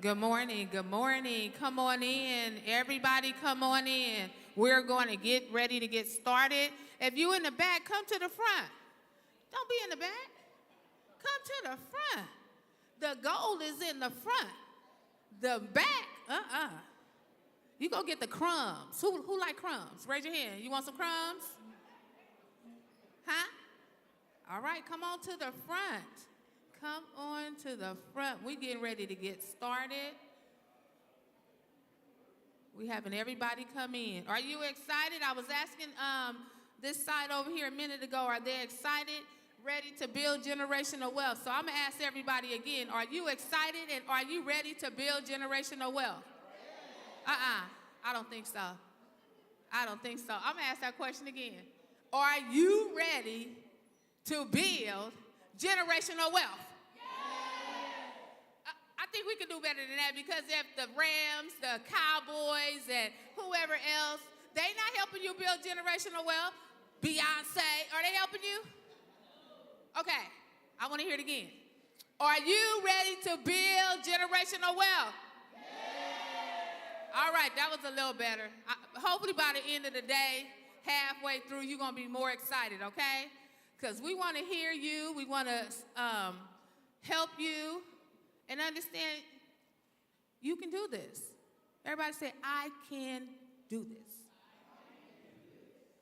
Good morning, good morning. Come on in. Everybody come on in. We're going to get ready to get started. If you in the back, come to the front. Don't be in the back. Come to the front. The gold is in the front. The back, You go get the crumbs. Who like crumbs? Raise your hand. You want some crumbs? Huh? All right, come on to the front. Come on to the front. We're getting ready to get started. We having everybody come in. Are you excited? I was asking this side over here a minute ago, are they excited, ready to build generational wealth? So I'm going to ask everybody again, are you excited and are you ready to build generational wealth? I don't think so. I don't think so. I'm going to ask that question again. Are you ready to build generational wealth? I think we can do better than that, because if the Rams, the Cowboys, and whoever else, they not helping you build generational wealth. Beyonce, are they helping you? Okay, I want to hear it again. Are you ready to build generational wealth? All right, that was a little better. Hopefully by the end of the day, halfway through, you're going to be more excited, okay? Because we want to hear you. We want to help you and understand you can do this. Everybody say, I can do this.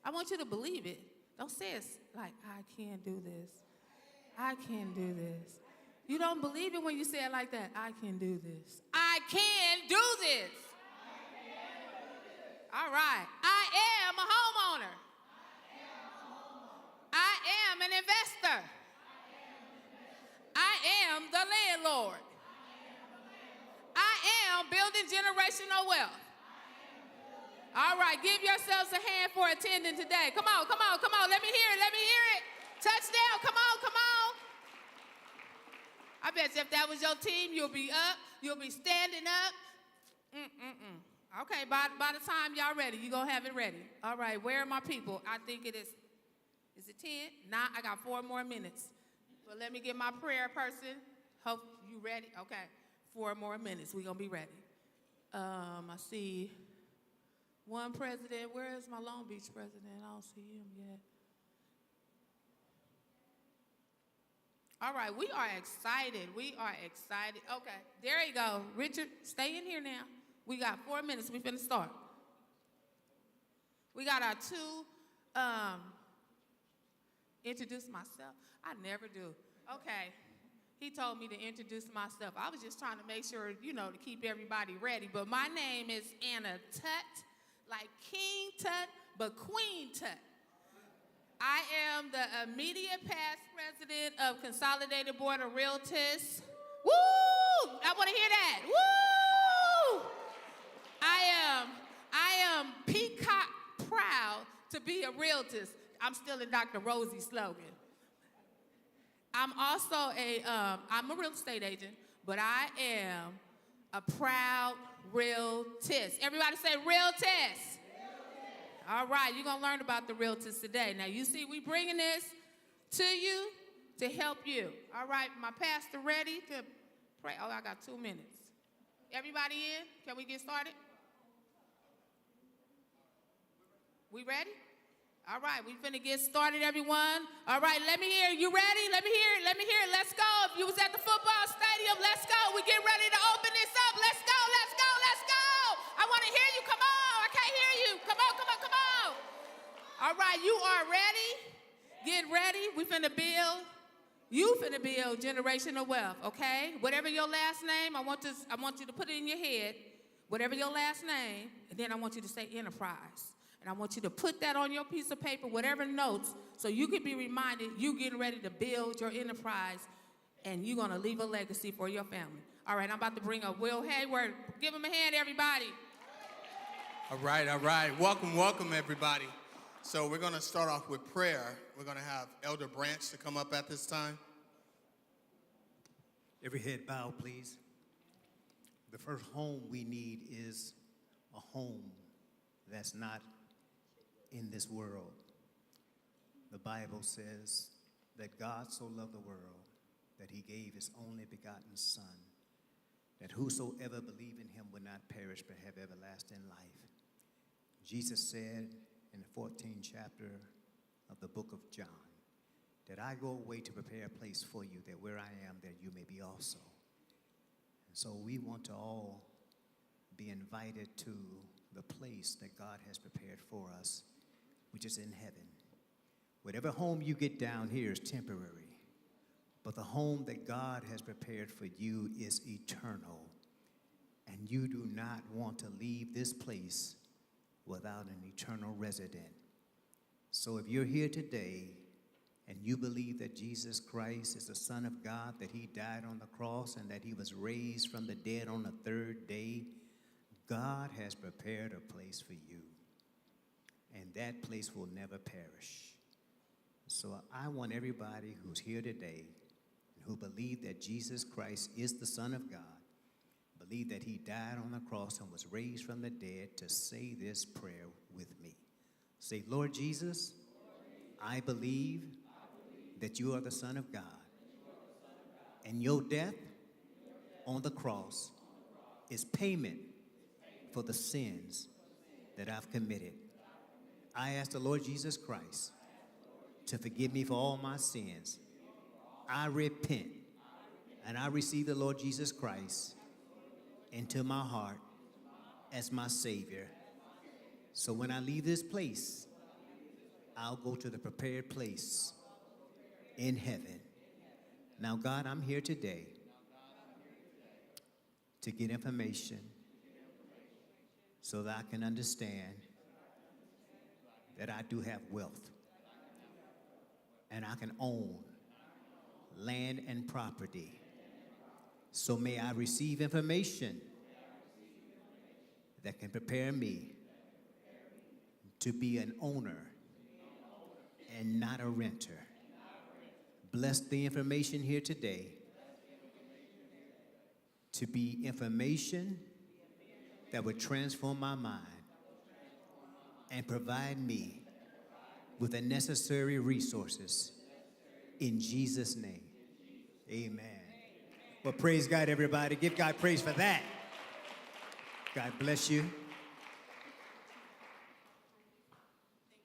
I want you to believe it. Don't say it like, I can do this. I can do this. You don't believe it when you say it like that. I can do this. I can do this. All right. I am a homeowner. I am an investor. I am the landlord. I am building generational wealth. All right, give yourselves a hand for attending today. Come on, come on, come on. Let me hear it, let me hear it. Touchdown, come on, come on. I bet you if that was your team, you'll be up, you'll be standing up. Okay, by the time y'all ready, you're going to have it ready. All right, where are my people? I think it is it 10? Nah, I got 4 more minutes. But let me get my prayer person. Hope you ready? Okay, 4 more minutes. We're going to be ready. I see one president. Where is my Long Beach president? I don't see him yet. All right, we are excited. We are excited. Okay, there you go. Richard, stay in here now. We got 4 minutes. We finna start. We got our 2, introduce myself. I never do. Okay. He told me to introduce myself. I was just trying to make sure, to keep everybody ready. But my name is Anna Tut, like King Tut, but Queen Tut. I am the immediate past president of Consolidated Board of Realtors. Woo! I want to hear that. Woo! I am peacock proud to be a realtor. I'm still in Dr. Rosie's slogan. I'm also I'm a real estate agent, but I am a proud realtist. Everybody say realtist. All right, you're going to learn about the realtors today. Now, you see, we bringing this to you to help you. All right, my pastor ready to pray? Oh, I got 2 minutes. Everybody in? Can we get started? We ready? All right, we finna get started, everyone. All right, let me hear it. You ready? Let me hear it. Let me hear it. Let's go. If you was at the football stadium, let's go. We get ready to open this up. Let's go, let's go, let's go. I want to hear you. Come on. I can't hear you. Come on, come on, come on. All right, you are ready. Get ready. We finna build. You finna build generational wealth, okay? Whatever your last name, I want you to put it in your head. Whatever your last name, and then I want you to say enterprise. And I want you to put that on your piece of paper, whatever notes, so you can be reminded you're getting ready to build your enterprise and you're going to leave a legacy for your family. All right, I'm about to bring up Will Hayward. Give him a hand, everybody. All right. Welcome, everybody. So we're going to start off with prayer. We're going to have Elder Branch to come up at this time. Every head bow, please. The first home we need is a home that's not in this world. The Bible says that God so loved the world that he gave his only begotten son, that whosoever believe in him will not perish but have everlasting life. Jesus said in the 14th chapter of the book of John that I go away to prepare a place for you, that where I am, that you may be also. And so we want to all be invited to the place that God has prepared for us, which is in heaven. Whatever home you get down here is temporary, but the home that God has prepared for you is eternal, and you do not want to leave this place without an eternal resident. So if you're here today and you believe that Jesus Christ is the Son of God, that he died on the cross and that he was raised from the dead on the third day, God has prepared a place for you, and that place will never perish. So I want everybody who's here today who believe that Jesus Christ is the Son of God, believe that he died on the cross and was raised from the dead, to say this prayer with me. Say, Lord Jesus, I believe that you are the Son of God, and your death on the cross is payment for the sins that I've committed. I ask the Lord Jesus Christ to forgive me for all my sins. I repent, and I receive the Lord Jesus Christ into my heart as my Savior. So when I leave this place, I'll go to the prepared place in heaven. Now, God, I'm here today to get information so that I can understand that I do have wealth and I can own land and property. So may I receive information that can prepare me to be an owner and not a renter. Bless the information here today to be information that would transform my mind and provide me with the necessary resources. In Jesus' name, amen. Well, praise God, everybody. Give God praise for that. God bless you. Thank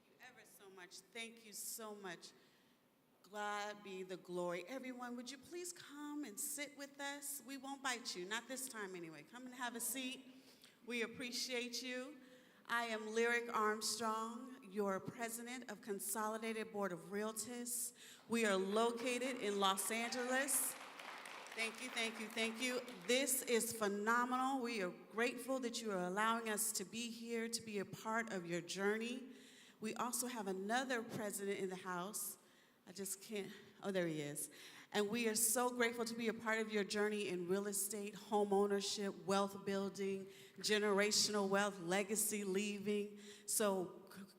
you ever so much. Thank you so much. God be the glory. Everyone, would you please come and sit with us? We won't bite you, not this time anyway. Come and have a seat. We appreciate you. I am Lyric Armstrong, your president of Consolidated Board of Realtors. We are located in Los Angeles. Thank you, thank you, thank you. This is phenomenal. We are grateful that you are allowing us to be here, to be a part of your journey. We also have another president in the house. I just can't, oh, there he is. And we are so grateful to be a part of your journey in real estate, home ownership, wealth building, generational wealth, legacy leaving. So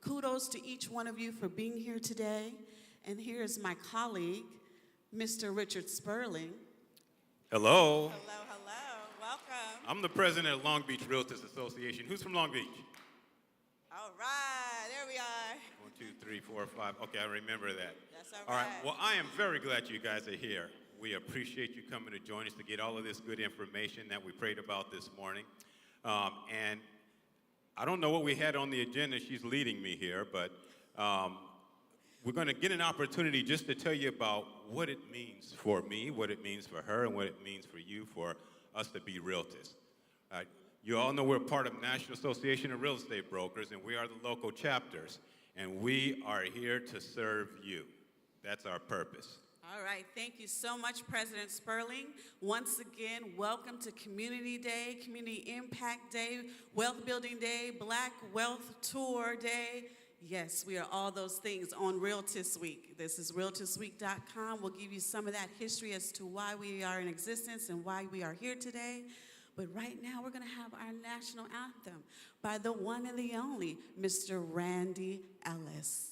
kudos to each one of you for being here today. And here's my colleague, Mr. Richard Sperling. Hello. Hello, hello, welcome. I'm the president of Long Beach Realtors Association. Who's from Long Beach? All right, there we are. 1, 2, 3, 4, 5. Okay, I remember that. That's all All right. right. Well, I am very glad you guys are here. We appreciate you coming to join us to get all of this good information that we prayed about this morning. And I don't know what we had on the agenda. She's leading me here, but we're going to get an opportunity just to tell you about what it means for me, what it means for her, and what it means for you, for us to be realtors. You all know we're part of National Association of Real Estate Brokers, and we are the local chapters, and we are here to serve you. That's our purpose. All right, thank you so much, President Sperling. Once again, welcome to Community Day, Community Impact Day, Wealth Building Day, Black Wealth Tour Day. Yes, we are all those things on Realtors Week. This is realtorsweek.com. We'll give you some of that history as to why we are in existence and why we are here today. But right now, we're going to have our national anthem by the one and the only, Mr. Randy Ellis.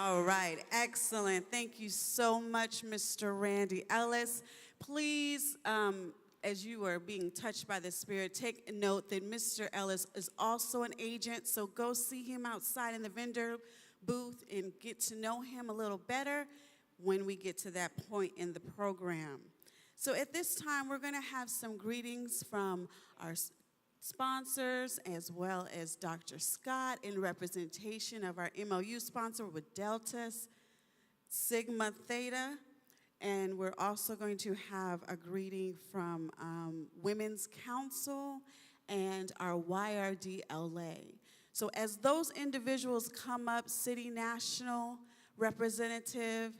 All right, excellent. Thank you so much, Mr. Randy Ellis. Please, as you are being touched by the Spirit, take note that Mr. Ellis is also an agent, so go see him outside in the vendor booth and get to know him a little better when we get to that point in the program. So at this time, we're going to have some greetings from our sponsors as well as Dr. Scott in representation of our MOU sponsor with Delta Sigma Theta. And we're also going to have a greeting from Women's Council and our YRDLA. So as those individuals come up, City National Representative,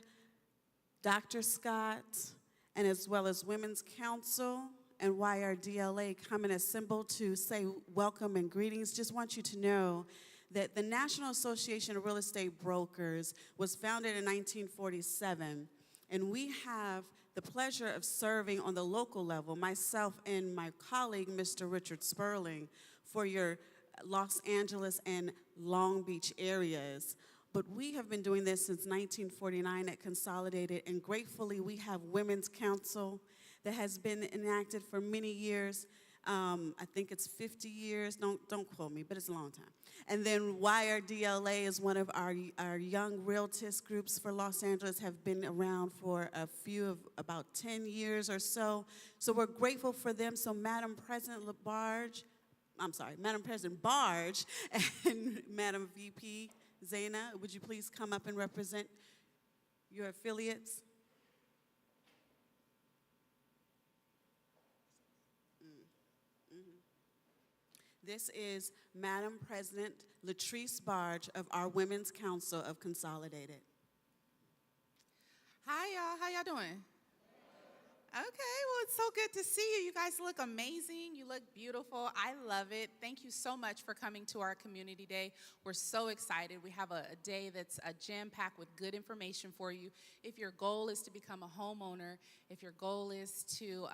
Dr. Scott, and as well as Women's Council and YRDLA come and assemble to say welcome and greetings, just want you to know that the National Association of Real Estate Brokers was founded in 1947, and we have the pleasure of serving on the local level, myself and my colleague, Mr. Richard Sperling, for your Los Angeles and Long Beach areas. But we have been doing this since 1949 at Consolidated, and gratefully we have Women's Council that has been enacted for many years. I think it's 50 years, don't quote me, but it's a long time. And then YRDLA is one of our young realtist groups for Los Angeles, have been around for about 10 years or so. So we're grateful for them. So Madam President Barge and Madam VP Zaina, would you please come up and represent your affiliates? This is Madam President Latrice Barge of our Women's Council of Consolidated. Hi, y'all. How y'all doing? Okay, well, it's so good to see you. You guys look amazing. You look beautiful. I love it. Thank you so much for coming to our community day. We're so excited. We have a day that's jam-packed with good information for you. If your goal is to become a homeowner, if your goal is to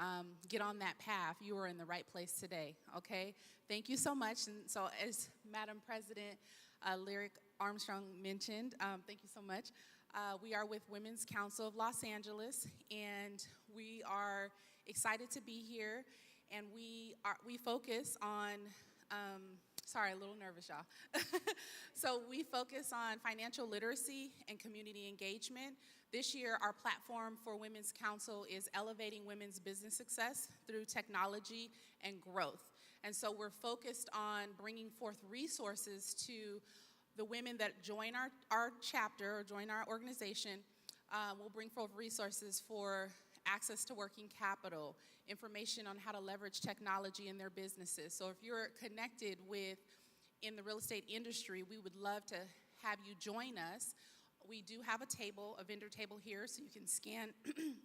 get on that path, you are in the right place today, okay? Thank you so much. And so as Madam President Lyric Armstrong mentioned, thank you so much. We are with Women's Council of Los Angeles, and we are excited to be here. And we focus on, sorry, a little nervous, y'all. So we focus on financial literacy and community engagement. This year, our platform for Women's Council is elevating women's business success through technology and growth. And so we're focused on bringing forth resources to the women that join our chapter or join our organization. We'll bring forth resources for access to working capital, information on how to leverage technology in their businesses. So if you're connected in the real estate industry, we would love to have you join us. We do have a vendor table here, so you can scan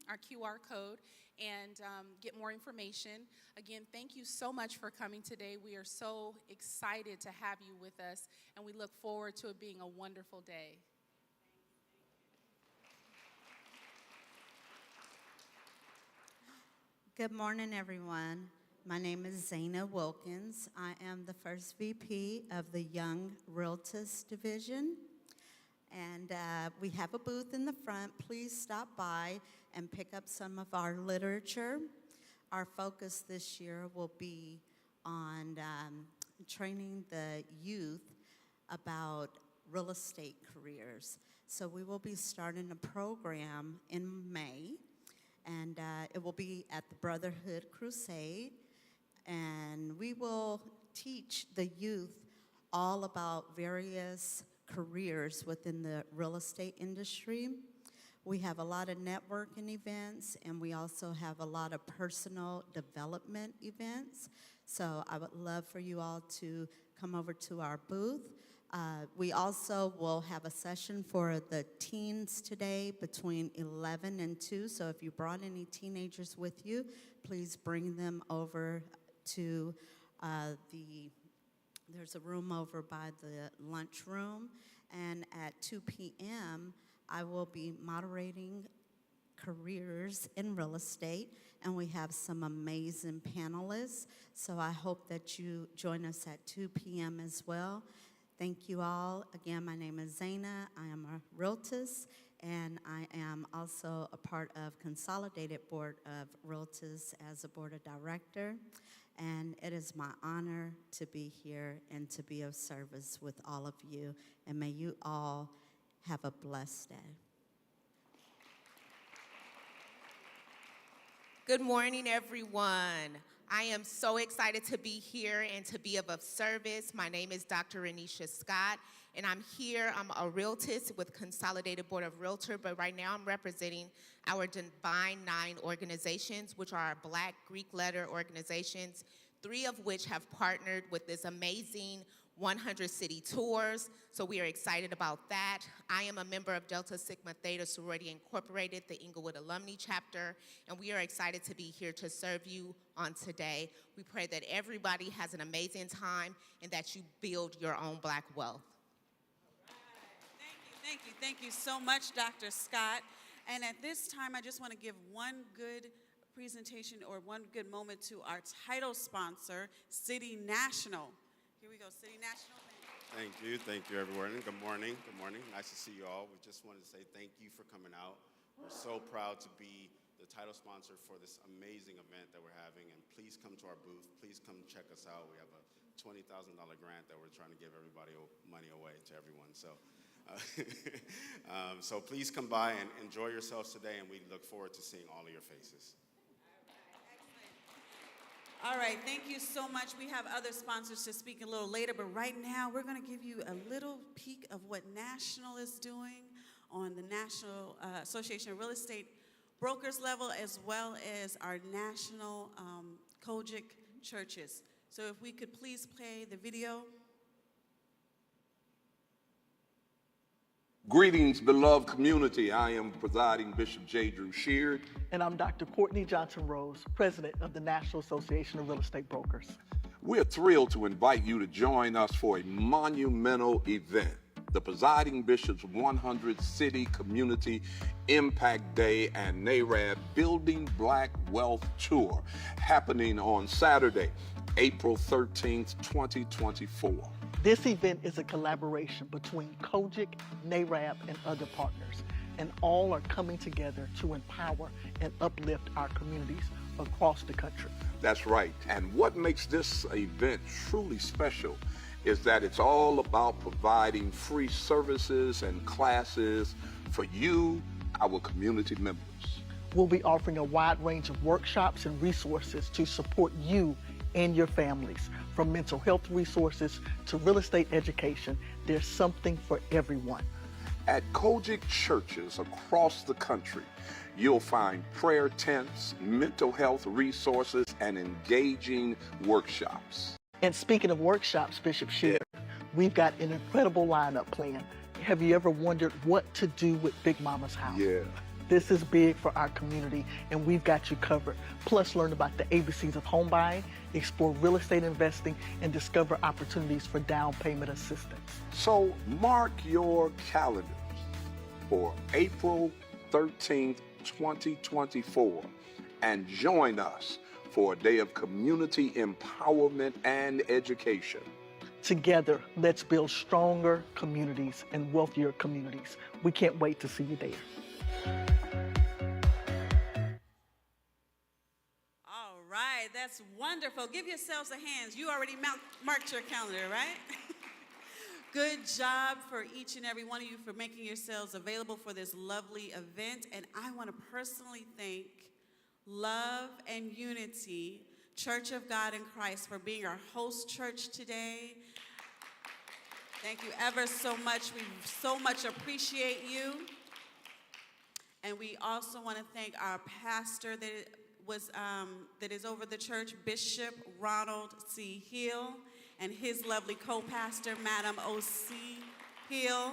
our QR code and get more information. Again, thank you so much for coming today. We are so excited to have you with us, and we look forward to it being a wonderful day. Good morning, everyone. My name is Zaina Wilkins. I am the first VP of the Young Realtist Division. And we have a booth in the front. Please stop by and pick up some of our literature. Our focus this year will be on training the youth about real estate careers. So we will be starting a program in May, and it will be at the Brotherhood Crusade. And we will teach the youth all about various careers within the real estate industry. We have a lot of networking events, and we also have a lot of personal development events. So I would love for you all to come over to our booth. We also will have a session for the teens today between 11 and 2. So if you brought any teenagers with you, please bring them over to there's a room over by the lunchroom. And at 2 p.m., I will be moderating careers in real estate, and we have some amazing panelists. So I hope that you join us at 2 p.m. as well. thank you all. Again, my name is Zaina. I am a Realtist, and I am also a part of Consolidated Board of Realtors as a Board of Director. And it is my honor to be here and to be of service with all of you. And may you all have a blessed day. Good morning, everyone. I am so excited to be here and to be of service. My name is Dr. Renisha Scott, and I'm here. I'm a realtist with Consolidated Board of Realtor, but right now I'm representing our Divine Nine organizations, which are our Black Greek letter organizations, 3 of which have partnered with this amazing 100 city tours, so we are excited about that. I am a member of Delta Sigma Theta Sorority Incorporated, the Inglewood Alumni Chapter, and we are excited to be here to serve you on today. We pray that everybody has an amazing time and that you build your own Black wealth. Thank you so much, Dr. Scott. And at this time, I just want to give one good presentation or one good moment to our title sponsor, City National. Here we go, City National. Thank you everyone. Good morning, Nice to see you all. We just wanted to say thank you for coming out. We're so proud to be the title sponsor for this amazing event that we're having, and please come to our booth. Please come check us out. We have a $20,000 grant that we're trying to give everybody money away to everyone. So, so please come by and enjoy yourselves today, and we look forward to seeing all of your faces. All right, thank you so much. We have other sponsors to speak a little later, but right now we're going to give you a little peek of what National is doing on the National Association of Real Estate Brokers level, as well as our national Kojic churches. So if we could please play the video. Greetings, beloved community. I am presiding Bishop J. Drew Sheard. And I'm Dr. Courtney Johnson-Rose, president of the National Association of Real Estate Brokers. We're thrilled to invite you to join us for a monumental event, the Presiding Bishop's 100 City Community Impact Day and NAREB Building Black Wealth Tour, happening on Saturday, April 13th, 2024. This event is a collaboration between Kojic, NAREB, and other partners, and all are coming together to empower and uplift our communities across the country. That's right. And what makes this event truly special is that it's all about providing free services and classes for you, our community members. We'll be offering a wide range of workshops and resources to support you and your families. From mental health resources to real estate education, there's something for everyone. At Kojic churches across the country, you'll find prayer tents, mental health resources, and engaging workshops. And speaking of workshops, Bishop Sheard, we've got an incredible lineup planned. Have you ever wondered what to do with Big Mama's house? Yeah. This is big for our community, and we've got you covered. Plus, learn about the ABCs of home buying, explore real estate investing, and discover opportunities for down payment assistance. So mark your calendars for April 13th, 2024, and join us for a day of community empowerment and education. Together, let's build stronger communities and wealthier communities. We can't wait to see you there. All right, that's wonderful. Give yourselves a hand. You already marked your calendar, right? Good job for each and every one of you for making yourselves available for this lovely event. And I want to personally thank Love and Unity Church of God in Christ for being our host church today. Thank you ever so much. We so much appreciate you. And we also want to thank our pastor that is over the church, Bishop Ronald C. Hill, and his lovely co-pastor, Madam O.C. Hill.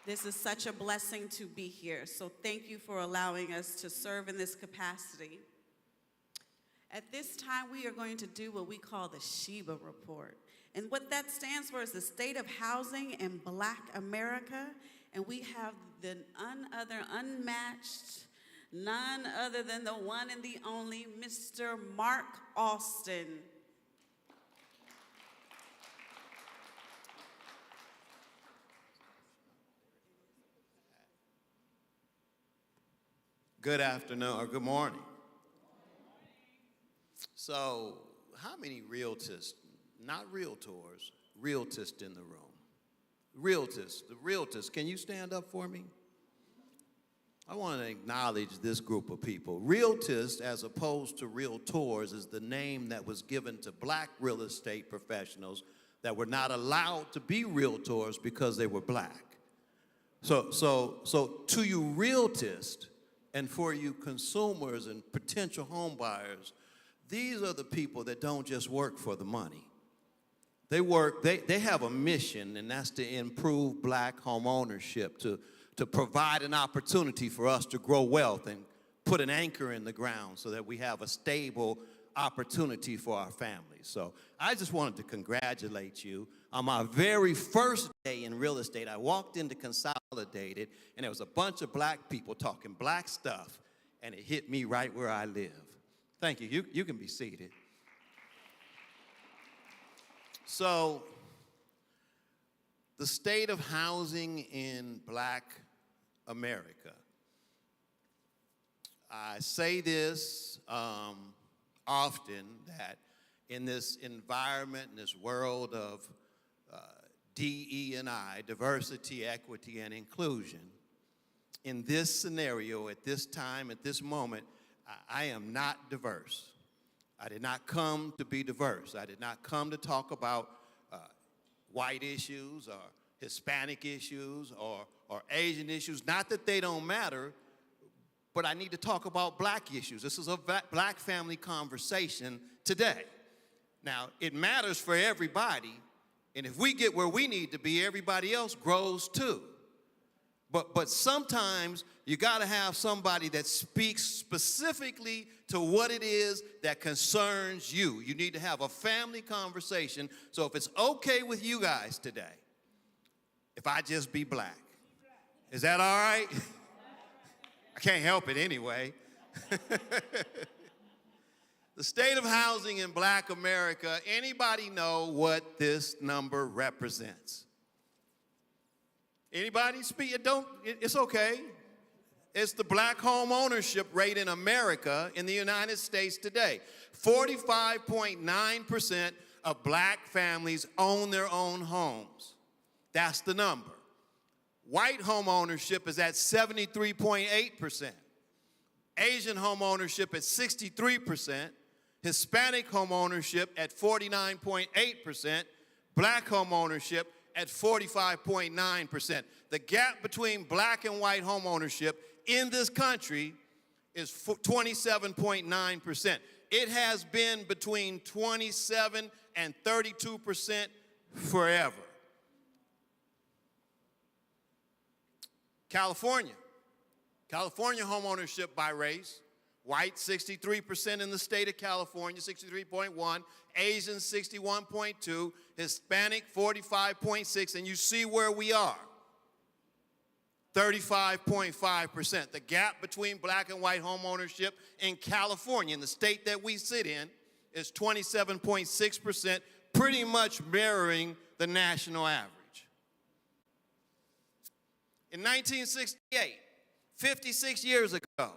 This is such a blessing to be here. So thank you for allowing us to serve in this capacity. At this time, we are going to do what we call the Sheba Report. And what that stands for is the state of housing in Black America. And we have the unmatched, none other than the one and the only Mr. Mark Austin. Good afternoon or good morning. So, how many realtors, not realtors, realtors in the room? The realtors, can you stand up for me? I want to acknowledge this group of people. Realtors, as opposed to realtors, is the name that was given to black real estate professionals that were not allowed to be realtors because they were black. So to you realtors and for you consumers and potential home buyers, these are the people that don't just work for the money. They have a mission, and that's to improve black home ownership, to provide an opportunity for us to grow wealth and put an anchor in the ground so that we have a stable opportunity for our families. So I just wanted to congratulate you. On my very first day in real estate, I walked into Consolidated, and there was a bunch of black people talking black stuff, and it hit me right where I live. Thank you. You can be seated. So, the state of housing in black America. I say this often, that in this environment, in this world of DE&I, diversity, equity, and inclusion, in this scenario, at this time, at this moment, I am not diverse. I did not come to be diverse. I did not come to talk about white issues or Hispanic issues or Asian issues. Not that they don't matter, but I need to talk about black issues. This is a black family conversation today. Now, it matters for everybody, and if we get where we need to be, everybody else grows too. But sometimes you got to have somebody that speaks specifically to what it is that concerns you. You need to have a family conversation. So if it's okay with you guys today, if I just be black, is that all right? I can't help it anyway. The state of housing in black America, anybody know what this number represents? Anybody speak? It's okay. It's the black home ownership rate in America, in the United States today. 45.9% of black families own their own homes. That's the number. White home ownership is at 73.8%. Asian home ownership at 63%. Hispanic home ownership at 49.8%. Black home ownership at 45.9%. The gap between black and white home ownership in this country is 27.9%. It has been between 27 and 32% forever. California home ownership by race. White, 63% in the state of California, 63.1. Asian, 61.2. Hispanic, 45.6. And you see where we are, 35.5%. The gap between black and white home ownership in California, in the state that we sit in, is 27.6%, pretty much mirroring the national average. In 1968, 56 years ago,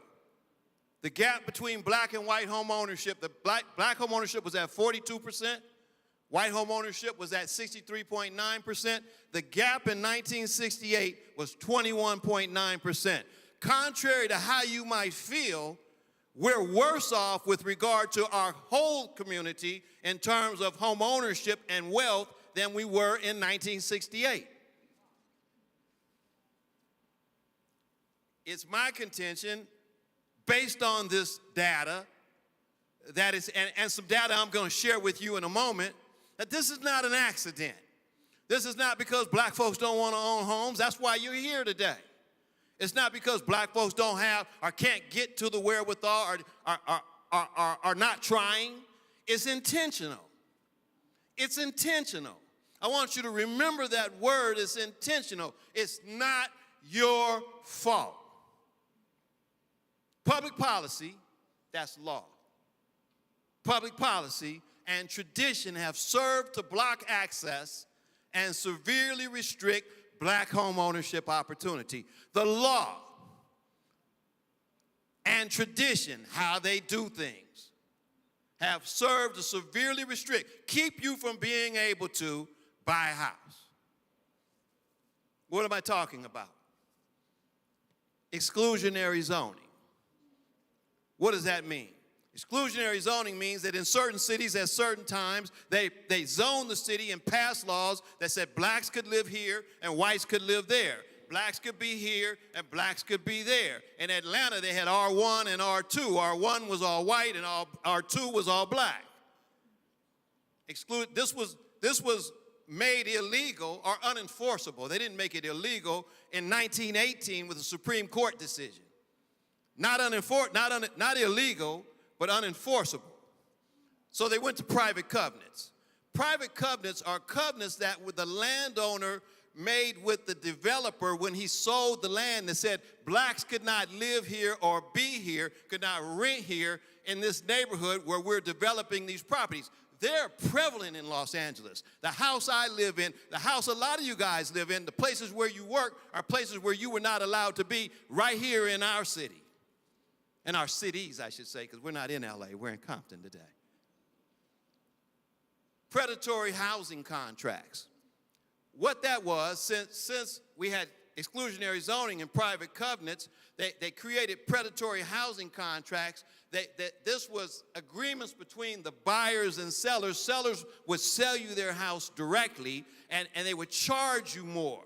the gap between black and white home ownership, the black home ownership was at 42%, white home ownership was at 63.9%. The gap in 1968 was 21.9%. Contrary to how you might feel, we're worse off with regard to our whole community in terms of home ownership and wealth than we were in 1968. It's my contention, based on this data, that is, and some data I'm going to share with you in a moment, that this is not an accident. This is not because black folks don't want to own homes. That's why you're here today. It's not because black folks don't have or can't get to the wherewithal or are not trying. It's intentional. It's intentional. I want you to remember that word is intentional. It's not your fault. Public policy, that's law. Public policy and tradition have served to block access and severely restrict black home ownership opportunity. The law and tradition, how they do things, have served to severely restrict, keep you from being able to buy a house. What am I talking about? Exclusionary zoning. What does that mean? Exclusionary zoning means that in certain cities at certain times, they zone the city and pass laws that said blacks could live here and whites could live there. Blacks could be here and blacks could be there. In Atlanta, they had R1 and R2. R1 was all white and R2 was all black. This was made illegal or unenforceable. They didn't make it illegal in 1918 with a Supreme Court decision. Not illegal, but unenforceable. So they went to private covenants. Private covenants are covenants that the landowner made with the developer when he sold the land that said blacks could not live here or be here, could not rent here in this neighborhood where we're developing these properties. They're prevalent in Los Angeles. The house I live in, the house a lot of you guys live in, the places where you work are places where you were not allowed to be right here in our city. In our cities, I should say, because we're not in LA, we're in Compton today. Predatory housing contracts. What that was, since we had exclusionary zoning and private covenants, they created predatory housing contracts. This was agreements between the buyers and sellers. Sellers would sell you their house directly, and they would charge you more.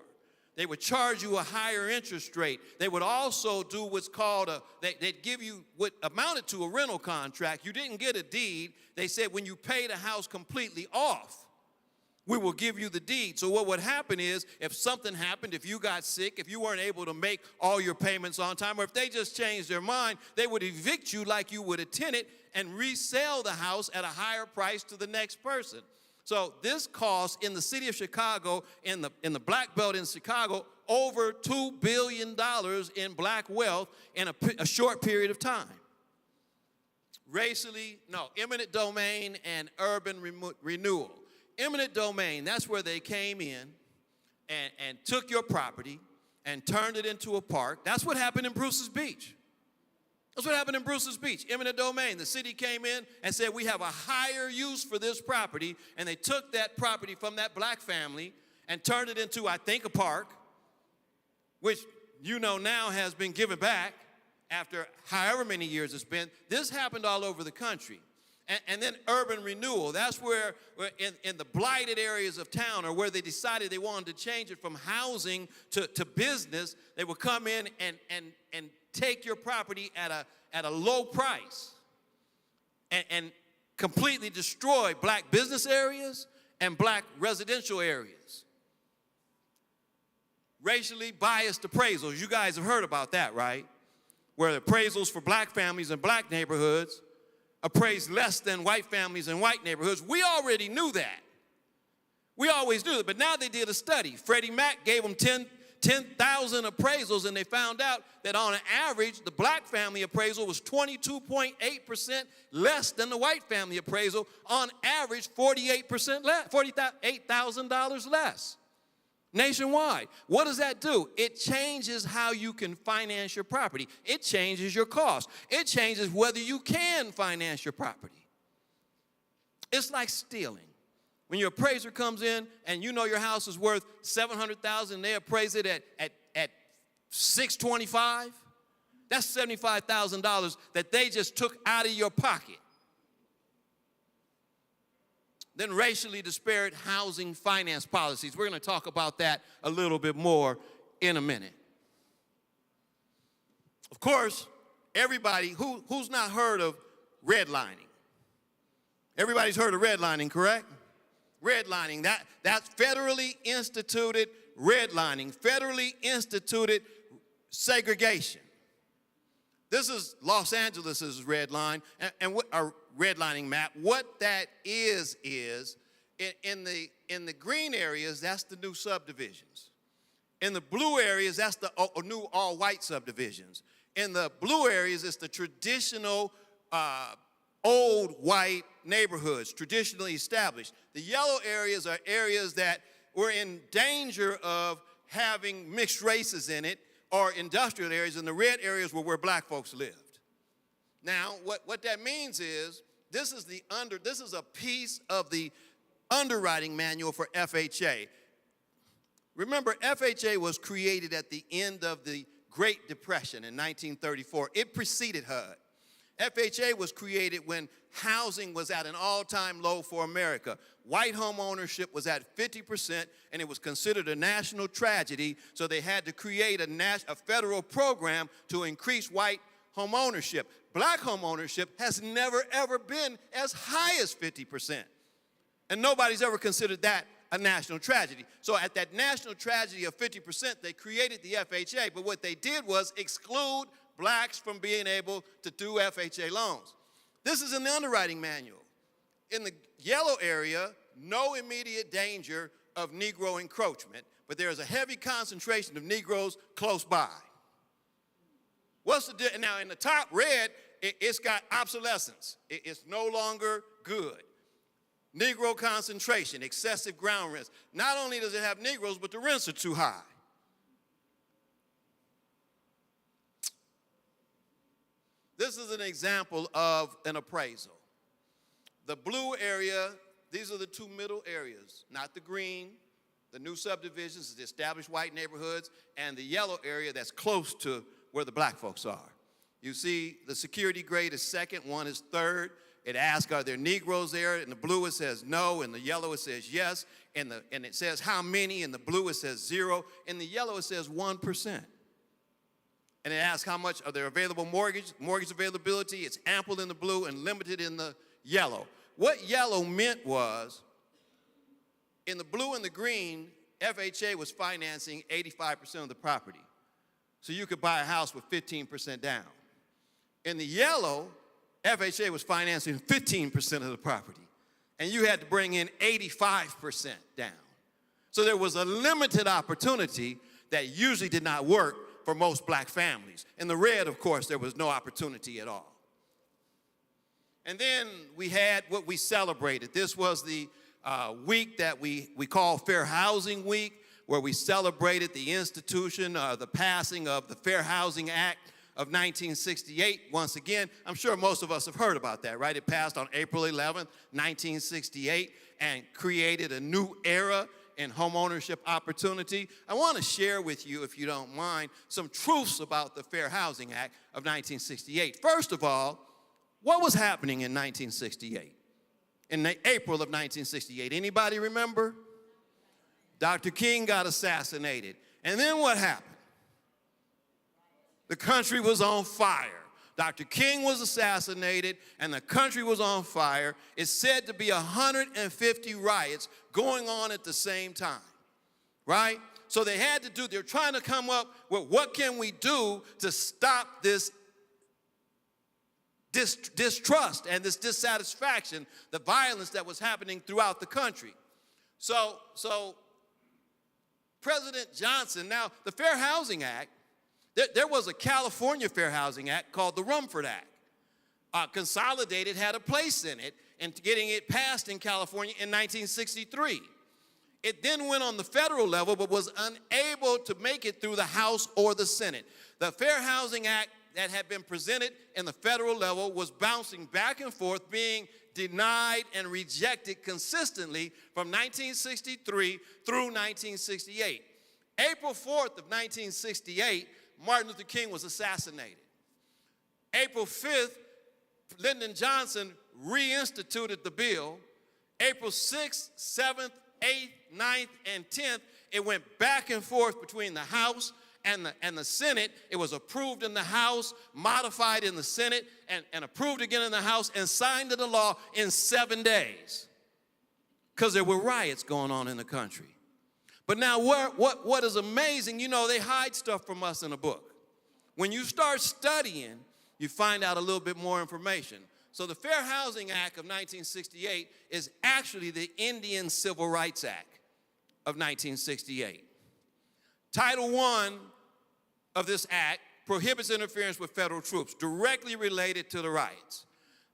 They would charge you a higher interest rate. They would also do what's called they'd give you what amounted to a rental contract. You didn't get a deed. They said when you pay the house completely off, we will give you the deed. So what would happen is if something happened, if you got sick, if you weren't able to make all your payments on time, or if they just changed their mind, they would evict you like you would a tenant and resell the house at a higher price to the next person. So this cost in the city of Chicago, in the Black Belt in Chicago, over $2 billion in black wealth in a short period of time. Eminent domain and urban renewal. Eminent domain, that's where they came in and took your property and turned it into a park. That's what happened in Bruce's Beach. That's what happened in Bruce's Beach, eminent domain. The city came in and said, we have a higher use for this property, and they took that property from that black family and turned it into, I think, a park, which you know now has been given back after however many years it's been. This happened all over the country. And then urban renewal, that's where in the blighted areas of town, or where they decided they wanted to change it from housing to business, they would come in and take your property at a low price and completely destroy black business areas and black residential areas. Racially biased appraisals, you guys have heard about that, right? Where appraisals for black families and black neighborhoods appraised less than white families and white neighborhoods. We already knew that. We always knew that, but now they did a study. Freddie Mac gave them 10,000 appraisals, and they found out that on average, the black family appraisal was 22.8% less than the white family appraisal, on average 48% less, $48,000 less. Nationwide. What does that do? It changes how you can finance your property. It changes your cost. It changes whether you can finance your property. It's like stealing. When your appraiser comes in and you know your house is worth $700,000, they appraise it at $625, that's $75,000 that they just took out of your pocket. Then racially disparate housing finance policies. We're going to talk about that a little bit more in a minute. Of course, everybody, who's not heard of redlining? Everybody's heard of redlining, correct? Redlining, that's federally instituted redlining, federally instituted segregation. This is Los Angeles' red line, and what a redlining map. What that is in the green areas, that's the new subdivisions. In the blue areas, that's the new all-white subdivisions. In the blue areas, it's the traditional old white neighborhoods, traditionally established. The yellow areas are areas that were in danger of having mixed races in it, or industrial areas, and the red areas were where black folks lived. Now, what that means is this is a piece of the underwriting manual for FHA. Remember, FHA was created at the end of the Great Depression in 1934. It preceded HUD. FHA was created when housing was at an all-time low for America. White home ownership was at 50%, and it was considered a national tragedy, so they had to create a federal program to increase white home ownership. Black home ownership has never, ever been as high as 50%. And nobody's ever considered that a national tragedy. So at that national tragedy of 50%, they created the FHA, but what they did was exclude blacks from being able to do FHA loans. This is in the underwriting manual. In the yellow area, no immediate danger of Negro encroachment, but there is a heavy concentration of Negroes close by. Now in the top red, it's got obsolescence. It's no longer good. Negro concentration, excessive ground rents. Not only does it have Negroes, but the rents are too high. This is an example of an appraisal. The blue area, these are the two middle areas, not the green. The new subdivisions, the established white neighborhoods, and the yellow area that's close to where the black folks are. You see the security grade is second, one is third. It asks, are there Negroes there? In the blue, it says no. In the yellow, it says yes. And it says how many. In the blue, it says 0. In the yellow, it says 1%. And it asks how much are there available mortgage availability. It's ample in the blue and limited in the yellow. What yellow meant was, in the blue and the green, FHA was financing 85% of the property. So you could buy a house with 15% down. In the yellow, FHA was financing 15% of the property, and you had to bring in 85% down. So there was a limited opportunity that usually did not work for most black families. In the red, of course, there was no opportunity at all. And then we had what we celebrated. This was the week that we call Fair Housing Week, where we celebrated the institution, the passing of the Fair Housing Act of 1968. Once again, I'm sure most of us have heard about that, right? It passed on April 11th, 1968, and created a new era in home ownership opportunity. I want to share with you, if you don't mind, some truths about the Fair Housing Act of 1968. First of all, what was happening in 1968? In April of 1968, anybody remember? Dr. King got assassinated. And then what happened? The country was on fire. Dr. King was assassinated, and the country was on fire. It's said to be 150 riots going on at the same time, right? So they're trying to come up with what can we do to stop this distrust and this dissatisfaction, the violence that was happening throughout the country. So President Johnson, now the Fair Housing Act, there was a California Fair Housing Act called the Rumford Act. Consolidated had a place in it and getting it passed in California in 1963. It then went on the federal level but was unable to make it through the House or the Senate. The Fair Housing Act that had been presented in the federal level was bouncing back and forth, being denied and rejected consistently from 1963 through 1968. April 4th of 1968, Martin Luther King was assassinated. April 5th, Lyndon Johnson reinstituted the bill. April 6th, 7th, 8th, 9th, and 10th, it went back and forth between the House and the Senate. It was approved in the House, modified in the Senate, and approved again in the House, and signed into law in 7 days. Because there were riots going on in the country. But now what is amazing, they hide stuff from us in a book. When you start studying, you find out a little bit more information. So the Fair Housing Act of 1968 is actually the Indian Civil Rights Act of 1968. Title I of this act prohibits interference with federal troops, directly related to the riots.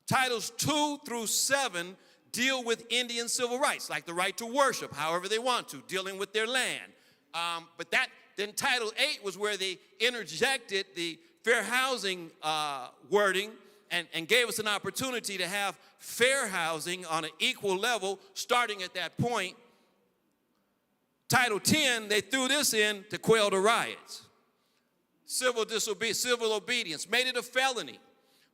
Titles 2 through 7 deal with Indian civil rights, like the right to worship however they want to, dealing with their land. But then Title 8 was where they interjected the fair housing wording and gave us an opportunity to have fair housing on an equal level starting at that point. Title 10, they threw this in to quell the riots. Civil obedience, made it a felony,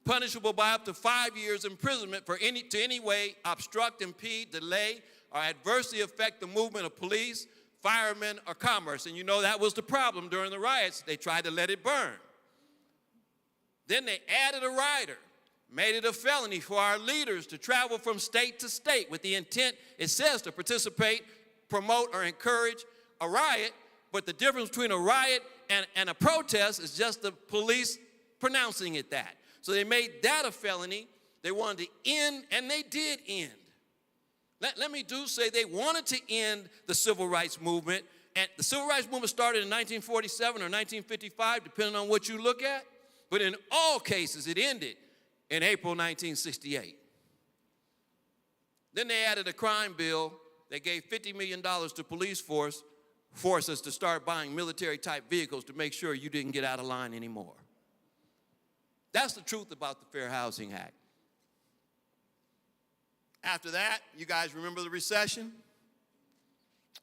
punishable by up to 5 years imprisonment for any way obstruct, impede, delay, or adversely affect the movement of police, firemen, or commerce. And you know that was the problem during the riots. They tried to let it burn. Then they added a rider, made it a felony for our leaders to travel from state to state with the intent, it says, to participate, promote, or encourage a riot. But the difference between a riot and a protest is just the police pronouncing it that. So they made that a felony. They wanted to end, and they did end. Let me say they wanted to end the civil rights movement. And the civil rights movement started in 1947 or 1955, depending on what you look at. But in all cases, it ended in April 1968. Then they added a crime bill. They gave $50 million to police forces to start buying military-type vehicles to make sure you didn't get out of line anymore. That's the truth about the Fair Housing Act. After that, you guys remember the recession?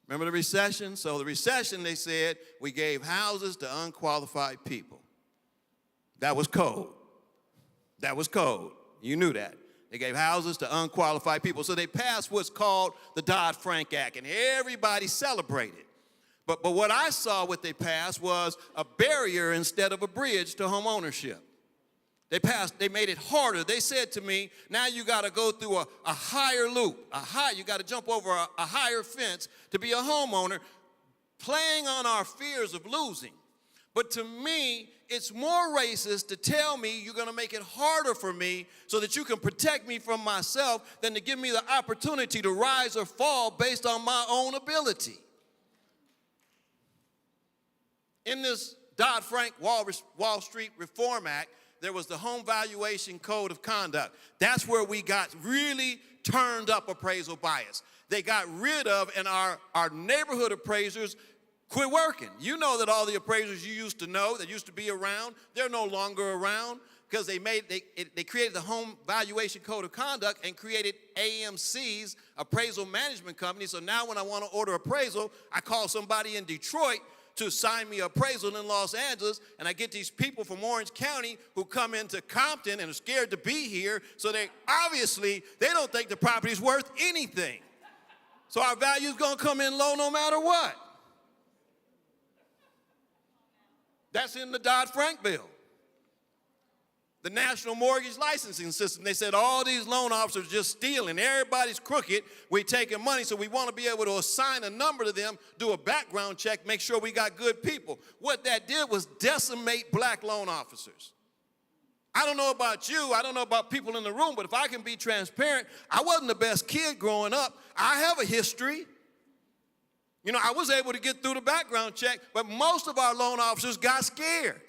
Remember the recession? So the recession, they said, we gave houses to unqualified people. That was code. That was code. You knew that. They gave houses to unqualified people. So they passed what's called the Dodd-Frank Act, and everybody celebrated. But what I saw what they passed was a barrier instead of a bridge to home ownership. They made it harder. They said to me, now you got to go through a higher loop, you got to jump over a higher fence to be a homeowner, playing on our fears of losing. But to me, it's more racist to tell me you're going to make it harder for me so that you can protect me from myself than to give me the opportunity to rise or fall based on my own ability. In this Dodd-Frank Wall Street Reform Act, there was the Home Valuation Code of Conduct. That's where we got really turned up appraisal bias. They got rid of, and our neighborhood appraisers quit working. You know that all the appraisers you used to know that used to be around, they're no longer around because they created the Home Valuation Code of Conduct and created AMC's appraisal management company. So now when I want to order appraisal, I call somebody in Detroit to sign me appraisal in Los Angeles, and I get these people from Orange County who come into Compton and are scared to be here, so they don't think the property's worth anything. So our value's gonna come in low no matter what. That's in the Dodd-Frank bill. The National Mortgage Licensing System, they said all these loan officers just stealing. Everybody's crooked. We're taking money, so we want to be able to assign a number to them, do a background check, make sure we got good people. What that did was decimate black loan officers. I don't know about you, I don't know about people in the room, but if I can be transparent, I wasn't the best kid growing up. I have a history. You know, I was able to get through the background check, but most of our loan officers got scared.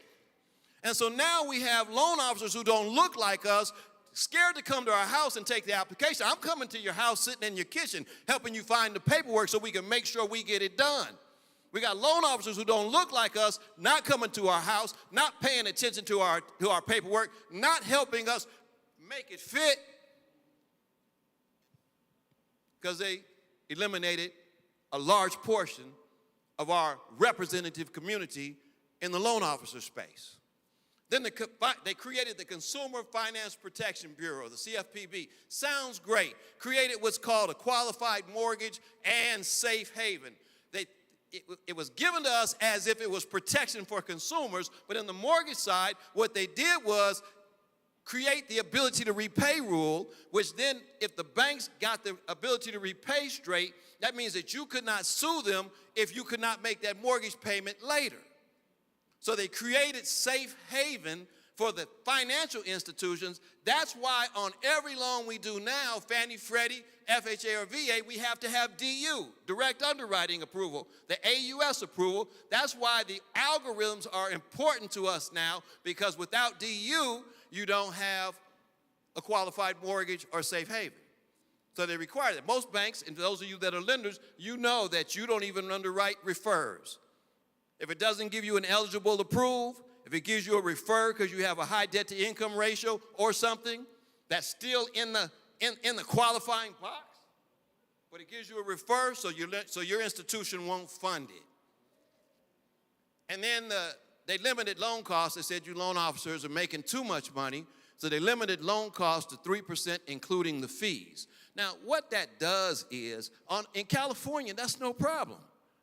And so now we have loan officers who don't look like us, scared to come to our house and take the application. I'm coming to your house, sitting in your kitchen, helping you find the paperwork so we can make sure we get it done. We got loan officers who don't look like us, not coming to our house, not paying attention to our paperwork, not helping us make it fit, because they eliminated a large portion of our representative community in the loan officer space. Then they created the Consumer Finance Protection Bureau, the CFPB. Sounds great. Created what's called a qualified mortgage and safe haven. It was given to us as if it was protection for consumers, but in the mortgage side, what they did was create the ability to repay rule, which then, if the banks got the ability to repay straight, that means that you could not sue them if you could not make that mortgage payment later. So they created safe haven for the financial institutions. That's why on every loan we do now, Fannie, Freddie, FHA, or VA, we have to have DU, direct underwriting approval, the AUS approval. That's why the algorithms are important to us now, because without DU, you don't have a qualified mortgage or safe haven. So they require that. Most banks, and those of you that are lenders, you know that you don't even underwrite refers. If it doesn't give you an eligible approve, if it gives you a refer because you have a high debt to income ratio or something that's still in the qualifying box, but it gives you a refer so your institution won't fund it. And then they limited loan costs. They said you loan officers are making too much money, so they limited loan costs to 3%, including the fees. Now, what that does is, in California, that's no problem.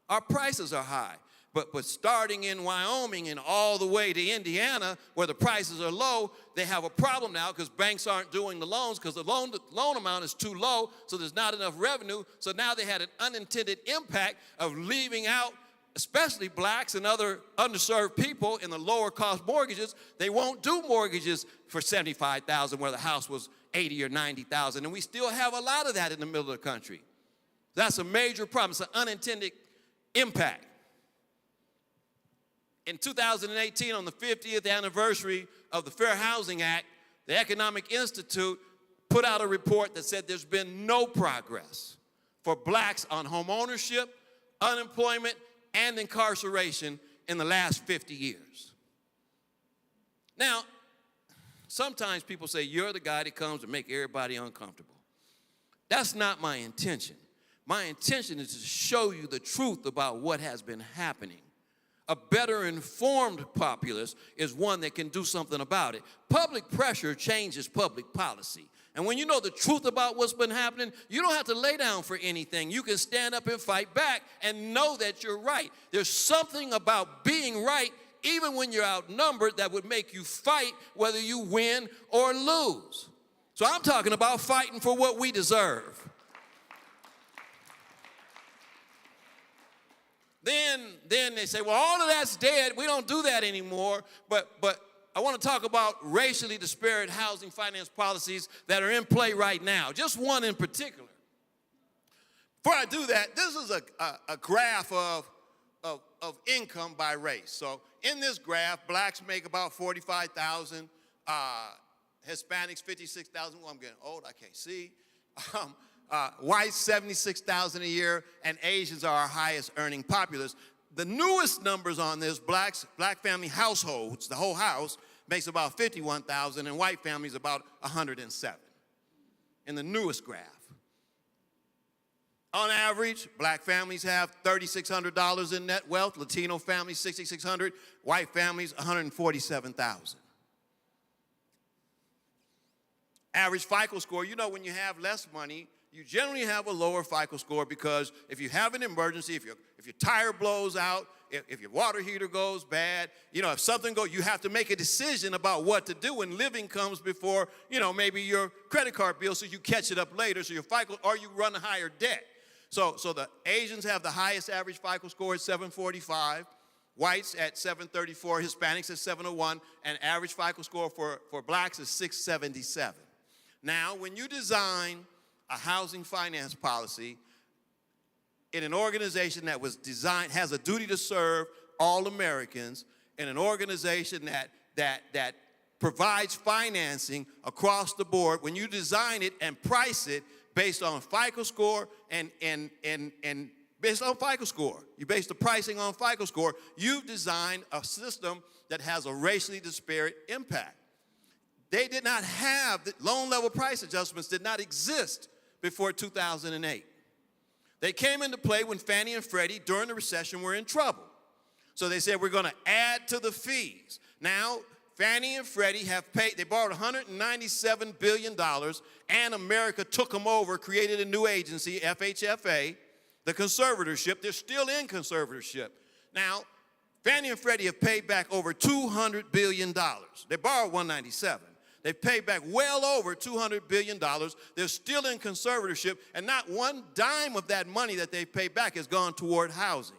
Our prices are high. But starting in Wyoming and all the way to Indiana, where the prices are low, they have a problem now because banks aren't doing the loans because the loan amount is too low, so there's not enough revenue. So now they had an unintended impact of leaving out especially blacks and other underserved people in the lower cost mortgages. They won't do mortgages for $75,000 where the house was $80,000 or $90,000. And we still have a lot of that in the middle of the country. That's a major problem. It's an unintended impact. In 2018, on the 50th anniversary of the Fair Housing Act, the Economic Institute put out a report that said there's been no progress for blacks on home ownership, unemployment, and incarceration in the last 50 years. Now, sometimes people say, you're the guy that comes to make everybody uncomfortable. That's not my intention. My intention is to show you the truth about what has been happening. A better informed populace is one that can do something about it. Public pressure changes public policy. And when you know the truth about what's been happening, you don't have to lay down for anything. You can stand up and fight back and know that you're right. There's something about being right, even when you're outnumbered, that would make you fight whether you win or lose. So I'm talking about fighting for what we deserve. Then they say, well, all of that's dead. We don't do that anymore. But I want to talk about racially disparate housing finance policies that are in play right now. Just one in particular. Before I do that, this is a graph of income by race. So in this graph, blacks make about $45,000, Hispanics $56,000. Well, I'm getting old, I can't see. Whites $76,000 a year, and Asians are our highest earning populace. The newest numbers on this, black family households, the whole house, makes about $51,000, and white families about $107 in the newest graph. On average, black families have $3,600 in net wealth, Latino families $6,600, white families $147,000. Average FICO score, you know, when you have less money, you generally have a lower FICO score because if you have an emergency, if your tire blows out, if your water heater goes bad, you know, if something goes, you have to make a decision about what to do, and living comes before, you know, maybe your credit card bill, so you catch it up later, so your FICO, or you run a higher debt. So the Asians have the highest average FICO score at 745, whites at 734, Hispanics at 701, and average FICO score for blacks is 677. Now, when you design a housing finance policy in an organization that was designed, has a duty to serve all Americans, in an organization that provides financing across the board, when you design it and price it based on FICO score and based on FICO score, you base the pricing on FICO score, you've designed a system that has a racially disparate impact. They did not have, the loan level price adjustments did not exist before 2008. They came into play when Fannie and Freddie, during the recession, were in trouble. So they said, we're going to add to the fees. Now, Fannie and Freddie have paid, they borrowed $197 billion, and America took them over, created a new agency, FHFA, the conservatorship. They're still in conservatorship. Now, Fannie and Freddie have paid back over $200 billion. They borrowed $197. They've paid back well over $200 billion. They're still in conservatorship, and not one dime of that money that they've paid back has gone toward housing.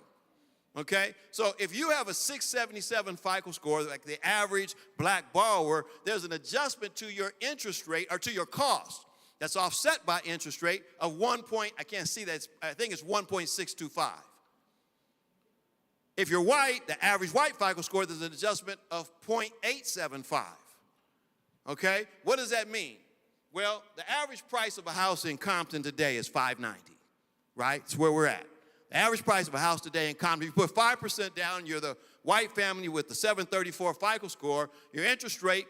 Okay? So if you have a 677 FICO score, like the average black borrower, there's an adjustment to your interest rate or to your cost that's offset by interest rate of I can't see that, I think it's 1.625. If you're white, the average white FICO score, there's an adjustment of 0.875. Okay? What does that mean? Well, the average price of a house in Compton today is $590, right? It's where we're at. The average price of a house today in Compton, if you put 5% down, you're the white family with the 734 FICO score, your interest rate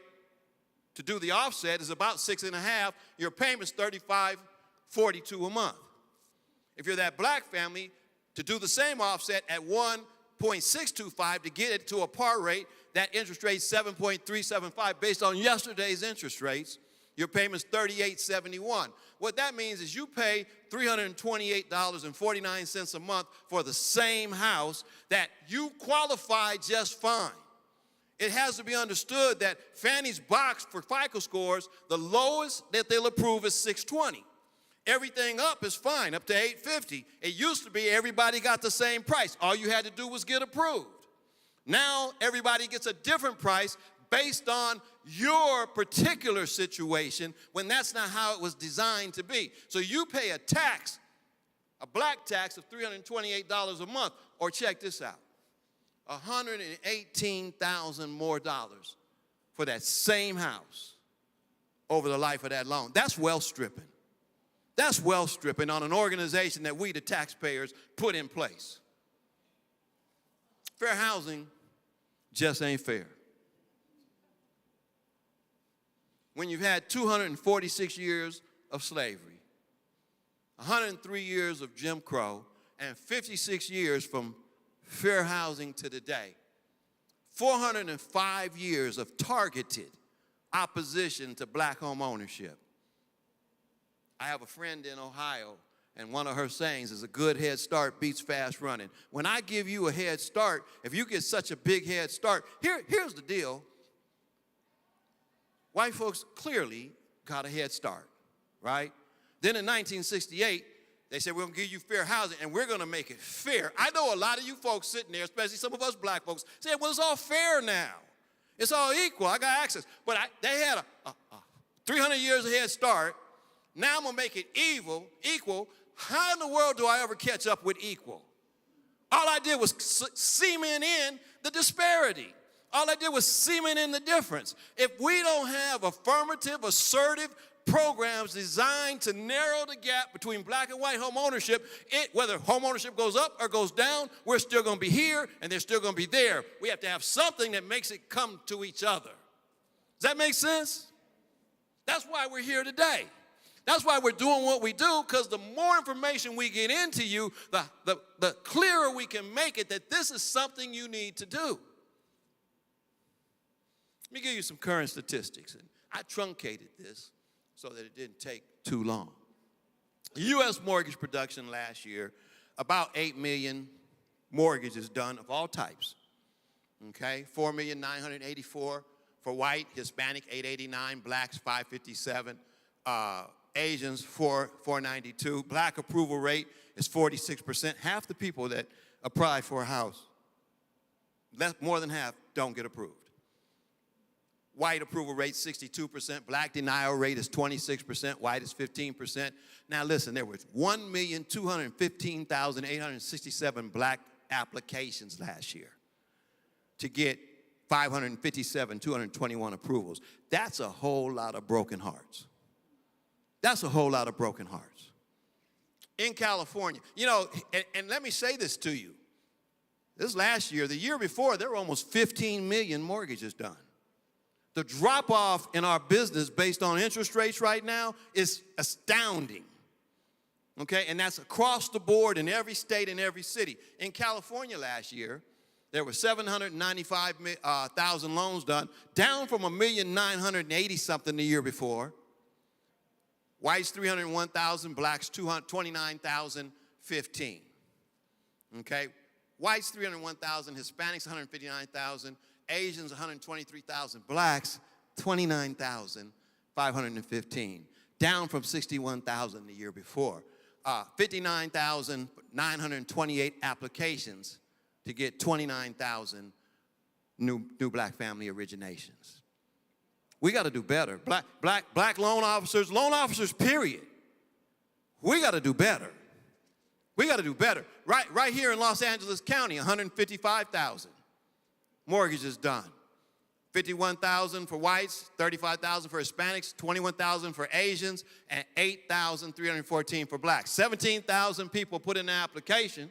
to do the offset is about 6.5. Your payment's $35.42 a month. If you're that black family, to do the same offset at 1.625 to get it to a par rate, that interest rate is 7.375 based on yesterday's interest rates. Your payment's $38.71. What that means is you pay $328.49 a month for the same house that you qualify just fine. It has to be understood that Fannie's box for FICO scores, the lowest that they'll approve is 620. Everything up is fine, up to 850. It used to be everybody got the same price. All you had to do was get approved. Now everybody gets a different price based on your particular situation when that's not how it was designed to be. So you pay a tax, a black tax of $328 a month, or check this out, $118,000 more dollars for that same house over the life of that loan. That's wealth stripping. That's wealth stripping on an organization that we, the taxpayers, put in place. Fair housing just ain't fair. When you've had 246 years of slavery, 103 years of Jim Crow, and 56 years from fair housing to today, 405 years of targeted opposition to black home ownership. I have a friend in Ohio, and one of her sayings is a good head start beats fast running. When I give you a head start, if you get such a big head start, here's the deal. White folks clearly got a head start, right? Then in 1968, they said, we're going to give you fair housing, and we're going to make it fair. I know a lot of you folks sitting there, especially some of us black folks, saying, well, it's all fair now. It's all equal. I got access. But they had a 300 years of head start. Now I'm going to make it equal. How in the world do I ever catch up with equal? All I did was cement in the disparity. All I did was cement in the difference. If we don't have affirmative, assertive programs designed to narrow the gap between black and white home ownership, whether home ownership goes up or goes down, we're still going to be here and they're still going to be there. We have to have something that makes it come to each other. Does that make sense? That's why we're here today. That's why we're doing what we do, because the more information we get into you, the clearer we can make it that this is something you need to do. Let me give you some current statistics. And I truncated this so that it didn't take too long. U.S. mortgage production last year, about 8 million mortgages done of all types. Okay, 4,984,000 for white, Hispanic 889, blacks 557, Asians 492. Black approval rate is 46%. Half the people that apply for a house, more than half, don't get approved. White approval rate 62%. Black denial rate is 26%. White is 15%. Now listen, there was 1,215,867 black applications last year to get 221 approvals. That's a whole lot of broken hearts. That's a whole lot of broken hearts. In California, you know, and let me say this to you. This last year, the year before, there were almost 15 million mortgages done. The drop-off in our business based on interest rates right now is astounding, okay? And that's across the board in every state and every city. In California last year, there were 795,000 loans done, down from 1,980,something the year before. Whites 301,000, blacks 29,015. Okay? Whites 301,000, Hispanics 159,000, Asians 123,000, blacks 29,515, down from 61,000 the year before. 59,928 applications to get 29,000 new black family originations. We got to do better. Black loan officers, period. We got to do better. We got to do better. Right here in Los Angeles County, 155,000 mortgages done. 51,000 for whites, 35,000 for Hispanics, 21,000 for Asians, and 8,314 for blacks. 17,000 people put in an application,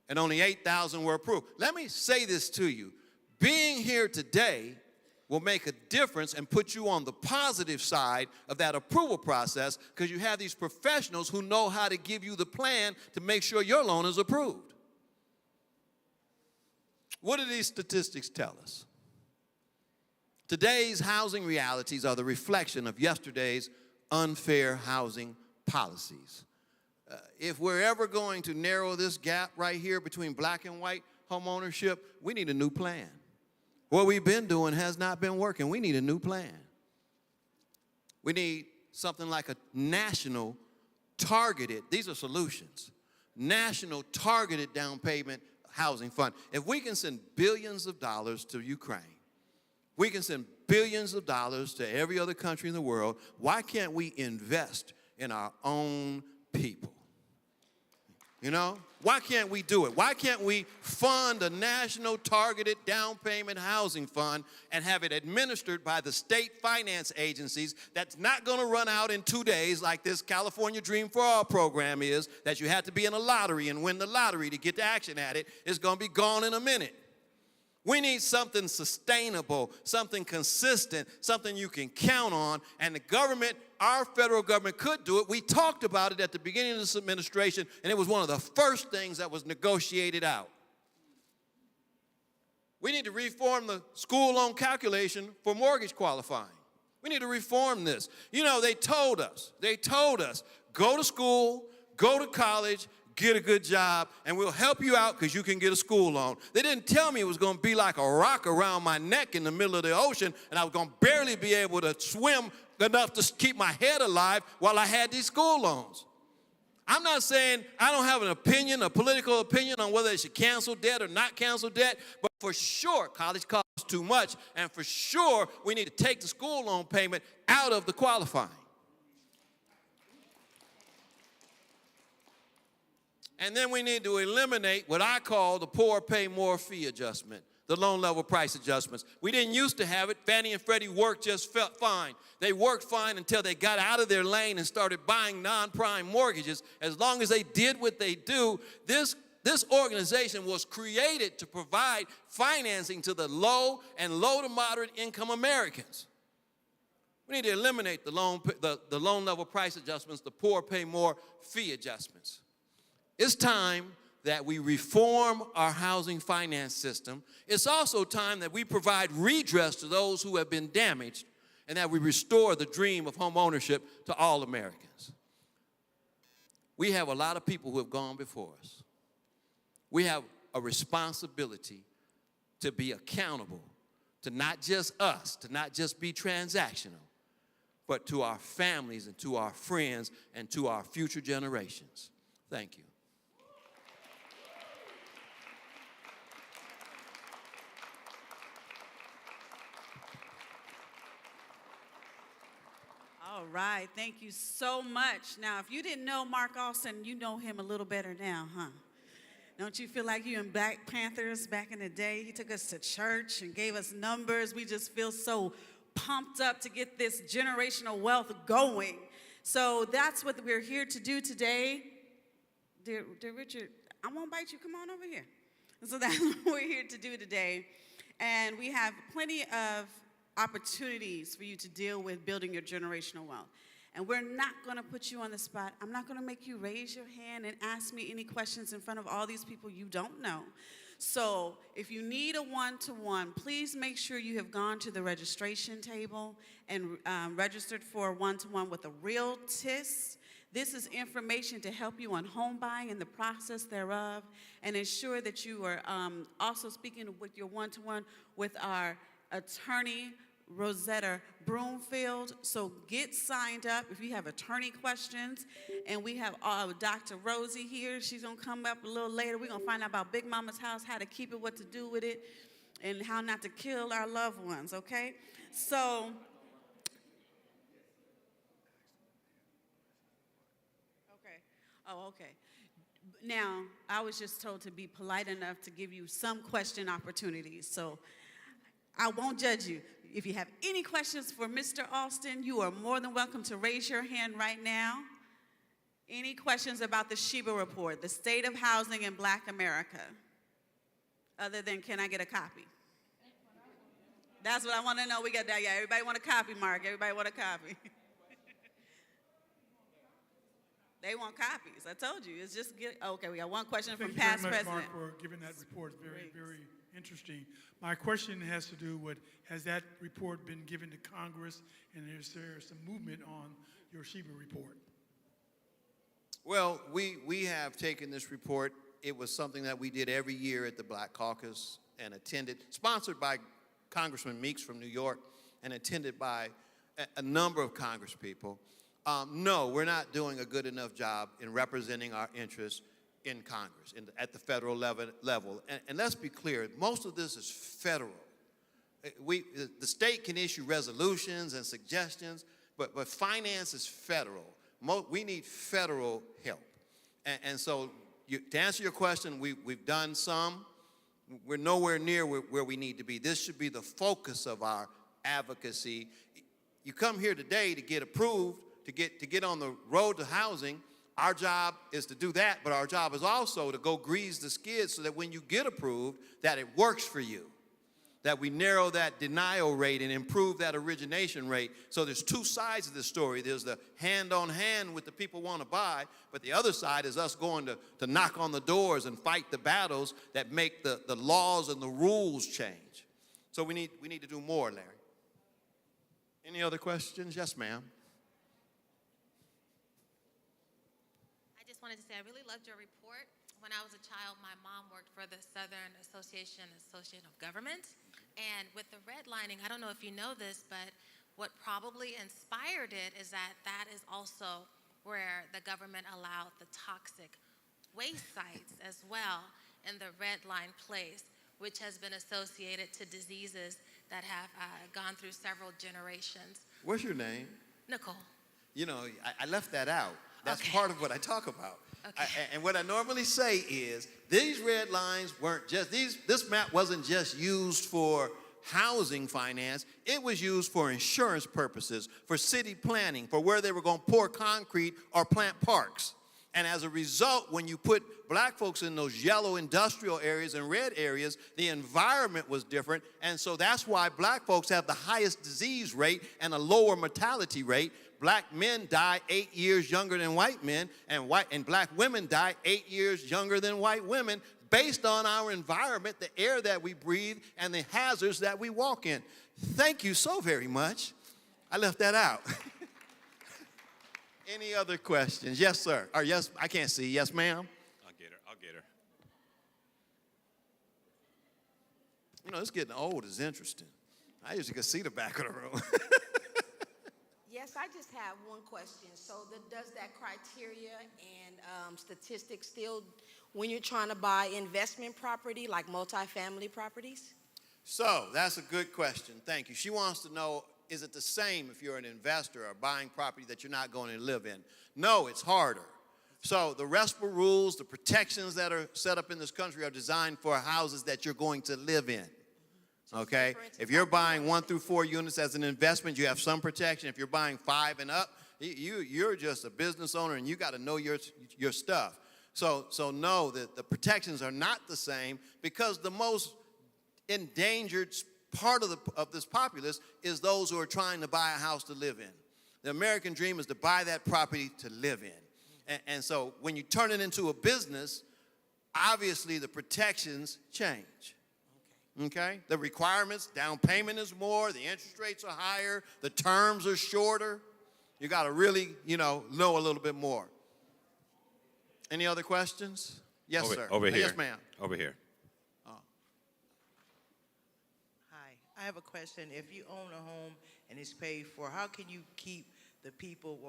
and only 8,000 were approved. Let me say this to you. Being here today will make a difference and put you on the positive side of that approval process because you have these professionals who know how to give you the plan to make sure your loan is approved. What do these statistics tell us? Today's housing realities are the reflection of yesterday's unfair housing policies. If we're ever going to narrow this gap right here between black and white home ownership, we need a new plan. What we've been doing has not been working. We need a new plan. We need something like a national targeted, these are solutions, national targeted down payment housing fund. If we can send billions of dollars to Ukraine, we can send billions of dollars to every other country in the world, why can't we invest in our own people? You know, why can't we do it? Why can't we fund a national targeted down payment housing fund and have it administered by the state finance agencies that's not going to run out in 2 days like this California Dream for All program is, that you have to be in a lottery and win the lottery to get the action at it. It's going to be gone in a minute. We need something sustainable, something consistent, something you can count on, and the government, our federal government could do it. We talked about it at the beginning of this administration, and it was one of the first things that was negotiated out. We need to reform the school loan calculation for mortgage qualifying. We need to reform this. You know, they told us, go to school, go to college, get a good job, and we'll help you out because you can get a school loan. They didn't tell me it was going to be like a rock around my neck in the middle of the ocean, and I was going to barely be able to swim enough to keep my head alive while I had these school loans. I'm not saying I don't have an opinion, a political opinion on whether they should cancel debt or not cancel debt, but for sure college costs too much, and for sure we need to take the school loan payment out of the qualifying. And then we need to eliminate what I call the poor pay more fee adjustment, the loan level price adjustments. We didn't used to have it. Fannie and Freddie worked just fine. They worked fine until they got out of their lane and started buying non-prime mortgages. As long as they did what they do, this organization was created to provide financing to the low and low to moderate income Americans. We need to eliminate the loan level price adjustments, the poor pay more fee adjustments. It's time that we reform our housing finance system. It's also time that we provide redress to those who have been damaged and that we restore the dream of home ownership to all Americans. We have a lot of people who have gone before us. We have a responsibility to be accountable to not just us, to not just be transactional, but to our families and to our friends and to our future generations. Thank you. All right, thank you so much. Now, if you didn't know Mark Alston, you know him a little better now, huh? Don't you feel like you in Black Panthers back in the day? He took us to church and gave us numbers. We just feel so pumped up to get this generational wealth going. So that's what we're here to do today. Dear Richard, I won't bite you. Come on over here. So that's what we're here to do today. And we have plenty of opportunities for you to deal with building your generational wealth. And we're not going to put you on the spot. I'm not going to make you raise your hand and ask me any questions in front of all these people you don't know. So if you need a one-to-one, please make sure you have gone to the registration table and registered for a one-to-one with a realtist. This is information to help you on home buying and the process thereof, and ensure that you are also speaking with your one-to-one with our attorney, Rosetta Broomfield. So get signed up if you have attorney questions. And we have Dr. Rosie here. She's going to come up a little later. We're going to find out about Big Mama's house, how to keep it, what to do with it, and how not to kill our loved ones, okay? So, okay. Now, I was just told to be polite enough to give you some question opportunities. So I won't judge you. If you have any questions for Mr. Alston, you are more than welcome to raise your hand right now. Any questions about the Sheba report, the state of housing in Black America? Other than, can I get a copy? That's what I want to know. We got that. Yeah, everybody want a copy, Mark. Everybody want a copy. They want copies. I told you. It's just get. Okay, we got one question from past Thank you very much, president. Mark, for giving that report. It's very, very interesting. My question has to do with, has that report been given to Congress, and is there some movement on your Sheba report? Well, we have taken this report. It was something that we did every year at the Black Caucus and attended, sponsored by Congressman Meeks from New York and attended by a number of Congress people. No, we're not doing a good enough job in representing our interests in Congress, at the federal level. And let's be clear, most of this is federal. The state can issue resolutions and suggestions, but finance is federal. We need federal help. And so to answer your question, we've done some. We're nowhere near where we need to be. This should be the focus of our advocacy. You come here today to get approved, to get on the road to housing. Our job is to do that, but our job is also to go grease the skids so that when you get approved, that it works for you, that we narrow that denial rate and improve that origination rate. So there's two sides of this story. There's the hand-on-hand with the people want to buy, but the other side is us going to knock on the doors and fight the battles that make the laws and the rules change. So we need to do more, Larry. Any other questions? Yes, ma'am. I just wanted to say I really loved your report. When I was a child, my mom worked for the Southern Association of Governments. And with the redlining, I don't know if you know this, but what probably inspired it is that is also where the government allowed the toxic waste sites as well in the red line place, which has been associated to diseases that have gone through several generations. What's your name? Nicole. You know, I left that out. That's Okay. part of what I talk about. Okay. And what I normally say is, these red lines weren't just, this map wasn't just used for housing finance. It was used for insurance purposes, for city planning, for where they were going to pour concrete or plant parks. And as a result, when you put black folks in those yellow industrial areas and red areas, the environment was different. And so that's why black folks have the highest disease rate and a lower mortality rate. Black men die 8 years younger than white men, and black women die 8 years younger than white women based on our environment, the air that we breathe, and the hazards that we walk in. Thank you so very much. I left that out. Any other questions? Yes, sir. Or yes, I can't see. Yes, ma'am. I'll get her. You know, it's getting old is interesting. I usually can see the back of the room. Yes, I just have one question. So does that criteria and statistics still, when you're trying to buy investment property, like multifamily properties? So that's a good question. Thank you. She wants to know, is it the same if you're an investor or buying property that you're not going to live in? No, it's harder. So the RESPA rules, the protections that are set up in this country are designed for houses that you're going to live in. Okay? If you're buying 1 through 4 units as an investment, you have some protection. If you're buying 5 and up, you're just a business owner and you got to know your stuff. So no, the protections are not the same, because the most endangered part of this populace is those who are trying to buy a house to live in. The American dream is to buy that property to live in. And so when you turn it into a business, obviously the protections change. Okay? The requirements, down payment is more, the interest rates are higher, the terms are shorter. You got to really, know a little bit more. Any other questions? Yes, sir. Over here. Yes, ma'am. Over here. Hi, I have a question. If you own a home and it's paid for, how can you keep the people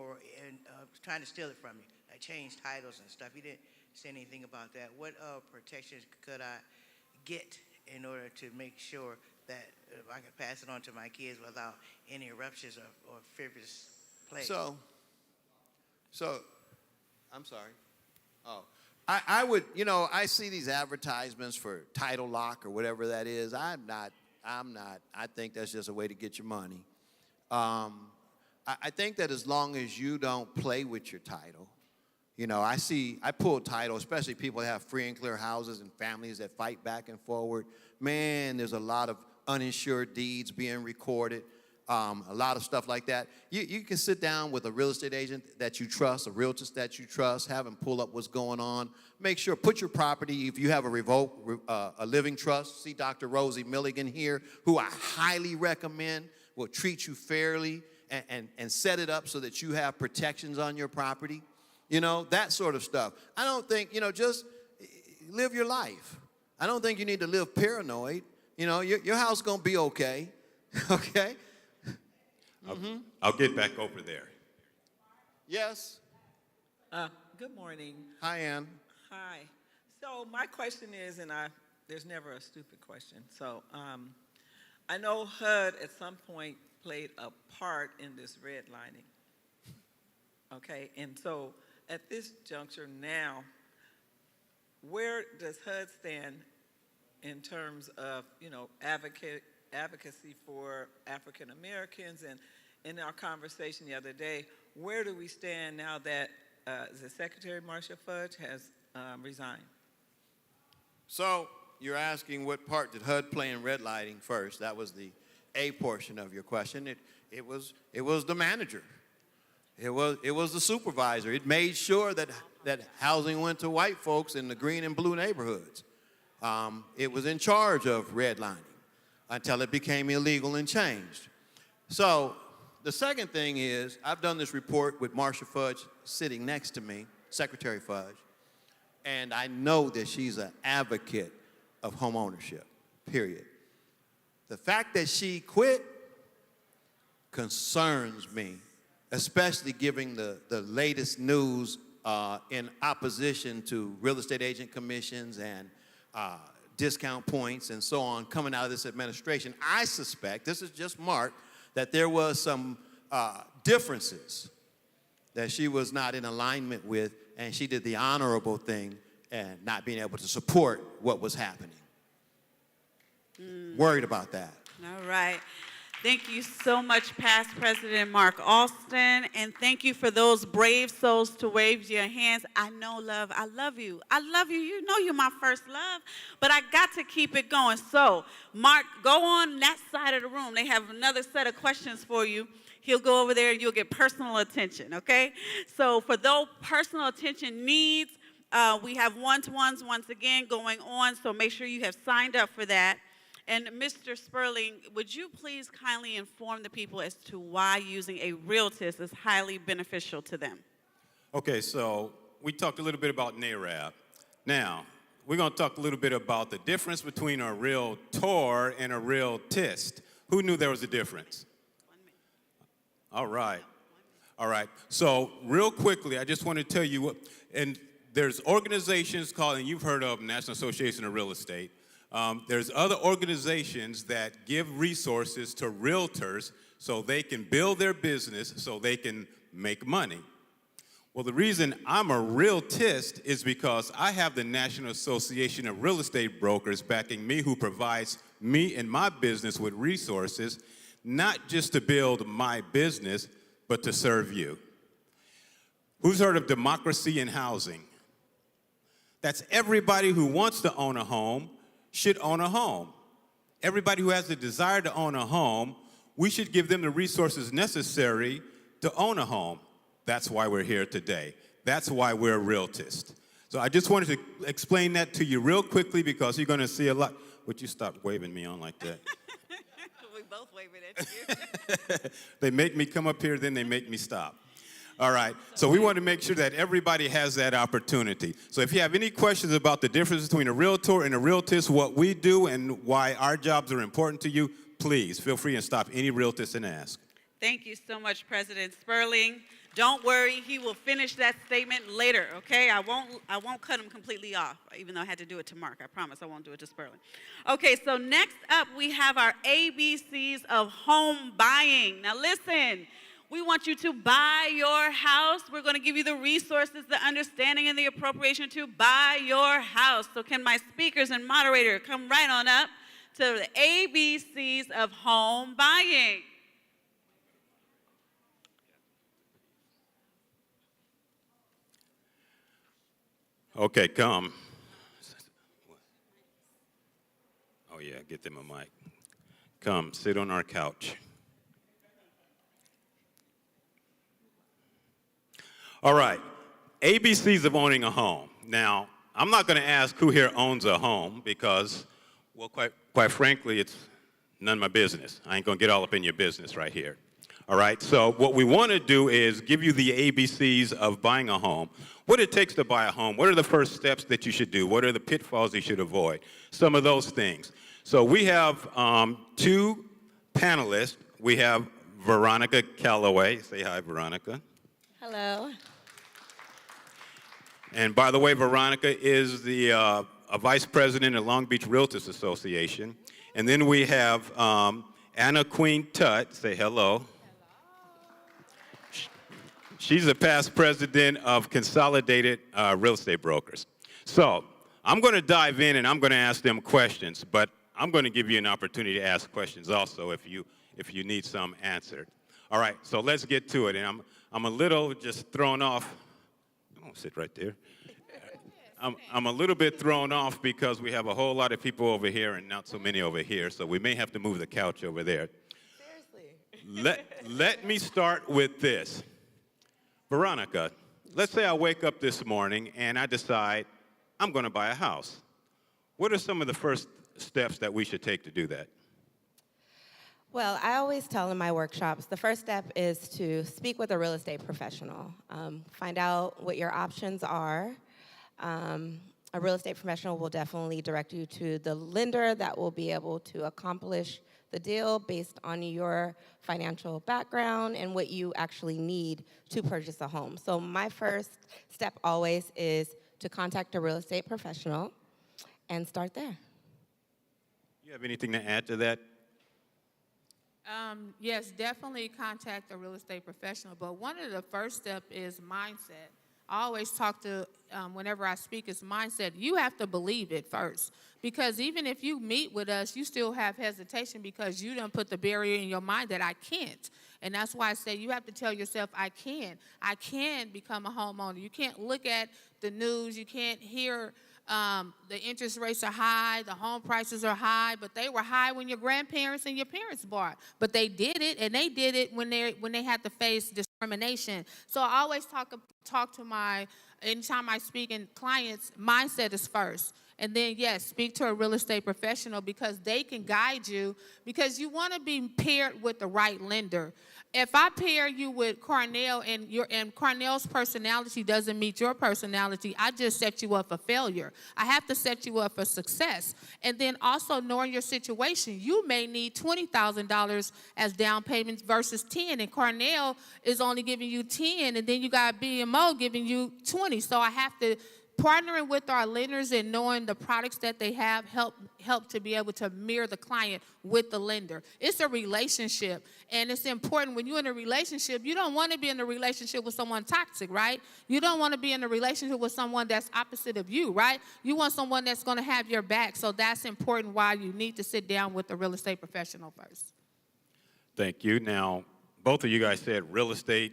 trying to steal it from you? Like change titles and stuff. You didn't say anything about that. What protections could I get in order to make sure that I can pass it on to my kids without any eruptions or frivolous play? So, I'm sorry. Oh, I would, I see these advertisements for title lock or whatever that is. I'm not. I think that's just a way to get your money. I think that as long as you don't play with your title, You know, I pull title, especially people that have free and clear houses and families that fight back and forward. Man, there's a lot of uninsured deeds being recorded, a lot of stuff like that. You can sit down with a real estate agent that you trust, a realtor that you trust, have them pull up what's going on. Make sure, put your property, if you have a living trust, see Dr. Rosie Milligan here, who I highly recommend, will treat you fairly and set it up so that you have protections on your property. You know, that sort of stuff. I don't think, you know, just live your life. I don't think you need to live paranoid. You know, your house going to be okay, okay? I'll get back over there. Yes? Good morning. Hi, Ann. Hi. So my question is, and there's never a stupid question. So I know HUD at some point played a part in this redlining. Okay, and so at this juncture now, where does HUD stand in terms of, you know, advocacy for African Americans? And in our conversation the other day, where do we stand now that the Secretary Marcia Fudge has resigned? So you're asking what part did HUD play in redlining first? That was the A portion of your question. It was the manager. It was the supervisor. It made sure that housing went to white folks in the green and blue neighborhoods. It was in charge of redlining until it became illegal and changed. So the second thing is, I've done this report with Marcia Fudge sitting next to me, Secretary Fudge, and I know that she's an advocate of home ownership, period. The fact that she quit concerns me, especially given the latest news in opposition to real estate agent commissions and discount points and so on coming out of this administration. I suspect, this is just Mark, that there was some differences that she was not in alignment with, and she did the honorable thing and not being able to support what was happening. Worried about that. All right. Thank you so much, past President Mark Alston, and thank you for those brave souls to wave your hands. I know, love, I love you. I love you. You know you're my first love, but I got to keep it going. So, Mark, go on that side of the room. They have another set of questions for you. He'll go over there and you'll get personal attention, okay? So for those personal attention needs, we have one-to-ones once again going on, so make sure you have signed up for that. And Mr. Sperling, would you please kindly inform the people as to why using a realtist is highly beneficial to them? Okay, so we talked a little bit about NAREB. Now, we're going to talk a little bit about the difference between a realtor and a realtist. Who knew there was a difference? All right. All right. So real quickly, I just want to tell you what, and there's organizations called, and you've heard of National Association of Real Estate. There's other organizations that give resources to realtors so they can build their business, so they can make money. Well, the reason I'm a realtist is because I have the National Association of Real Estate Brokers backing me, who provides me and my business with resources, not just to build my business, but to serve you. Who's heard of democracy in housing? That's everybody who wants to own a home should own a home. Everybody who has the desire to own a home, we should give them the resources necessary to own a home. That's why we're here today. That's why we're a realtist. So I just wanted to explain that to you real quickly, because you're going to see a lot. Would you stop waving me on like that? We both waving at you. They make me come up here, then they make me stop. All right, so we want to make sure that everybody has that opportunity. So if you have any questions about the difference between a realtor and a realtist, what we do and why our jobs are important to you, please feel free and stop any realtist and ask. Thank you so much, President Sperling. Don't worry, he will finish that statement later, okay? I won't cut him completely off, even though I had to do it to Mark. I promise I won't do it to Sperling. Okay, so next up we have our ABCs of home buying. Now listen, we want you to buy your house. We're going to give you the resources, the understanding, and the appropriation to buy your house. So can my speakers and moderator come right on up to the ABCs of home buying? Okay, come. Oh, yeah, get them a mic. Come, sit on our couch. All right, ABCs of owning a home. Now, I'm not going to ask who here owns a home because, well, quite frankly, it's none of my business. I ain't going to get all up in your business right here. All right, so what we want to do is give you the ABCs of buying a home, what it takes to buy a home, what are the first steps that you should do, what are the pitfalls you should avoid, some of those things. So we have two panelists. We have Veronica Calloway. Say hi, Veronica. Hello. And by the way, Veronica is the a vice president at Long Beach Realtors Association. And then we have Anna Queen Tutt. Say hello. She's a past president of Consolidated Real Estate Brokers. So I'm going to dive in and I'm going to ask them questions, but I'm going to give you an opportunity to ask questions also if you need some answered. All right, so let's get to it. And I'm a little just thrown off. I'm going to sit right there. I'm a little bit thrown off because we have a whole lot of people over here and not so many over here, so we may have to move the couch over there. Seriously. Let me start with this. Veronica, let's say I wake up this morning and I decide I'm going to buy a house. What are some of the first steps that we should take to do that? Well, I always tell in my workshops, the first step is to speak with a real estate professional. Find out what your options are. A real estate professional will definitely direct you to the lender that will be able to accomplish the deal based on your financial background and what you actually need to purchase a home. So my first step always is to contact a real estate professional and start there. You have anything to add to that? Yes, definitely contact a real estate professional. But one of the first steps is mindset. I always talk to, whenever I speak, is mindset. You have to believe it first. Because even if you meet with us, you still have hesitation because you done put the barrier in your mind that I can't. And that's why I say you have to tell yourself, I can. I can become a homeowner. You can't look at the news. You can't hear the interest rates are high, the home prices are high, but they were high when your grandparents and your parents bought. But they did it, and they did it when they had to face discrimination. So I always talk to my, anytime I speak in clients, mindset is first. And then, yes, speak to a real estate professional because they can guide you because you want to be paired with the right lender. If I pair you with Cornell and Cornell's personality doesn't meet your personality, I just set you up for failure. I have to set you up for success. And then also knowing your situation, you may need $20,000 as down payments versus 10, and Cornell is only giving you 10, and then you got BMO giving you 20. So I have to partnering with our lenders and knowing the products that they have help to be able to mirror the client with the lender. It's a relationship, and it's important when you're in a relationship. You don't want to be in a relationship with someone toxic, right? You don't want to be in a relationship with someone that's opposite of you, right? You want someone that's going to have your back, so that's important why you need to sit down with the real estate professional first. Thank you. Now, both of you guys said real estate,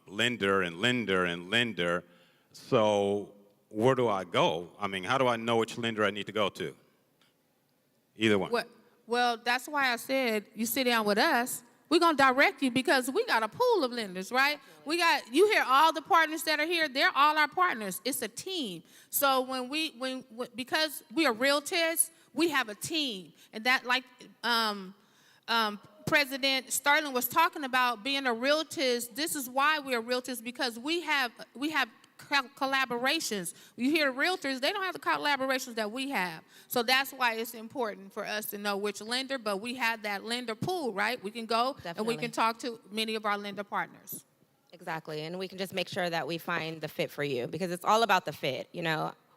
lender and lender and lender. So where do I go? How do I know which lender I need to go to? Either one. Well, that's why I said you sit down with us. We're going to direct you because we got a pool of lenders, right? You hear all the partners that are here, they're all our partners. It's a team. So because we are realtors, we have a team. And that, like President Sterling was talking about being a realtors, this is why we are realtors, because we have collaborations. You hear realtors, they don't have the collaborations that we have. So that's why it's important for us to know which lender, but we have that lender pool, right? We can go and we can talk to many of our lender partners. Exactly, and we can just make sure that we find the fit for you because it's all about the fit,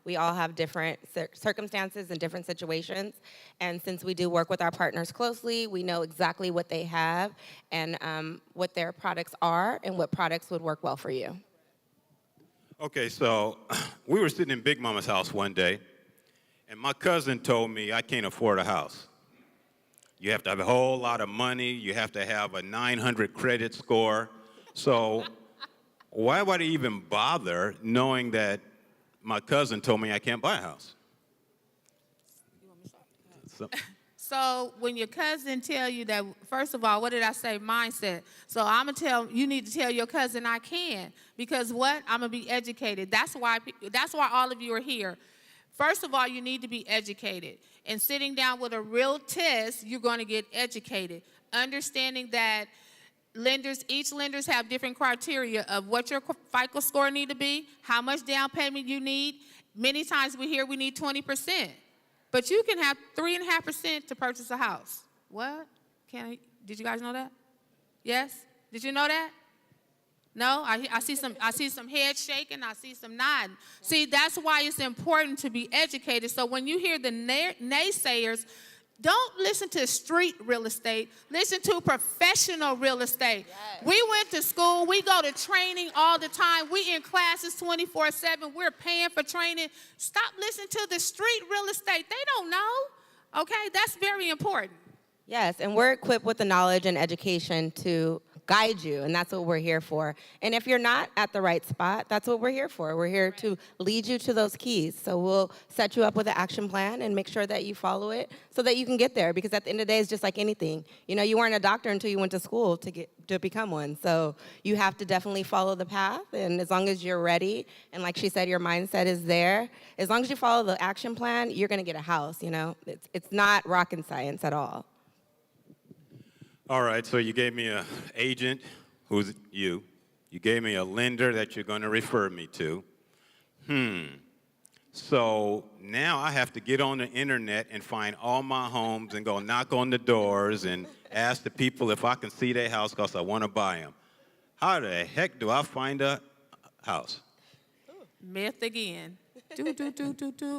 We all have different circumstances and different situations, and since we do work with our partners closely, we know exactly what they have and what their products are and what products would work well for you. Okay, so we were sitting in Big Mama's house one day, and my cousin told me I can't afford a house. You have to have a whole lot of money. You have to have a 900 credit score. So why would I even bother knowing that my cousin told me I can't buy a house. So, So when your cousin tell you that, first of all, what did I say? Mindset. So I'm gonna you need to tell your cousin I can, because what? I'm gonna be educated. That's why all of you are here. First of all, you need to be educated. And sitting down with a real test, you're gonna get educated. Understanding that each lenders have different criteria of what your FICO score need to be, how much down payment you need. Many times we hear we need 20%. But you can have 3.5% to purchase a house. What? Did you guys know that? Yes? Did you know that? No? I see some heads shaking. I see some nodding. See, that's why it's important to be educated. So when you hear the naysayers, don't listen to street real estate. Listen to professional real estate. Yes. We went to school. We go to training all the time. We in classes 24/7. We're paying for training. Stop listening to the street real estate. They don't know. Okay? That's very important. Yes, and we're equipped with the knowledge and education to guide you, and that's what we're here for. And if you're not at the right spot, that's what we're here for. We're here to lead you to those keys. So we'll set you up with an action plan and make sure that you follow it so that you can get there, because at the end of the day, it's just like anything. You know, you weren't a doctor until you went to school to become one. So you have to definitely follow the path, and as long as you're ready, and like she said, your mindset is there, as long as you follow the action plan, you're gonna get a house, you know? It's not rocket science at all. all right, so you gave me an agent, who's you. You gave me a lender that you're going to refer me to. So now I have to get on the internet and find all my homes and go knock on the doors and ask the people if I can see their house because I want to buy them. How the heck do I find a house? Myth again.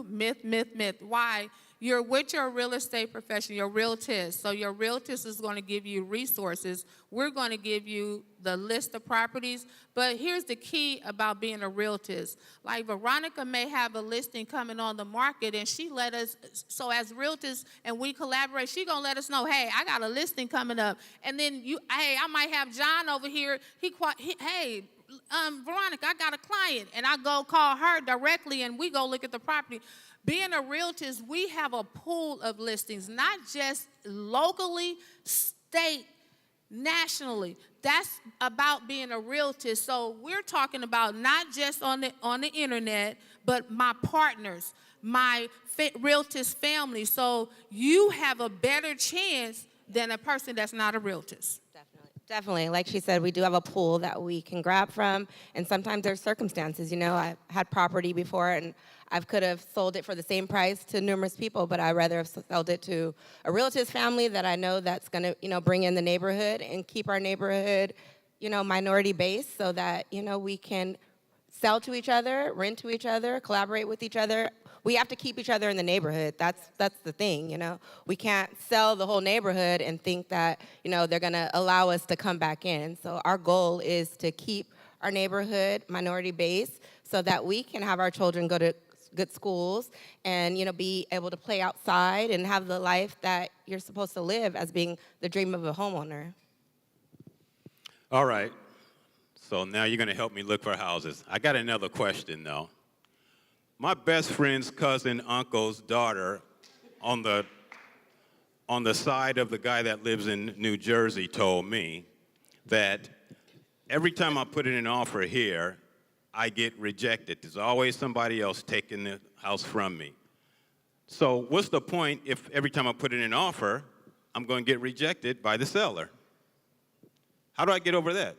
Myth. Why? You're with your real estate professional, your realtist. So your realtist is going to give you resources. We're going to give you the list of properties. But here's the key about being a realtist. Like Veronica may have a listing coming on the market, and she let us, so as realtors and we collaborate, she going to let us know, hey, I got a listing coming up. And then I might have John over here. Hey, Veronica, I got a client. And I go call her directly, and we go look at the property. Being a realtor, we have a pool of listings, not just locally, state, nationally. That's about being a realtor. So we're talking about not just on the internet, but my partners, my realtors family. So you have a better chance than a person that's not a realtor. Definitely. Like she said, we do have a pool that we can grab from, and sometimes there's circumstances. You know, I've had property before, and I could have sold it for the same price to numerous people, but I'd rather have sold it to a realtor's family that I know that's going to, you know, bring in the neighborhood and keep our neighborhood, you know, minority based, so that, you know, we can sell to each other, rent to each other, collaborate with each other. We have to keep each other in the neighborhood. That's the thing, you know. We can't sell the whole neighborhood and think that, you know, they're gonna allow us to come back in. So our goal is to keep our neighborhood minority based so that we can have our children go to good schools and, you know, be able to play outside and have the life that you're supposed to live as being the dream of a homeowner. All right. So now you're going to help me look for houses. I got another question, though. My best friend's cousin, uncle's daughter on the side of the guy that lives in New Jersey told me that every time I put in an offer here, I get rejected. There's always somebody else taking the house from me. So what's the point if every time I put in an offer, I'm going to get rejected by the seller? How do I get over that?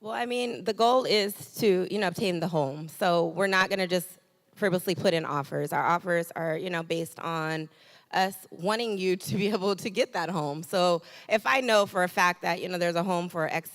Well, I mean, the goal is to, you know, obtain the home. So we're not going to just frivolously put in offers. Our offers are, you know, based on us wanting you to be able to get that home. So if I know for a fact that, you know, there's a home for X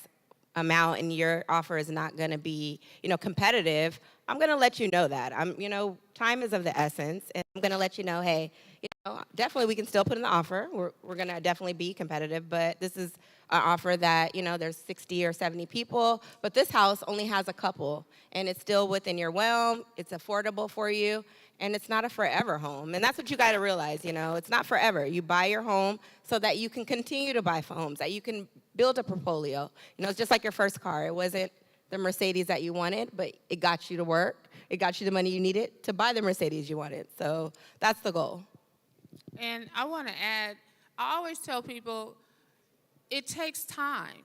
amount and your offer is not going to be, you know, competitive, I'm going to let you know that. You know, time is of the essence, and I'm going to let you know, hey, you know, definitely we can still put in the offer. We're going to definitely be competitive, but this is an offer that, you know, there's 60 or 70 people, but this house only has a couple, and it's still within your realm, it's affordable for you, and it's not a forever home. And that's what you got to realize, you know, it's not forever. You buy your home so that you can continue to buy homes, that you can build a portfolio. You know, it's just like your first car. It wasn't the Mercedes that you wanted, but it got you to work. it got you the money you needed to buy the Mercedes you wanted. So that's the goal. And I want to add, I always tell people, it takes time.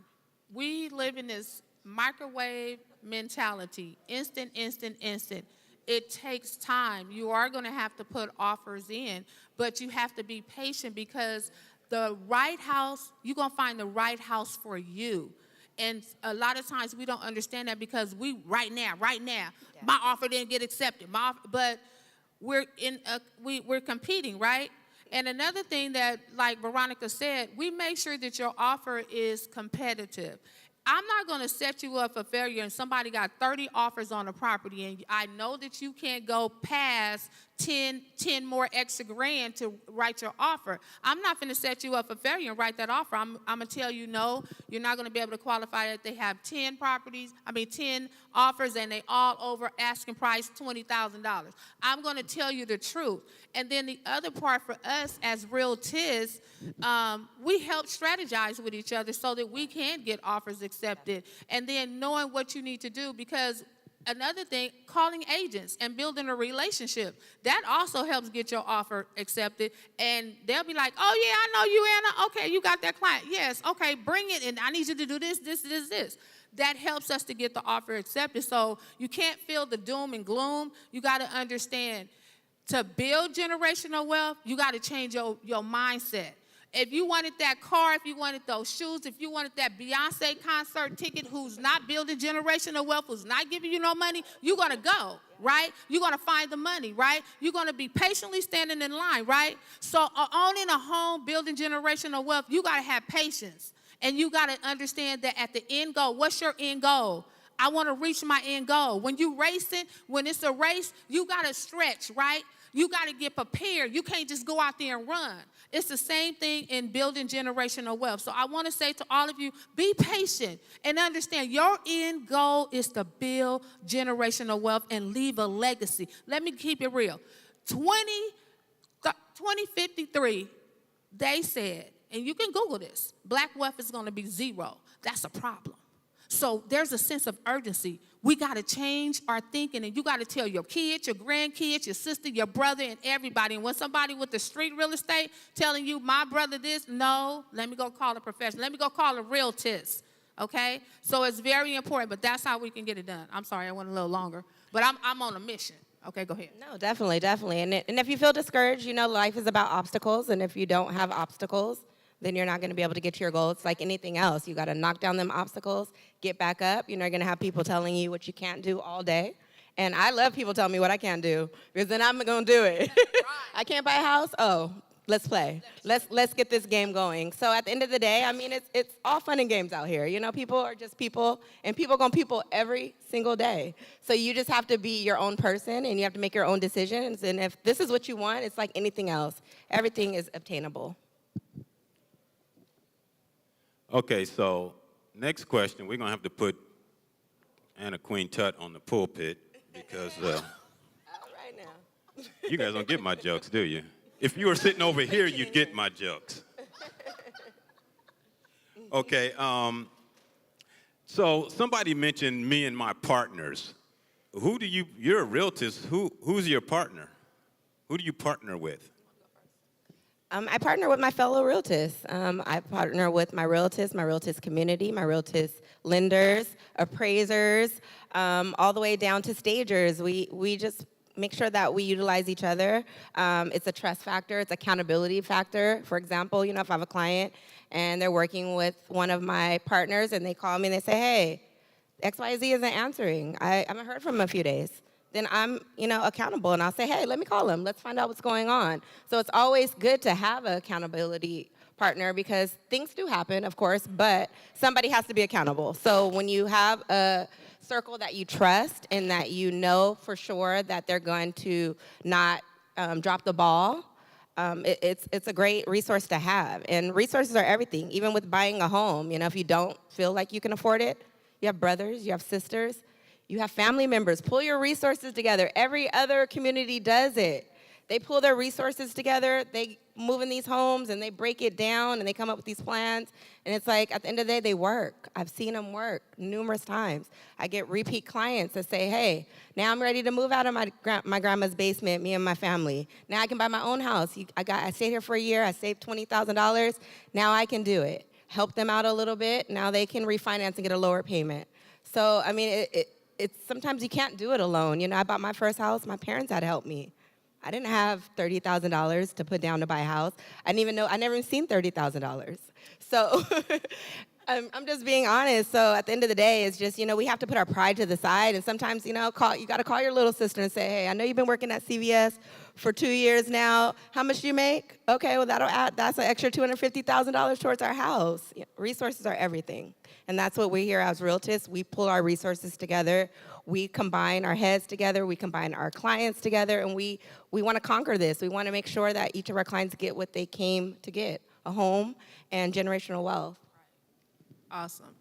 We live in this microwave mentality, instant, instant, instant. It takes time. You are going to have to put offers in, but you have to be patient because the right house, you're going to find the right house for you. And a lot of times we don't understand that because right now, my offer didn't get accepted. But we're competing, right? And another thing that, like Veronica said, we make sure that your offer is competitive. I'm not going to set you up for failure and somebody got 30 offers on a property and I know that you can't go past 10 more extra grand to write your offer. I'm not going to set you up for failure and write that offer. I'm going to tell you, no, you're not going to be able to qualify if they have 10 offers and they all over asking price $20,000. I'm going to tell you the truth. And then the other part for us as realtors, we help strategize with each other so that we can get offers accepted. And then knowing what you need to do, because another thing, calling agents and building a relationship, that also helps get your offer accepted. And they'll be like, oh, yeah, I know you, Anna. Okay, you got that client. Yes, okay, bring it, and I need you to do this, this, this, this. That helps us to get the offer accepted. So you can't feel the doom and gloom. You got to understand, to build generational wealth, you got to change your mindset. If you wanted that car, if you wanted those shoes, if you wanted that Beyonce concert ticket, who's not building generational wealth, who's not giving you no money, you're going to go, right? You're going to find the money, right? You're going to be patiently standing in line, right? So owning a home, building generational wealth, you got to have patience. And you got to understand that at the end goal, what's your end goal? I want to reach my end goal. When you racing, when it's a race, you got to stretch, right? You got to get prepared. You can't just go out there and run. It's the same thing in building generational wealth. So I want to say to all of you, be patient and understand your end goal is to build generational wealth and leave a legacy. Let me keep it real. 2053, they said, and you can Google this, black wealth is going to be zero. That's a problem. So there's a sense of urgency. We got to change our thinking, and you got to tell your kids, your grandkids, your sister, your brother, and everybody. And when somebody with the street real estate telling you, my brother this, no, let me go call a professional. Let me go call a realtist, okay? So it's very important, but that's how we can get it done. I'm sorry, I went a little longer, but I'm on a mission. Okay, go ahead. No, definitely, definitely. And if you feel discouraged, you know, life is about obstacles, and if you don't have obstacles, then you're not going to be able to get to your goal. It's like anything else. You got to knock down them obstacles, get back up. You're not going to have people telling you what you can't do all day. And I love people telling me what I can't do, because then I'm going to do it. I can't buy a house? Oh, let's play. Let's get this game going. So at the end of the day, I mean, it's all fun and games out here. You know, people are just people, and people are going to people every single day. So you just have to be your own person, and you have to make your own decisions. And if this is what you want, it's like anything else. Everything is obtainable. Okay, so next question, we're going to have to put Anna Queen Tut on the pulpit because All right now. you guys don't get my jokes, do you? If you were sitting over here, you'd get my jokes. Okay, so somebody mentioned me and my partners. You're a realtor, who's your partner? Who do you partner with? I partner with my fellow realtors. I partner with my realtors community, my realtors lenders, appraisers, all the way down to stagers. We just make sure that we utilize each other. It's a trust factor. It's accountability factor. For example, you know, if I have a client and they're working with one of my partners and they call me and they say, hey, XYZ isn't answering. I haven't heard from him in a few days. Then I'm, you know, accountable, and I'll say, hey, let me call him. Let's find out what's going on. So it's always good to have an accountability partner because things do happen, of course, but somebody has to be accountable. So when you have a circle that you trust and that you know for sure that they're going to not drop the ball, it's a great resource to have. And resources are everything, even with buying a home. You know, if you don't feel like you can afford it, you have brothers, you have sisters, you have family members. Pull your resources together. Every other community does it. They pull their resources together, they move in these homes, and they break it down, and they come up with these plans. And it's like, at the end of the day, they work. I've seen them work numerous times. I get repeat clients that say, hey, now I'm ready to move out of my grandma's basement, me and my family. Now I can buy my own house. I stayed here for a year, I saved $20,000. Now I can do it. Help them out a little bit. Now they can refinance and get a lower payment. So, I mean, it's sometimes you can't do it alone. You know, I bought my first house, my parents had to help me. I didn't have $30,000 to put down to buy a house. I never even seen $30,000. So I'm just being honest. So at the end of the day, it's just, we have to put our pride to the side. And sometimes, you got to call your little sister and say, hey, I know you've been working at CVS for 2 years now. How much do you make? Okay, well, that's an extra $250,000 towards our house. Resources are everything. And that's what we here as realtors. We pull our resources together. We combine our heads together. We combine our clients together. And we want to conquer this. We want to make sure that each of our clients get what they came to get, a home and generational wealth. Awesome.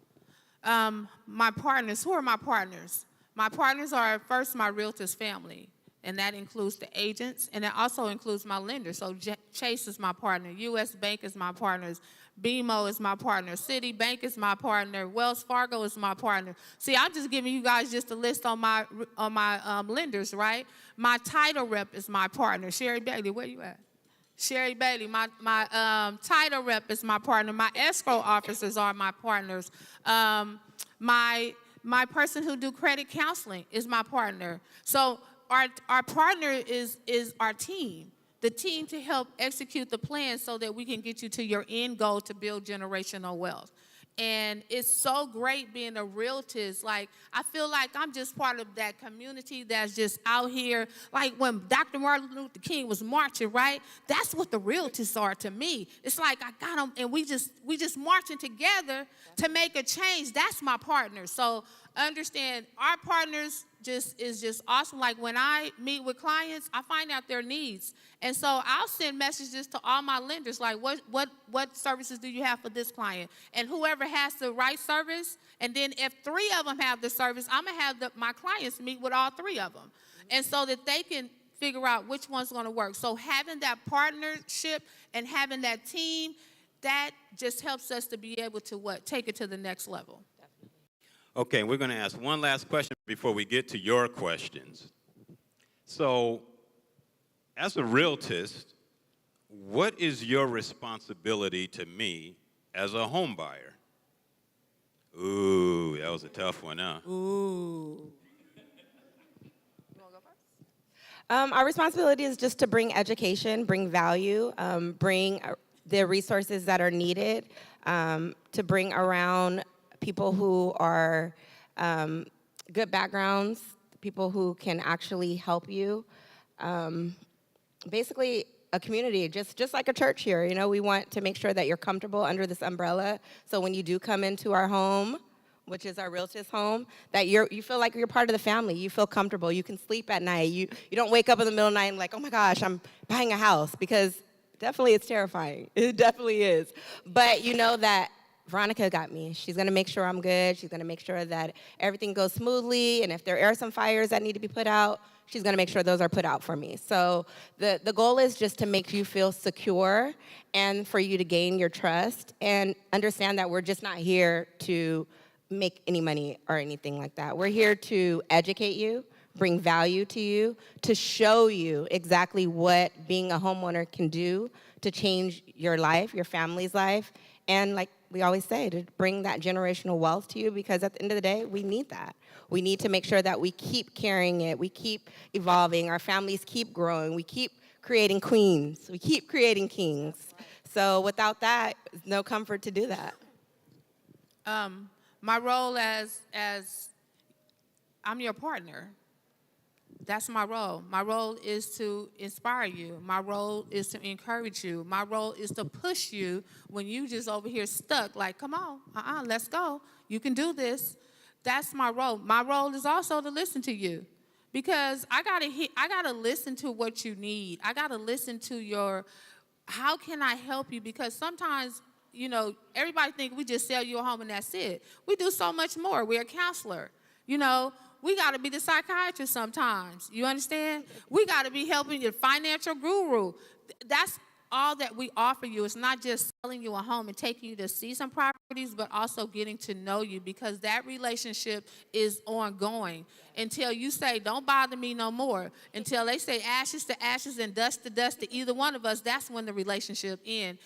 My partners, who are my partners? My partners are first my realtors family, and that includes the agents, and it also includes my lenders. So Chase is my partner, U.S. Bank is my partners, BMO is my partner, Citibank is my partner, Wells Fargo is my partner. See, I'm just giving you guys just a list on my lenders, right? My title rep is my partner, Sherry Bailey. Where you at? Sherry Bailey, my title rep is my partner. My escrow officers are my partners. My person who do credit counseling is my partner. So our partner is our team, the team to help execute the plan so that we can get you to your end goal to build generational wealth. And it's so great being a realtist. Like, I feel like I'm just part of that community that's just out here. Like when Dr. Martin Luther King was marching, right? That's what the realtors are to me. It's like I got them, and we just marching together to make a change. That's my partner. So understand, our partners is just awesome. Like when I meet with clients, I find out their needs. And so I'll send messages to all my lenders, like what services do you have for this client? And whoever has the right service, and then if 3 of them have the service, I'm gonna have my clients meet with all 3 of them. And so that they can figure out which one's gonna work. So having that partnership and having that team, that just helps us to be able to take it to the next level. Okay, we're going to ask one last question before we get to your questions. So, as a realtist, what is your responsibility to me as a home buyer? Ooh, that was a tough one, huh? Ooh. You want to go first? Our responsibility is just to bring education, bring value, bring the resources that are needed, to bring around people who are good backgrounds, people who can actually help you. Basically, a community, just like a church here. We want to make sure that you're comfortable under this umbrella. So when you do come into our home, which is our realtor's home, that you feel like you're part of the family. You feel comfortable. You can sleep at night. You don't wake up in the middle of the night and like, oh my gosh, I'm buying a house, because definitely it's terrifying. It definitely is. But you know that Veronica got me. She's going to make sure I'm good. She's going to make sure that everything goes smoothly. And if there are some fires that need to be put out, she's going to make sure those are put out for me. So the goal is just to make you feel secure and for you to gain your trust and understand that we're just not here to make any money or anything like that. We're here to educate you, bring value to you, to show you exactly what being a homeowner can do to change your life, your family's life, and like we always say, to bring that generational wealth to you, because at the end of the day, we need that. We need to make sure that we keep carrying it, we keep evolving, our families keep growing, we keep creating queens, we keep creating kings. So without that, no comfort to do that. My role as I'm your partner. That's my role. My role is to inspire you. My role is to encourage you. My role is to push you when you just over here stuck, like, come on, let's go. You can do this. That's my role. My role is also to listen to you, because I gotta listen to what you need. I gotta listen to how can I help you? Because sometimes, everybody think we just sell you a home and that's it. We do so much more. We're a counselor. we got to be the psychiatrist sometimes. You understand? We got to be helping your financial guru. That's all that we offer you. It's not just selling you a home and taking you to see some properties, but also getting to know you, because that relationship is ongoing until you say, don't bother me no more. Until they say ashes to ashes and dust to dust to either one of us, that's when the relationship ends.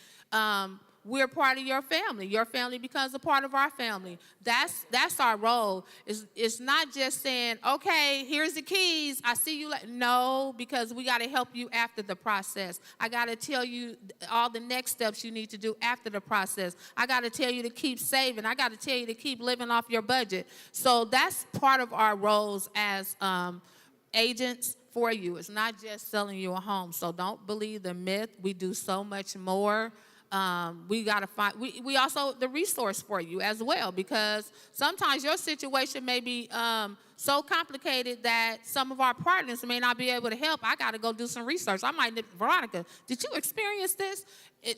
We're part of your family. Your family becomes a part of our family. That's our role. It's not just saying, okay, here's the keys. I see you. No, because we got to help you after the process. I got to tell you all the next steps you need to do after the process. I got to tell you to keep saving. I got to tell you to keep living off your budget. So that's part of our roles as agents for you. It's not just selling you a home. So don't believe the myth. We do so much more. We got to find, we also the resource for you as well, because sometimes your situation may be so complicated that some of our partners may not be able to help. I got to go do some research. I might, Veronica, did you experience this?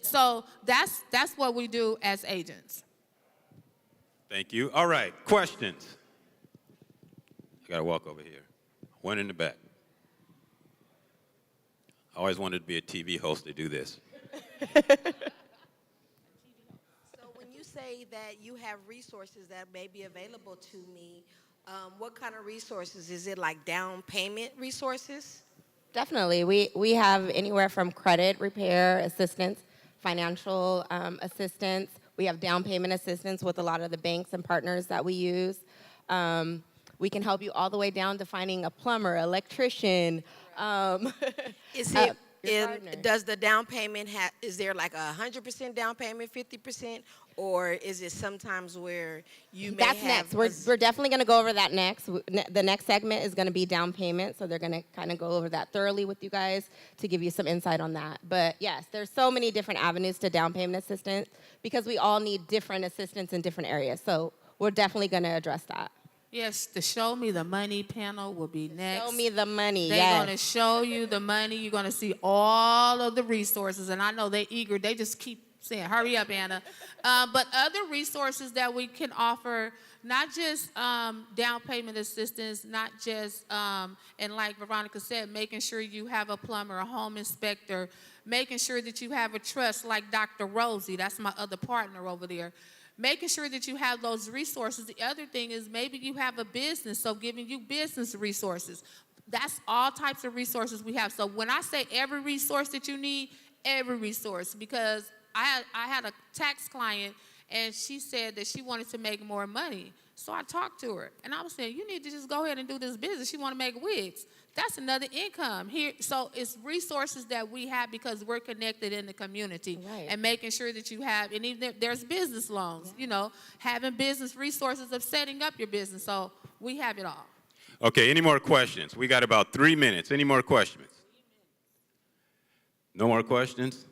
So that's what we do as agents. Thank you. All right, questions? I got to walk over here. One in the back. I always wanted to be a TV host to do this. Say that you have resources that may be available to me. What kind of resources? Is it like down payment resources? Definitely. We have anywhere from credit repair assistance, financial assistance. We have down payment assistance with a lot of the banks and partners that we use. We can help you all the way down to finding a plumber, electrician. Is it? Does the down payment is there like 100% down payment, 50%, or is it sometimes where you may That's have? next. We're definitely going to go over that next. The next segment is going to be down payment, so they're going to kind of go over that thoroughly with you guys to give you some insight on that. But yes, there's so many different avenues to down payment assistance because we all need different assistance in different areas. So we're definitely going to address that. Yes, the Show Me the Money panel will be next. Show me the money, They're going to show you the money. You're going to see all of the resources. And I know they're eager. They just keep saying, hurry up, Anna. But other resources that we can offer, not just down payment assistance, not just, and like Veronica said, making sure you have a plumber, a home inspector, making sure that you have a trust like Dr. Rosie. That's my other partner over there. Making sure that you have those resources. The other thing is maybe you have a business, so giving you business resources. That's all types of resources we have. So when I say every resource that you need, every resource, because I had a tax client and she said that she wanted to make more money. So I talked to her and I was saying, you need to just go ahead and do this business. She want to make wigs. That's another income here. So it's resources that we have because we're connected in the community, right, and making sure that you have, and even if there's business loans, you know, having business resources of setting up your business. So we have it all. Okay, any more questions? We got about 3 minutes. Any more questions? No more questions?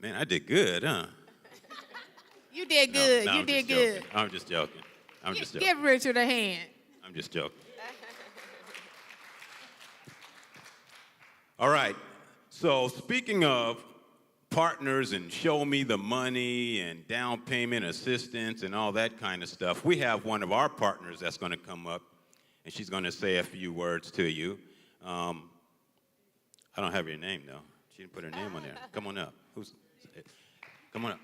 Man, I did good, huh? You did good. No, you did good. I'm just joking. I'm just joking. Give Richard a hand. I'm just joking. All right. So speaking of partners and show me the money and down payment assistance and all that kind of stuff, we have one of our partners that's going to come up, and she's going to say a few words to you. I don't have your name, though. She didn't put her name on there. Come on up. Come on up.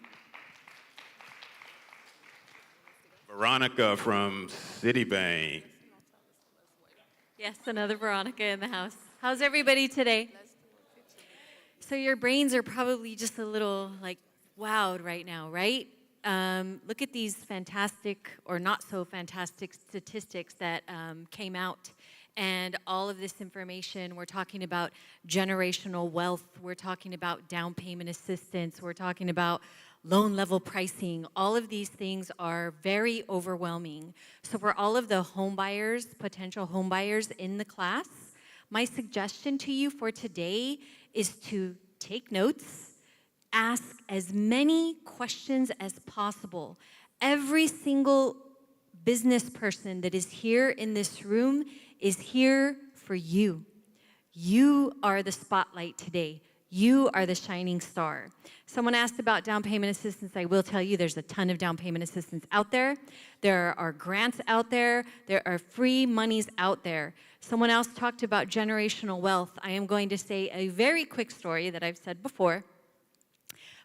Veronica from Citibank. Yes, another Veronica in the house. How's everybody today? So your brains are probably just a little like wowed right now, right? Look at these fantastic or not so fantastic statistics that came out. And all of this information, we're talking about generational wealth, we're talking about down payment assistance, we're talking about loan level pricing. All of these things are very overwhelming. So for all of the home buyers, potential home buyers in the class, my suggestion to you for today is to take notes, ask as many questions as possible. Every single business person that is here in this room is here for you. You are the spotlight today. You are the shining star. Someone asked about down payment assistance. I will tell you there's a ton of down payment assistance out there. There are grants out there. There are free monies out there. Someone else talked about generational wealth. I am going to say a very quick story that I've said before.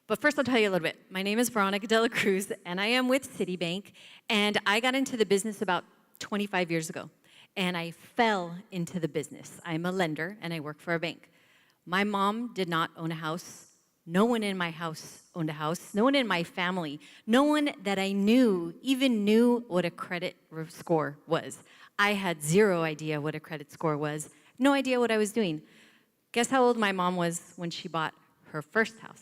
But first, I'll tell you a little bit. My name is Veronica de la Cruz, and I am with Citibank. And I got into the business about 25 years ago. And I fell into the business. I'm a lender, and I work for a bank. My mom did not own a house. No one in my house owned a house. No one in my family. No one that I knew even knew what a credit score was. I had zero idea what a credit score was. No idea what I was doing. Guess how old my mom was when she bought her first house?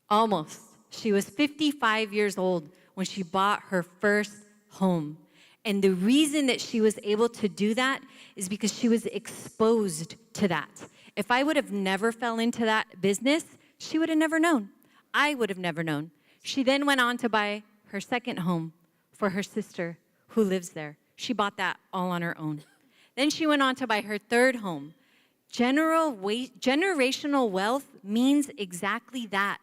Almost. She was 55 years old when she bought her first home. And the reason that she was able to do that is because she was exposed to that. If I would have never fell into that business, she would have never known. I would have never known. She then went on to buy her second home for her sister who lives there. She bought that all on her own. Then she went on to buy her third home. Generational wealth means exactly that.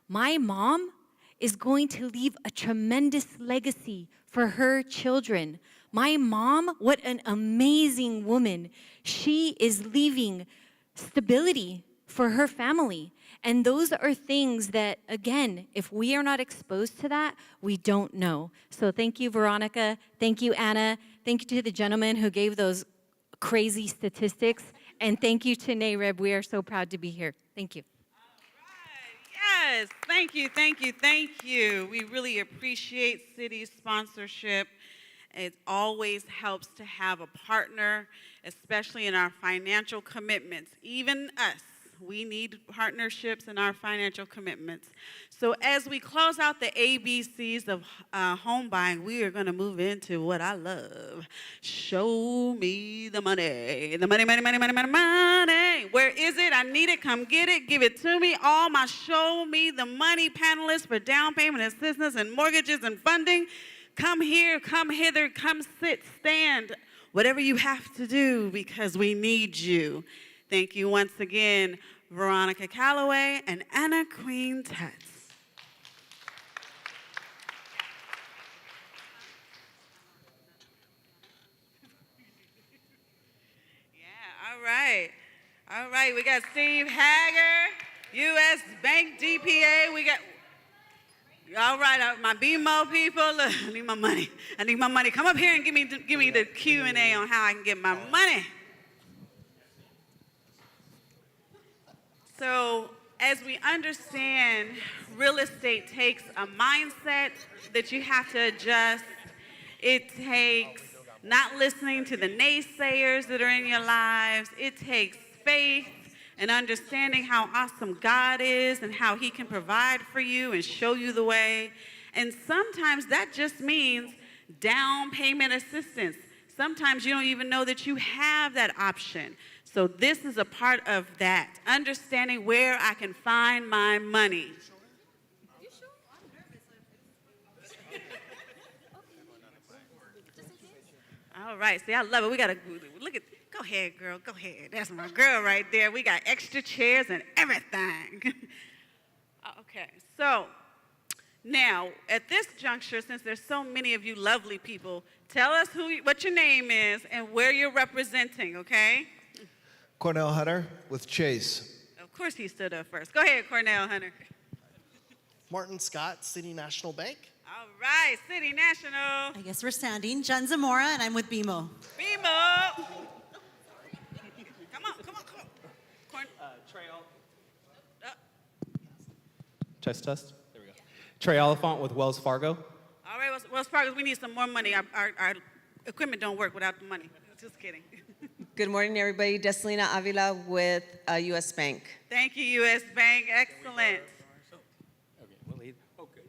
My mom is going to leave a tremendous legacy for her children. My mom, what an amazing woman. She is leaving stability for her family. And those are things that, again, if we are not exposed to that, we don't know. So thank you, Veronica. Thank you, Anna. Thank you to the gentleman who gave those crazy statistics. And thank you to NAREB. We are so proud to be here. Thank you. Yes, thank you, thank you, thank you. We really appreciate city sponsorship. It always helps to have a partner, especially in our financial commitments. Even us, we need partnerships in our financial commitments. So as we close out the ABCs of home buying, we are going to move into what I love. Show me the money. The money, money, money, money, money, money. Where is it? I need it. Come get it. Give it to me. All my show me the money panelists for down payment assistance and mortgages and funding. Come here, come hither, come sit, stand, whatever you have to do because we need you. Thank you once again, Veronica Calloway and Anna Queen Tutts. Yeah, all right. All right, we got Steve Hager, U.S. Bank DPA. We got, all right, my BMO people. Look, I need my money. I need my money. Come up here and give me the Q&A on how I can get my money. So as we understand, real estate takes a mindset that you have to adjust. It takes not listening to the naysayers that are in your lives. It takes faith and understanding how awesome God is and how he can provide for you and show you the way. And sometimes that just means down payment assistance. Sometimes you don't even know that you have that option. So this is a part of that, understanding where I can find my money. All right, see, I love it. We got to look at, go ahead, girl, go ahead. That's my girl right there. We got extra chairs and everything. Okay, so now at this juncture, since there's so many of you lovely people, tell us what your name is and where you're representing, okay? Cornell Hunter with Chase. Of course he stood up first. Go ahead, Cornell Hunter. Martin Scott, City National Bank. All right, City National. I guess we're standing. Jen Zamora, and I'm with BMO. BMO. Come on. Trey Test. There we go. Trey Oliphant with Wells Fargo. All right, Wells Fargo, we need some more money. Our equipment don't work without the money. Just kidding. Good morning, everybody. Desalina Avila with U.S. Bank. Thank you, U.S. Bank. Excellent. Okay, we'll lead. Okay.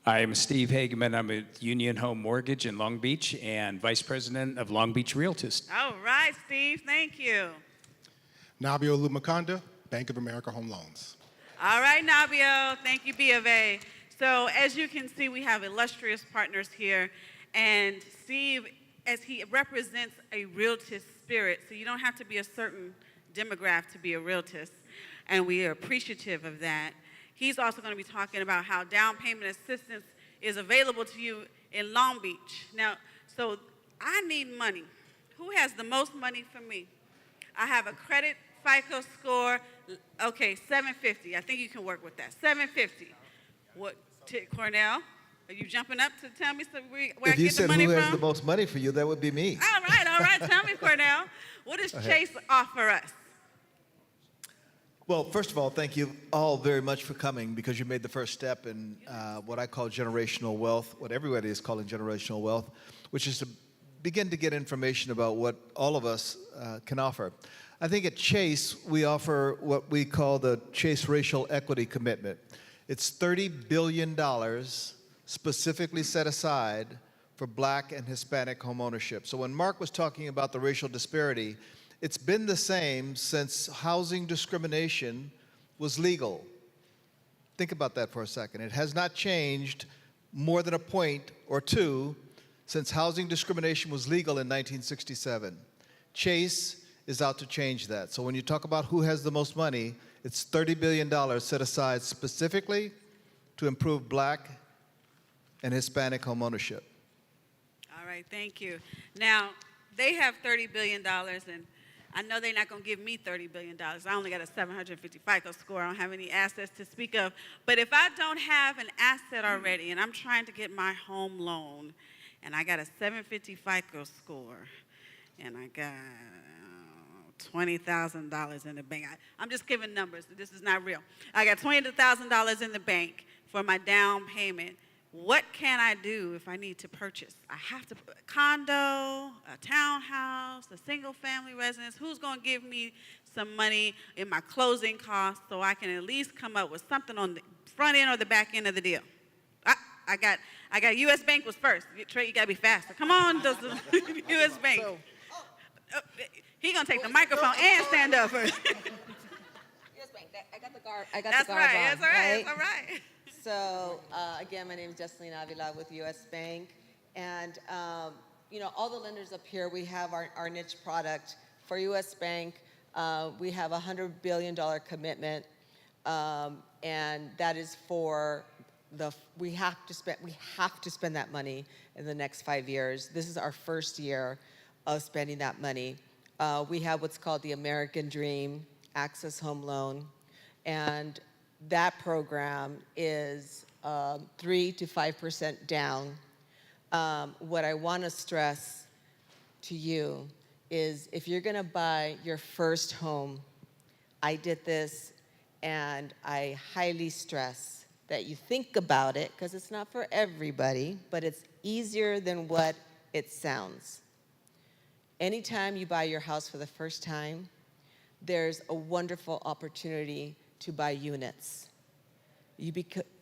I'm Steve Hageman. I'm with Union Home Mortgage in Long Beach and Vice President of Long Beach Realtors. All right, Steve. Thank you. Nabio Lumaconda, Bank of America Home Loans. All right, Nabio. Thank you, B of A. So as you can see, we have illustrious partners here. And Steve, as he represents a realtor spirit, so you don't have to be a certain demographic to be a realtor, and we are appreciative of that. He's also going to be talking about how down payment assistance is available to you in Long Beach. Now, so I need money. Who has the most money for me? I have a credit FICO score, okay, 750. I think you can work with that. 750. What, Cornell? Are you jumping up to tell me where I If you get the said money who from? has the most money for you, that would be me. All right. Tell me, Cornell. What does Okay. Chase offer us? Well, first of all, thank you all very much for coming because you made the first step in what I call generational wealth, what everybody is calling generational wealth, which is to begin to get information about what all of us can offer. I think at Chase, we offer what we call the Chase Racial Equity Commitment. It's $30 billion specifically set aside for Black and Hispanic homeownership. So when Mark was talking about the racial disparity, it's been the same since housing discrimination was legal. Think about that for a second. It has not changed more than a point or two since housing discrimination was legal in 1967. Chase is out to change that. So when you talk about who has the most money, it's $30 billion set aside specifically to improve Black and Hispanic homeownership. All right, thank you. Now, they have $30 billion, and I know they're not going to give me $30 billion. I only got a 750 FICO score. I don't have any assets to speak of. But if I don't have an asset already, and I'm trying to get my home loan, and I got a 750 FICO score, and I got $20,000 in the bank. I'm just giving numbers. This is not real. I got $20,000 in the bank for my down payment. What can I do if I need to purchase? I have to put a condo, a townhouse, a single family residence. Who's going to give me some money in my closing costs so I can at least come up with something on the front end or the back end of the deal? I got U.S. Bank was first. Trey, you got to be faster. Come on, U.S. Bank. He going to take the microphone and stand up first. U.S. Bank, I got the guard. I got That's the guard right. on, That's all right. right? That's all right. So again, my name is Jessalyn Avila with U.S. Bank, and all the lenders up here, we have our niche product. For U.S. Bank, we have a $100 billion commitment, and that is for we have to spend that money in the next 5 years. This is our first year of spending that money. We have what's called the American Dream Access Home Loan, and that program is 3 to 5% down. What I want to stress to you is if you're going to buy your first home, I did this, and I highly stress that you think about it, because it's not for everybody, but it's easier than what it sounds. Anytime you buy your house for the first time, there's a wonderful opportunity to buy units.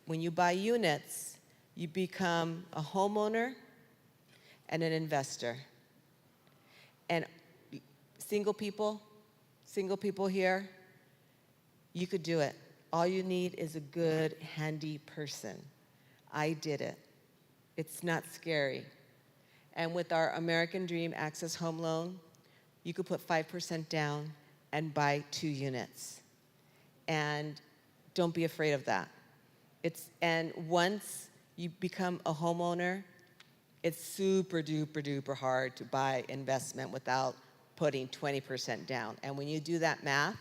When you buy units, you become a homeowner and an investor. And single people here, you could do it. All you need is a good, handy person. I did it. It's not scary. And with our American Dream Access Home Loan, you could put 5% down and buy 2 units. And don't be afraid of that. And once you become a homeowner, it's super duper duper hard to buy investment without putting 20% down. And when you do that math,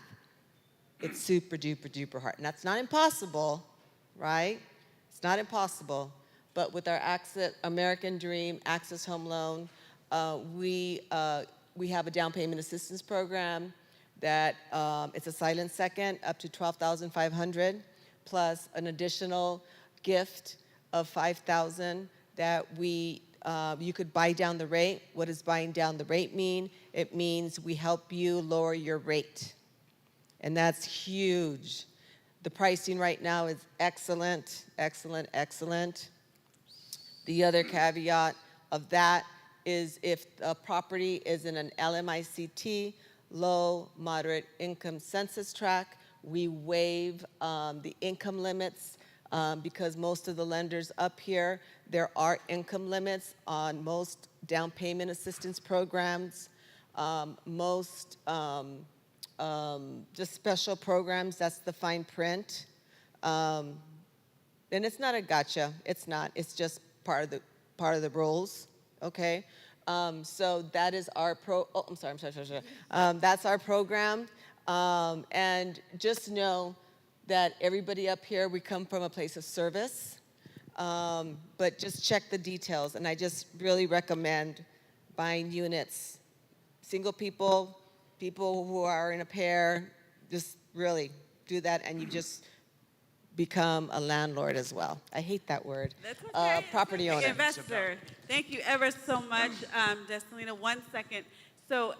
it's super duper duper hard. And that's not impossible, right? It's not impossible. But with our American Dream Access Home Loan, we have a down payment assistance program that it's a silent second up to $12,500, plus an additional gift of $5,000 that you could buy down the rate. What does buying down the rate mean? It means we help you lower your rate. And that's huge. The pricing right now is excellent, excellent, excellent. The other caveat of that is if a property is in an LMICT, low, moderate income census tract, we waive the income limits because most of the lenders up here, there are income limits on most down payment assistance programs. Most just special programs. That's the fine print. And it's not a gotcha. It's not. It's just part of the rules. Okay. So that is our I'm sorry. That's our program. And just know that everybody up here, we come from a place of service. But just check the details. And I just really recommend buying units. Single people, people who are in a pair, just really do that, and you just become a landlord as well. I hate that word. That's okay. Property owner. Investor. Thank you ever so much, Dessalina. 1 second. So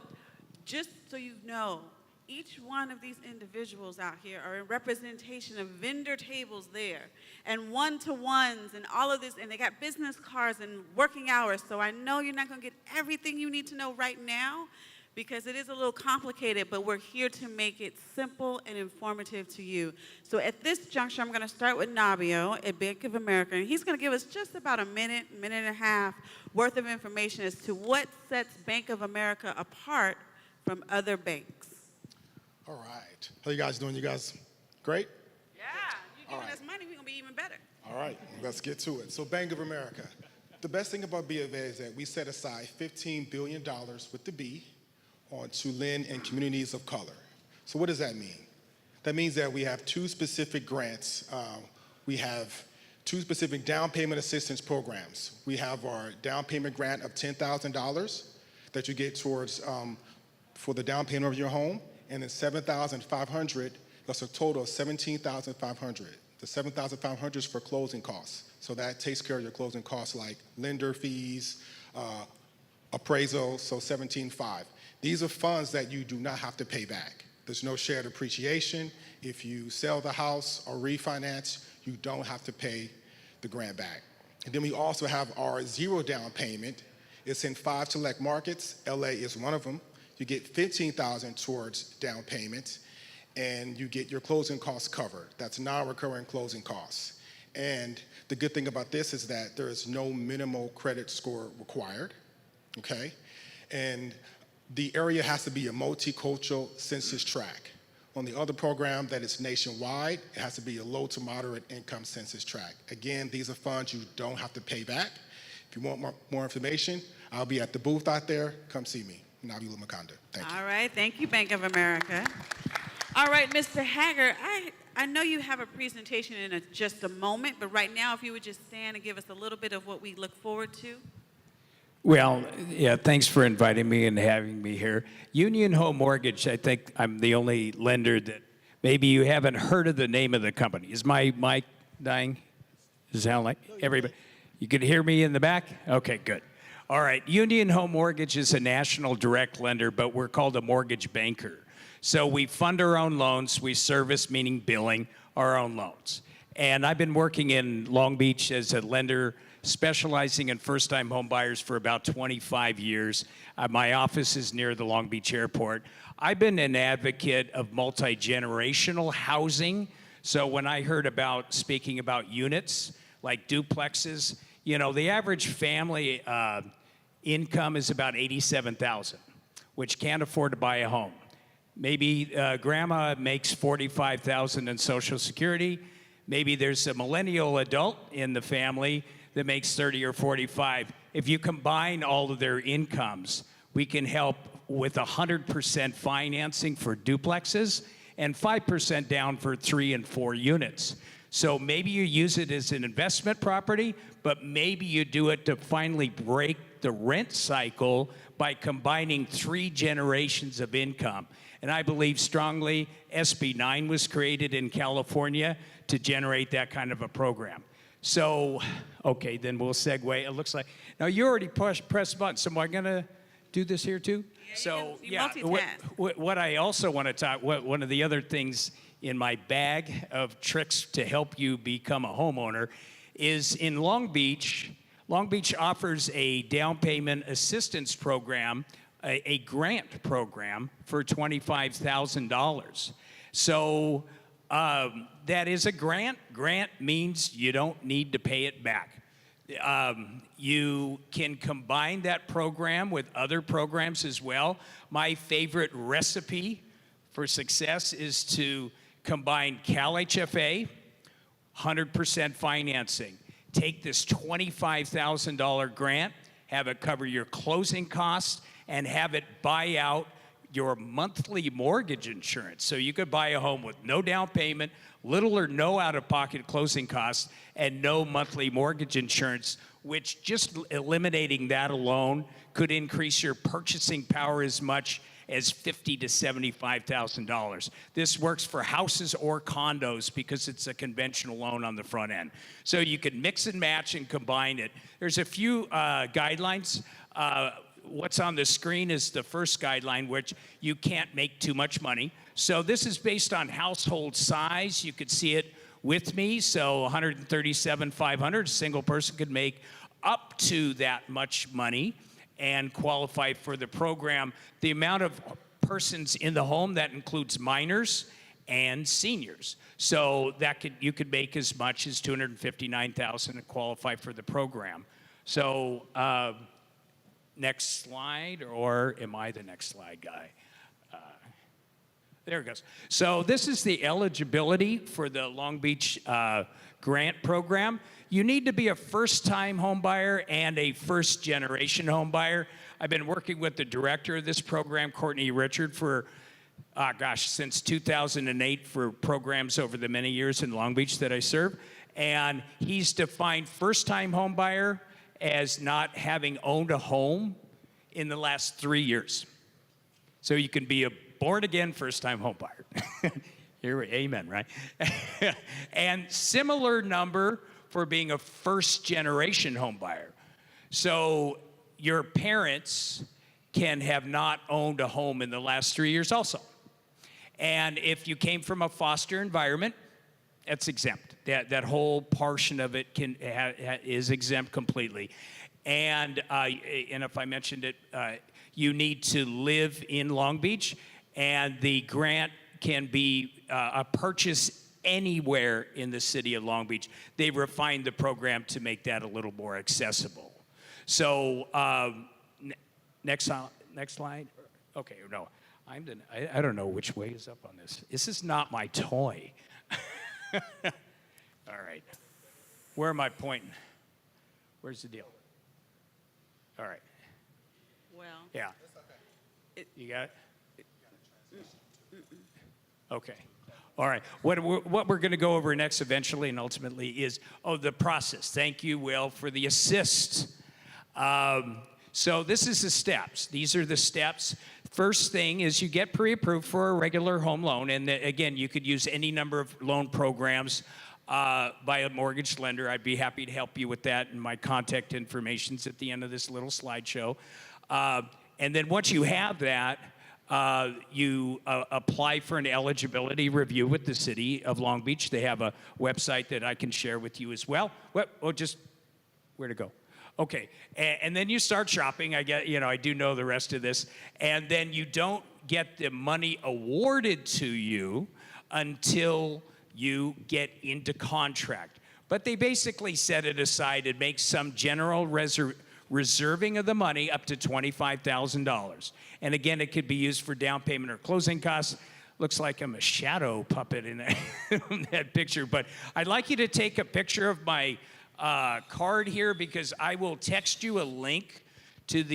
just so you know, each one of these individuals out here are in representation of vendor tables there and one-to-ones and all of this, and they got business cards and working hours. So I know you're not going to get everything you need to know right now because it is a little complicated, but we're here to make it simple and informative to you. So at this juncture, I'm going to start with Nabio at Bank of America, and he's going to give us just about a minute and a half worth of information as to what sets Bank of America apart from other banks. All right. How you guys doing? You guys great? Yeah, you're giving us money, we're going to be even better. All right, let's get to it. So Bank of America. The best thing about B of A is that we set aside $15 billion with the B to lend in communities of color. So what does that mean? That means that we have two specific grants. We have two specific down payment assistance programs. We have our down payment grant of $10,000 that you get towards for the down payment of your home, and then $7,500, that's a total of $17,500. The $7,500 is for closing costs. So that takes care of your closing costs like lender fees, appraisal, so $17,500. These are funds that you do not have to pay back. There's no shared appreciation. If you sell the house or refinance, you don't have to pay the grant back. And then we also have our zero down payment. It's in 5 select markets. LA is one of them. You get $15,000 towards down payments, and you get your closing costs covered. That's non-recurring closing costs. And the good thing about this is that there is no minimal credit score required, okay? And the area has to be a multicultural census tract. On the other program that is nationwide, it has to be a low to moderate income census tract. Again, these are funds you don't have to pay back. If you want more information, I'll be at the booth out there. Come see me. Nabila Makanda. Thank you. All right, thank you, Bank of America. All right, Mr. Haggard, I know you have a presentation in just a moment, but right now, if you would just stand and give us a little bit of what we look forward to. Well, yeah, thanks for inviting me and having me here. Union Home Mortgage, I think I'm the only lender that maybe you haven't heard of the name of the company. Is my mic dying? Does it sound like everybody? You can hear me in the back? Okay, good. All right, Union Home Mortgage is a national direct lender, but we're called a mortgage banker. So we fund our own loans, we service, meaning billing, our own loans. And I've been working in Long Beach as a lender specializing in first-time home buyers for about 25 years. My office is near the Long Beach airport. I've been an advocate of multi-generational housing. So when I heard about speaking about units, like duplexes, you know, the average family income is about $87,000, which can't afford to buy a home. Maybe grandma makes $45,000 in Social Security. Maybe there's a millennial adult in the family that makes 30 or 45. If you combine all of their incomes, we can help with 100% financing for duplexes and 5% down for 3 and 4 units. So maybe you use it as an investment property, but maybe you do it to finally break the rent cycle by combining 3 generations of income. And I believe strongly SB 9 was created in California to generate that kind of a program. So, okay, then we'll segue. It looks like, now you already pressed the button, so am I gonna do this here too? So, yeah, what I also want to talk, one of the other things in my bag of tricks to help you become a homeowner is in Long Beach. Long Beach offers a down payment assistance program, a grant program for $25,000. So that is a grant. Grant means you don't need to pay it back. You can combine that program with other programs as well. My favorite recipe for success is to combine Cal HFA, 100% financing. Take this $25,000 grant, have it cover your closing costs, and have it buy out your monthly mortgage insurance. So you could buy a home with no down payment, little or no out-of-pocket closing costs, and no monthly mortgage insurance, which just eliminating that alone could increase your purchasing power as much as $50,000 to $75,000. This works for houses or condos because it's a conventional loan on the front end. So you can mix and match and combine it. There's a few guidelines. What's on the screen is the first guideline, which you can't make too much money. So this is based on household size. You could see it with me. So $137,500, a single person could make up to that much money and qualify for the program. The amount of persons in the home, that includes minors and seniors. So that you could make as much as $259,000 and qualify for the program. So next slide, or am I the next slide guy? There it goes. So this is the eligibility for the Long Beach grant program. You need to be a first-time home buyer and a first-generation home buyer. I've been working with the director of this program, Courtney Richard, for, since 2008 for programs over the many years in Long Beach that I serve. And he's defined first-time home buyer as not having owned a home in the last 3 years. So you can be a born-again first-time home buyer. Amen, right? And similar number for being a first-generation home buyer. So your parents can have not owned a home in the last 3 years also. And if you came from a foster environment, that's exempt. That whole portion of it is exempt completely. And if I mentioned it, you need to live in Long Beach, and the grant can be a purchase anywhere in the city of Long Beach. They've refined the program to make that a little more accessible. So next slide. Okay, no, I don't know which way is up on this. This is not my toy. All right. Where am I pointing? Where's the deal? All right. Well. Yeah. You got it? Okay. All right. What we're going to go over next eventually and ultimately is, the process. Thank you, Will, for the assist. So this is the steps. These are the steps. First thing is you get pre-approved for a regular home loan. And again, you could use any number of loan programs by a mortgage lender. I'd be happy to help you with that. And my contact information's at the end of this little slideshow. And then once you have that, you apply for an eligibility review with the city of Long Beach. They have a website that I can share with you as well. Where to go? Okay, and then you start shopping. I do know the rest of this. And then you don't get the money awarded to you until you get into contract. But they basically set it aside and make some general reserving of the money up to $25,000. And again, it could be used for down payment or closing costs. Looks like I'm a shadow puppet in that picture. But I'd like you to take a picture of my card here, because I will text you a link to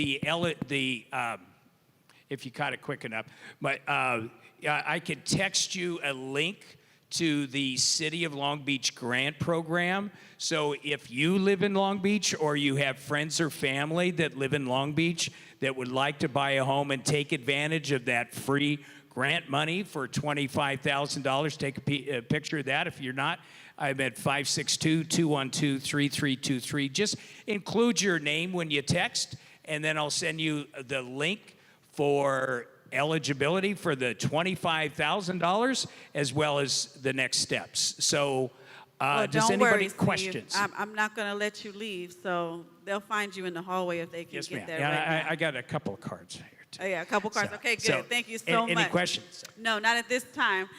if you caught it quick enough, but I could text you a link to the City of Long Beach grant program. So if you live in Long Beach or you have friends or family that live in Long Beach that would like to buy a home and take advantage of that free grant money for $25,000, take a picture of that. If you're not, I'm at 562-212-3323. Just include your name when you text, and then I'll send you the link for eligibility for the $25,000 as well as the next steps. So does anybody questions? I'm not going to let you leave, so they'll find you in the hallway if they can get there. Yeah, I got a couple of cards here too. Oh, yeah, a couple cards. Okay, good. So, Thank you so much. Any questions? No, not at this time.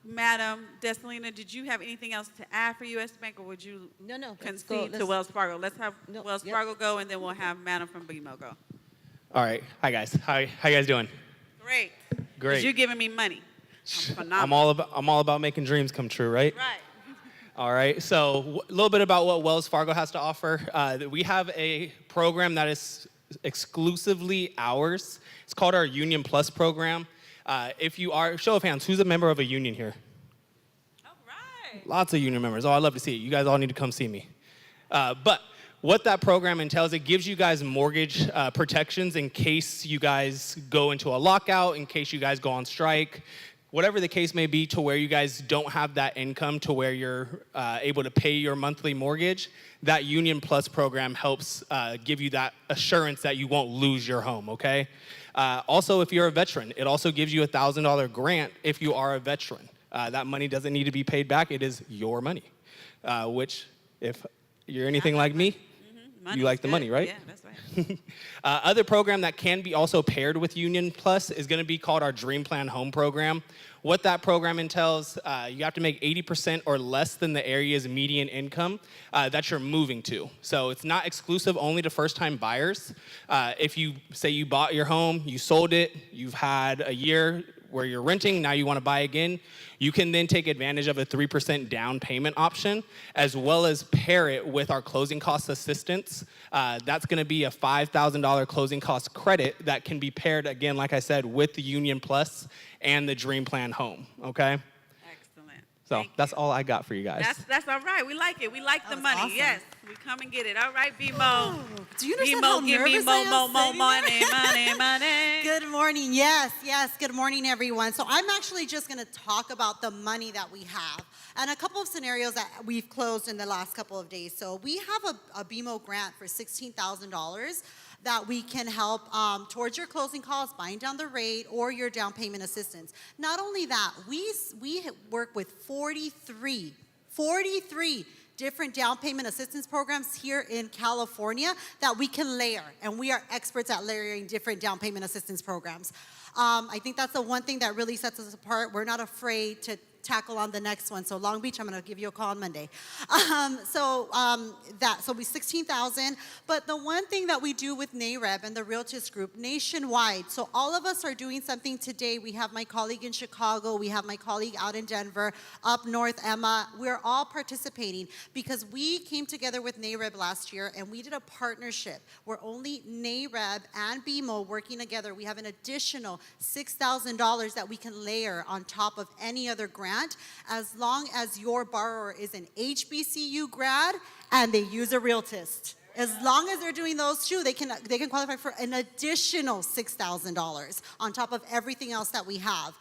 Madam Desalina, did you have anything else to add for U.S. Bank, or would you concede to Wells Fargo? Let's have Wells Fargo go, and then we'll have Madam from BMO go. All right. Hi, guys. How you guys doing? Great. Great. You're giving me money. I'm I'm phenomenal. all about making dreams come true, right? Right. All right. So a little bit about what Wells Fargo has to offer. We have a program that is exclusively ours. It's called our Union Plus program. If you are, show of hands, who's a member of a union here? All right. Lots of union members. Oh, I'd love to see it. You guys all need to come see me. But what that program entails, it gives you guys mortgage protections in case you guys go into a lockout, in case you guys go on strike, whatever the case may be, to where you guys don't have that income to where you're able to pay your monthly mortgage. That Union Plus program helps give you that assurance that you won't lose your home, okay? Also, if you're a veteran, it also gives you a $1,000 grant if you are a veteran. That money doesn't need to be paid back. It is your money, which if you're anything like me, you like the money, right? Yeah, that's right. Other program that can be also paired with Union Plus is going to be called our Dream Plan Home Program. What that program entails, you have to make 80% or less than the area's median income that you're moving to. So it's not exclusive only to first-time buyers. If you say you bought your home, you sold it, you've had a year where you're renting, now you want to buy again, you can then take advantage of a 3% down payment option, as well as pair it with our closing cost assistance. That's going to be a $5,000 closing cost credit that can be paired, again, like I said, with the Union Plus and the Dream Plan Home, okay? Excellent. So that's all I got for you guys. That's all right. We like it. We like the money. awesome. Yes. We come and get it. All right, BMO. Do you understand BMO, how give me nervous I am more sitting money, there? money. Good morning. Yes, yes. Good morning, everyone. So I'm actually just going to talk about the money that we have and a couple of scenarios that we've closed in the last couple of days. So we have a BMO grant for $16,000 that we can help towards your closing costs, buying down the rate, or your down payment assistance. Not only that, we work with 43 different down payment assistance programs here in California that we can layer, and we are experts at layering different down payment assistance programs. I think that's the one thing that really sets us apart. We're not afraid to tackle on the next one. So Long Beach, I'm going to give you a call on Monday. So we 16,000. But the one thing that we do with NAREB and the Realtors Group nationwide. So all of us are doing something today. We have my colleague in Chicago. We have my colleague out in Denver, up north, Emma. We're all participating because we came together with NAREB last year and we did a partnership where only NAREB and BMO working together. We have an additional $6,000 that we can layer on top of any other grant, as long as your borrower is an HBCU grad and they use a realtist. As long as they're doing those two, they can qualify for an additional $6,000 on top of everything else that we have.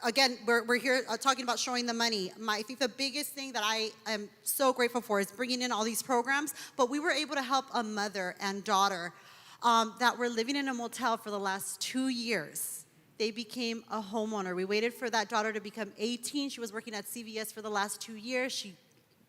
Again, we're here talking about showing the money. I think the biggest thing that I am so grateful for is bringing in all these programs, but we were able to help a mother and daughter that were living in a motel for the last 2 years. They became a homeowner. We waited for that daughter to become 18. She was working at CVS for the last 2 years. She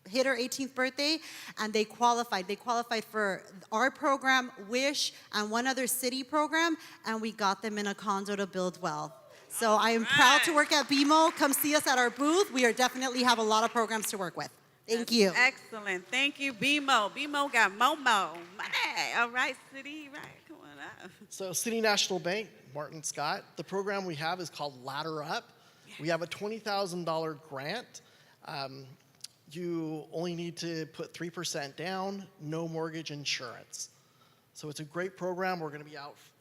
hit her 18th birthday, and they qualified. They qualified for our program, WISH, and one other city program, and we got them in a condo to build wealth. So I am proud to work at BMO. Come see us at our booth. We are definitely have a lot of programs to work with. Thank you. Excellent. Thank you, BMO. BMO got Momo. Money. All right, City. Right. Come on up. So City National Bank, Martin Scott, the program we have is called Ladder Up. We have a $20,000 grant. You only need to put 3% down, no mortgage insurance. So it's a great program. We're going to be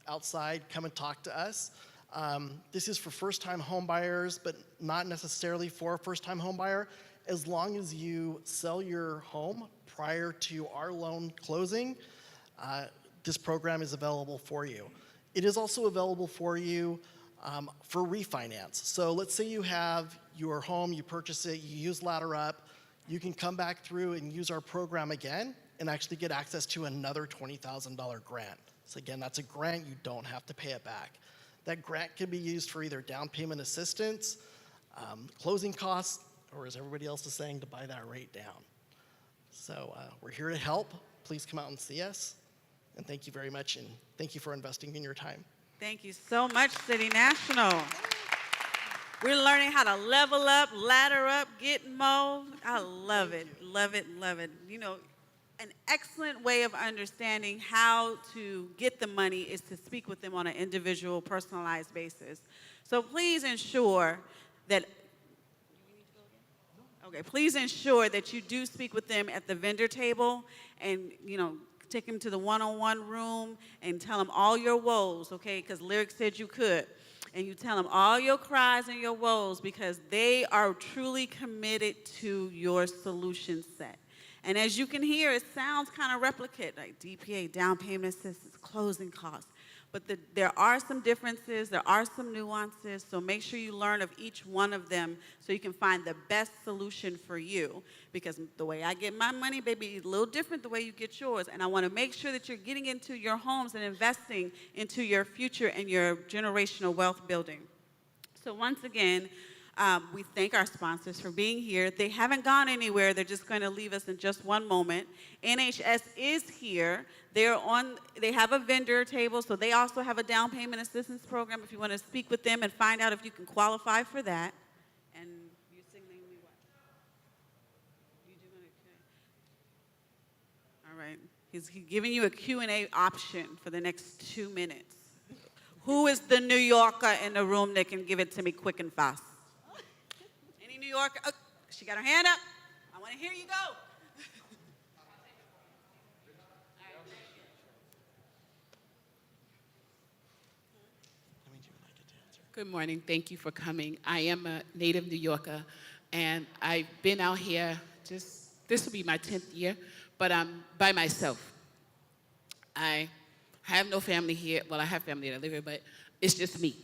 outside. Come and talk to us. This is for first-time home buyers, but not necessarily for a first-time home buyer. As long as you sell your home prior to our loan closing, this program is available for you. It is also available for you for refinance. So let's say you have your home, you purchase it, you use Ladder Up, you can come back through and use our program again and actually get access to another $20,000 grant. So again, that's a grant, you don't have to pay it back. That grant can be used for either down payment assistance, closing costs, or as everybody else is saying, to buy that rate down. So we're here to help. Please come out and see us. And thank you very much, and thank you for investing in your time. Thank you so much, City National. We're learning how to level up, ladder up, get more. I love it, love it, love it. You know, an excellent way of understanding how to get the money is to speak with them on an individual, personalized basis. So please ensure that, okay, please ensure that you do speak with them at the vendor table and, take them to the one-on-one room and tell them all your woes, okay, because Lyric said you could. And you tell them all your cries and your woes because they are truly committed to your solution set. And as you can hear, it sounds kind of replicate, like DPA, down payment assistance, closing costs. But there are some differences, there are some nuances, so make sure you learn of each one of them so you can find the best solution for you. Because the way I get my money, baby, is a little different the way you get yours. And I want to make sure that you're getting into your homes and investing into your future and your generational wealth building. So once again, we thank our sponsors for being here. They haven't gone anywhere. They're just going to leave us in just one moment. NHS is here. They have a vendor table, so they also have a down payment assistance program if you want to speak with them and find out if you can qualify for that. And you're signaling me what? You doing okay? All right. He's giving you a Q&A option for the next 2 minutes. Who is the New Yorker in the room that can give it to me quick and fast? Any New Yorker? Oh, she got her hand up. I want to hear you go. Good morning. Thank you for coming. I am a native New Yorker, and I've been out here this will be my 10th year, but I'm by myself. I have no family here. Well, I have family that live here, but it's just me.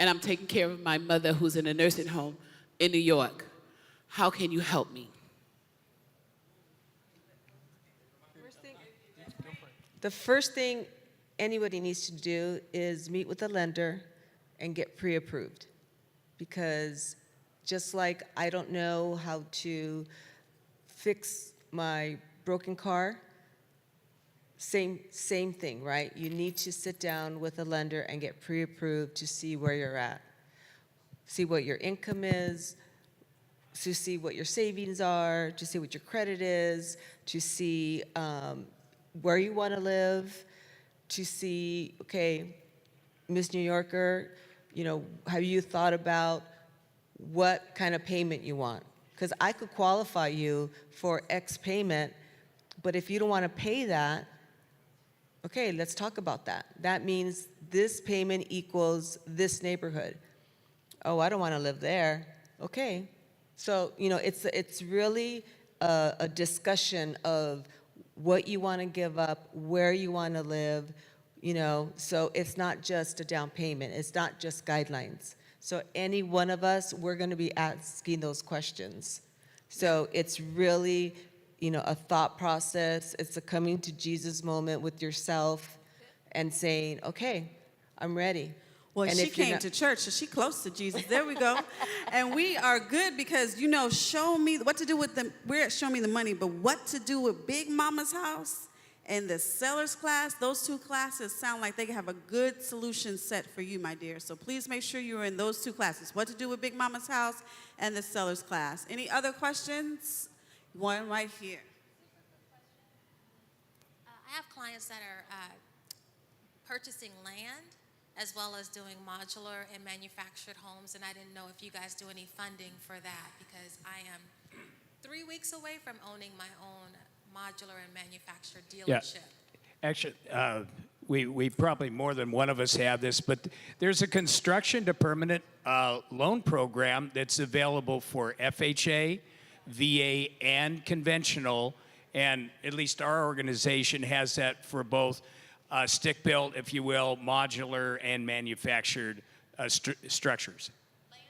And I'm taking care of my mother who's in a nursing home in New York. How can you help me? The first thing anybody needs to do is meet with a lender and get pre-approved. Because just like I don't know how to fix my broken car, same thing, right? You need to sit down with a lender and get pre-approved to see where you're at. See what your income is, to see what your savings are, to see what your credit is, to see where you want to live, to see, okay, Miss New Yorker, have you thought about what kind of payment you want? Because I could qualify you for X payment, but if you don't want to pay that, okay, let's talk about that. That means this payment equals this neighborhood. Oh, I don't want to live there. Okay. So, it's really a discussion of what you want to give up, where you want to live, so it's not just a down payment. It's not just guidelines. So any one of us, we're going to be asking those questions. So it's really, a thought process. It's a coming to Jesus moment with yourself and saying, okay, I'm ready. Well, and she came to church, so she's close to Jesus. There we go. And we are good because, show me what to do with we're at Show Me the Money, but what to do with Big Mama's house and the seller's class, those two classes sound like they have a good solution set for you, my dear. So please make sure you're in those two classes, what to do with Big Mama's house and the seller's class. Any other questions? One right here. I have clients that are purchasing land as well as doing modular and manufactured homes, and I didn't know if you guys do any funding for that because I am 3 weeks away from owning my own modular and manufactured dealership. Yeah. Actually, we probably more than one of us have this, but there's a construction to permanent loan program that's available for FHA, VA, and conventional, and at least our organization has that for both stick-built, if you will, modular, and manufactured structures. Land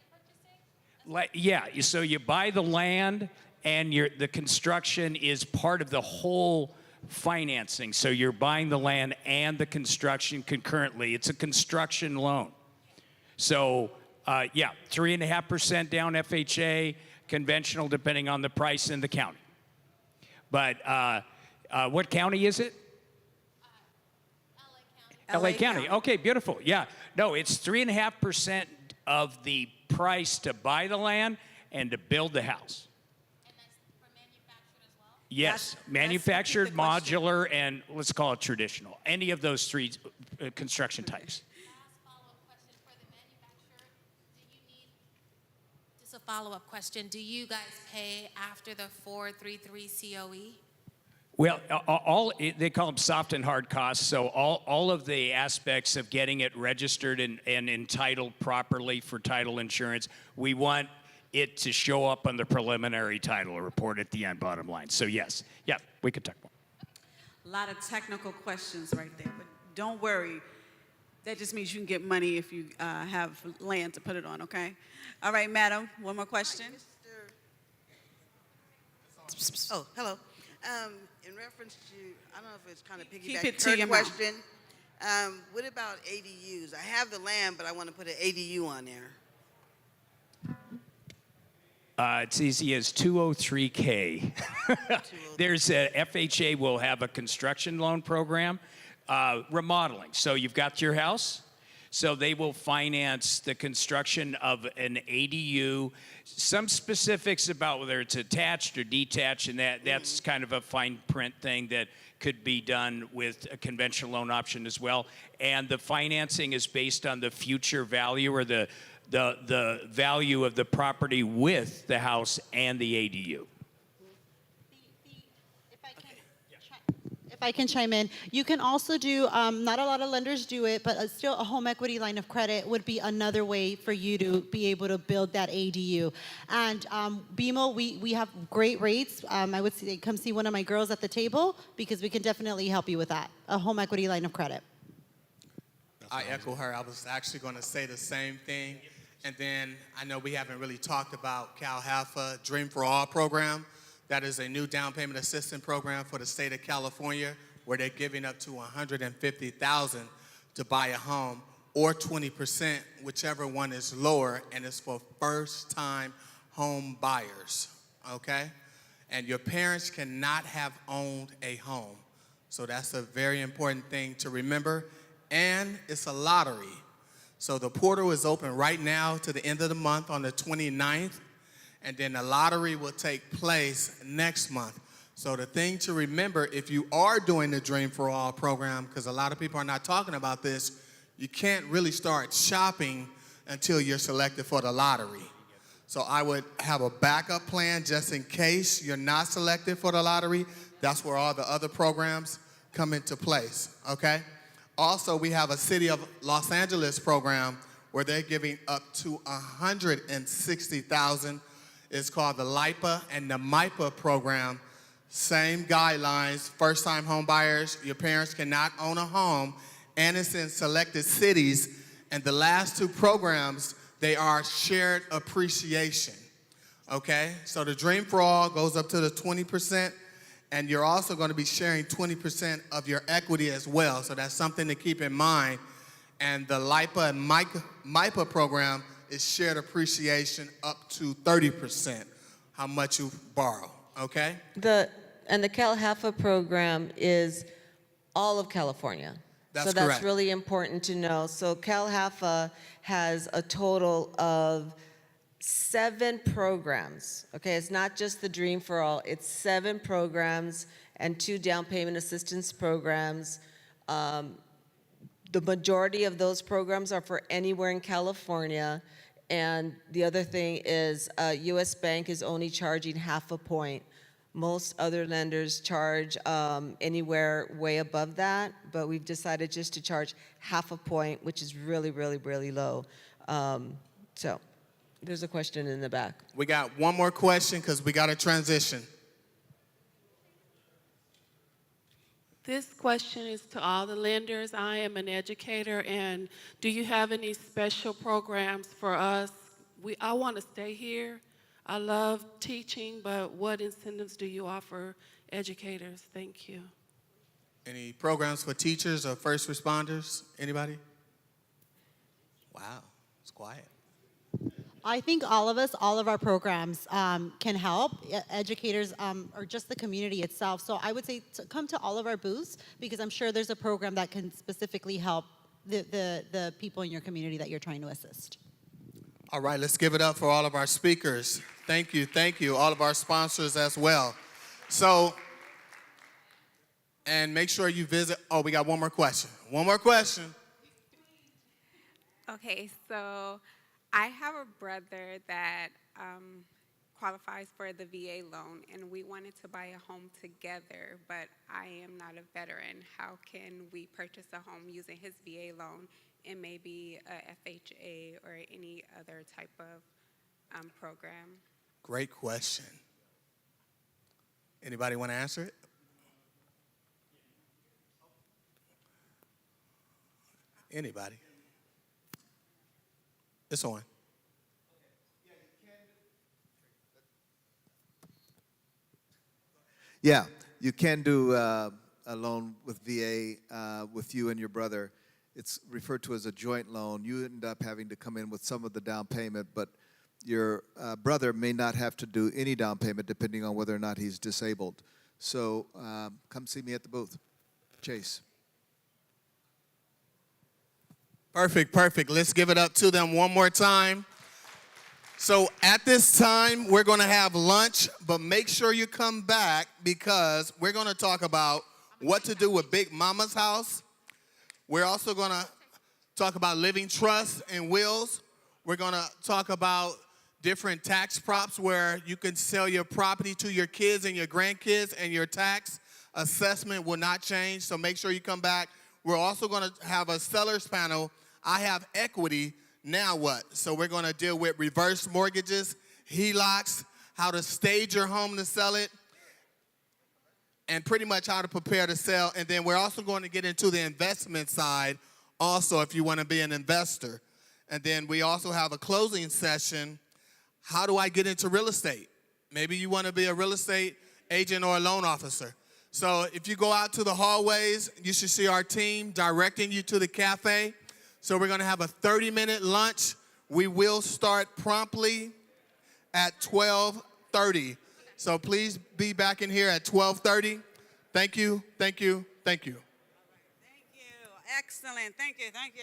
purchasing? Yeah, so you buy the land, and the construction is part of the whole financing. So you're buying the land and the construction concurrently. It's a construction loan. So, 3.5% down FHA, conventional depending on the price in the county. But what county is it? LA County. Okay, beautiful. Yeah. No, it's 3.5% of the price to buy the land and to build the house. Yes, That's manufactured, the question. modular, and let's call it traditional. Any of those three construction types. Just a follow-up question. Do you guys pay after the 433 COE? Well, they call them soft and hard costs. So all of the aspects of getting it registered and entitled properly for title insurance, we want it to show up on the preliminary title report at the end, bottom line. So yes, yeah, we could talk more. A lot of technical questions right there, but don't worry. That just means you can get money if you have land to put it on, okay? All right, madam, one more question. Oh, hello. In reference to, I don't know if it's kind of Keep piggyback it to her your mouth. question. What about ADUs? I have the land, but I want to put an ADU on there. It's easy as 203K. There's a FHA will have a construction loan program, remodeling. So you've got your house, so they will finance the construction of an ADU. Some specifics about whether it's attached or detached, and that's kind of a fine print thing that could be done with a conventional loan option as well. And the financing is based on the future value or the value of the property with the house and the ADU. If I can chime in, you can also do, not a lot of lenders do it, but still a home equity line of credit would be another way for you to be able to build that ADU. And BMO, we have great rates. I would say come see one of my girls at the table because we can definitely help you with that, a home equity line of credit. I echo her. I was actually going to say the same thing. And then I know we haven't really talked about CalHAFA Dream for All program. That is a new down payment assistance program for the state of California where they're giving up to $150,000 to buy a home or 20%, whichever one is lower, and it's for first-time home buyers, okay? And your parents cannot have owned a home. So that's a very important thing to remember. And it's a lottery. So the portal is open right now to the end of the month on the 29th. And then the lottery will take place next month. So the thing to remember, if you are doing the Dream for All program, because a lot of people are not talking about this, you can't really start shopping until you're selected for the lottery. So I would have a backup plan just in case you're not selected for the lottery. That's where all the other programs come into place, okay? Also, we have a City of Los Angeles program where they're giving up to $160,000. It's called the LIPA and the MIPA program. Same guidelines, first-time home buyers, your parents cannot own a home, and it's in selected cities. And the last two programs, they are shared appreciation, okay? So the Dream for All goes up to the 20%, and you're also going to be sharing 20% of your equity as well. So that's something to keep in mind. And the LIPA and MIPA program is shared appreciation up to 30%, how much you borrow, okay? The CalHAFA program is all of California. That's so that's correct. really important to know. So CalHAFA has a total of 7 programs, okay? It's not just the Dream for All, it's 7 programs and 2 down payment assistance programs. The majority of those programs are for anywhere in California. And the other thing is U.S. Bank is only charging half a point. Most other lenders charge anywhere way above that, but we've decided just to charge half a point, which is really, really, really low. So there's a question in the back. We got one more question because we got to transition. This question is to all the lenders. I am an educator, and do you have any special programs for us? I want to stay here. I love teaching, but what incentives do you offer educators? Thank you. Any programs for teachers or first responders? Anybody? Wow, it's quiet. I think all of us, all of our programs can help educators or just the community itself. So I would say come to all of our booths because I'm sure there's a program that can specifically help the people in your community that you're trying to assist. All right, let's give it up for all of our speakers. Thank you, all of our sponsors as well. So, and make sure you visit. Oh, we got one more question. One more question. Okay, so I have a brother that qualifies for the VA loan, and we wanted to buy a home together, but I am not a veteran. How can we purchase a home using his VA loan and maybe a FHA or any other type of program? Great question. Anybody want to answer it? Anybody? It's on. Yeah, you can do a loan with VA with you and your brother. It's referred to as a joint loan. You end up having to come in with some of the down payment, but your brother may not have to do any down payment depending on whether or not he's disabled. So come see me at the booth. Chase. Perfect, perfect. Let's give it up to them one more time. So at this time, we're going to have lunch, but make sure you come back because we're going to talk about what to do with Big Mama's house. We're also going to talk about living trust and wills. We're going to talk about different tax props where you can sell your property to your kids and your grandkids and your tax assessment will not change. So make sure you come back. We're also going to have a sellers panel. I have equity. Now what? So we're going to deal with reverse mortgages, HELOCs, how to stage your home to sell it, and pretty much how to prepare to sell. And then we're also going to get into the investment side also if you want to be an investor. And then we also have a closing session. How do I get into real estate? Maybe you want to be a real estate agent or a loan officer. So if you go out to the hallways, you should see our team directing you to the cafe. So we're going to have a 30-minute lunch. We will start promptly at 12:30. So please be back in here at 12:30. Thank you, thank you, thank you. Thank you. Excellent. Thank you. Thank you.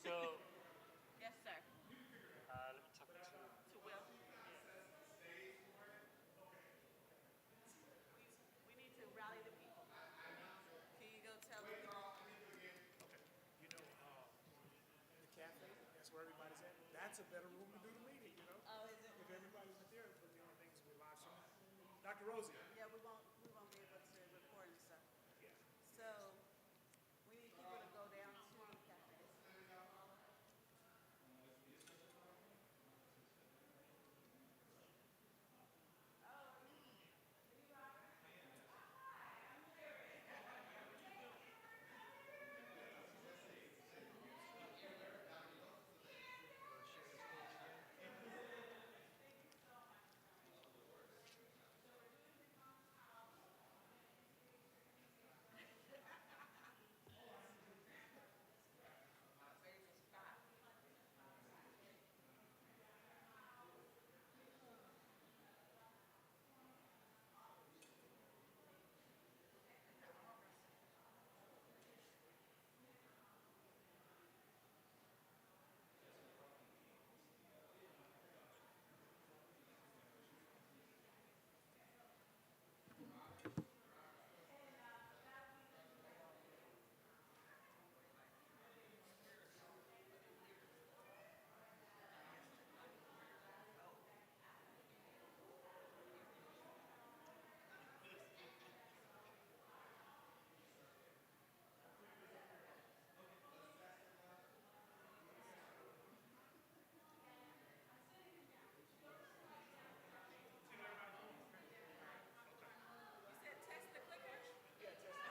Yes, sir. Let me talk to Will. We need to rally the people. Can you go tell them? You know, the cafe, that's where everybody's at. That's a better room to do the meeting, you know? Oh, is it? If everybody was there, but the only thing is we're live streaming. Dr. Rosie. Yeah, we won't be able to record and stuff. Yeah. So we need people to go down to the cafes.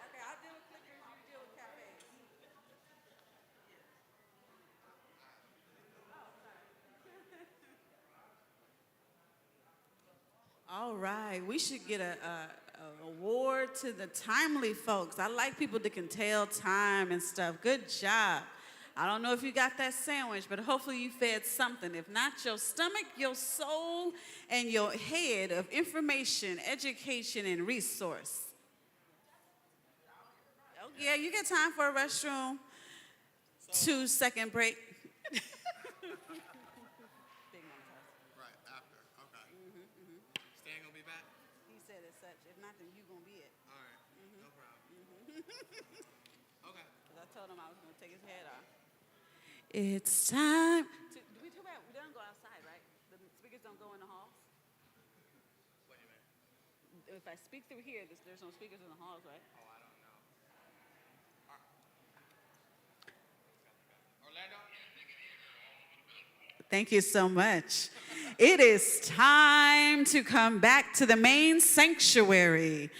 Okay, I'll deal with clickers, you deal with cafes. All right, we should get a award to the timely folks. I like people that can tell time and stuff. Good job. I don't know if you got that sandwich, but hopefully you fed something. If not, your stomach, your soul, and your head of information, education, and resource. Oh, yeah, you get time for a restroom. 2-second break. Right, after, okay. Stan gonna be back? He said as such. If not, then you gonna be it. All right, no problem. Okay. Because I told him I was gonna take his head off. It's time. Too bad we don't go outside, right? The speakers don't go in the halls. What do you mean? If I speak through here, there's no speakers in the halls, right? Oh, I don't know. Orlando? Thank you so much. It is time to come back to the main sanctuary.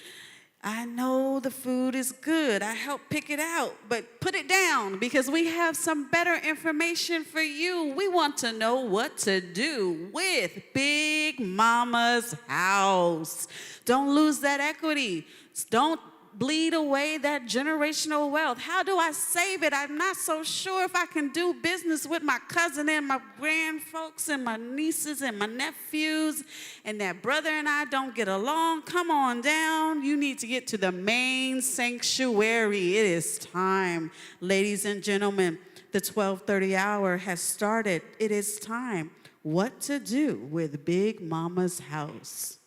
I know the food is good. I helped pick it out, but put it down because we have some better information for you. We want to know what to do with Big Mama's house. Don't lose that equity. Don't bleed away that generational wealth. How do I save it? I'm not so sure if I can do business with my cousin and my grandfolks and my nieces and my nephews, and that brother and I don't get along. Come on down. You need to get to the main sanctuary. It is time, ladies and gentlemen. The 12:30 hour has started. It is time. What to do with Big Mama's house?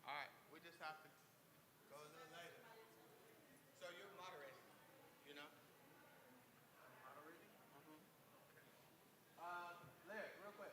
All right, we just have to go a little later. So you're moderating, you know? Moderating? Larry, real quick.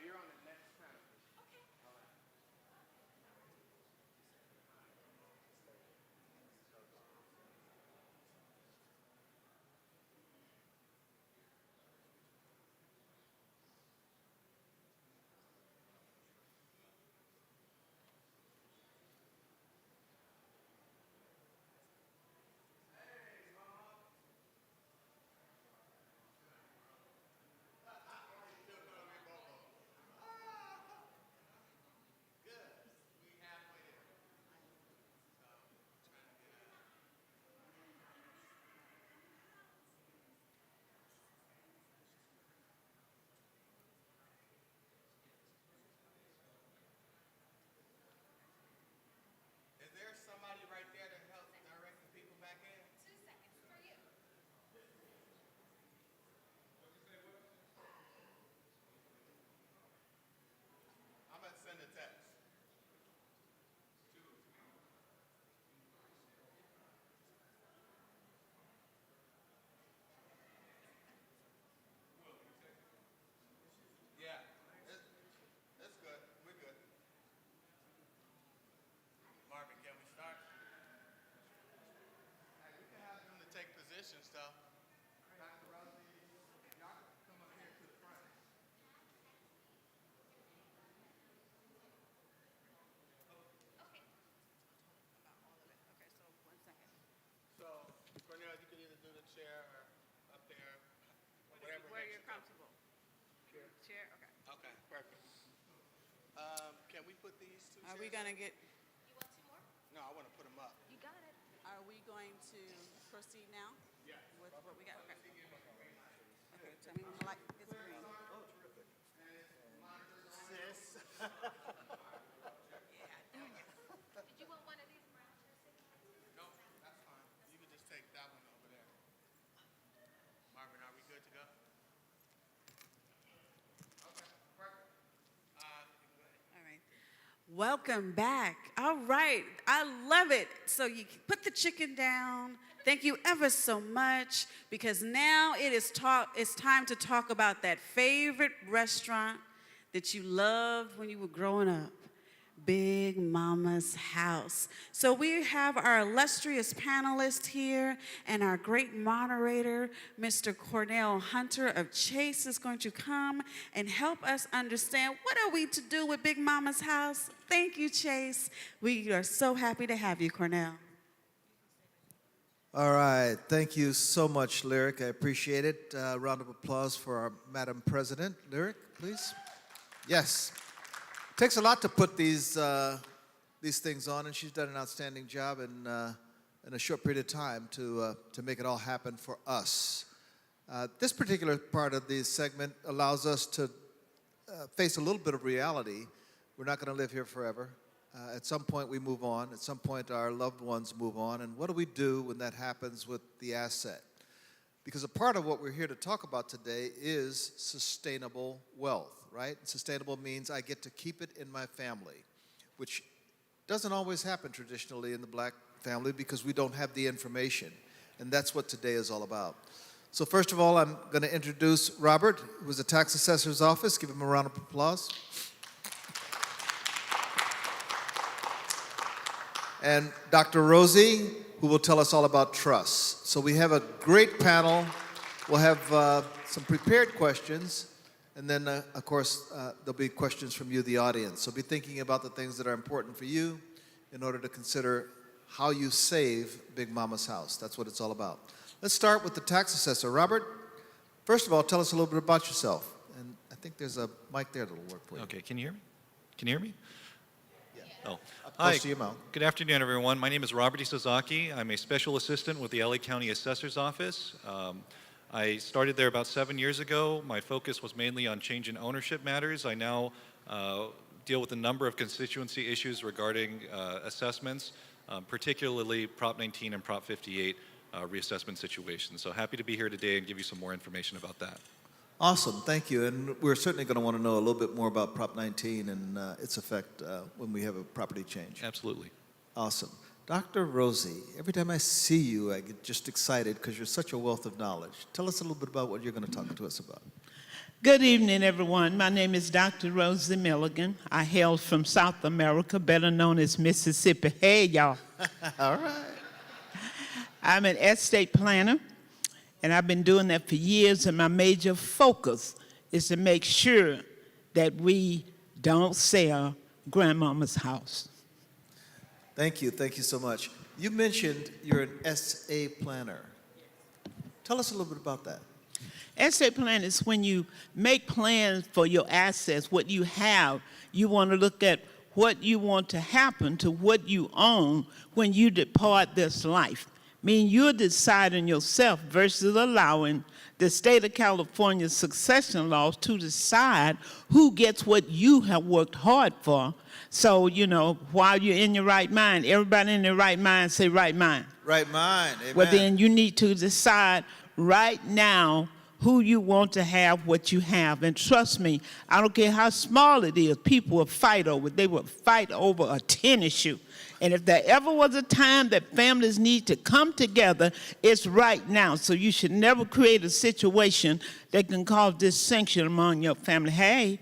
you're on the next panel. Is there somebody right there to help direct the people back in? 2 seconds for you. I'm gonna send a text. Yeah, it's good. We're good. Marvin, can we start? Hey, we can have them to take positions, though. Dr. Rosie, y'all can come up here to the front. So, Cornell, you can either do the chair or up there, whatever. Where makes you're you comfortable. Chair. Chair, okay. Okay, perfect. Can we put these two Are chairs? we gonna get, You want 2 more? No, I want to put them up. You got it. are we going to proceed now? Yeah. With what we got, okay. Okay, tell me when the light is green. Oh, terrific. Sis. Did you want one of these brown chairs? No, that's fine. You can just take that one over there. Marvin, are we good to go? Okay, perfect. You can go ahead. All right. Welcome back. All right. I love it. So you put the chicken down. Thank you ever so much, because now it's time to talk about that favorite restaurant that you loved when you were growing up, Big Mama's House. So we have our illustrious panelists here, and our great moderator, Mr. Cornell Hunter of Chase, is going to come and help us understand what are we to do with Big Mama's House. Thank you, Chase. We are so happy to have you, Cornell. All right. Thank you so much, Lyric. I appreciate it. Round of applause for our Madam President. Lyric, please. Yes. It takes a lot to put these things on, and she's done an outstanding job in a short period of time to make it all happen for us. This particular part of the segment allows us to face a little bit of reality. We're not going to live here forever. At some point, we move on. At some point, our loved ones move on. And what do we do when that happens with the asset? Because a part of what we're here to talk about today is sustainable wealth, right? Sustainable means I get to keep it in my family, which doesn't always happen traditionally in the black family because we don't have the information. And that's what today is all about. So first of all, I'm going to introduce Robert, who's a tax assessor's office. Give him a round of applause. And Dr. Rosie, who will tell us all about trust. So we have a great panel. We'll have some prepared questions, and then, of course, there'll be questions from you, the audience. So be thinking about the things that are important for you in order to consider how you save Big Mama's House. That's what it's all about. Let's start with the tax assessor. Robert, first of all, tell us a little bit about yourself. And I think there's a mic there that'll work for you. Okay, can you hear me? Can you hear me? Yeah. Oh, Up hi. close to your mouth. Good afternoon, everyone. My name is Robert Isozaki. I'm a special assistant with the LA County Assessor's Office. I started there about 7 years ago. My focus was mainly on change in ownership matters. I now deal with a number of constituency issues regarding assessments, particularly Prop 19 and Prop 58 reassessment situations. So happy to be here today and give you some more information about that. Awesome, thank you. And we're certainly going to want to know a little bit more about Prop 19 and its effect when we have a property change. Absolutely. Awesome. Dr. Rosie, every time I see you, I get just excited because you're such a wealth of knowledge. Tell us a little bit about what you're going to talk to us about. Good evening, everyone. My name is Dr. Rosie Milligan. I hail from South America, better known as Mississippi. Hey, y'all. All right. I'm an estate planner, and I've been doing that for years, and my major focus is to make sure that we don't sell grandmama's house. Thank you. Thank you so much. You mentioned you're an SA planner. Tell us a little bit about that. Estate plan is when you make plans for your assets, what you have. You want to look at what you want to happen to what you own when you depart this life. Meaning you're deciding yourself versus allowing the state of California's succession laws to decide who gets what you have worked hard for. So, you know, while you're in your right mind, everybody in their right mind say right mind. Right mind. Amen. Well, then you need to decide right now who you want to have, what you have. And trust me, I don't care how small it is, people will fight over it. They will fight over a tennis shoe. And if there ever was a time that families need to come together, it's right now. So you should never create a situation that can cause dissension among your family. Hey.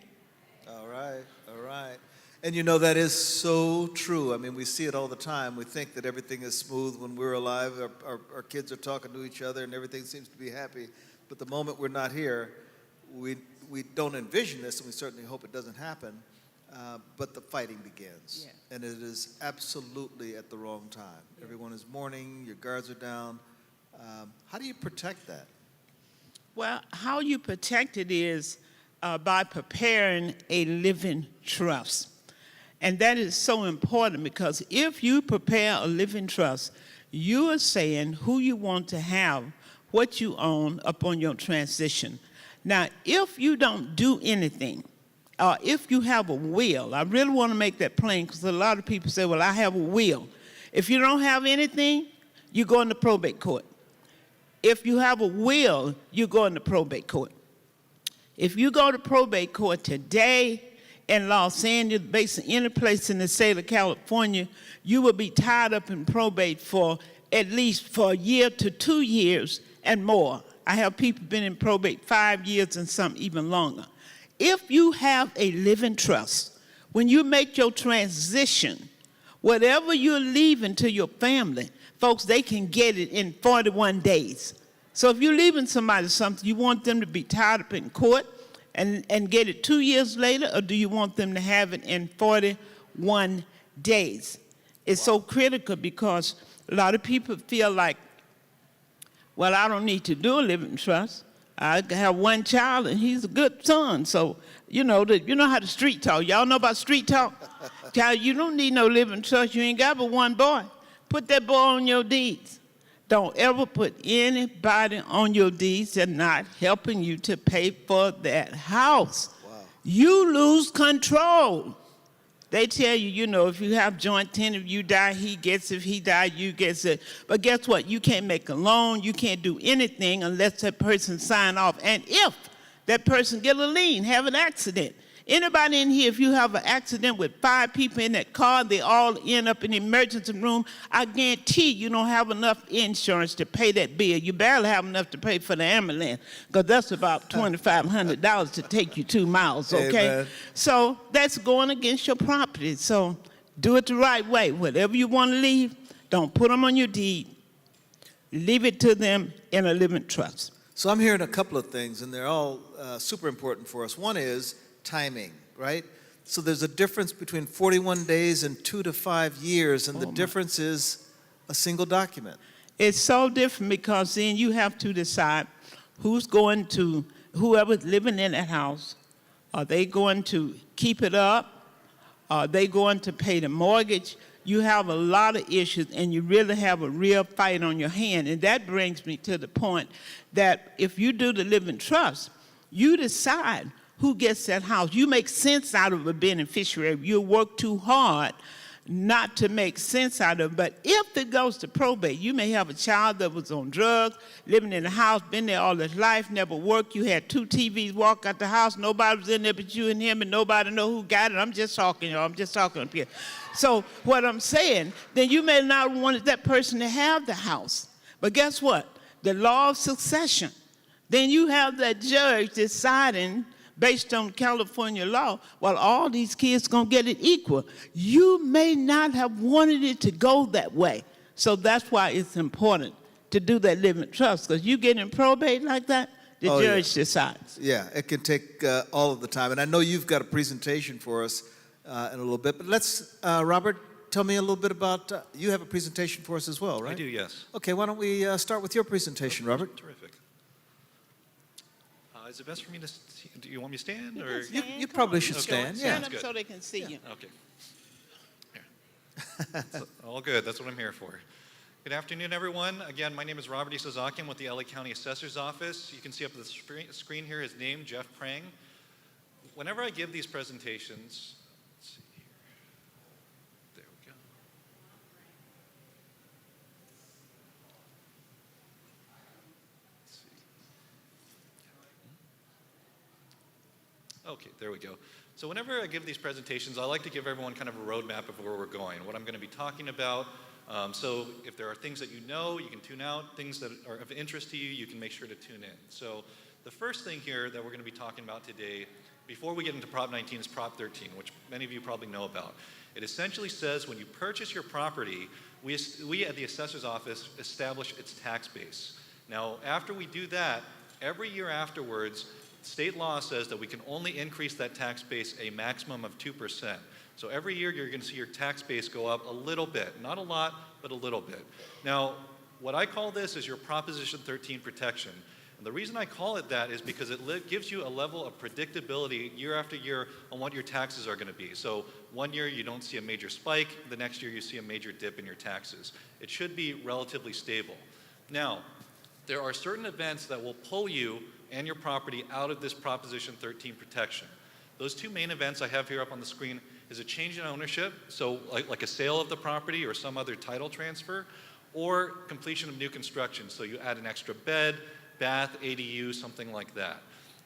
All right, all right. And you know, that is so true. I mean, we see it all the time. We think that everything is smooth when we're alive. Our kids are talking to each other and everything seems to be happy. But the moment we're not here, we don't envision this, and we certainly hope it doesn't happen. But the fighting begins, and it is absolutely at the wrong time. Everyone is mourning, your guards are down. How do you protect that? Well, how you protect it is by preparing a living trust. And that is so important because if you prepare a living trust, you are saying who you want to have, what you own upon your transition. Now, if you don't do anything, if you have a will, I really want to make that plain because a lot of people say, well, I have a will. If you don't have anything, you go into probate court. If you have a will, you go into probate court. If you go to probate court today in Los Angeles, basically any place in the state of California, you will be tied up in probate for at least for a year to 2 years and more. I have people been in probate 5 years and some even longer. If you have a living trust, when you make your transition, whatever you're leaving to your family, folks, they can get it in 41 days. So if you're leaving somebody something, you want them to be tied up in court and get it 2 years later, or do you want them to have it in 41 days? It's so critical because a lot of people feel like, well, I don't need to do a living trust. I have one child, and he's a good son. So, you know how the street talk. Y'all know about street talk? Child, you don't need no living trust. You ain't got but one boy. Put that boy on your deeds. Don't ever put anybody on your deeds that are not helping you to pay for that house. Wow. You lose control. They tell you, you know, if you have joint tenant, if you die, he gets it. If he die, you get it. But guess what? You can't make a loan. You can't do anything unless that person sign off. And if that person get a lien, have an accident. Anybody in here, if you have an accident with 5 people in that car, they all end up in the emergency room, I guarantee you don't have enough insurance to pay that bill. You barely have enough to pay for the ambulance because that's about $2,500 to take you 2 miles, okay? Amen. So that's going against your property. So do it the right way. Whatever you want to leave, don't put them on your deed. Leave it to them in a living trust. So I'm hearing a couple of things, and they're all super important for us. One is timing, right? So there's a difference between 41 days and 2 to 5 years, and the difference is a single document. It's so different because then you have to decide whoever's living in that house, are they going to keep it up? Are they going to pay the mortgage? You have a lot of issues, and you really have a real fight on your hand. And that brings me to the point that if you do the living trust, you decide who gets that house. You make sense out of a beneficiary. You work too hard not to make sense out of it. But if it goes to probate, you may have a child that was on drugs, living in the house, been there all his life, never worked. You had 2 TVs walk out the house. Nobody was in there but you and him, and nobody know who got it. I'm just talking, y'all. I'm just talking up here. So what I'm saying, then you may not want that person to have the house. But guess what? The law of succession, Then you have that judge deciding based on California law, well, all these kids gonna get it equal. You may not have wanted it to go that way. So that's why it's important to do that living trust, because you get in probate like that, the Oh, yeah. judge decides. Yeah, it can take all of the time. And I know you've got a presentation for us in a little bit, but let's, Robert, tell me a little bit about, you have a presentation for us as well, right? I do, yes. Okay, why don't we start with your presentation, Robert? Terrific. Is it best for me to, do you want me to stand? Or? You probably should Okay. stand, yeah. Stand Sounds up good. so they can see you. Okay. Here. All good. That's what I'm here for. Good afternoon, everyone. Again, my name is Robert Isozaki. I'm with the LA County Assessor's Office. You can see up on the screen here his name, Jeff Prang. Whenever I give these presentations, let's see here. There we go. Let's see. Okay, there we go. So whenever I give these presentations, I like to give everyone kind of a roadmap of where we're going, what I'm going to be talking about. So if there are things that you know, you can tune out. Things that are of interest to you, you can make sure to tune in. So the first thing here that we're going to be talking about today, before we get into Prop 19, is Prop 13, which many of you probably know about. It essentially says when you purchase your property, we at the Assessor's Office establish its tax base. Now, after we do that, every year afterwards, state law says that we can only increase that tax base a maximum of 2%. So every year you're going to see your tax base go up a little bit. Not a lot, but a little bit. Now, what I call this is your Proposition 13 protection. And the reason I call it that is because it gives you a level of predictability year after year on what your taxes are going to be. So one year you don't see a major spike, the next year you see a major dip in your taxes. It should be relatively stable. Now, there are certain events that will pull you and your property out of this Proposition 13 protection. Those two main events I have here up on the screen is a change in ownership, so like a sale of the property or some other title transfer, or completion of new construction, so you add an extra bed, bath, ADU, something like that.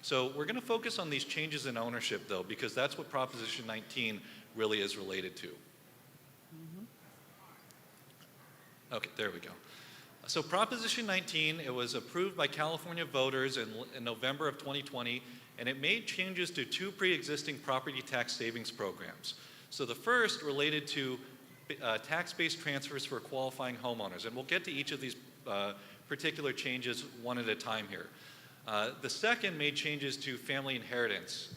So we're going to focus on these changes in ownership, though, because that's what Proposition 19 really is related to. Okay, there we go. So Proposition 19, it was approved by California voters in November of 2020, and it made changes to two pre-existing property tax savings programs. So the first related to tax-based transfers for qualifying homeowners, and we'll get to each of these particular changes one at a time here. The second made changes to family inheritance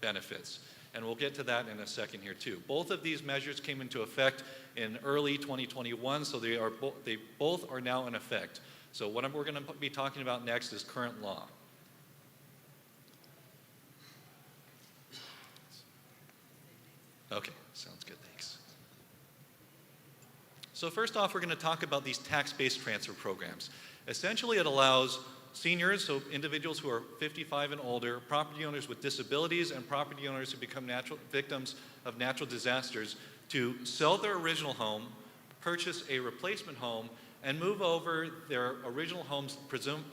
benefits, and we'll get to that in a second here too. Both of these measures came into effect in early 2021, so they both are now in effect. So what we're going to be talking about next is current law. Okay, sounds good, thanks. So first off, we're going to talk about these tax-based transfer programs. Essentially, it allows seniors, so individuals who are 55 and older, property owners with disabilities, and property owners who become victims of natural disasters to sell their original home, purchase a replacement home, and move over their original home's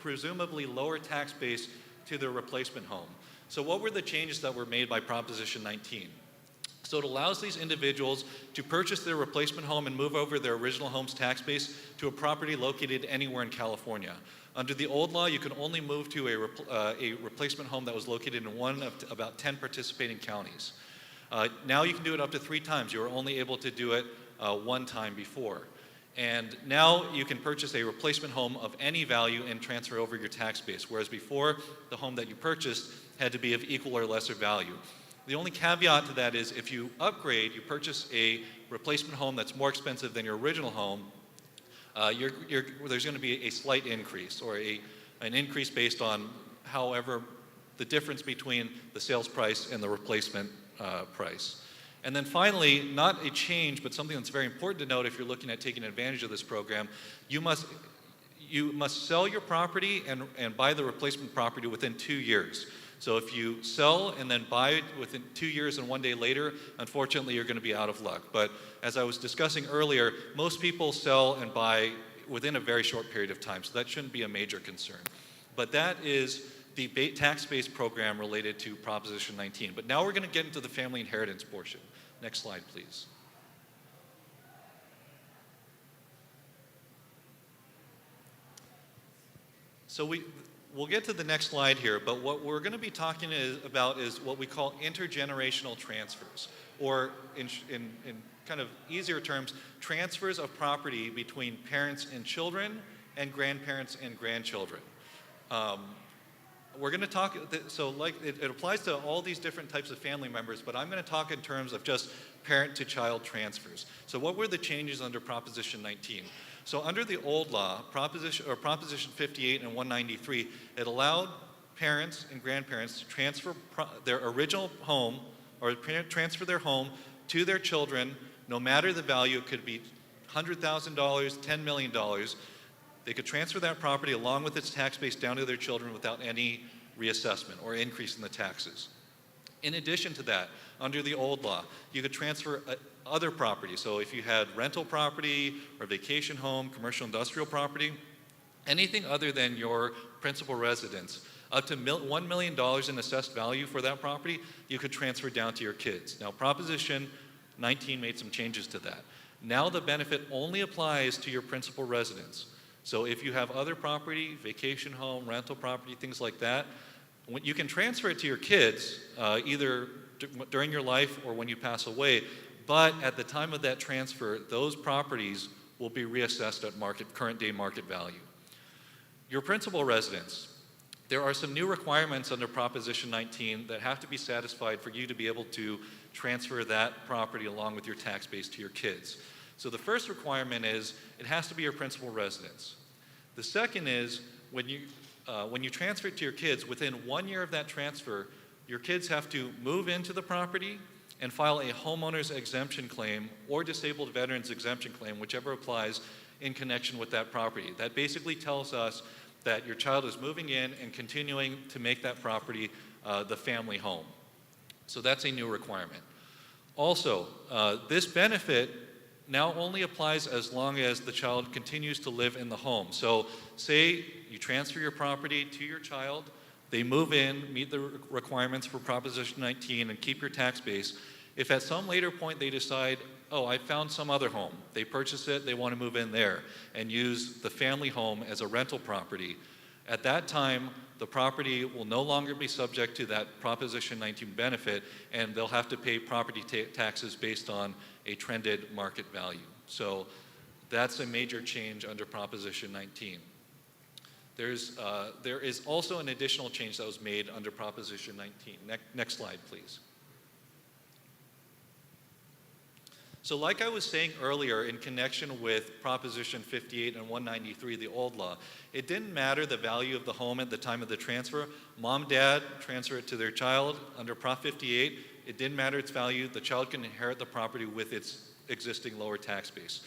presumably lower tax base to their replacement home. So what were the changes that were made by Proposition 19? So it allows these individuals to purchase their replacement home and move over their original home's tax base to a property located anywhere in California. Under the old law, you can only move to a replacement home that was located in one of about 10 participating counties. Now you can do it up to 3 times. You were only able to do it one time before. And now you can purchase a replacement home of any value and transfer over your tax base, whereas before, the home that you purchased had to be of equal or lesser value. The only caveat to that is if you upgrade, you purchase a replacement home that's more expensive than your original home, there's going to be a slight increase or an increase based on however the difference between the sales price and the replacement price. And then finally, not a change, but something that's very important to note if you're looking at taking advantage of this program, you must sell your property and buy the replacement property within 2 years. So if you sell and then buy it within 2 years and 1 day later, unfortunately, you're going to be out of luck. But as I was discussing earlier, most people sell and buy within a very short period of time, so that shouldn't be a major concern. But that is the tax-based program related to Proposition 19. But now we're going to get into the family inheritance portion. Next slide, please. So we'll get to the next slide here, but what we're going to be talking about is what we call intergenerational transfers, or in kind of easier terms, transfers of property between parents and children and grandparents and grandchildren. We're going to talk, so like it applies to all these different types of family members, but I'm going to talk in terms of just parent to child transfers. So what were the changes under Proposition 19? So under the old law, Proposition 58 and 193, it allowed parents and grandparents to transfer their original home or transfer their home to their children, no matter the value. It could be $100,000, $10 million. They could transfer that property along with its tax base down to their children without any reassessment or increase in the taxes. In addition to that, under the old law, you could transfer other property. So if you had rental property or vacation home, commercial industrial property, anything other than your principal residence, up to $1 million in assessed value for that property, you could transfer down to your kids. Now, Proposition 19 made some changes to that. Now the benefit only applies to your principal residence. So if you have other property, vacation home, rental property, things like that, you can transfer it to your kids either during your life or when you pass away, but at the time of that transfer, those properties will be reassessed at current day market value. Your principal residence, there are some new requirements under Proposition 19 that have to be satisfied for you to be able to transfer that property along with your tax base to your kids. So the first requirement is it has to be your principal residence. The second is when you transfer it to your kids, within 1 year of that transfer, your kids have to move into the property and file a homeowner's exemption claim or disabled veterans exemption claim, whichever applies in connection with that property. That basically tells us that your child is moving in and continuing to make that property the family home. So that's a new requirement. Also, this benefit now only applies as long as the child continues to live in the home. So say you transfer your property to your child, they move in, meet the requirements for Proposition 19 and keep your tax base. If at some later point they decide, oh, I found some other home, they purchase it, they want to move in there and use the family home as a rental property, at that time the property will no longer be subject to that Proposition 19 benefit, and they'll have to pay property taxes based on a trended market value. So that's a major change under Proposition 19. There is also an additional change that was made under Proposition 19. Next slide, please. So like I was saying earlier in connection with Proposition 58 and 193, the old law, it didn't matter the value of the home at the time of the transfer. Mom, dad transfer it to their child. Under Prop 58, it didn't matter its value. The child can inherit the property with its existing lower tax base.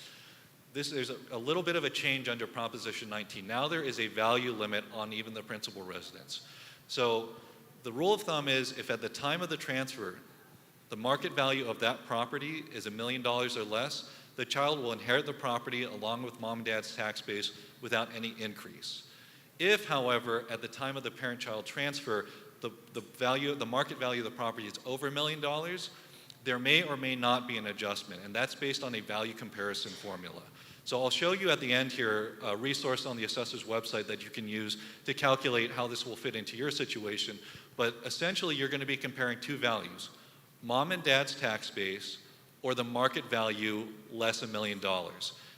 There's a little bit of a change under Proposition 19. Now there is a value limit on even the principal residence. So the rule of thumb is if at the time of the transfer, the market value of that property is $1 million or less, the child will inherit the property along with mom and dad's tax base without any increase. If, however, at the time of the parent-child transfer, the market value of the property is over $1 million, there may or may not be an adjustment, and that's based on a value comparison formula. So I'll show you at the end here a resource on the assessor's website that you can use to calculate how this will fit into your situation, but essentially you're going to be comparing two values: mom and dad's tax base or the market value less $1 million.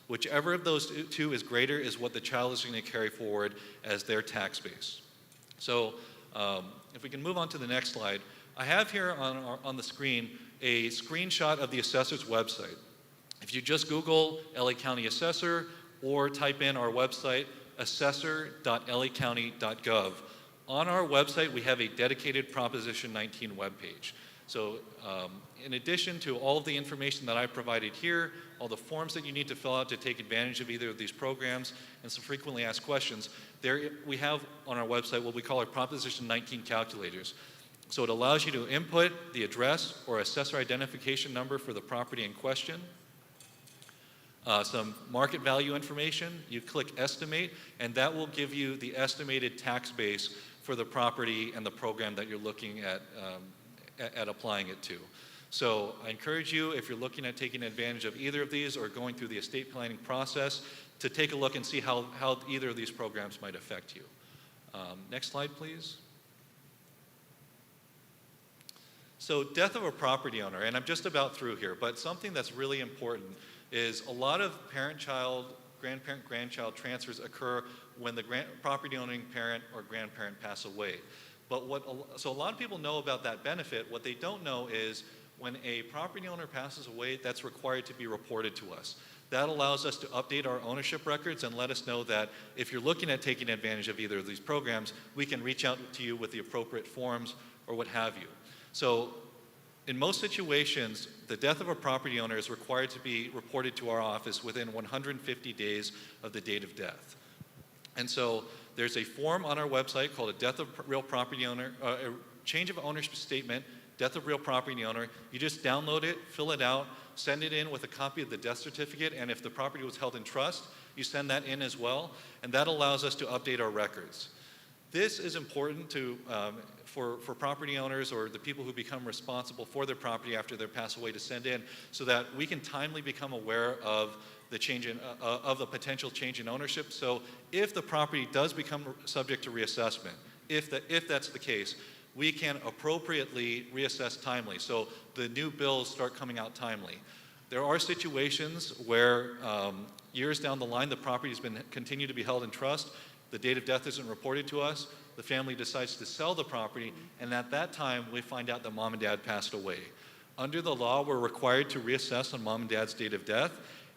Whichever of those two is greater is what the child is going to carry forward as their tax base. So if we can move on to the next slide, I have here on the screen a screenshot of the assessor's website. If you just Google LA County Assessor or type in our website, assessor.lacounty.gov, on our website we have a dedicated Proposition 19 webpage. So in addition to all of the information that I provided here, all the forms that you need to fill out to take advantage of either of these programs, and some frequently asked questions, we have on our website what we call our Proposition 19 calculators. So it allows you to input the address or assessor identification number for the property in question, some market value information, you click estimate, and that will give you the estimated tax base for the property and the program that you're looking at applying it to. So I encourage you, if you're looking at taking advantage of either of these or going through the estate planning process, to take a look and see how either of these programs might affect you. Next slide, please. So death of a property owner, and I'm just about through here, but something that's really important is a lot of parent-child, grandparent-grandchild transfers occur when the property owning parent or grandparent pass away. But so a lot of people know about that benefit. What they don't know is when a property owner passes away, that's required to be reported to us. That allows us to update our ownership records and let us know that if you're looking at taking advantage of either of these programs, we can reach out to you with the appropriate forms or what have you. So in most situations, the death of a property owner is required to be reported to our office within 150 days of the date of death. And so there's a form on our website called a death of real property owner, a change of ownership statement, death of real property owner. You just download it, fill it out, send it in with a copy of the death certificate, and if the property was held in trust, you send that in as well, and that allows us to update our records. This is important to, for property owners or the people who become responsible for their property after they pass away to send in so that we can timely become aware of the change in, of the potential change in ownership. So if the property does become subject to reassessment, if that's the case, we can appropriately reassess timely. So the new bills start coming out timely. There are situations where years down the line, the property has been continued to be held in trust. The date of death isn't reported to us. The family decides to sell the property, and at that time, we find out that mom and dad passed away. Under the law, we're required to reassess on mom and dad's date of death,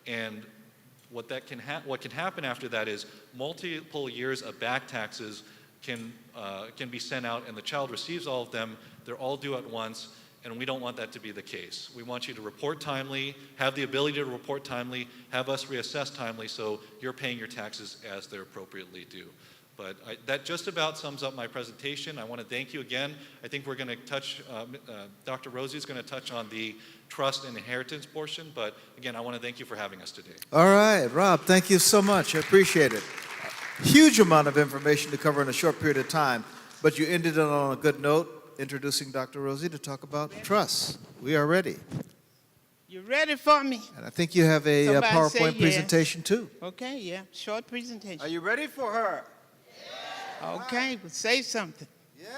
and what can happen after that is multiple years of back taxes can be sent out, and the child receives all of them. They're all due at once, and we don't want that to be the case. We want you to report timely, have the ability to report timely, have us reassess timely, so you're paying your taxes as they're appropriately due. But that just about sums up my presentation. I want to thank you again. I think we're going to touch, Dr. Rosie is going to touch on the trust and inheritance portion, but again, I want to thank you for having us today. All right, Rob, thank you so much. I appreciate it. Huge amount of information to cover in a short period of time, but you ended it on a good note, introducing Dr. Rosie to talk about trust. We are ready. You ready for me? And I think you have a Somebody say PowerPoint yes. presentation too. Okay, yeah, short presentation. Are you ready for her? Okay, but say something. Yeah.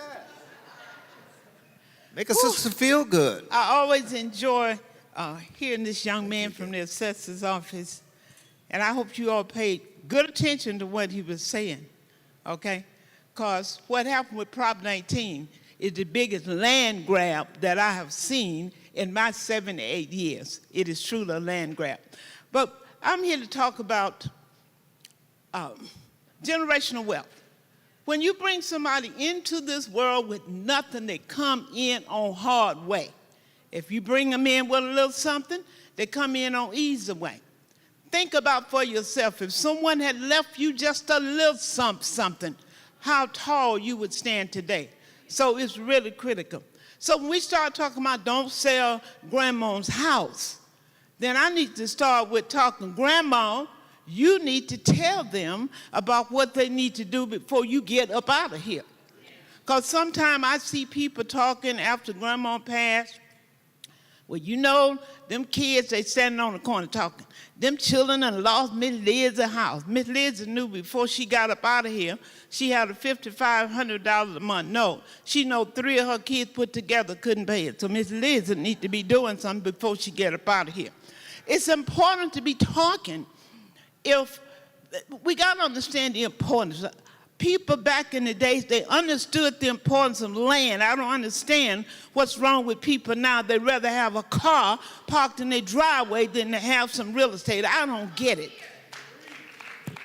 Make a sister feel good. I always enjoy hearing this young man from the assessor's office, and I hope you all paid good attention to what he was saying, okay? Because what happened with Prop 19 is the biggest land grab that I have seen in my 7 to 8 years. It is truly a land grab. But I'm here to talk about generational wealth. When you bring somebody into this world with nothing, they come in on hard way. If you bring them in with a little something, they come in on easy way. Think about for yourself, if someone had left you just a little something, how tall you would stand today. So it's really critical. So when we start talking about don't sell grandma's house, then I need to start with talking grandma. You need to tell them about what they need to do before you get up out of here. Because sometimes I see people talking after grandma passed. Well, you know, them kids, they standing on the corner talking. Them children done lost Miss Liz's house. Miss Liz knew before she got up out of here, she had a $5,500 a month note. She know 3 of her kids put together couldn't pay it. So Miss Liz need to be doing something before she get up out of here. It's important to be talking. If we got to understand the importance. People back in the days, they understood the importance of land. I don't understand what's wrong with people now. They'd rather have a car parked in their driveway than to have some real estate. I don't get it.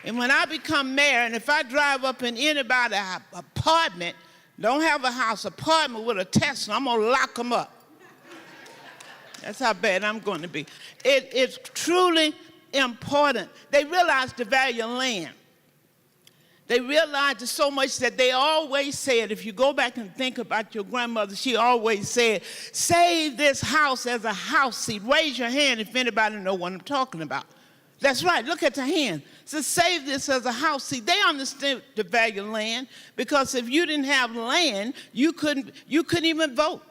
And when I become mayor, and if I drive up in anybody's apartment, don't have a house, apartment with a Tesla, I'm going to lock them up. That's how bad I'm going to be. It's truly important. They realize the value of land. They realized it so much that they always said, if you go back and think about your grandmother, she always said, save this house as a house seat. Raise your hand if anybody know what I'm talking about. That's right, look at the hand. So save this as a house seat. They understood the value of land because if you didn't have land, you couldn't even vote.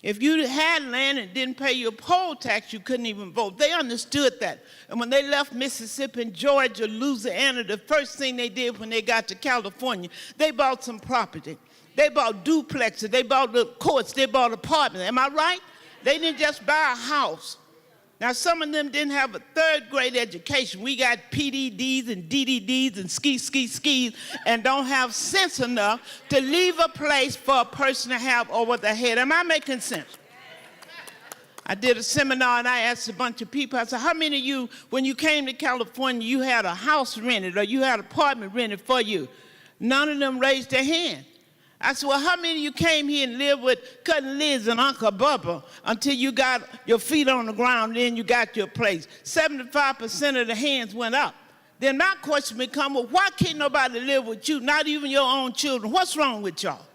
If you had land and didn't pay your poll tax, you couldn't even vote. They understood that. And when they left Mississippi and Georgia, Louisiana, the first thing they did when they got to California, they bought some property. They bought duplexes, they bought the courts, they bought apartments. Am I right? They didn't just buy a house. Now, some of them didn't have a third-grade education. We got PDDs and DDDs and skis, and don't have sense enough to leave a place for a person to have over their head. Am I making sense? I did a seminar, and I asked a bunch of people, I said, how many of you, when you came to California, you had a house rented or you had an apartment rented for you? None of them raised their hand. I said, well, how many of you came here and lived with Cousin Liz and Uncle Bubba until you got your feet on the ground and then you got your place? 75% of the hands went up. Then my question become, well, why can't nobody live with you, not even your own children? What's wrong with y'all?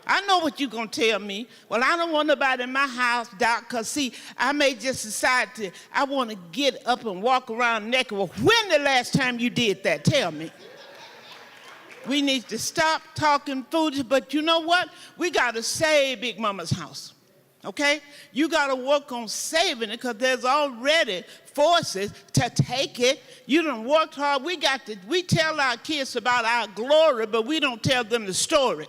I know what you're going to tell me. Well, I don't want nobody in my house, Doc, because, see, I may just decide I want to get up and walk around naked. Well, when the last time you did that? Tell me. We need to stop talking foolish, but you know what? We got to save Big Mama's house, okay? You got to work on saving it because there's already forces to take it. You done worked hard. We tell our kids about our glory, but we don't tell them the story.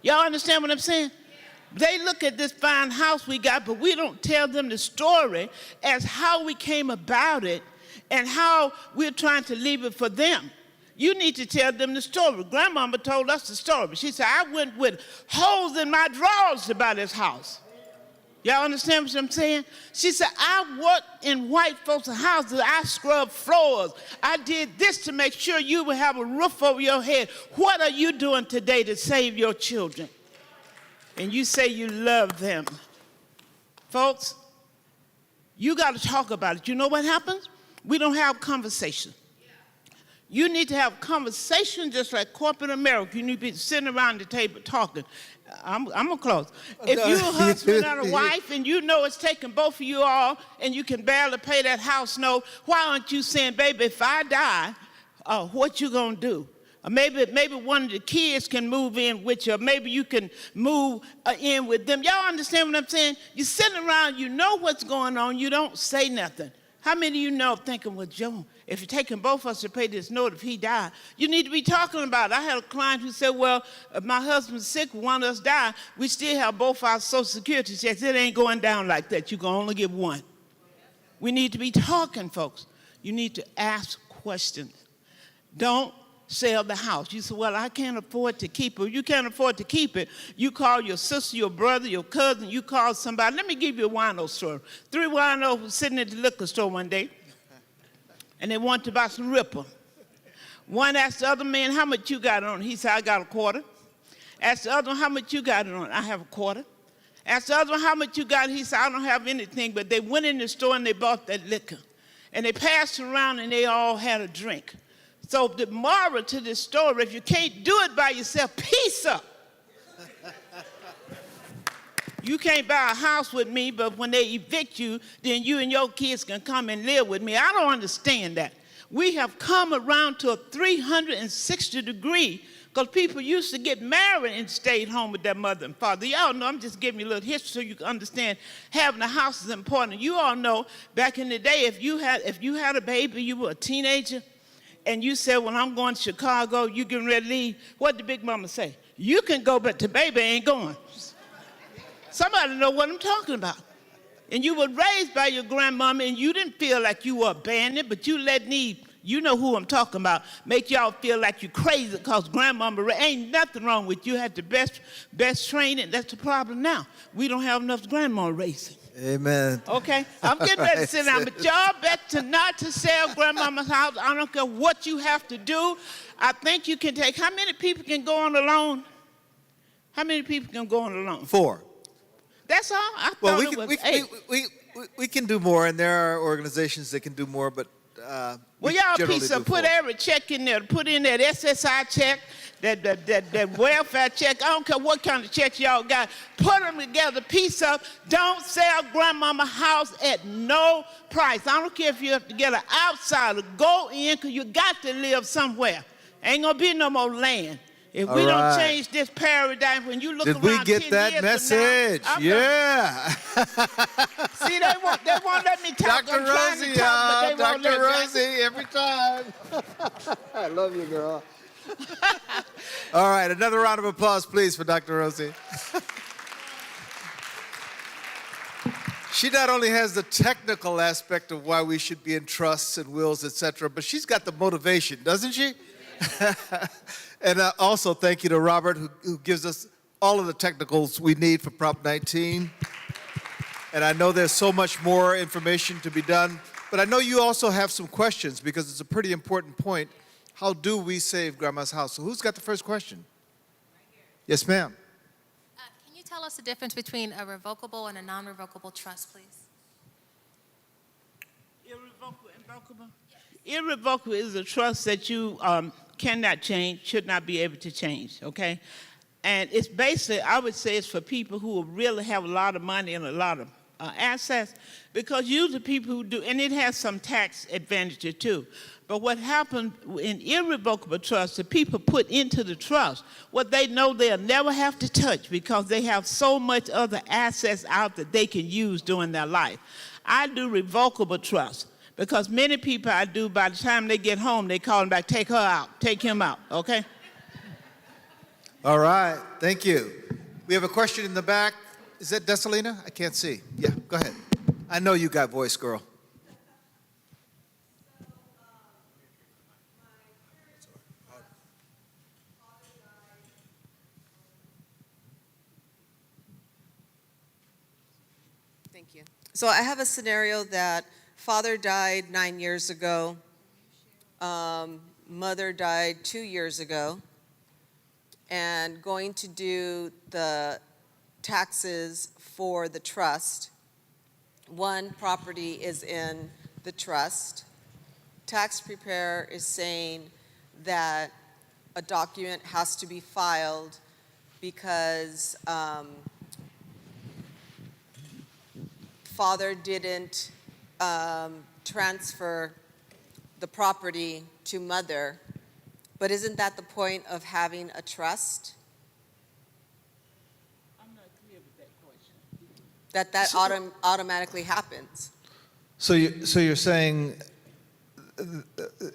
Y'all understand what I'm saying? They look at this fine house we got, but we don't tell them the story as how we came about it and how we're trying to leave it for them. You need to tell them the story. Grandmama told us the story. She said, I went with holes in my drawers to buy this house. Y'all understand what I'm saying? She said, I worked in white folks' houses. I scrubbed floors. I did this to make sure you would have a roof over your head. What are you doing today to save your children? And you say you love them. Folks, you got to talk about it. You know what happens? We don't have conversation. You need to have conversation just like corporate America. You need to be sitting around the table talking. I'm going to close. If you're a husband and a wife and you know it's taking both of you all and you can barely pay that house note, why aren't you saying, baby, if I die, what you going to do? Or maybe one of the kids can move in with you, or maybe you can move in with them. Y'all understand what I'm saying? You're sitting around, you know what's going on, you don't say nothing. How many of you know thinking, well, Joe, if you're taking both of us to pay this note if he died, you need to be talking about it. I had a client who said, well, if my husband's sick, one of us die, we still have both our Social Security checks. It ain't going down like that. You can only get one. We need to be talking, folks. You need to ask questions. Don't sell the house. You say, well, I can't afford to keep it. You can't afford to keep it. You call your sister, your brother, your cousin, you call somebody. Let me give you a wino story. 3 winos were sitting at the liquor store one day, and they wanted to buy some Ripper. One asked the other man, how much you got on? He said, I got a quarter. Asked the other one, how much you got on? I have a quarter. Asked the other one, how much you got? He said, I don't have anything, but they went in the store and they bought that liquor. And they passed it around and they all had a drink. So the moral to this story, if you can't do it by yourself, peace up. You can't buy a house with me, but when they evict you, then you and your kids can come and live with me. I don't understand that. We have come around to a 360 degree because people used to get married and stayed home with their mother and father. Y'all know, I'm just giving you a little history so you can understand having a house is important. You all know back in the day, if you had a baby, you were a teenager, and you said, well, I'm going to Chicago, you getting ready to leave, what did Big Mama say? You can go, but the baby ain't going. Somebody know what I'm talking about. And you were raised by your grandmama, and you didn't feel like you were abandoned, but you let me, you know who I'm talking about, make y'all feel like you're crazy because grandmama, ain't nothing wrong with you. You had the best training. That's the problem now. We don't have enough grandma raising. Amen. Okay, I'm getting ready to sit down, but y'all bet not to sell grandmama's house. I don't care what you have to do. I think you can take, how many people can go on a loan? How many people can go on a loan? 4. That's all? I thought it was 8. We can do more, and there are organizations that can do more, but well, y'all piece of put every check in there. Put in that SSI check, that welfare check. I don't care what kind of checks y'all got. Put them together, piece up. Don't sell grandmama house at no price. I don't care if you have to get an outsider. Go in, because you got to live somewhere. Ain't going to be no more land. If All we don't right. change this paradigm, when you look Did around we get 10 that years message? From now, Yeah. See, they won't let me talk. Dr. I'm trying Rosie, to talk, but they won't Dr. let me. Rosie, every time. I love you, girl. All right, another round of applause, please, for Dr. Rosie. She not only has the technical aspect of why we should be in trusts and wills, etc., but she's got the motivation, doesn't she? And also thank you to Robert, who gives us all of the technicals we need for Prop 19. And I know there's so much more information to be done, but I know you also have some questions because it's a pretty important point. How do we save Grandma's house? So who's got the first question? Yes, ma'am. Can you tell us the difference between a revocable and a non-revocable trust, please? Irrevocable is a trust that you cannot change, should not be able to change, okay? And it's basically, I would say it's for people who really have a lot of money and a lot of assets, because usually people who do, and it has some tax advantages too. But what happens in irrevocable trust, the people put into the trust what they know they'll never have to touch because they have so much other assets out that they can use during their life. I do revocable trust because many people I do, by the time they get home, they call them back, take her out, take him out, okay? All right, thank you. We have a question in the back. Is that Desalina? I can't see. Yeah, go ahead. I know you got voice, girl. Thank you. So I have a scenario that father died 9 years ago, mother died 2 years ago, and going to do the taxes for the trust. One property is in the trust. Tax preparer is saying that a document has to be filed because father didn't transfer the property to mother, but isn't that the point of having a trust? I'm not clear with that question. That automatically happens. So you're saying,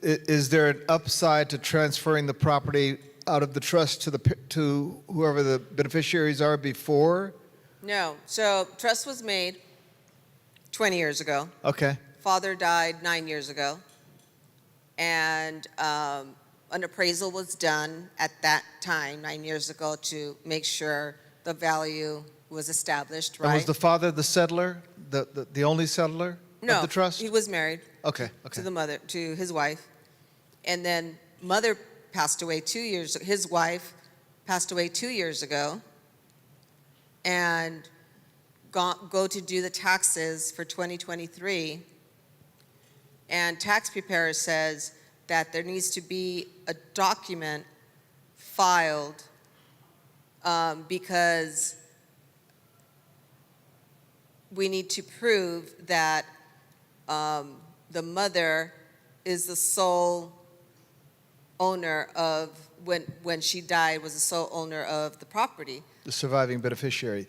is there an upside to transferring the property out of the trust to whoever the beneficiaries are before? No, so trust was made 20 years ago. Okay. Father died 9 years ago. And an appraisal was done at that time, 9 years ago, to make sure the value was established, right? And was the father the settlor, the only settlor of the trust? No, he was married. Okay. To the mother, to his wife. And then mother passed away 2 years, his wife passed away 2 years ago. And go to do the taxes for 2023. And tax preparer says that there needs to be a document filed because we need to prove that the mother is the sole owner of, when she died, was the sole owner of the property. The surviving beneficiary.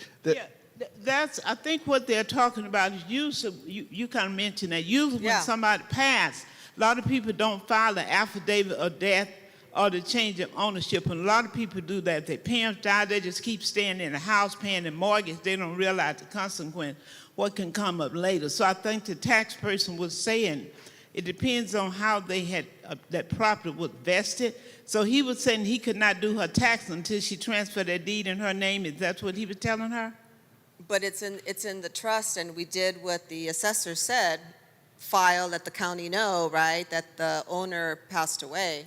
That's, I think what they're talking about is usually, you kind of mentioned that, usually when somebody passed, a lot of people don't file an affidavit of death or the change of ownership, and a lot of people do that. If their parents die, they just keep staying in the house, paying the mortgage. They don't realize the consequence, what can come up later. So I think the tax person was saying, it depends on how they had, that property was vested. So he was saying he could not do her tax until she transferred that deed in her name. Is that what he was telling her? But it's in the trust, and we did what the assessor said, file, let the county know, right, that the owner passed away.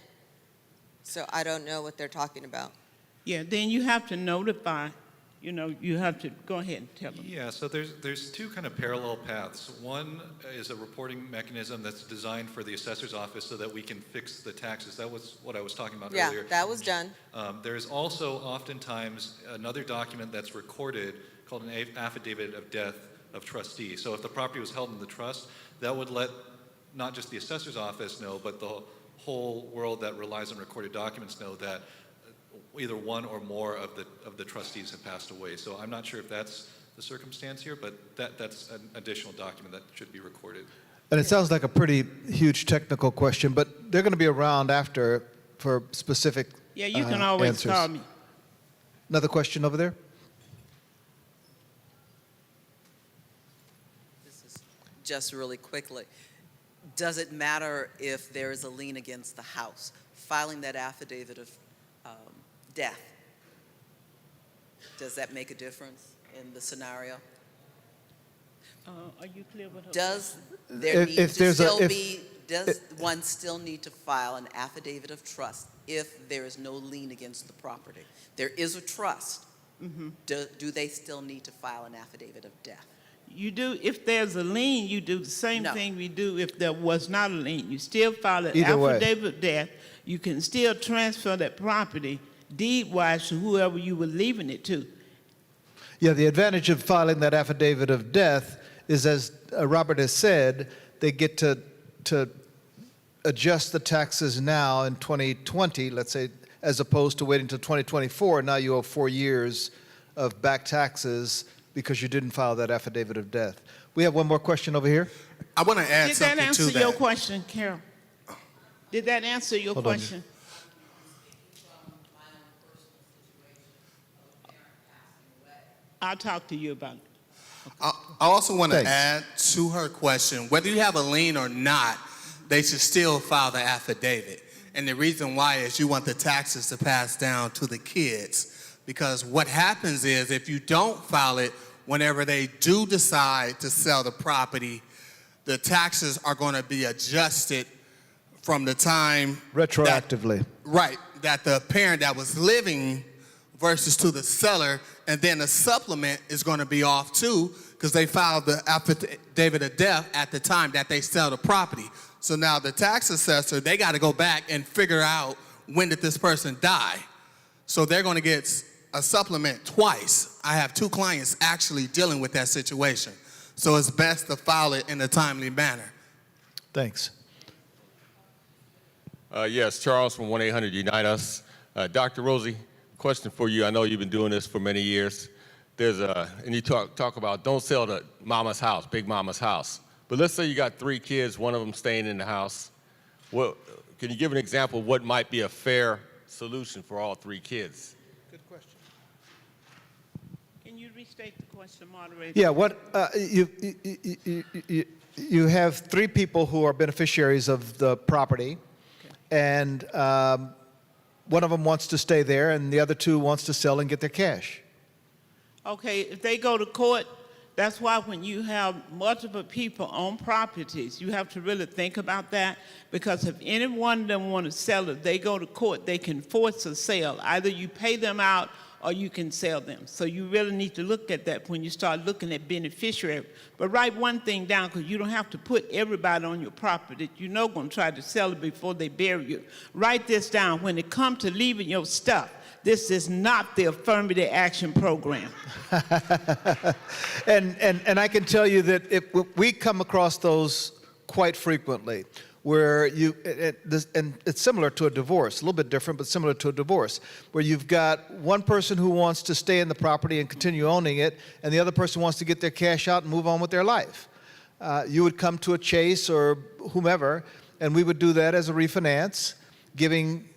So I don't know what they're talking about. Yeah, then you have to notify, you have to go ahead and tell them. Yeah, so there's two kind of parallel paths. One is a reporting mechanism that's designed for the assessor's office so that we can fix the taxes. That was what I was talking about earlier. Yeah, that was done. There's also oftentimes another document that's recorded called an affidavit of death of trustee. So if the property was held in the trust, that would let not just the assessor's office know, but the whole world that relies on recorded documents know that either one or more of the trustees have passed away. So I'm not sure if that's the circumstance here, but that's an additional document that should be recorded. And it sounds like a pretty huge technical question, but they're going to be around after for specific Yeah, you can always answers. call me. Another question over there? Just really quickly, does it matter if there is a lien against the house? Filing that affidavit of death, does that make a difference in the scenario? Are you clear with her? Does there need to still be, does one still need to file an affidavit of trust if there is no lien against the property? There is a trust. Do they still need to file an affidavit of death? You do, if there's a lien, you do the same thing we do if there was not a lien. You still file an affidavit of death. You can still transfer that property deed-wise to whoever you were leaving it to. Yeah, the advantage of filing that affidavit of death is, as Robert has said, they get to adjust the taxes now in 2020, let's say, as opposed to waiting until 2024. Now you owe 4 years of back taxes because you didn't file that affidavit of death. We have one more question over here. I want to add Did something that to answer that. your question, Carol? Did that answer your Hold on. question? I'll talk to you about it. I also want to Thanks. add to her question, whether you have a lien or not, they should still file the affidavit. And the reason why is you want the taxes to pass down to the kids. Because what happens is if you don't file it, whenever they do decide to sell the property, the taxes are going to be adjusted from the time Retroactively. that the parent that was living versus to the seller, and then the supplement is going to be off too because they filed the affidavit of death at the time that they sell the property. So now the tax assessor, they got to go back and figure out when did this person die. So they're going to get a supplement twice. I have 2 clients actually dealing with that situation. So it's best to file it in a timely manner. Thanks. Yes, Charles from 1-800-UNITE US. Dr. Rosie, question for you. I know you've been doing this for many years. And you talk about don't sell to mama's house, big mama's house. But let's say you got 3 kids, one of them staying in the house. Well, can you give an example of what might be a fair solution for all 3 kids? Good question. Can you restate the question, moderator? Yeah, you have 3 people who are beneficiaries of the property, and one of them wants to stay there, and the other 2 wants to sell and get their cash. Okay, if they go to court, that's why when you have multiple people on properties, you have to really think about that, because if any one of them want to sell it, they go to court, they can force a sale. Either you pay them out or you can sell them. So you really need to look at that when you start looking at beneficiary. But write one thing down, because you don't have to put everybody on your property that you know going to try to sell it before they bury you. Write this down. When it comes to leaving your stuff, this is not the affirmative action program. And I can tell you that we come across those quite frequently, where and it's similar to a divorce, a little bit different, but similar to a divorce, where you've got one person who wants to stay in the property and continue owning it, and the other person wants to get their cash out and move on with their life. You would come to a Chase or whomever, and we would do that as a refinance, giving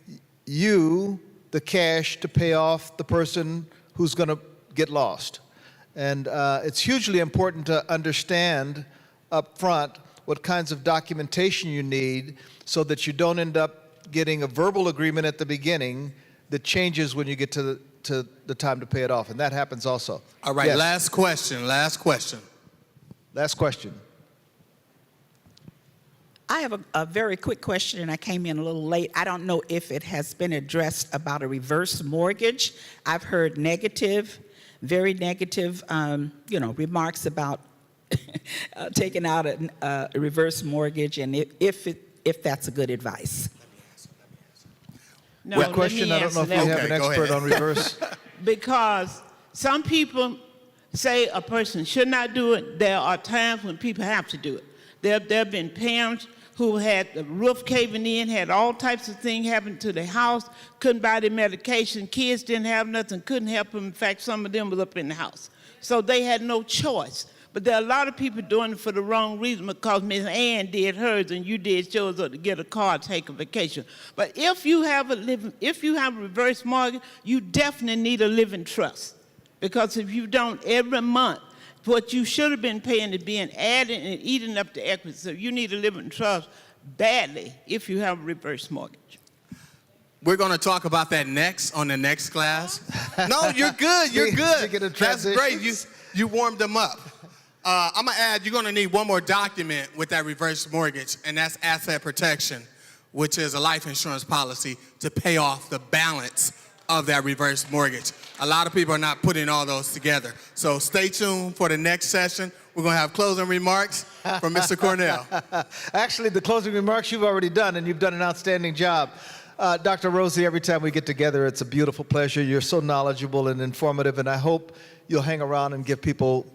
you the cash to pay off the person who's going to get lost. And it's hugely important to understand up front what kinds of documentation you need so that you don't end up getting a verbal agreement at the beginning that changes when you get to the time to pay it off. And that happens also. All right, Yes. last question. Last question. I have a very quick question, and I came in a little late. I don't know if it has been addressed about a reverse mortgage. I've heard negative, very negative, remarks about taking out a reverse mortgage, and if that's a good advice. No, Good question. I don't know if we have an expert on reverse. Because some people say a person should not do it. There are times when people have to do it. There have been parents who had the roof caving in, had all types of things happen to their house, couldn't buy their medication, kids didn't have nothing, couldn't help them. In fact, some of them was up in the house. So they had no choice. But there are a lot of people doing it for the wrong reason, because Miss Ann did hers and you did yours, or to get a car, take a vacation. But if you have a reverse mortgage, you definitely need a living trust. Because if you don't, every month, what you should have been paying is being added and eating up the equity. So you need a living trust badly if you have a reverse mortgage. We're going to talk about that next on the next class. No, you're good. You're good. That's great. You warmed them up. I'm going to add, you're going to need one more document with that reverse mortgage, and that's asset protection, which is a life insurance policy to pay off the balance of that reverse mortgage. A lot of people are not putting all those together. So stay tuned for the next session. We're going to have closing remarks from Mr. Cornell. Actually, the closing remarks you've already done, and you've done an outstanding job. Dr. Rosie, every time we get together, it's a beautiful pleasure. You're so knowledgeable and informative, and I hope you'll hang around and give people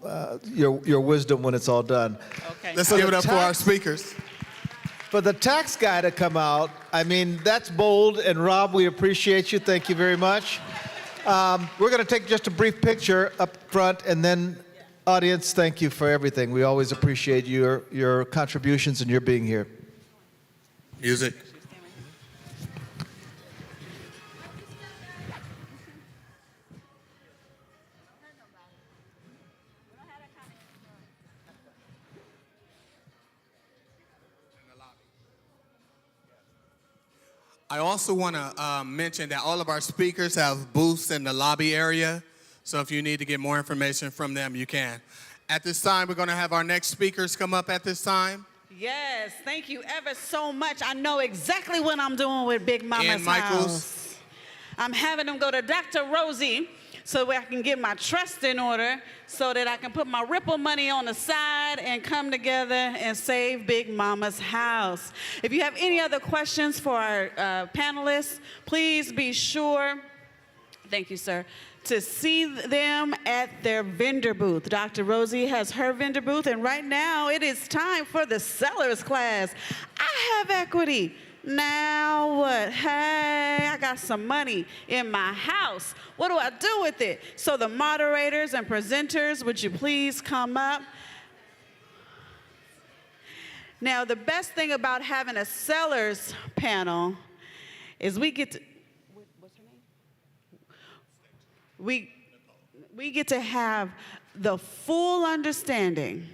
your wisdom when it's all done. Okay. Let's give it up for our speakers. For the tax guy to come out, I mean, that's bold. And Rob, we appreciate you. Thank you very much. We're going to take just a brief picture up front, and then audience, thank you for everything. We always appreciate your contributions and your being here. Music. I also want to mention that all of our speakers have booths in the lobby area, so if you need to get more information from them, you can. At this time, we're going to have our next speakers come up at this time. Yes, thank you ever so much. I know exactly what I'm doing with Big Mama's house. I'm having them go to Dr. Rosie so I can get my trust in order, so that I can put my Ripple money on the side and come together and save Big Mama's house. If you have any other questions for our panelists, please be sure, thank you, sir, to see them at their vendor booth. Dr. Rosie has her vendor booth, and right now it is time for the sellers class. I have equity. Now what? Hey, I got some money in my house. What do I do with it? So the moderators and presenters, would you please come up? Now, the best thing about having a sellers panel is we get to, what's her name? We get to have the full understanding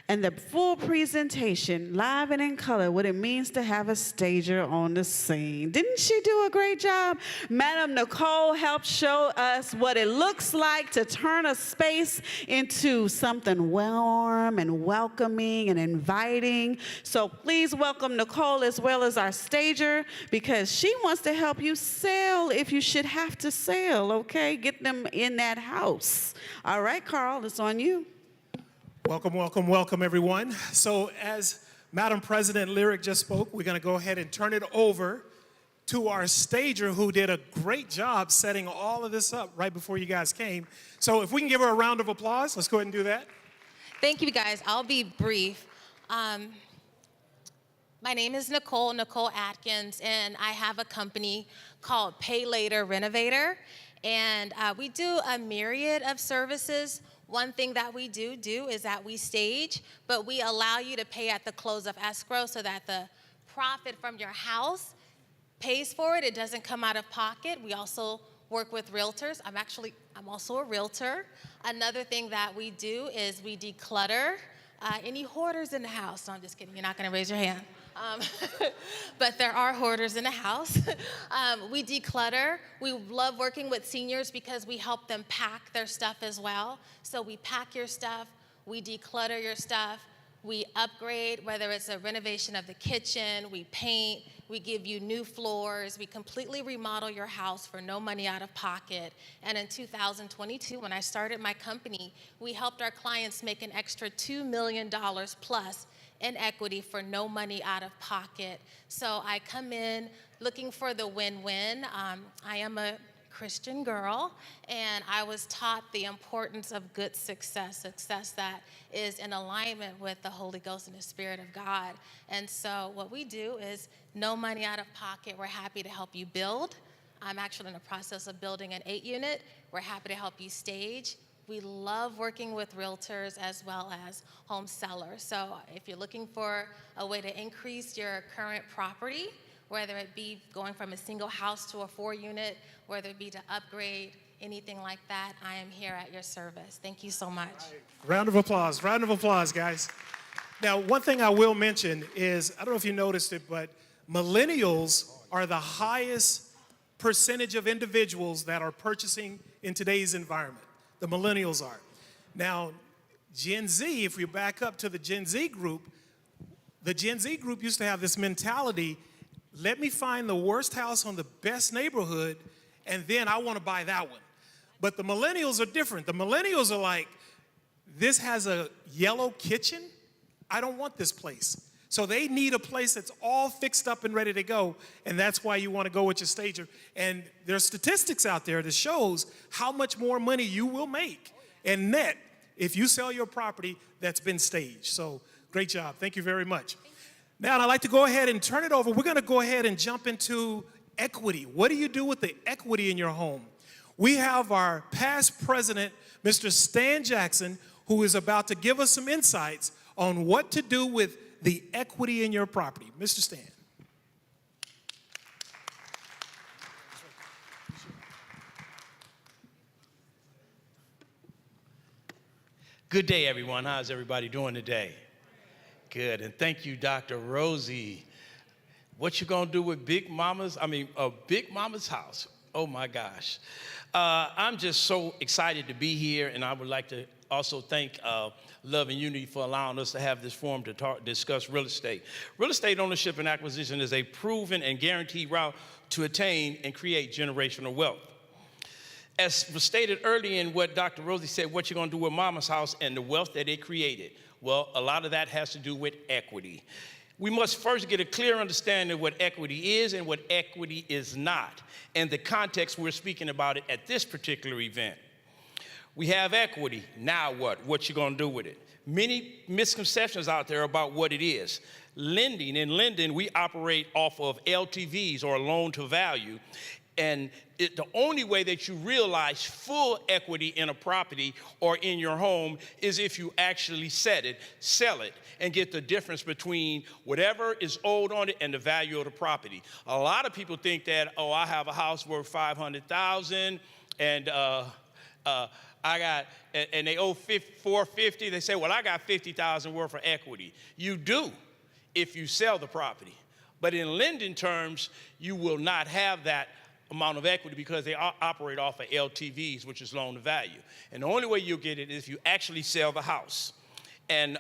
and the full presentation, live and in color, what it means to have a stager on the scene. Didn't she do a great job? Madam Nicole helped show us what it looks like to turn a space into something warm and welcoming and inviting. So please welcome Nicole as well as our stager, because she wants to help you sell if you should have to sell, okay? Get them in that house. All right, Carl, it's on you. Welcome, welcome, welcome, everyone. So as Madam President Lyric just spoke, we're going to go ahead and turn it over to our stager, who did a great job setting all of this up right before you guys came. So if we can give her a round of applause, let's go ahead and do that. Thank you, guys. I'll be brief. My name is Nicole Atkins, and I have a company called Pay Later Renovator, and we do a myriad of services. One thing that we do is that we stage, but we allow you to pay at the close of escrow so that the profit from your house pays for it. It doesn't come out of pocket. We also work with realtors. I'm also a realtor. Another thing that we do is we declutter. Any hoarders in the house? No, I'm just kidding. You're not going to raise your hand. But there are hoarders in the house. We declutter. We love working with seniors because we help them pack their stuff as well. So we pack your stuff, we declutter your stuff, we upgrade, whether it's a renovation of the kitchen, we paint, we give you new floors, we completely remodel your house for no money out of pocket. And in 2022, when I started my company, we helped our clients make an extra $2 million plus in equity for no money out of pocket. So I come in looking for the win-win. I am a Christian girl, and I was taught the importance of good success that is in alignment with the Holy Ghost and the Spirit of God. And so what we do is no money out of pocket. We're happy to help you build. I'm actually in the process of building an 8-unit. We're happy to help you stage. We love working with realtors as well as home sellers. So if you're looking for a way to increase your current property, whether it be going from a single house to a 4-unit, whether it be to upgrade, anything like that, I am here at your service. Thank you so much. Round of applause, guys. Now, one thing I will mention is, I don't know if you noticed it, but millennials are the highest percentage of individuals that are purchasing in today's environment. The millennials are. Now, Gen Z, if we back up to the Gen Z group, the Gen Z group used to have this mentality, let me find the worst house on the best neighborhood, and then I want to buy that one. But the millennials are different. The millennials are like, this has a yellow kitchen, I don't want this place. So they need a place that's all fixed up and ready to go, and that's why you want to go with your stager. And there's statistics out there that shows how much more money you will make in net if you sell your property that's been staged. So great job. Thank you very much. Now I'd like to go ahead and turn it over. We're going to go ahead and jump into equity. What do you do with the equity in your home? We have our past president, Mr. Stan Jackson, who is about to give us some insights on what to do with the equity in your property. Mr. Stan. Good day, everyone. How's everybody doing today? Good, and thank you, Dr. Rosie. What you gonna do with Big Mama's house? Oh my gosh. I'm just so excited to be here, and I would like to also thank Love and Unity for allowing us to have this forum to discuss real estate. Real estate ownership and acquisition is a proven and guaranteed route to attain and create generational wealth. As was stated earlier in what Dr. Rosie said, what you're gonna do with Mama's house and the wealth that it created. Well, a lot of that has to do with equity. We must first get a clear understanding of what equity is and what equity is not, and the context we're speaking about it at this particular event. We have equity, now what? What you gonna do with it? Many misconceptions out there about what it is. In lending, we operate off of LTVs or loan to value, and the only way that you realize full equity in a property or in your home is if you actually sell it, and get the difference between whatever is owed on it and the value of the property. A lot of people think that, oh, I have a house worth $500,000 and and they owe $450,000. They say, well, I got $50,000 worth of equity. You do if you sell the property. But in lending terms, you will not have that amount of equity because they operate off of LTVs, which is loan to value. And the only way you'll get it is if you actually sell the house. And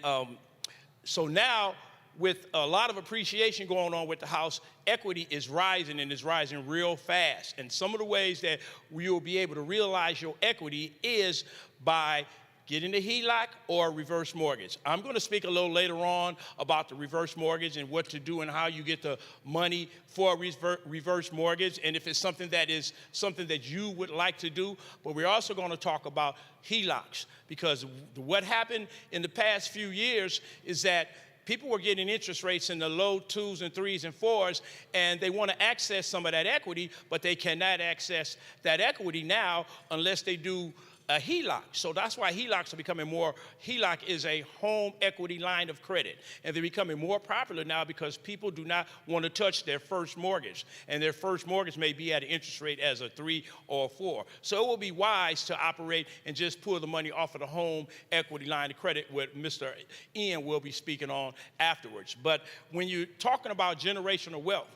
so now, with a lot of appreciation going on with the house, equity is rising, and it's rising real fast. And some of the ways that you'll be able to realize your equity is by getting a HELOC or a reverse mortgage. I'm going to speak a little later on about the reverse mortgage and what to do and how you get the money for a reverse mortgage, and if it's something that you would like to do. But we're also going to talk about HELOCs, because what happened in the past few years is that people were getting interest rates in the low 2s and 3s and 4s, and they want to access some of that equity, but they cannot access that equity now unless they do a HELOC. So that's why HELOCs are becoming more. HELOC is a home equity line of credit, and they're becoming more popular now because people do not want to touch their first mortgage, and their first mortgage may be at an interest rate as a 3 or a 4. So it will be wise to operate and just pull the money off of the home equity line of credit, what Mr. Ian will be speaking on afterwards. But when you're talking about generational wealth,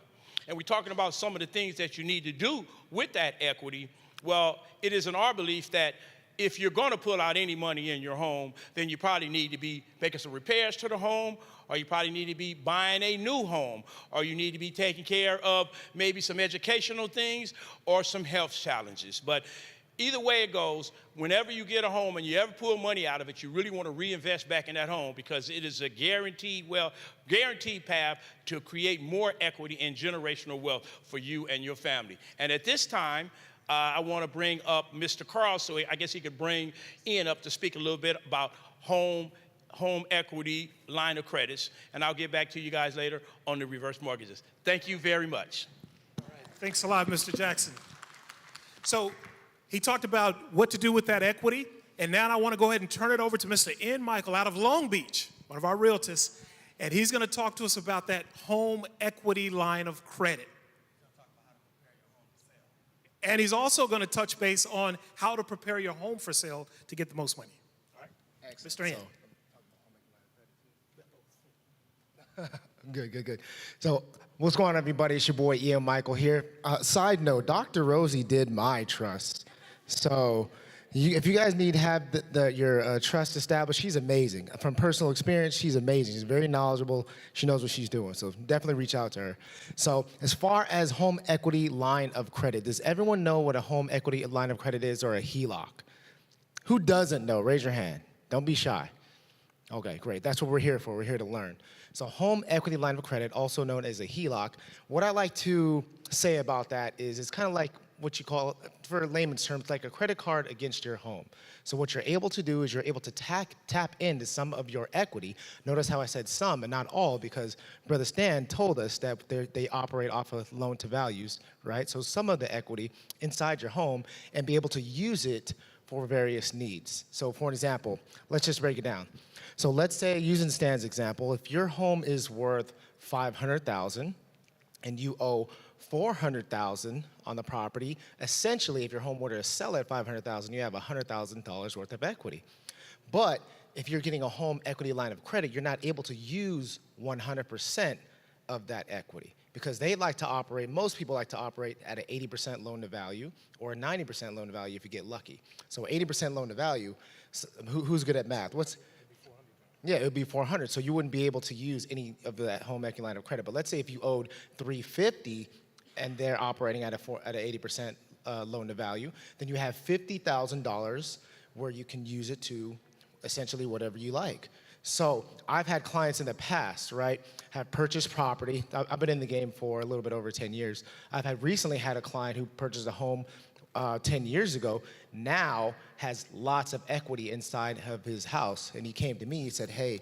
and we're talking about some of the things that you need to do with that equity, well, it is in our belief that if you're going to pull out any money in your home, then you probably need to be making some repairs to the home, or you probably need to be buying a new home, or you need to be taking care of maybe some educational things or some health challenges. But either way it goes, whenever you get a home and you ever pull money out of it, you really want to reinvest back in that home, because it is a guaranteed path to create more equity and generational wealth for you and your family. And at this time, I want to bring up Mr. Carl, so I guess he could bring Ian up to speak a little bit about home equity line of credits, and I'll get back to you guys later on the reverse mortgages. Thank you very much. Thanks a lot, Mr. Jackson. So he talked about what to do with that equity, and now I want to go ahead and turn it over to Mr. N. Michael out of Long Beach, one of our realtors, and he's going to talk to us about that home equity line of credit. And he's also going to touch base on how to prepare your home for sale to get the most money. All right, Mr. N. Good. So, what's going on, everybody? It's your boy Ian Michael here. Side note: Dr. Rosie did my trust. So, if you guys need to have your trust established, she's amazing. From personal experience, she's amazing. She's very knowledgeable. She knows what she's doing. So, definitely reach out to her. So, as far as home equity line of credit, does everyone know what a home equity line of credit is, or a HELOC? Who doesn't know? Raise your hand. Don't be shy. Okay, great. That's what we're here for. We're here to learn. So home equity line of credit, also known as a HELOC, what I like to say about that is it's kind of like what you call, for layman's terms, like a credit card against your home. So what you're able to do is you're able to tap into some of your equity. Notice how I said some and not all, because Brother Stan told us that they operate off of loan to values, right? So some of the equity inside your home and be able to use it for various needs. So for an example, let's just break it down. So let's say, using Stan's example, if your home is worth $500,000 and you owe $400,000 on the property, essentially, if your home were to sell at $500,000, you have $100,000 worth of equity. But if you're getting a home equity line of credit, you're not able to use 100% of that equity, because they like to operate, most people like to operate at an 80% loan to value or a 90% loan to value if you get lucky. So 80% loan to value, who's good at math? Yeah, it would be 400. So you wouldn't be able to use any of that home equity line of credit. But let's say if you owed 350 and they're operating at an 80% loan to value, then you have $50,000 where you can use it to essentially whatever you like. So I've had clients in the past, right, have purchased property. I've been in the game for a little bit over 10 years. I've recently had a client who purchased a home 10 years ago, now has lots of equity inside of his house. And he came to me, he said, hey,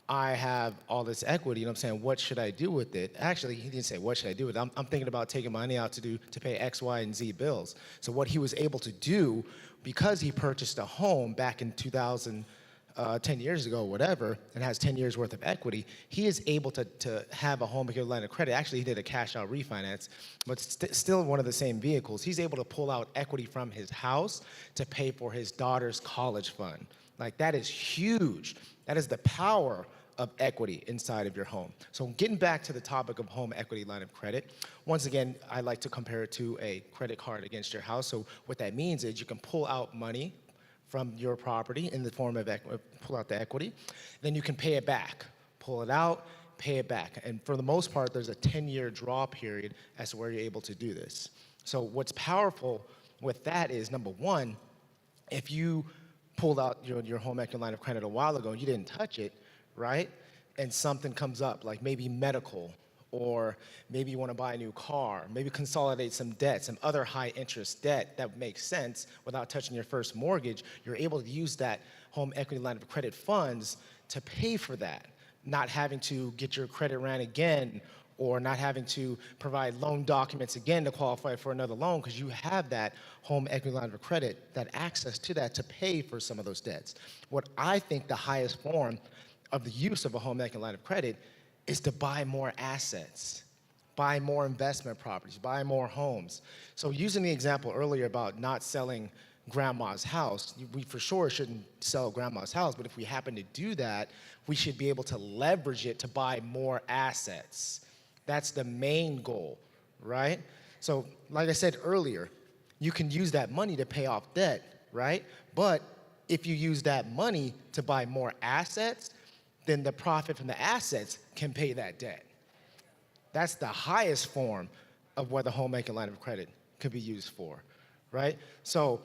I have all this equity, you know what I'm saying, what should I do with it? Actually, he didn't say, what should I do with it? I'm thinking about taking money out to pay X, Y, and Z bills. So what he was able to do, because he purchased a home back in 10 years ago, whatever, and has 10 years worth of equity, he is able to have a home equity line of credit. Actually, he did a cash out refinance, but still one of the same vehicles. He's able to pull out equity from his house to pay for his daughter's college fund. Like, that is huge. That is the power of equity inside of your home. So getting back to the topic of home equity line of credit, once again, I like to compare it to a credit card against your house. So what that means is you can pull out money from your property in the form of pull out the equity, then you can pay it back. Pull it out, pay it back. And for the most part, there's a 10-year draw period as to where you're able to do this. So what's powerful with that is, number one, if you pulled out your home equity line of credit a while ago and you didn't touch it, right, and something comes up, like maybe medical, or maybe you want to buy a new car, maybe consolidate some debt, some other high interest debt that makes sense without touching your first mortgage, you're able to use that home equity line of credit funds to pay for that, not having to get your credit ran again, or not having to provide loan documents again to qualify for another loan, because you have that home equity line of credit, that access to that to pay for some of those debts. What I think the highest form of the use of a home equity line of credit is to buy more assets, buy more investment properties, buy more homes. So using the example earlier about not selling grandma's house, we for sure shouldn't sell grandma's house, but if we happen to do that, we should be able to leverage it to buy more assets. That's the main goal, right? So like I said earlier, you can use that money to pay off debt, right? But if you use that money to buy more assets, then the profit from the assets can pay that debt. That's the highest form of what the home equity line of credit could be used for, right? So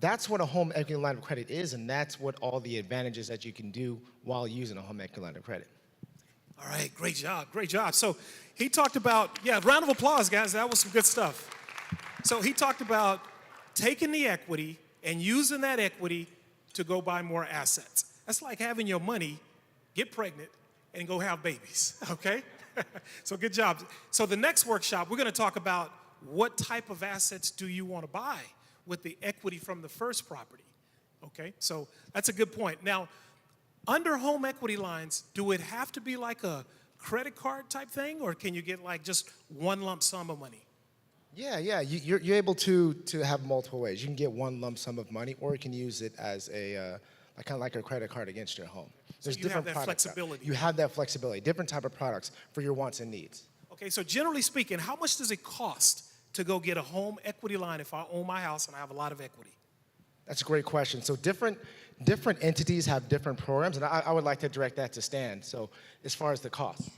that's what a home equity line of credit is, and that's what all the advantages that you can do while using a home equity line of credit. All right, great job, great job. So he talked about, round of applause, guys. That was some good stuff. So he talked about taking the equity and using that equity to go buy more assets. That's like having your money, get pregnant, and go have babies, okay? So good job. So the next workshop, we're gonna talk about what type of assets do you wanna buy with the equity from the first property, okay? So that's a good point. Now, under home equity lines, do it have to be like a credit card type thing, or can you get like just one lump sum of money? Yeah, you're able to have multiple ways. You can get one lump sum of money, or you can use it as a kind of like a credit card against your home. There's you have different that products. flexibility. You have that flexibility, different type of products for your wants and needs. Okay, so generally speaking, how much does it cost to go get a home equity line if I own my house and I have a lot of equity? That's a great question. So different entities have different programs, and I would like to direct that to Stan. So as far as the cost.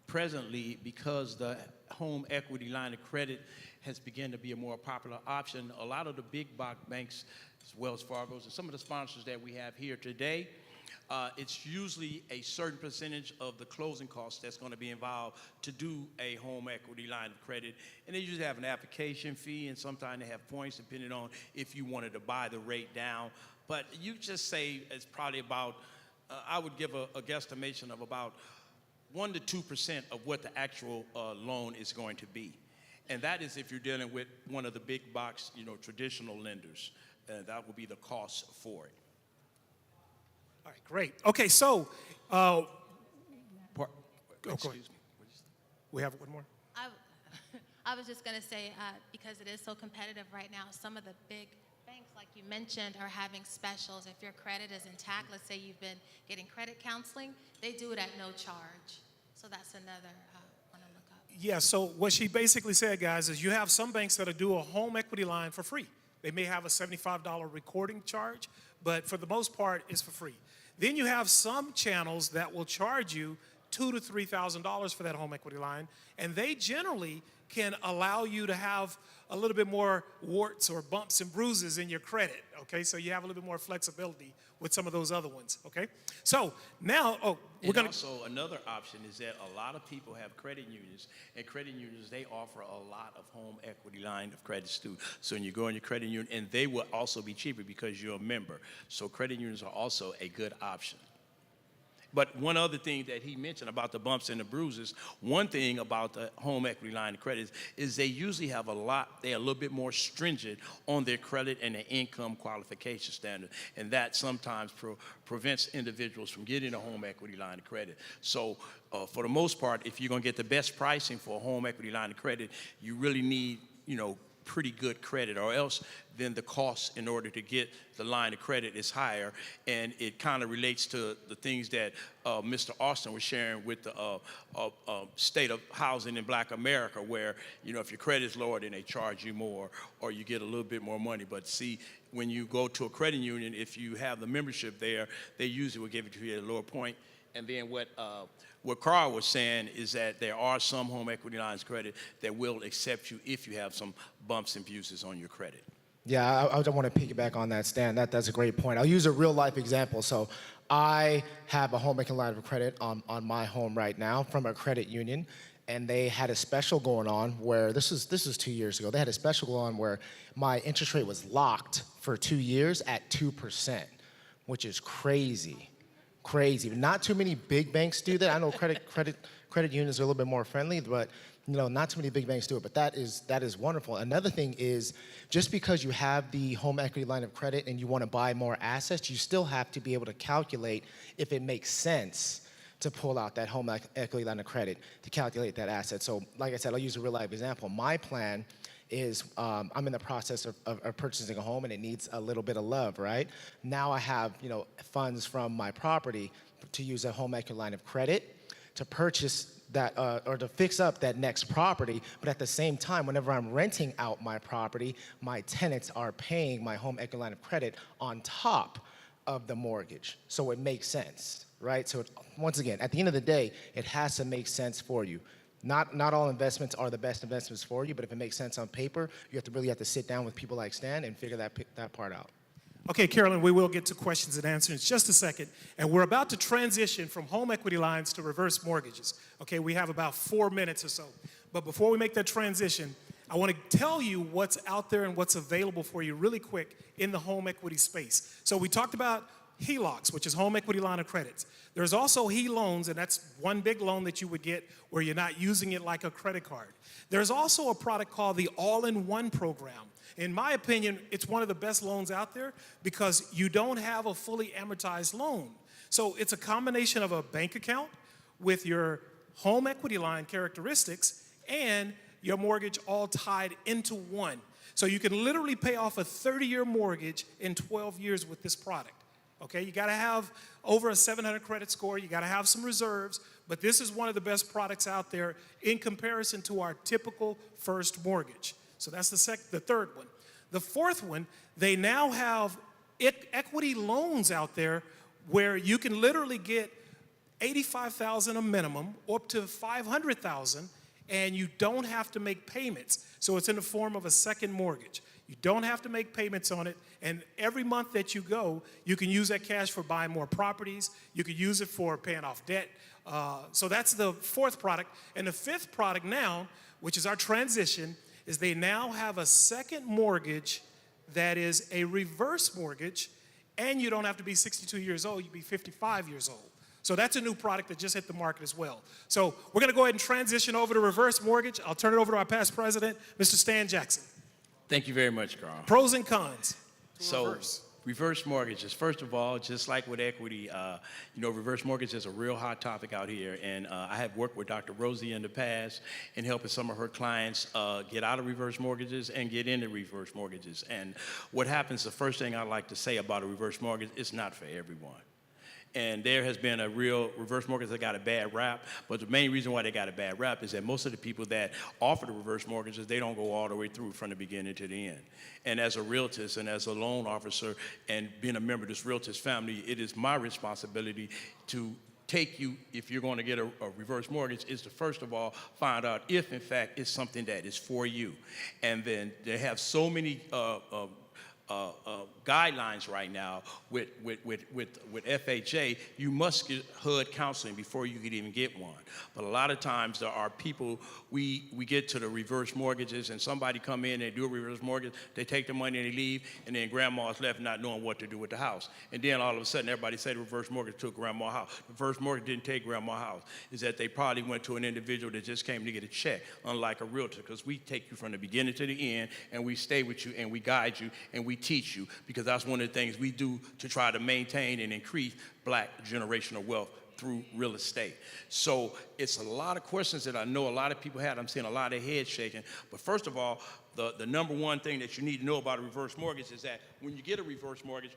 Presently, because the home equity line of credit has begun to be a more popular option, a lot of the big box banks, Wells Fargo's, and some of the sponsors that we have here today, it's usually a certain percentage of the closing costs that's going to be involved to do a home equity line of credit. And they usually have an application fee, and sometimes they have points depending on if you wanted to buy the rate down. But you just say it's probably about, I would give a guesstimation of about 1 to 2% of what the actual loan is going to be. And that is if you're dealing with one of the big box, traditional lenders. That will be the cost for it. All right, great. Okay, so, Excuse me. We have one more? I was just going to say, because it is so competitive right now, some of the big banks, like you mentioned, are having specials. If your credit is intact, let's say you've been getting credit counseling, they do it at no charge. So that's another one to look up. Yeah, so what she basically said, guys, is you have some banks that'll do a home equity line for free. They may have a $75 recording charge, but for the most part, it's for free. Then you have some channels that will charge you $2,000 to $3,000 for that home equity line, and they generally can allow you to have a little bit more warts or bumps and bruises in your credit, okay? So you have a little bit more flexibility with some of those other ones, okay? So now, we're gonna... Also, another option is that a lot of people have credit unions, and credit unions, they offer a lot of home equity line of credits too. So when you go in your credit union, and they will also be cheaper because you're a member. So credit unions are also a good option. But one other thing that he mentioned about the bumps and the bruises, one thing about the home equity line of credit is they usually have they're a little bit more stringent on their credit and their income qualification standard. And that sometimes prevents individuals from getting a home equity line of credit. So for the most part, if you're going to get the best pricing for a home equity line of credit, you really need, pretty good credit, or else then the cost in order to get the line of credit is higher. And it kind of relates to the things that Mr. Austin was sharing with the state of housing in Black America, where, if your credit is lower, then they charge you more, or you get a little bit more money. But see, when you go to a credit union, if you have the membership there, they usually will give it to you at a lower point. And then what Carl was saying is that there are some home equity lines of credit that will accept you if you have some bumps and bruises on your credit. Yeah, I don't want to piggyback on that, Stan. That's a great point. I'll use a real life example. So I have a home equity line of credit on my home right now from a credit union, and they had a special going on where this is 2 years ago. They had a special going on where my interest rate was locked for 2 years at 2%, which is crazy. Not too many big banks do that. I know credit unions are a little bit more friendly, but not too many big banks do it. But that is wonderful. Another thing is, just because you have the home equity line of credit and you want to buy more assets, you still have to be able to calculate if it makes sense to pull out that home equity line of credit to calculate that asset. So, like I said, I'll use a real life example. My plan is I'm in the process of purchasing a home, and it needs a little bit of love, right? Now I have, funds from my property to use a home equity line of credit to purchase that, or to fix up that next property. But at the same time, whenever I'm renting out my property, my tenants are paying my home equity line of credit on top of the mortgage. So it makes sense, right? So once again, at the end of the day, it has to make sense for you. Not all investments are the best investments for you, but if it makes sense on paper, you really have to sit down with people like Stan and figure that part out. Okay, Carolyn, we will get to questions and answers in just a second. And we're about to transition from home equity lines to reverse mortgages. Okay, we have about 4 minutes or so. But before we make that transition, I want to tell you what's out there and what's available for you really quick in the home equity space. So we talked about HELOCs, which is home equity line of credits. There's also HE-loans, and that's one big loan that you would get where you're not using it like a credit card. There's also a product called the All-in-One program. In my opinion, it's one of the best loans out there because you don't have a fully amortized loan. So it's a combination of a bank account with your home equity line characteristics and your mortgage all tied into one. So you can literally pay off a 30-year mortgage in 12 years with this product. Okay, you gotta have over a 700 credit score, you gotta have some reserves, but this is one of the best products out there in comparison to our typical first mortgage. So that's the third one. The fourth one, they now have equity loans out there where you can literally get $85,000 a minimum, up to $500,000, and you don't have to make payments. So it's in the form of a second mortgage. You don't have to make payments on it, and every month that you go, you can use that cash for buying more properties. You can use it for paying off debt. So that's the fourth product. And the fifth product now, which is our transition, is they now have a second mortgage that is a reverse mortgage, and you don't have to be 62 years old, you'd be 55 years old. So that's a new product that just hit the market as well. So we're gonna go ahead and transition over to reverse mortgage. I'll turn it over to our past president, Mr. Stan Jackson. Thank you very much, Carl. Pros and cons. So, reverse mortgages. First of all, just like with equity, reverse mortgage is a real hot topic out here. And I have worked with Dr. Rosie in the past in helping some of her clients get out of reverse mortgages and get into reverse mortgages. And what happens, the first thing I like to say about a reverse mortgage, it's not for everyone. And there has been a real reverse mortgage that got a bad rap, but the main reason why they got a bad rap is that most of the people that offer the reverse mortgages, they don't go all the way through from the beginning to the end. And as a realtor and as a loan officer and being a member of this realtor's family, it is my responsibility to take you, if you're going to get a reverse mortgage, is to first of all find out if in fact it's something that is for you. And then they have so many guidelines right now with FHA, you must get HUD counseling before you could even get one. But a lot of times there are people, we get to the reverse mortgages and somebody come in and do a reverse mortgage, they take the money and they leave, and then grandma's left not knowing what to do with the house. And then all of a sudden everybody said the reverse mortgage took grandma's house. The reverse mortgage didn't take grandma's house. Is that they probably went to an individual that just came to get a check, unlike a realtor, because we take you from the beginning to the end and we stay with you and we guide you and we teach you, because that's one of the things we do to try to maintain and increase Black generational wealth through real estate. So it's a lot of questions that I know a lot of people had. I'm seeing a lot of heads shaking. But first of all, the number one thing that you need to know about a reverse mortgage is that when you get a reverse mortgage,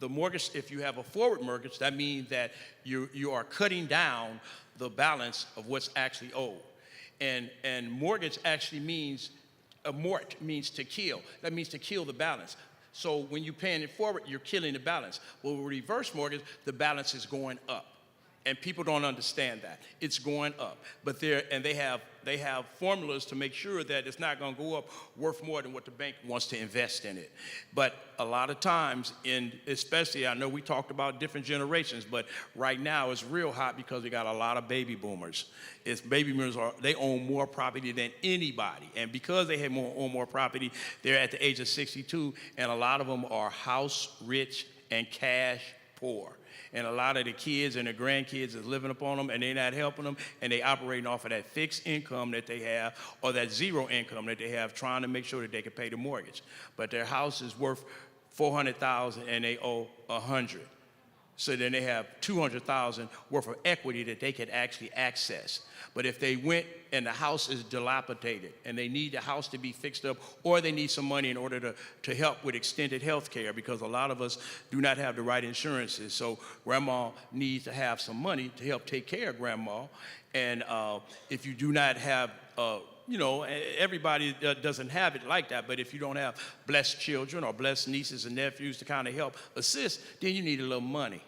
the mortgage, if you have a forward mortgage, that means that you are cutting down the balance of what's actually owed. And mortgage actually means, a mort means to kill. That means to kill the balance. So when you're paying it forward, you're killing the balance. Well, with reverse mortgage, the balance is going up. And people don't understand that. It's going up. But they have formulas to make sure that it's not going to go up worth more than what the bank wants to invest in it. But a lot of times, especially, I know we talked about different generations, but right now it's real hot because we got a lot of baby boomers. Baby boomers they own more property than anybody. And because they own more property, they're at the age of 62, and a lot of them are house rich and cash poor. And a lot of the kids and the grandkids is living upon them, and they're not helping them, and they operating off of that fixed income that they have or that zero income that they have, trying to make sure that they can pay the mortgage. But their house is worth $400,000 and they owe $100,000. So then they have $200,000 worth of equity that they can actually access. But if they went and the house is dilapidated and they need the house to be fixed up, or they need some money in order to help with extended health care, because a lot of us do not have the right insurances. So grandma needs to have some money to help take care of grandma. And if you do not have, everybody doesn't have it like that, but if you don't have blessed children or blessed nieces and nephews to kind of help assist, then you need a little money.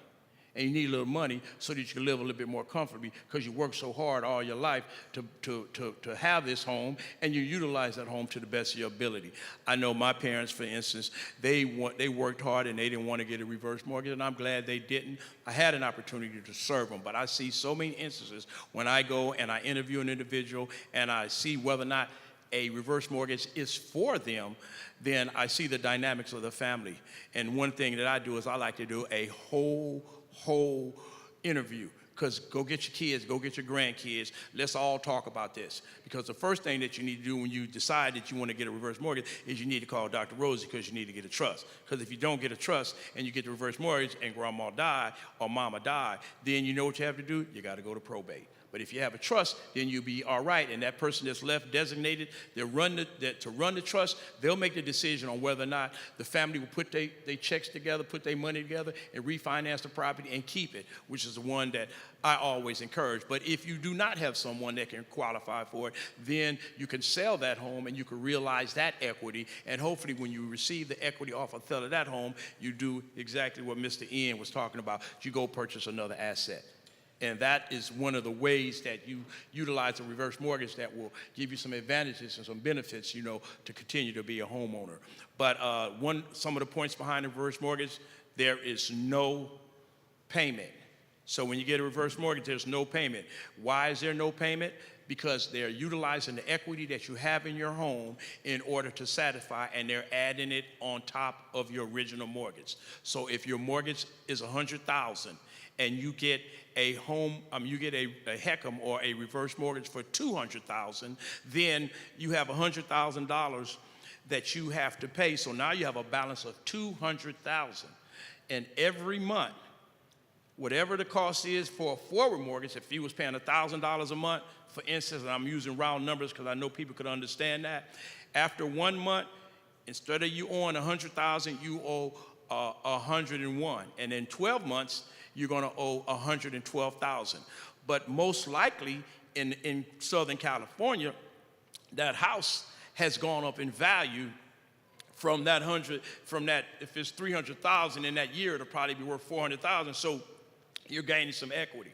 and you need a little money so that you can live a little bit more comfortably because you worked so hard all your life to have this home, and you utilize that home to the best of your ability. I know my parents, for instance, they worked hard and they didn't want to get a reverse mortgage, and I'm glad they didn't. I had an opportunity to serve them, but I see so many instances when I go and I interview an individual and I see whether or not a reverse mortgage is for them, then I see the dynamics of the family. And one thing that I do is I like to do a whole interview. Because go get your kids, go get your grandkids, let's all talk about this. Because the first thing that you need to do when you decide that you want to get a reverse mortgage is you need to call Dr. Rosie because you need to get a trust. Because if you don't get a trust and you get the reverse mortgage and grandma die or mama die, then you know what you have to do? You got to go to probate. But if you have a trust, then you'll be all right. And that person that's left designated to run the trust, they'll make the decision on whether or not the family will put their checks together, put their money together, and refinance the property and keep it, which is the one that I always encourage. But if you do not have someone that can qualify for it, then you can sell that home and you can realize that equity. And hopefully when you receive the equity off of sale of that home, you do exactly what Mr. Ian was talking about. You go purchase another asset. And that is one of the ways that you utilize a reverse mortgage that will give you some advantages and some benefits, you know, to continue to be a homeowner. But some of the points behind a reverse mortgage, there is no payment. So when you get a reverse mortgage, there's no payment. Why is there no payment? Because they're utilizing the equity that you have in your home in order to satisfy, and they're adding it on top of your original mortgage. So if your mortgage is $100,000 and you get a HECM or a reverse mortgage for $200,000, then you have $100,000 that you have to pay. So now you have a balance of $200,000, and every month, whatever the cost is for a forward mortgage, if you was paying $1,000 a month, for instance, and I'm using round numbers because I know people could understand that, after 1 month, instead of you owing $100,000, you owe 101, and in 12 months, you're going to owe $112,000. But most likely in Southern California, that house has gone up in value from that if it's $300,000 in that year, it'll probably be worth $400,000. So you're gaining some equity.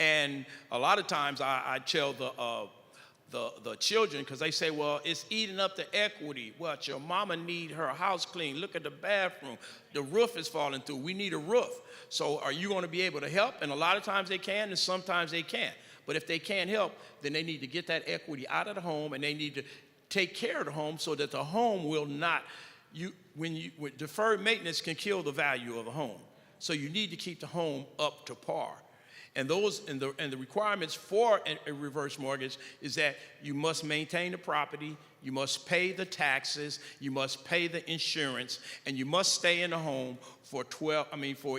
And a lot of times I tell the children, because they say, well, it's eating up the equity. Well, your mama need her house clean. Look at the bathroom. The roof is falling through. We need a roof. So are you going to be able to help? And a lot of times they can, and sometimes they can't. But if they can't help, then they need to get that equity out of the home, and they need to take care of the home so that the home will not, with deferred maintenance can kill the value of the home. So you need to keep the home up to par. And the requirements for a reverse mortgage is that you must maintain the property, you must pay the taxes, you must pay the insurance, and you must stay in the home for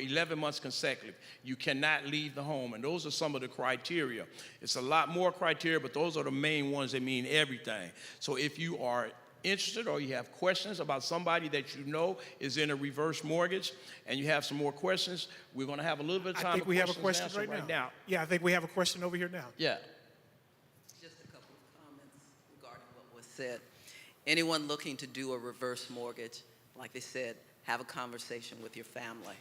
11 months consecutive. You cannot leave the home, and those are some of the criteria. It's a lot more criteria, but those are the main ones that mean everything. So if you are interested or you have questions about somebody that you know is in a reverse mortgage and you have some more questions, we're going to have a little bit of time. I think we have a question right now. Yeah, I think we have a question over here now. Yeah. Just a couple of comments regarding what was said. Anyone looking to do a reverse mortgage, like they said, have a conversation with your family,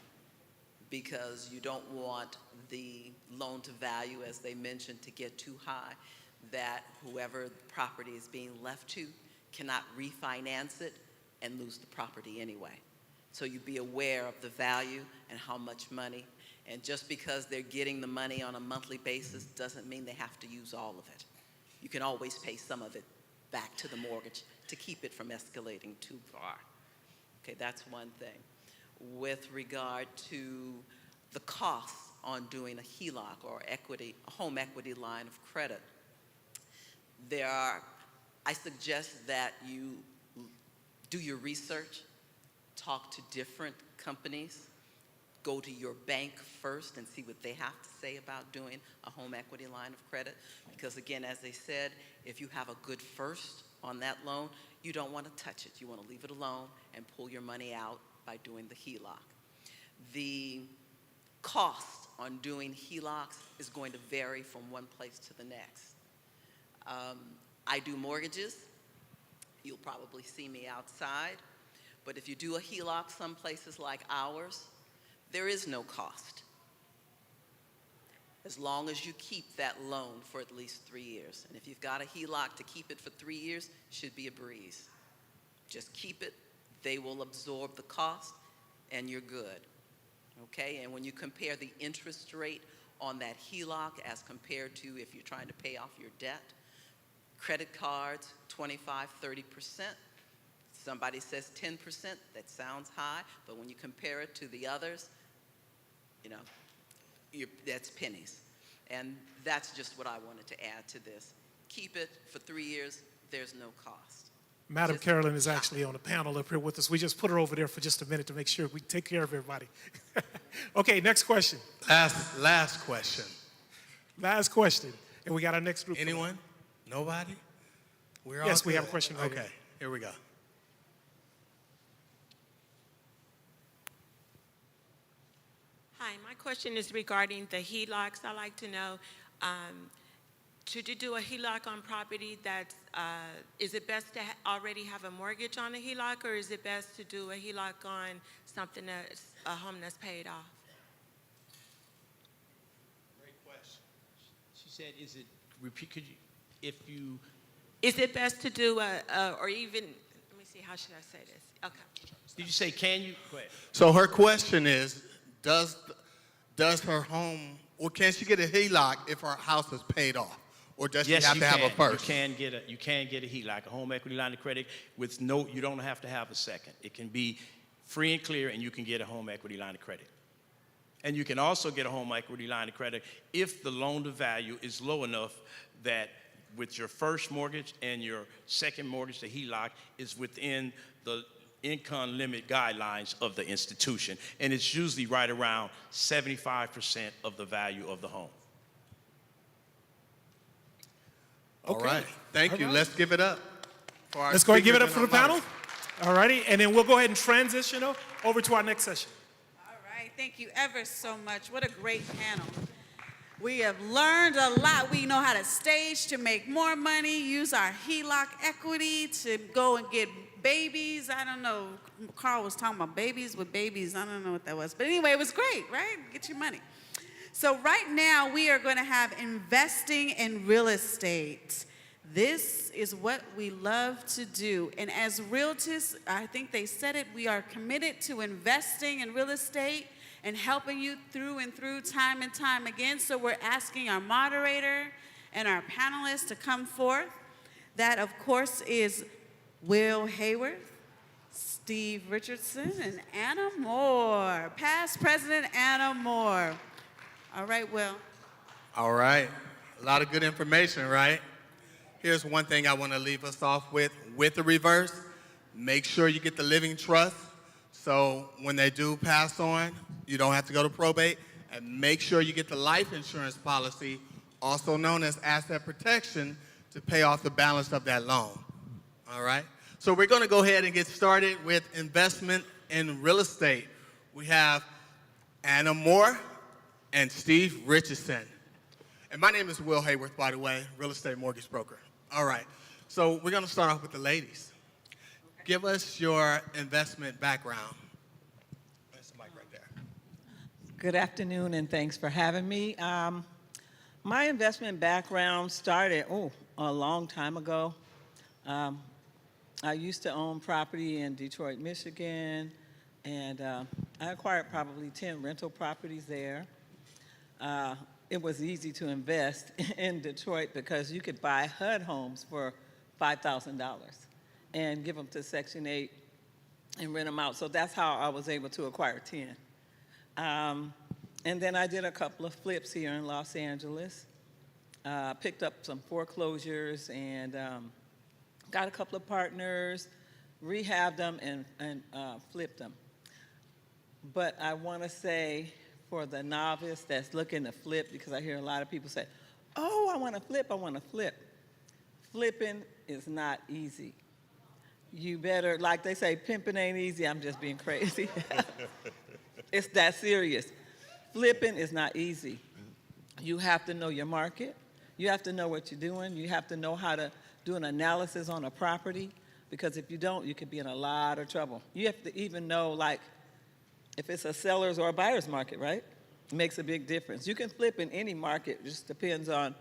because you don't want the loan to value, as they mentioned, to get too high, that whoever the property is being left to cannot refinance it and lose the property anyway. So you be aware of the value and how much money. And just because they're getting the money on a monthly basis doesn't mean they have to use all of it. You can always pay some of it back to the mortgage to keep it from escalating too far. Okay, that's one thing. With regard to the costs on doing a HELOC or a home equity line of credit, I suggest that you do your research, talk to different companies, go to your bank first and see what they have to say about doing a home equity line of credit. Because again, as they said, if you have a good first on that loan, you don't want to touch it. You want to leave it alone and pull your money out by doing the HELOC. The cost on doing HELOCs is going to vary from one place to the next. I do mortgages. You'll probably see me outside. But if you do a HELOC some places like ours, there is no cost. as long as you keep that loan for at least 3 years. And if you've got a HELOC to keep it for 3 years, it should be a breeze. Just keep it. They will absorb the cost, and you're good. Okay? And when you compare the interest rate on that HELOC as compared to if you're trying to pay off your debt, credit cards, 25, 30%. Somebody says 10%, that sounds high, but when you compare it to the others, you know, that's pennies. And that's just what I wanted to add to this. Keep it for 3 years, there's no cost. Madam Carolyn is actually on the panel up here with us. We just put her over there for just a minute to make sure we take care of everybody. Okay, next question. Last question. Last question. And we got our next group. Anyone? Nobody? We're all Yes, we good. have a question right Okay, here. here we go. Hi, my question is regarding the HELOCs. I'd like to know, should you do a HELOC on property that's, is it best to already have a mortgage on a HELOC, or is it best to do a HELOC on something that's, a home that's paid off? Great question. She said, is it, repeat, could you, if you... Is it best to do or even, let me see, how should I say this? Okay. Did you say, can you? Go ahead. So her question is, does her home, or can she get a HELOC if her house is paid off? Or does she have to have a first? You can get a HELOC, a home equity line of credit with no, you don't have to have a second. It can be free and clear, and you can get a home equity line of credit. And you can also get a home equity line of credit if the loan to value is low enough that with your first mortgage and your second mortgage, the HELOC is within the income limit guidelines of the institution. And it's usually right around 75% of the value of the home. All right. Thank you. Let's give it up. For our Let's go ahead and give it up speakers for the and panel. All righty, and then we'll go ahead and transition over to our next session. All right, thank you ever so much. What a great panel. We have learned a lot. We know how to stage to make more money, use our HELOC equity to go and get babies. I don't know. Carl was talking about babies with babies. I don't know what that was. But anyway, it was great, right? Get your money. So right now, we are going to have investing in real estate. This is what we love to do. And as realtors, I think they said it, we are committed to investing in real estate and helping you through and through time and time again. So we're asking our moderator and our panelists to come forth. That, of course, is Will Hayworth, Steve Richardson, and Anna Moore. Past President Anna Moore. All right, Will. All right. A lot of good information, right? Here's one thing I want to leave us off with the reverse. Make sure you get the living trust so when they do pass on, you don't have to go to probate. And make sure you get the life insurance policy, also known as asset protection, to pay off the balance of that loan. All right? So we're going to go ahead and get started with investment in real estate. We have Anna Moore and Steve Richardson. And my name is Will Hayworth, by the way, real estate mortgage broker. All right, so we're gonna start off with the ladies. Give us your investment background. There's the mic right there. Good afternoon, and thanks for having me. My investment background started, a long time ago. I used to own property in Detroit, Michigan, and I acquired probably 10 rental properties there. It was easy to invest in Detroit because you could buy HUD homes for $5,000 and give them to Section 8 and rent them out. So that's how I was able to acquire 10. And then I did a couple of flips here in Los Angeles, picked up some foreclosures and got a couple of partners, rehabbed them and flipped them. But I want to say, for the novice that's looking to flip, because I hear a lot of people say, oh, I want to flip, I want to flip. Flipping is not easy. You better, like they say, pimping ain't easy, I'm just being crazy. It's that serious. Flipping is not easy. You have to know your market. You have to know what you're doing. You have to know how to do an analysis on a property, because if you don't, you could be in a lot of trouble. You have to even know, like, if it's a seller's or a buyer's market, right? makes a big difference. You can flip in any market, it just depends on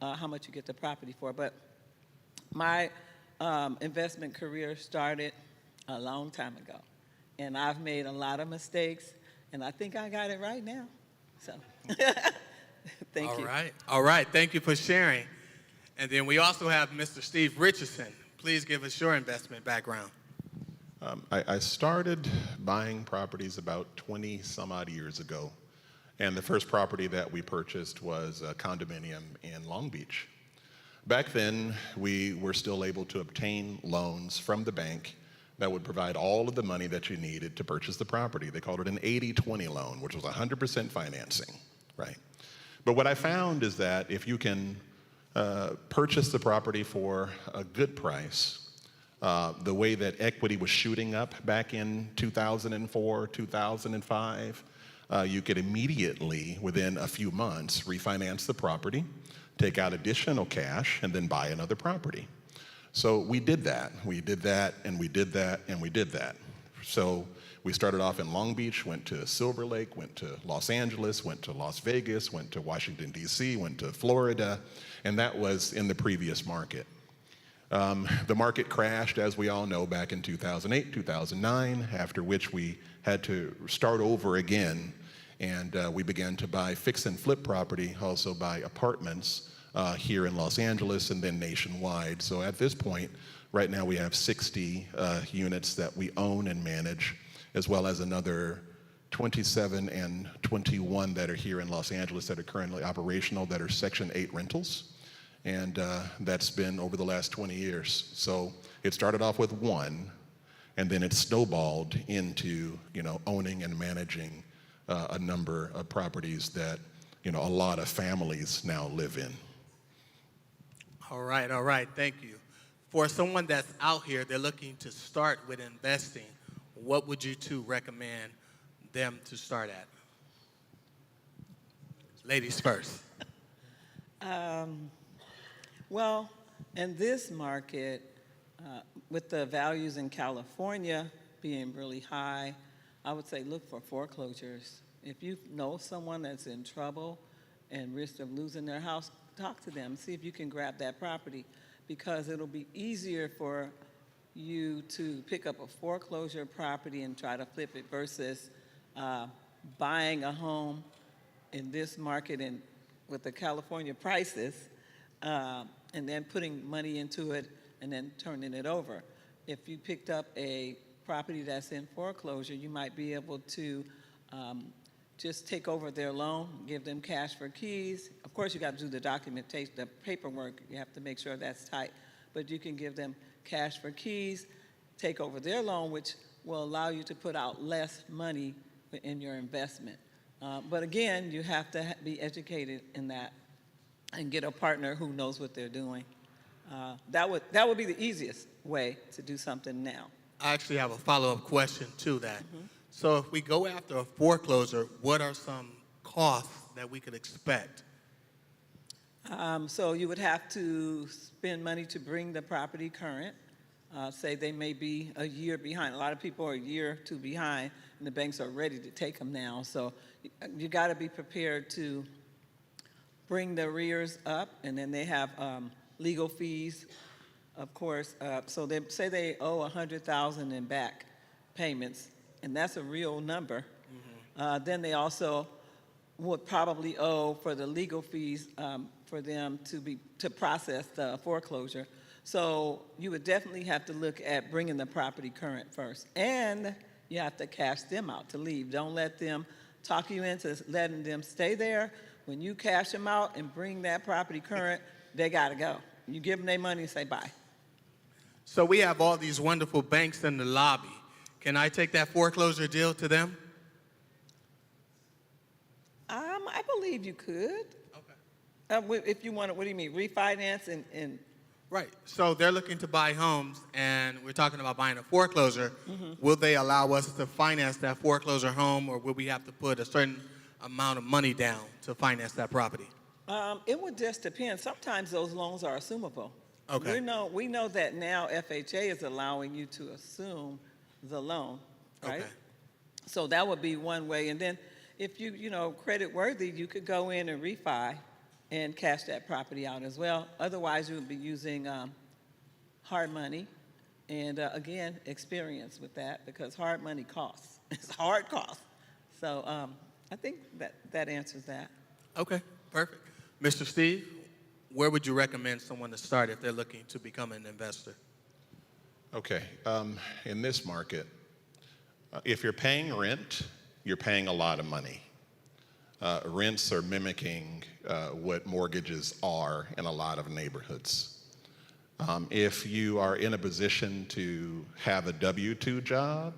how much you get the property for. But my investment career started a long time ago, and I've made a lot of mistakes, and I think I got it right now. So, thank you. All right. Thank you for sharing. And then we also have Mr. Steve Richardson. Please give us your investment background. I started buying properties about 20 some odd years ago. And the first property that we purchased was a condominium in Long Beach. Back then, we were still able to obtain loans from the bank that would provide all of the money that you needed to purchase the property. They called it an 80-20 loan, which was 100% financing, right? But what I found is that if you can purchase the property for a good price, the way that equity was shooting up back in 2004, 2005, you could immediately, within a few months, refinance the property, take out additional cash, and then buy another property. So we did that. We did that, and we did that, and we did that. So we started off in Long Beach, went to Silver Lake, went to Los Angeles, went to Las Vegas, went to Washington, D.C., went to Florida, and that was in the previous market. The market crashed, as we all know, back in 2008, 2009, after which we had to start over again, and we began to buy fix and flip property, also buy apartments here in Los Angeles and then nationwide. So at this point, right now we have 60 units that we own and manage, as well as another 27 and 21 that are here in Los Angeles that are currently operational that are Section 8 rentals. And that's been over the last 20 years. So it started off with one, and then it snowballed into, owning and managing a number of properties that, a lot of families now live in. All right. Thank you. For someone that's out here, they're looking to start with investing, what would you two recommend them to start at? Ladies first. Well, in this market, with the values in California being really high, I would say look for foreclosures. If you know someone that's in trouble and risk of losing their house, talk to them, see if you can grab that property, because it'll be easier for you to pick up a foreclosure property and try to flip it versus buying a home in this market and with the California prices, and then putting money into it and then turning it over. If you picked up a property that's in foreclosure, you might be able to just take over their loan, give them cash for keys. Of course, you got to do the documentation, the paperwork. You have to make sure that's tight. But you can give them cash for keys, take over their loan, which will allow you to put out less money in your investment. But again, you have to be educated in that and get a partner who knows what they're doing. That would be the easiest way to do something now. I actually have a follow-up question to that. So if we go after a foreclosure, what are some costs that we could expect? So you would have to spend money to bring the property current. Say they may be a year behind. A lot of people are a year or two behind, and the banks are ready to take them now. So you got to be prepared to bring the arrears up, and then they have legal fees, of course. So they say they owe $100,000 in back payments, and that's a real number. Then they also would probably owe for the legal fees for them to process the foreclosure. So you would definitely have to look at bringing the property current first, and you have to cash them out to leave. Don't let them talk you into letting them stay there. When you cash them out and bring that property current, they got to go. You give them their money and say bye. So we have all these wonderful banks in the lobby. Can I take that foreclosure deal to them? I believe you could. Okay. If you want to, what do you mean, refinance and Right. So they're looking to buy homes, and we're talking about buying a foreclosure. Will they allow us to finance that foreclosure home, or will we have to put a certain amount of money down to finance that property? It would just depend. Sometimes those loans are assumable. Okay. We know that now FHA is allowing you to assume the loan, right? Okay. So that would be one way. And then if you know, credit worthy, you could go in and refi and cash that property out as well. Otherwise, you would be using hard money and, again, experience with that because hard money costs. It's hard cost. So I think that answers that. Okay, perfect. Mr. Steve, where would you recommend someone to start if they're looking to become an investor? Okay, in this market, if you're paying rent, you're paying a lot of money. Rents are mimicking what mortgages are in a lot of neighborhoods. If you are in a position to have a W-2 job,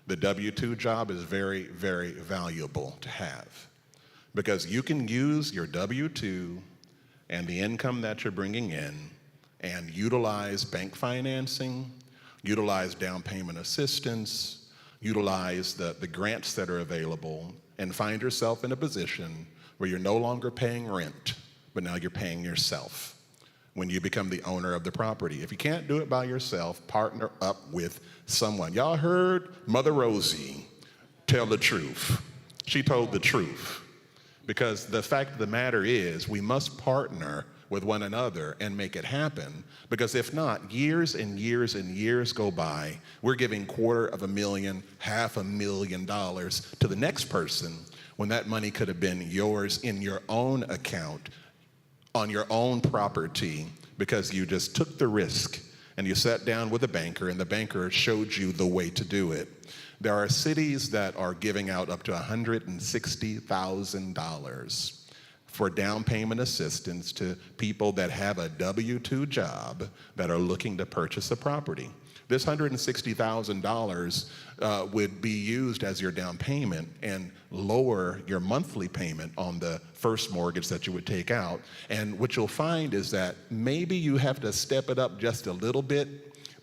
the W-2 job is very, very valuable to have because you can use your W-2 and the income that you're bringing in and utilize bank financing, utilize down payment assistance, utilize the grants that are available, and find yourself in a position where you're no longer paying rent, but now you're paying yourself when you become the owner of the property. If you can't do it by yourself, partner up with someone. Y'all heard Mother Rosie tell the truth. She told the truth. Because the fact of the matter is, we must partner with one another and make it happen. Because if not, years and years and years go by, we're giving $250,000, $500,000 to the next person when that money could have been yours in your own account, on your own property, because you just took the risk and you sat down with a banker and the banker showed you the way to do it. There are cities that are giving out up to $160,000 for down payment assistance to people that have a W-2 job that are looking to purchase a property. This $160,000 would be used as your down payment and lower your monthly payment on the first mortgage that you would take out. And what you'll find is that maybe you have to step it up just a little bit,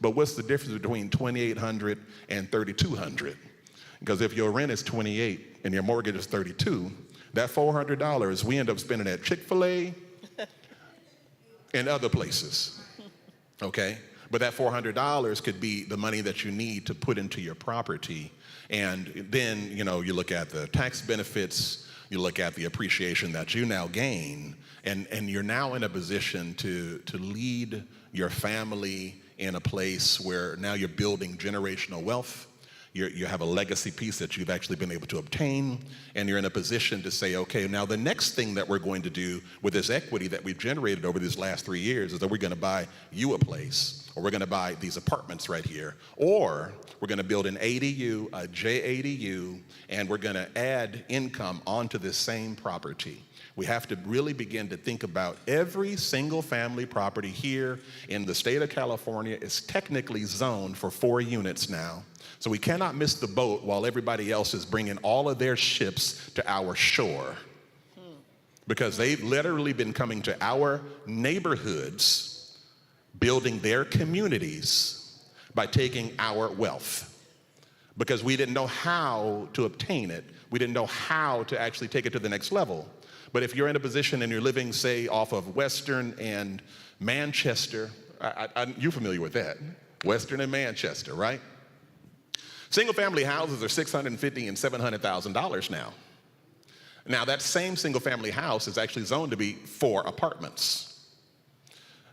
but what's the difference between $2,800 and $3,200? Because if your rent is $28 and your mortgage is $32, that $400 we end up spending at Chick-fil-A and other places, okay? But that $400 could be the money that you need to put into your property. And then, you know, you look at the tax benefits, you look at the appreciation that you now gain, and you're now in a position to lead your family in a place where now you're building generational wealth. You have a legacy piece that you've actually been able to obtain, and you're in a position to say, okay, now the next thing that we're going to do with this equity that we've generated over these last 3 years is that we're going to buy you a place, or we're going to buy these apartments right here, or we're going to build an ADU, a JADU, and we're going to add income onto this same property. We have to really begin to think about every single family property here in the state of California is technically zoned for 4 units now. So we cannot miss the boat while everybody else is bringing all of their ships to our shore. Because they've literally been coming to our neighborhoods, building their communities by taking our wealth. Because we didn't know how to obtain it. We didn't know how to actually take it to the next level. But if you're in a position and you're living, say, off of Western and Manchester, you're familiar with that. Western and Manchester, right? Single-family houses are $650,000 and $700,000 now. Now, that same single-family house is actually zoned to be 4 apartments.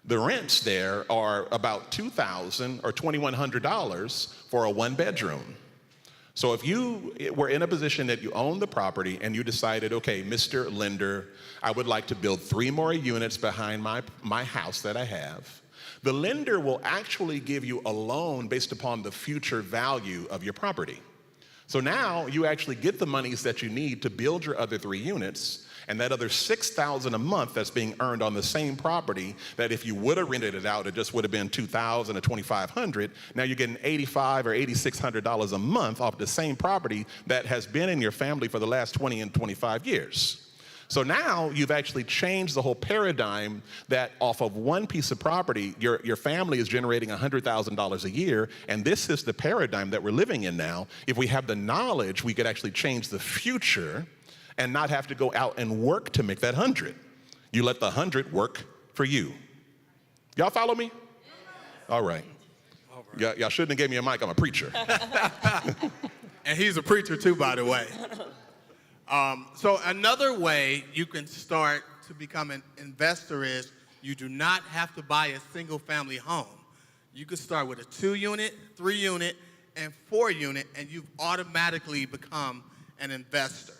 The rents there are about $2,000 or $2,100 for a 1-bedroom. So if you were in a position that you own the property and you decided, okay, Mr. Lender, I would like to build 3 more units behind my house that I have, the lender will actually give you a loan based upon the future value of your property. So now you actually get the monies that you need to build your other 3 units, and that other $6,000 a month that's being earned on the same property that if you would have rented it out, it just would have been $2,000 or $2,500. Now you're getting $8,500 or $8,600 a month off the same property that has been in your family for the last 20 and 25 years. So now you've actually changed the whole paradigm that off of one piece of property, your family is generating $100,000 a year, and this is the paradigm that we're living in now. If we have the knowledge, we could actually change the future and not have to go out and work to make that 100. You let the 100 work for you. Y'all follow me? All right. Y'all shouldn't have gave me a mic. I'm a preacher. And he's a preacher too, by the way. So another way you can start to become an investor is you do not have to buy a single family home. You can start with a 2-unit, 3-unit, and 4-unit, and you've automatically become an investor.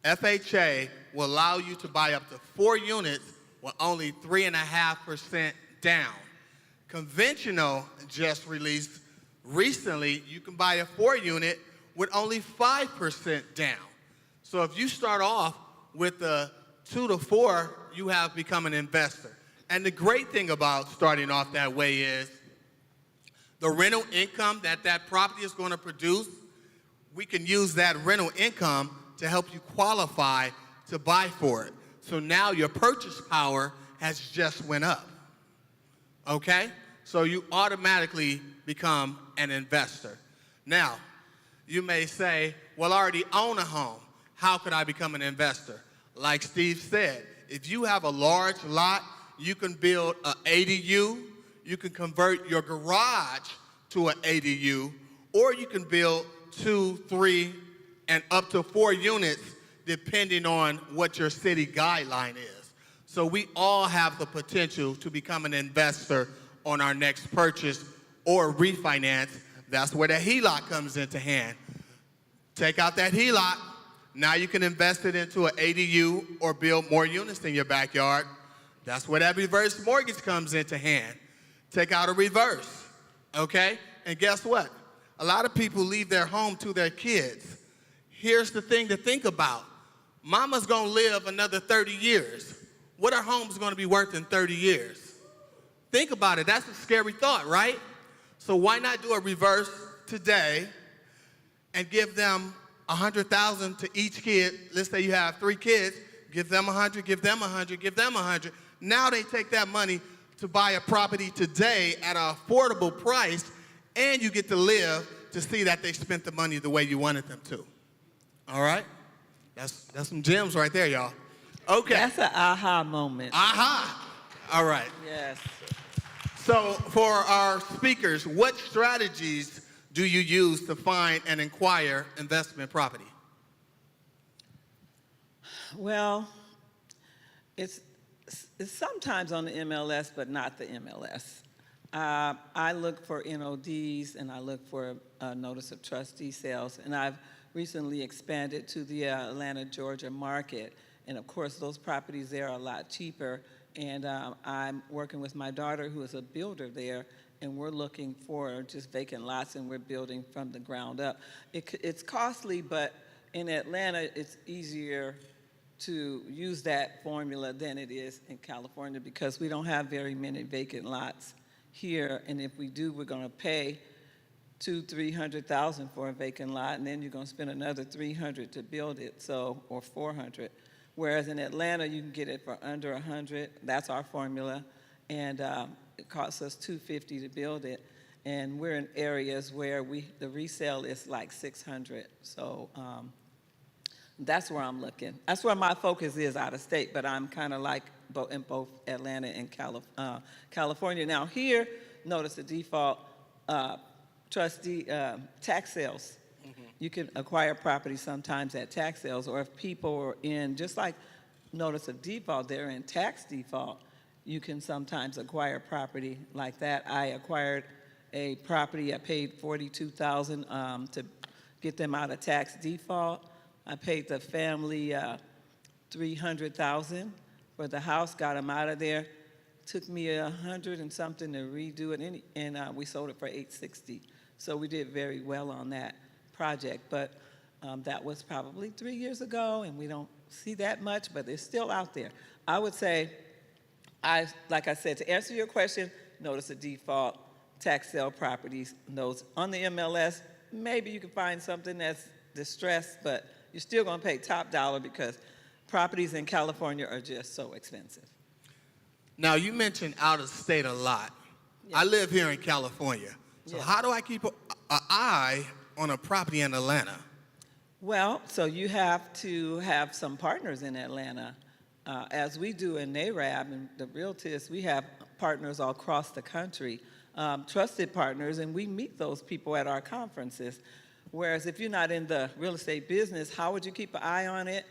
FHA will allow you to buy up to 4 units with only 3.5% down. Conventional just released recently, you can buy a 4-unit with only 5% down. So if you start off with a 2 to 4, you have become an investor. And the great thing about starting off that way is the rental income that that property is going to produce, we can use that rental income to help you qualify to buy for it. So now your purchase power has just went up, okay? So you automatically become an investor. Now, you may say, well, I already own a home. How could I become an investor? Like Steve said, if you have a large lot, you can build an ADU, you can convert your garage to an ADU, or you can build 2, 3, and up to 4 units depending on what your city guideline is. So we all have the potential to become an investor on our next purchase or refinance. That's where the HELOC comes into hand. Take out that HELOC. Now you can invest it into an ADU or build more units in your backyard. That's where that reverse mortgage comes into hand. Take out a reverse, okay? And guess what? A lot of people leave their home to their kids. Here's the thing to think about. Mama's gonna live another 30 years. What are homes gonna be worth in 30 years? Think about it, that's a scary thought, right? So why not do a reverse today and give them $100,000 to each kid? Let's say you have 3 kids, give them 100, give them 100, give them 100. Now they take that money to buy a property today at an affordable price, and you get to live to see that they spent the money the way you wanted them to. All right? That's some gems right there, y'all. Okay. That's an aha moment. Aha! All right. Yes. So for our speakers, what strategies do you use to find and acquire investment property? Well, it's sometimes on the MLS, but not the MLS. I look for NODs and I look for notice of trustee sales, and I've recently expanded to the Atlanta, Georgia market, and of course those properties there are a lot cheaper, and I'm working with my daughter who is a builder there, and we're looking for just vacant lots, and we're building from the ground up. It's costly, but in Atlanta it's easier to use that formula than it is in California because we don't have very many vacant lots here, and if we do, we're going to pay $200,000-300,000 for a vacant lot, and then you're going to spend another $300 to build it, so, or $400. Whereas in Atlanta, you can get it for under $100. That's our formula, and it costs us $250 to build it. And we're in areas where the resale is like $600. So that's where I'm looking. That's where my focus is out of state, but I'm kind of like in both Atlanta and California. Now here, notice the default trustee tax sales. You can acquire property sometimes at tax sales, or if people are in, just like notice of default, they're in tax default, you can sometimes acquire property like that. I acquired a property, I paid $42,000 to get them out of tax default. I paid the family $300,000 for the house, got them out of there. Took me $100 and something to redo it, and we sold it for $860. So we did very well on that project, but that was probably 3 years ago, and we don't see that much, but it's still out there. I would say, like I said, to answer your question, notice a default, tax sale properties, those on the MLS, maybe you can find something that's distressed, but you're still going to pay top dollar because properties in California are just so expensive. Now, you mentioned out of state a lot. Yeah. I live here in California. So Yeah. how do I keep an eye on a property in Atlanta? Well, so you have to have some partners in Atlanta. As we do in NAREB and the Realtors, we have partners all across the country, trusted partners, and we meet those people at our conferences. Whereas if you're not in the real estate business, how would you keep an eye on it?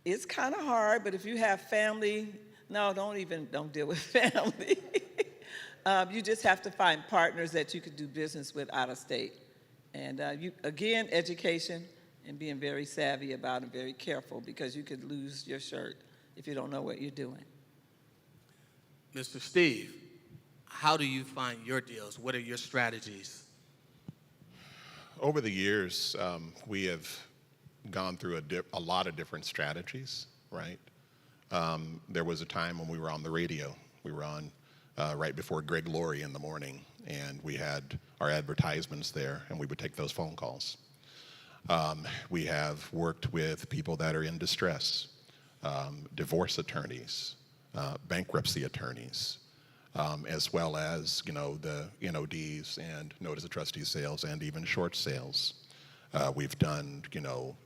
It's kind of hard, but if you have family, no, don't deal with family. You just have to find partners that you could do business with out of state. And again, education and being very savvy about it, very careful, because you could lose your shirt if you don't know what you're doing. Mr. Steve, how do you find your deals? What are your strategies? Over the years, we have gone through a lot of different strategies, right? There was a time when we were on the radio. We were on right before Greg Laurie in the morning, and we had our advertisements there, and we would take those phone calls. We have worked with people that are in distress, divorce attorneys, bankruptcy attorneys, as well as, you know, the NODs and notice of trustee sales and even short sales. We've done, you know,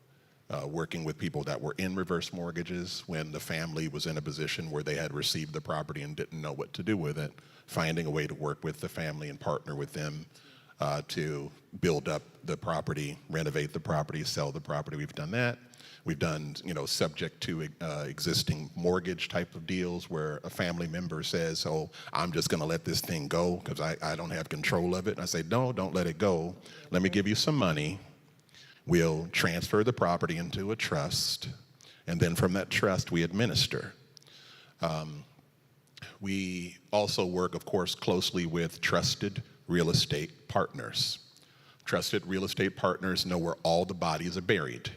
working with people that were in reverse mortgages when the family was in a position where they had received the property and didn't know what to do with it, finding a way to work with the family and partner with them to build up the property, renovate the property, sell the property. We've done that. We've done, you know, subject to existing mortgage type of deals where a family member says, oh, I'm just going to let this thing go because I don't have control of it. And I say, no, don't let it go. Let me give you some money. We'll transfer the property into a trust, and then from that trust, we administer. We also work, of course, closely with trusted real estate partners. Trusted real estate partners know where all the bodies are buried.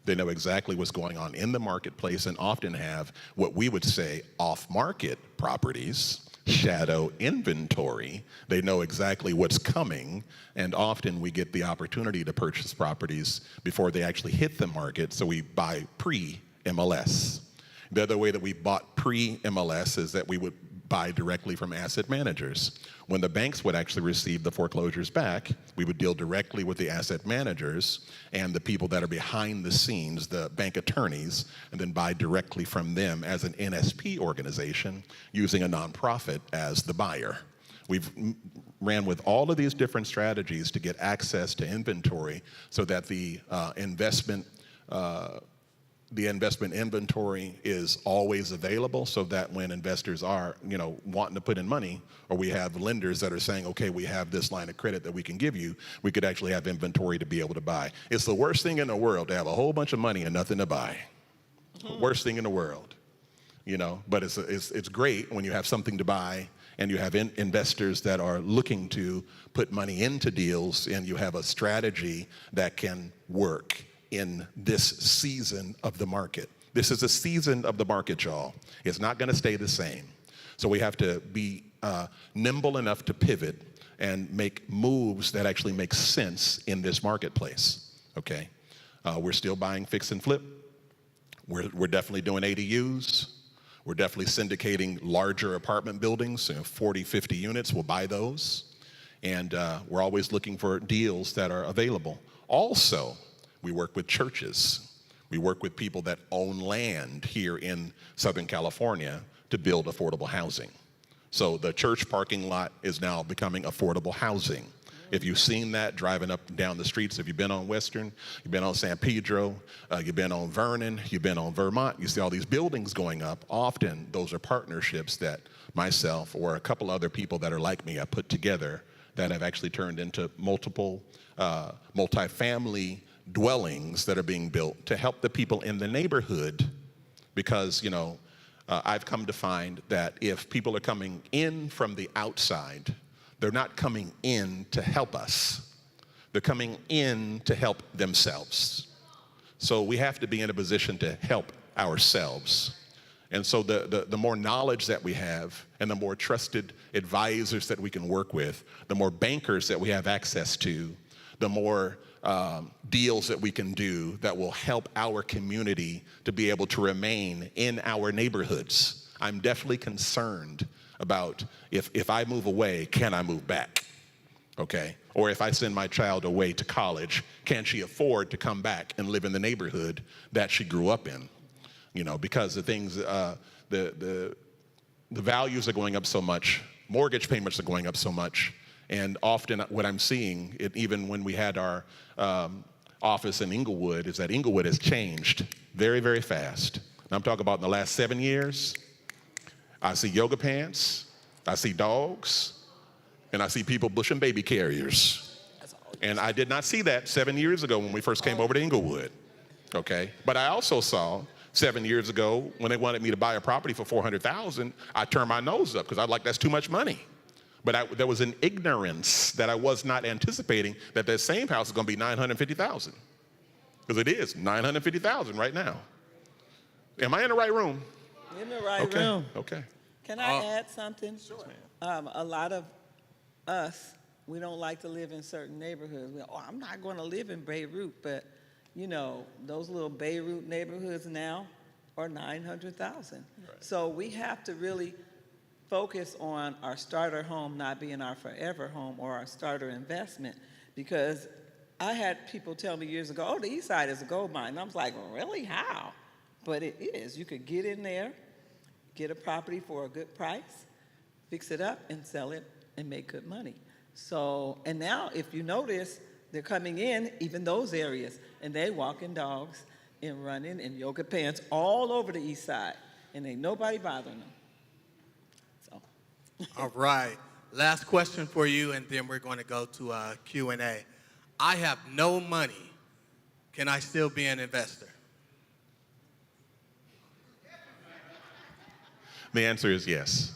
They know exactly what's going on in the marketplace and often have what we would say off-market properties, shadow inventory. They know exactly what's coming, and often we get the opportunity to purchase properties before they actually hit the market, so we buy pre-MLS. The other way that we bought pre-MLS is that we would buy directly from asset managers. When the banks would actually receive the foreclosures back, we would deal directly with the asset managers and the people that are behind the scenes, the bank attorneys, and then buy directly from them as an NSP organization using a nonprofit as the buyer. We've ran with all of these different strategies to get access to inventory so that the investment inventory is always available, so that when investors are, you know, wanting to put in money, or we have lenders that are saying, okay, we have this line of credit that we can give you, we could actually have inventory to be able to buy. It's the worst thing in the world to have a whole bunch of money and nothing to buy. Worst thing in the world, you know, but it's great when you have something to buy and you have investors that are looking to put money into deals, and you have a strategy that can work in this season of the market. This is a season of the market, y'all. It's not gonna stay the same. So we have to be nimble enough to pivot and make moves that actually make sense in this marketplace, okay? We're still buying fix and flip. We're definitely doing ADUs. We're definitely syndicating larger apartment buildings, 40, 50 units, we'll buy those. And we're always looking for deals that are available. Also, we work with churches. We work with people that own land here in Southern California to build affordable housing. So the church parking lot is now becoming affordable housing. If you've seen that driving up and down the streets, if you've been on Western, you've been on San Pedro, you've been on Vernon, you've been on Vermont, you see all these buildings going up. Often those are partnerships that myself or a couple other people that are like me have put together that have actually turned into multiple multifamily dwellings that are being built to help the people in the neighborhood, because, you know, I've come to find that if people are coming in from the outside, they're not coming in to help us. They're coming in to help themselves. So we have to be in a position to help ourselves. And so the more knowledge that we have and the more trusted advisors that we can work with, the more bankers that we have access to, the more deals that we can do that will help our community to be able to remain in our neighborhoods. I'm definitely concerned about if I move away, can I move back? Okay? Or if I send my child away to college, can she afford to come back and live in the neighborhood that she grew up in? You know, because the things, the values are going up so much, mortgage payments are going up so much, And often what I'm seeing, even when we had our office in Inglewood, is that Inglewood has changed very, very fast. And I'm talking about in the last 7 years. I see yoga pants, I see dogs, and I see people pushing baby carriers. And I did not see that 7 years ago when we first came over to Inglewood, okay? But I also saw 7 years ago when they wanted me to buy a property for $400,000, I turned my nose up because I was like, that's too much money. But there was an ignorance that I was not anticipating that same house is going to be $950,000. Because it is $950,000 right now. Am I in the right room? In the right room. Okay. Can I add something? Sure. A lot of us, we don't like to live in certain neighborhoods. I'm not going to live in Beirut, but you know, those little Beirut neighborhoods now are 900,000. Right. So we have to really focus on our starter home not being our forever home or our starter investment, because I had people tell me years ago, oh, the East Side is a gold mine. And I was like, well, really? How? But it is. You could get in there, get a property for a good price, fix it up, and sell it and make good money. So, and now if you notice, they're coming in, even those areas, and they walking dogs and running in yoga pants all over the East Side, and ain't nobody bothering them. So. All right. Last question for you, and then we're going to go to Q&A. I have no money. Can I still be an investor? The answer is yes.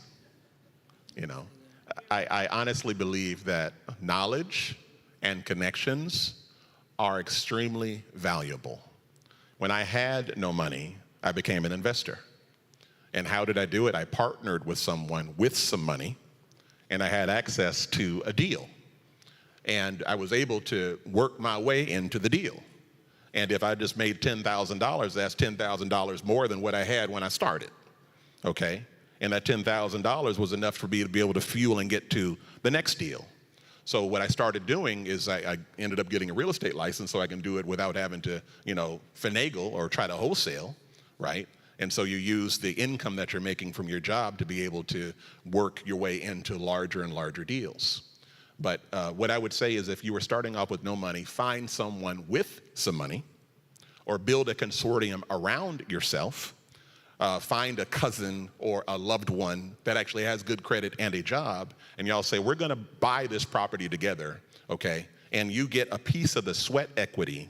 You know, I honestly believe that knowledge and connections are extremely valuable. When I had no money, I became an investor. And how did I do it? I partnered with someone with some money, and I had access to a deal. And I was able to work my way into the deal. And if I just made $10,000, that's $10,000 more than what I had when I started, okay? And that $10,000 was enough for me to be able to fuel and get to the next deal. So what I started doing is I ended up getting a real estate license so I can do it without having to, you know, finagle or try to wholesale, right? And so you use the income that you're making from your job to be able to work your way into larger and larger deals. But what I would say is if you were starting off with no money, find someone with some money or build a consortium around yourself. Find a cousin or a loved one that actually has good credit and a job, and y'all say, we're gonna buy this property together, okay? And you get a piece of the sweat equity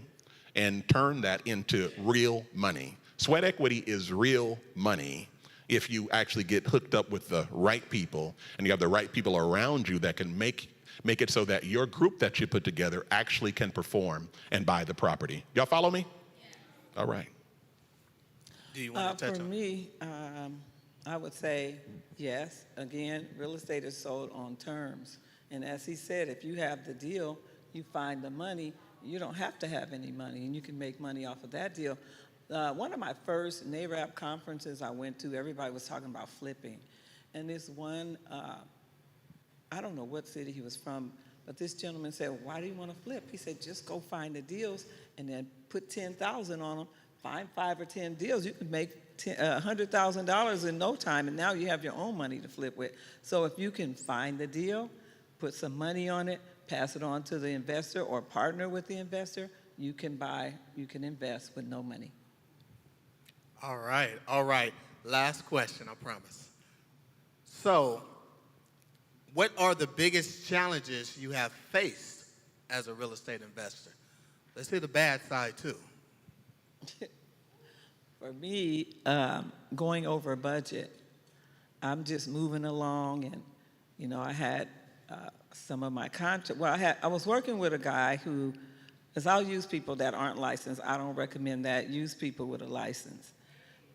and turn that into real money. Sweat equity is real money if you actually get hooked up with the right people and you have the right people around you that can make it so that your group that you put together actually can perform and buy the property. Y'all follow me? Yeah. All right. Do you want to touch For on me, I would say yes. Again, real estate is sold on terms. And as he said, if you have the deal, you find the money, you don't have to have any money, and you can make money off of that deal. One of my first NAREB conferences I went to, everybody was talking about flipping. And this one, I don't know what city he was from, but this gentleman said, why do you want to flip? He said, just go find the deals and then put $10,000 on them. Find 5 or 10 deals, you can make $100,000 in no time, and now you have your own money to flip with. So if you can find the deal, put some money on it, pass it on to the investor or partner with the investor, you can invest with no money. All right. Last question, I promise. So, what are the biggest challenges you have faced as a real estate investor? Let's hear the bad side too. For me, going over budget, I'm just moving along, and you know, I had some of my contract. Well, I was working with a guy who, as I'll use people that aren't licensed. I don't recommend that. Use people with a license,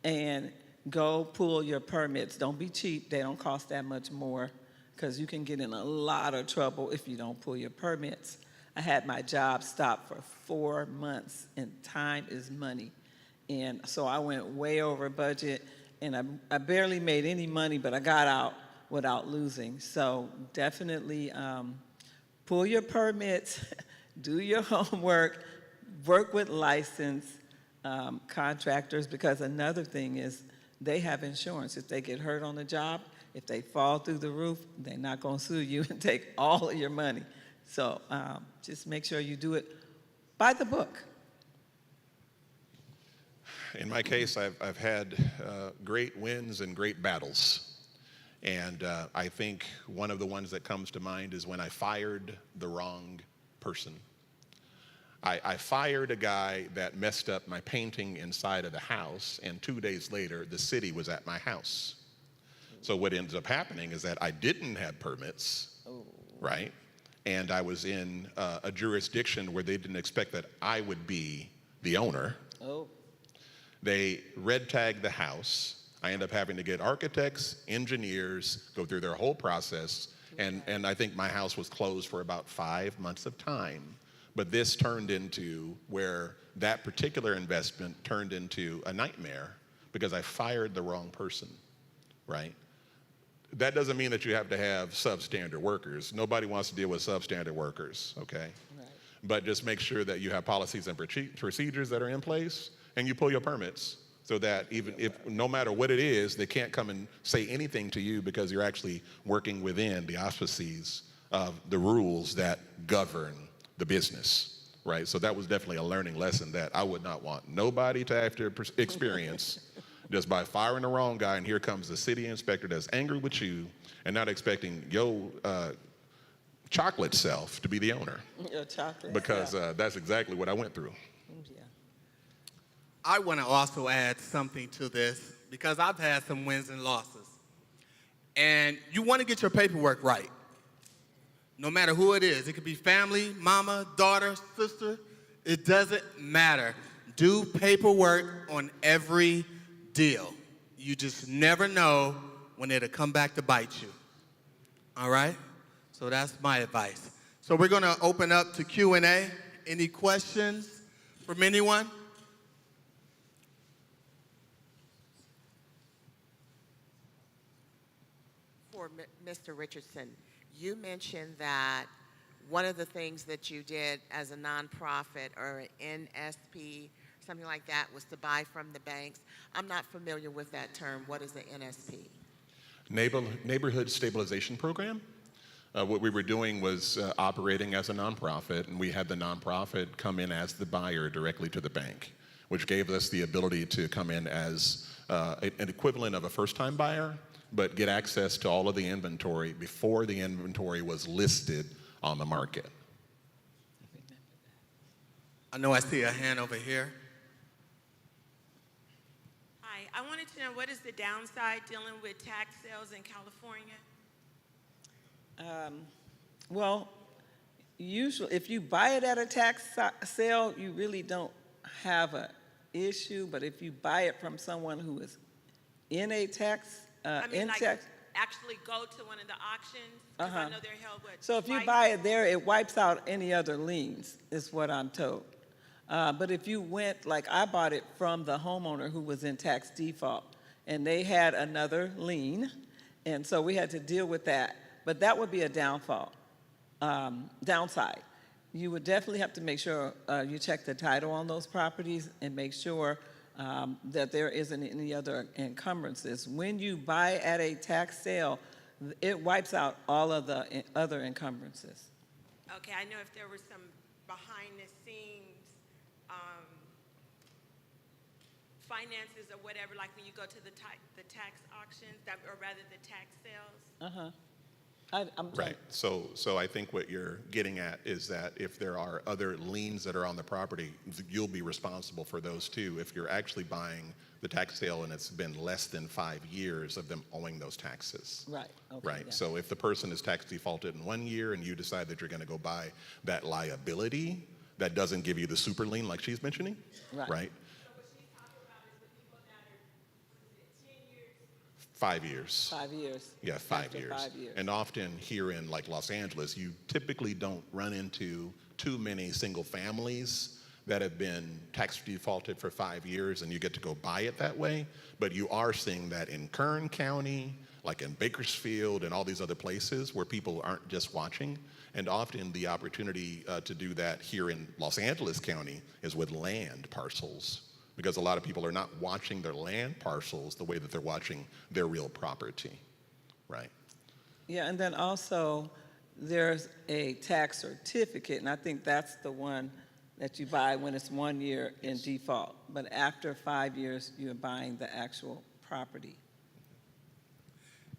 and go pull your permits. Don't be cheap. They don't cost that much more, because you can get in a lot of trouble if you don't pull your permits. I had my job stopped for 4 months, and time is money. And so I went way over budget, and I barely made any money, but I got out without losing. So definitely pull your permits, do your homework, work with licensed contractors, because another thing is they have insurance. If they get hurt on the job, If they fall through the roof, they're not going to sue you and take all of your money. So just make sure you do it by the book. In my case, I've had great wins and great battles. And I think one of the ones that comes to mind is when I fired the wrong person. I fired a guy that messed up my painting inside of the house, and 2 days later, the city was at my house. So what ends up happening is that I didn't have permits, right? And I was in a jurisdiction where they didn't expect that I would be the owner. They red tagged the house. I end up having to get architects, engineers, go through their whole process, and I think my house was closed for about 5 months of time. But this turned into where that particular investment turned into a nightmare because I fired the wrong person, right? That doesn't mean that you have to have substandard workers. Nobody wants to deal with substandard workers, okay? Right. But just make sure that you have policies and procedures that are in place, and you pull your permits so that even if, no matter what it is, they can't come and say anything to you because you're actually working within the auspices of the rules that govern the business, right? So that was definitely a learning lesson that I would not want nobody to have to experience just by firing the wrong guy, and here comes the city inspector that's angry with you and not expecting your chocolate self to be the owner. Your chocolate because that's exactly what I went through. Yeah. I want to also add something to this because I've had some wins and losses. And you want to get your paperwork right. No matter who it is. It could be family, mama, daughter, sister. It doesn't matter. Do paperwork on every deal. You just never know when it'll come back to bite you. All right? So that's my advice. So we're going to open up to Q&A. Any questions from anyone? For Mr. Richardson, you mentioned that one of the things that you did as a nonprofit or an NSP, something like that, was to buy from the banks. I'm not familiar with that term. What is the NSP? Neighborhood Stabilization Program. What we were doing was operating as a nonprofit, and we had the nonprofit come in as the buyer directly to the bank, which gave us the ability to come in as an equivalent of a first-time buyer, but get access to all of the inventory before the inventory was listed on the market. I know I see a hand over here. Hi, I wanted to know what is the downside dealing with tax sales in California? Well, usually if you buy it at a tax sale, you really don't have an issue. But if you buy it from someone who is in a tax, actually go to one of the auctions? Because I know they're held with. So if you buy it there, it wipes out any other liens, is what I'm told. But if you went, like I bought it from the homeowner who was in tax default, and they had another lien, and so we had to deal with that. But that would be a downside. You would definitely have to make sure you check the title on those properties and make sure that there isn't any other encumbrances. When you buy at a tax sale, it wipes out all of the other encumbrances. Okay, I know if there were some behind the scenes finances or whatever, like when you go to the tax auctions, or rather the tax sales. Right. So I think what you're getting at is that if there are other liens that are on the property, you'll be responsible for those too. If you're actually buying the tax sale and it's been less than 5 years of them owing those taxes. Right. Okay, right. Yeah. So if the person is tax defaulted in 1 year and you decide that you're going to go buy that liability, that doesn't give you the super lien like she's mentioning. Right. 5 years. 5 years. Yeah, 5 After years. 5 years. And often here in like Los Angeles, you typically don't run into too many single families that have been tax defaulted for 5 years and you get to go buy it that way. But you are seeing that in Kern County, like in Bakersfield and all these other places where people aren't just watching. And often the opportunity to do that here in Los Angeles County is with land parcels, because a lot of people are not watching their land parcels the way that they're watching their real property. right? Yeah, and then also there's a tax certificate, and I think that's the one that you buy when it's 1 year in default. But after 5 years, you're buying the actual property.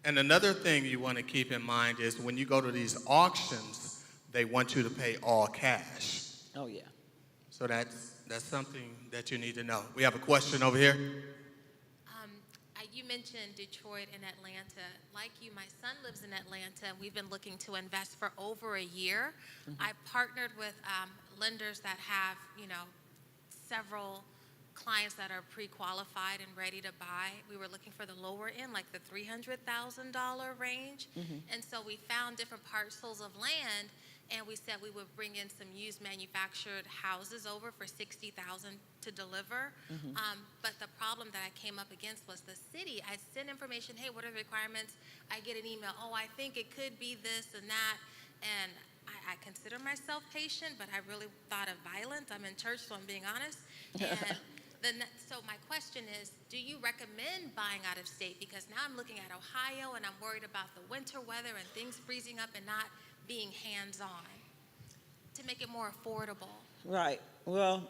And another thing you want to keep in mind is when you go to these auctions, they want you to pay all cash. Oh, yeah. So that's something that you need to know. We have a question over here. You mentioned Detroit and Atlanta. Like you, my son lives in Atlanta, and we've been looking to invest for over a year. I partnered with lenders that have, several clients that are pre-qualified and ready to buy. We were looking for the lower end, like the $300,000 range. And so we found different parcels of land, and we said we would bring in some used manufactured houses over for $60,000 to deliver. But the problem that I came up against was the city. I sent information, hey, what are the requirements? I get an email, oh, I think it could be this and that. And I consider myself patient, but I really thought of violence. I'm in church, so I'm being honest. And so my question is, do you recommend buying out of state? Because now I'm looking at Ohio, and I'm worried about the winter weather and things freezing up and not being hands-on to make it more affordable. Right. Well,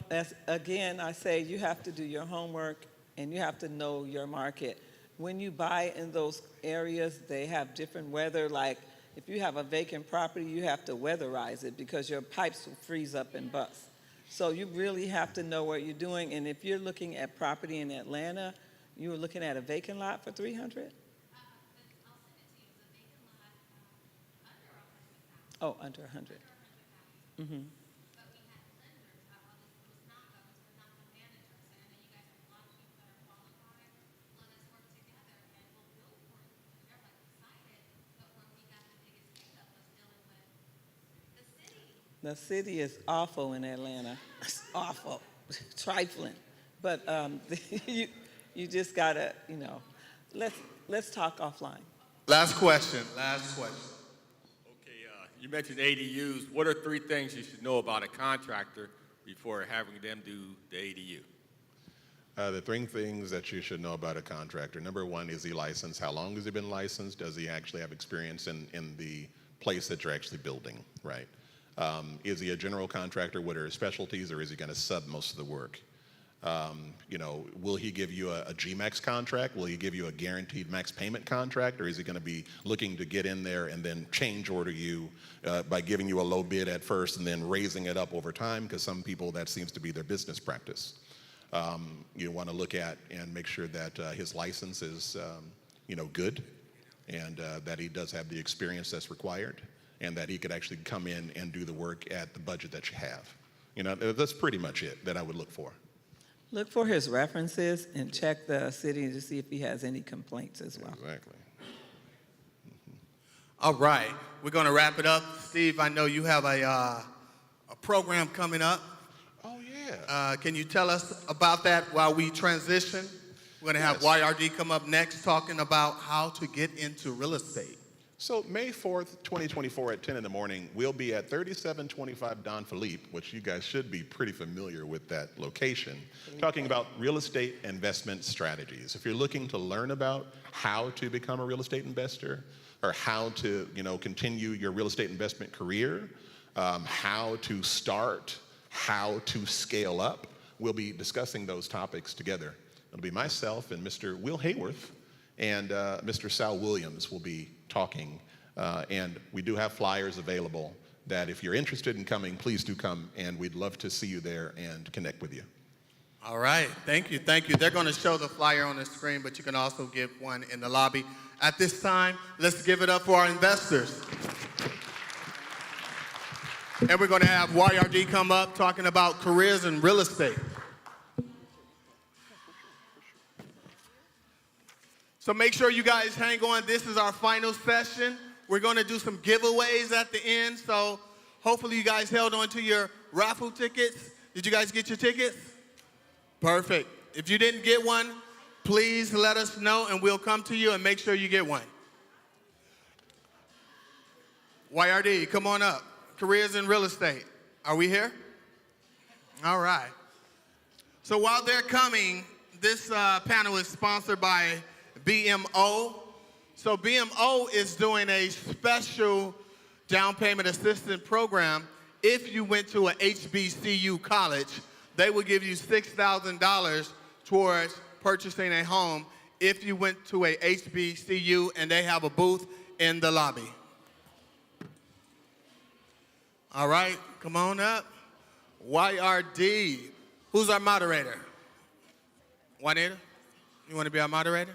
again, I say you have to do your homework and you have to know your market. When you buy in those areas, they have different weather. Like if you have a vacant property, you have to weatherize it because your pipes will freeze up and bust. So you really have to know what you're doing. And if you're looking at property in Atlanta, you were looking at a vacant lot for $300? Oh, under 100. Mm-hmm. The city is awful in Atlanta. It's awful, trifling. But you just gotta, let's talk offline. Last question. Last question. Okay, you mentioned ADUs. What are 3 things you should know about a contractor before having them do the ADU? The 3 things that you should know about a contractor. Number 1, is he licensed? How long has he been licensed? Does he actually have experience in the place that you're actually building, right? Is he a general contractor? What are his specialties, or is he going to sub most of the work? Will he give you a GMAX contract? Will he give you a guaranteed max payment contract? Or is he going to be looking to get in there and then change order you by giving you a low bid at first and then raising it up over time? Because some people, that seems to be their business practice. You want to look at and make sure that his license is, good, and that he does have the experience that's required, and that he could actually come in and do the work at the budget that you have. That's pretty much it that I would look for. Look for his references and check the city to see if he has any complaints as well. Exactly. All right, we're going to wrap it up. Steve, I know you have a program coming up. Oh, yeah. Can you tell us about that while we transition? We're going to have YRD come up next talking about how to get into real estate. So May 4th, 2024 at 10 in the morning, we'll be at 3725 Don Philippe, which you guys should be pretty familiar with that location, talking about real estate investment strategies. If you're looking to learn about how to become a real estate investor, or how to, continue your real estate investment career, how to start, how to scale up, we'll be discussing those topics together. It'll be myself and Mr. Will Hayworth and Mr. Sal Williams will be talking, and we do have flyers available that if you're interested in coming, please do come, and we'd love to see you there and connect with you. All right, thank you. They're going to show the flyer on the screen, but you can also get one in the lobby. At this time, let's give it up for our investors. And we're going to have YRD come up talking about careers in real estate. So make sure you guys hang on. This is our final session. We're going to do some giveaways at the end. So hopefully you guys held on to your raffle tickets. Did you guys get your tickets? Perfect. If you didn't get one, please let us know and we'll come to you and make sure you get one. YRD, come on up. Careers in real estate. Are we here? All right. So while they're coming, this panel is sponsored by BMO. So BMO is doing a special down payment assistance program. If you went to a HBCU college, they will give you $6,000 towards purchasing a home if you went to a HBCU and they have a booth in the lobby. All right, come on up. YRD. Who's our moderator? Juanita? You want to be our moderator?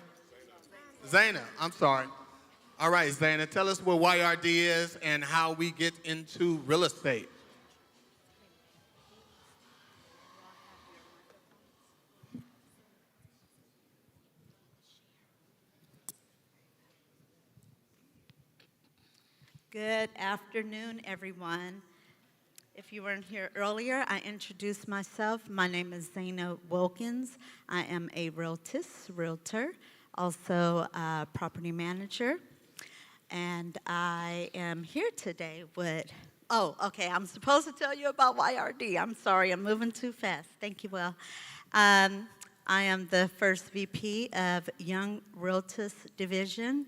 Zaina, I'm sorry. All right, Zaina, tell us what YRD is and how we get into real estate. Good afternoon, everyone. If you weren't here earlier, I introduced myself. My name is Zaina Wilkins. I am a realtor, also a property manager. And I am here today with, okay, I'm supposed to tell you about YRD. I'm sorry, I'm moving too fast. Thank you, Will. I am the first VP of Young Realtors Division.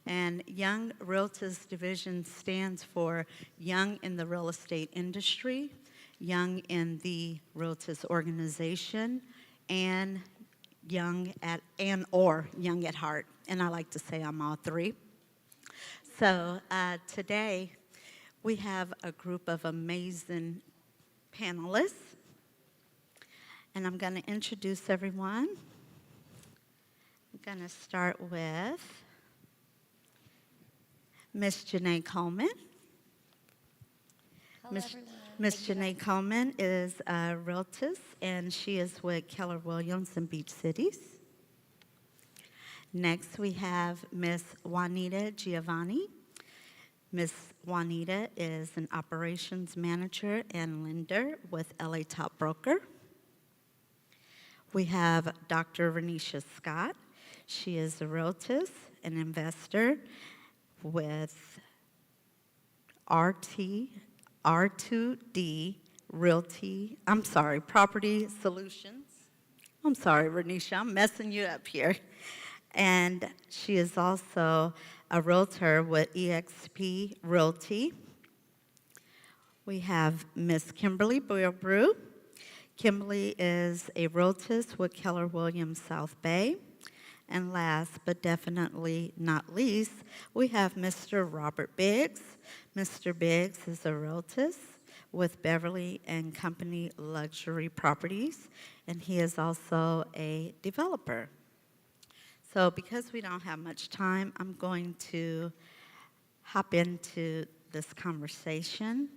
And Young Realtors Division stands for Young in the Real Estate Industry, Young in the Realtors Organization, and Young at Heart. And I like to say I'm all three. So today we have a group of amazing panelists, and I'm going to introduce everyone. I'm going to start with Miss Janae Coleman. Miss Janae Coleman is a realtor, and she is with Keller Williams in Beach Cities. Next, we have Miss Juanita Giovanni. Miss Juanita is an operations manager and lender with LA Top Broker. We have Dr. Renisha Scott. She is a realtor, an investor with R2D Property Solutions. I'm sorry, Renisha, I'm messing you up here. And she is also a realtor with EXP Realty. We have Miss Kimberly Boyle-Brew. Kimberly is a realtor with Keller Williams South Bay. And last but definitely not least, we have Mr. Robert Biggs. Mr. Biggs is a realtor with Beverly and Company Luxury Properties, and he is also a developer. So because we don't have much time, I'm going to hop into this conversation.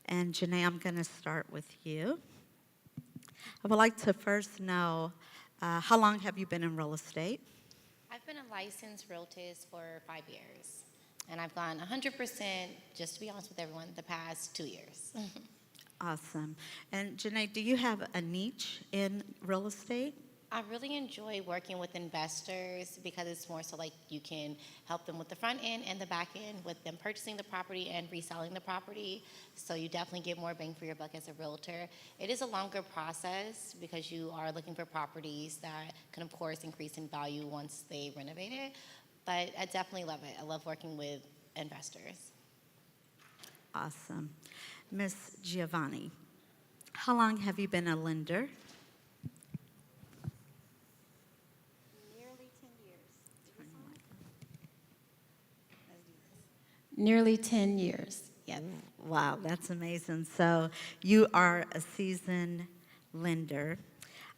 And Janae, I'm going to start with you. I would like to first know, how long have you been in real estate? I've been a licensed realtor for 5 years, and I've gone 100%, just to be honest with everyone, the past 2 years. Awesome. And Janae, do you have a niche in real estate? I really enjoy working with investors because it's more so like you can help them with the front end and the back end with them purchasing the property and reselling the property. So you definitely get more bang for your buck as a realtor. It is a longer process because you are looking for properties that can, of course, increase in value once they renovate it. But I definitely love it. I love working with investors. Awesome. Miss Giovanni, how long have you been a lender? Nearly 10 years. Yeah. Wow, that's amazing. So you are a seasoned lender.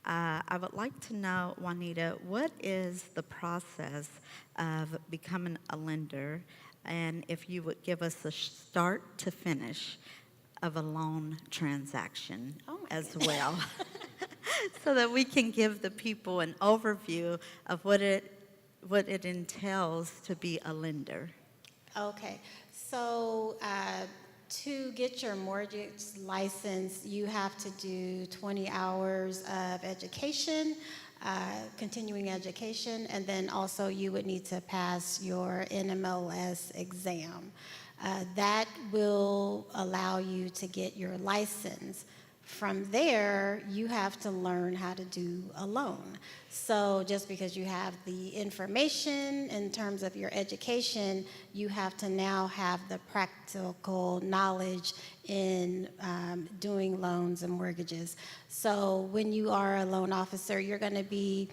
I would like to know, Juanita, what is the process of becoming a lender, and if you would give us a start to finish of a loan transaction as well, so that we can give the people an overview of what it entails to be a lender. Okay, so to get your mortgage license, you have to do 20 hours of education, continuing education, and then also you would need to pass your NMLS exam. That will allow you to get your license. From there, you have to learn how to do a loan. So just because you have the information in terms of your education, you have to now have the practical knowledge in doing loans and mortgages. So when you are a loan officer, you're going to be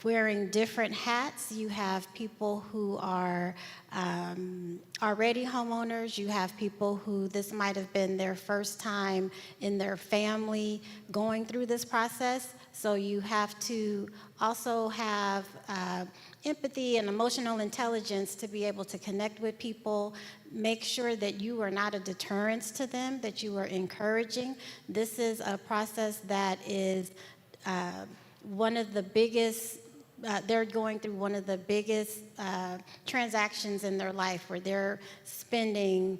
wearing different hats. You have people who are already homeowners. You have people who this might have been their first time in their family going through this process. So you have to also have empathy and emotional intelligence to be able to connect with people. Make sure that you are not a deterrence to them, that you are encouraging. This is a process that is one of the biggest, they're going through one of the biggest transactions in their life where they're spending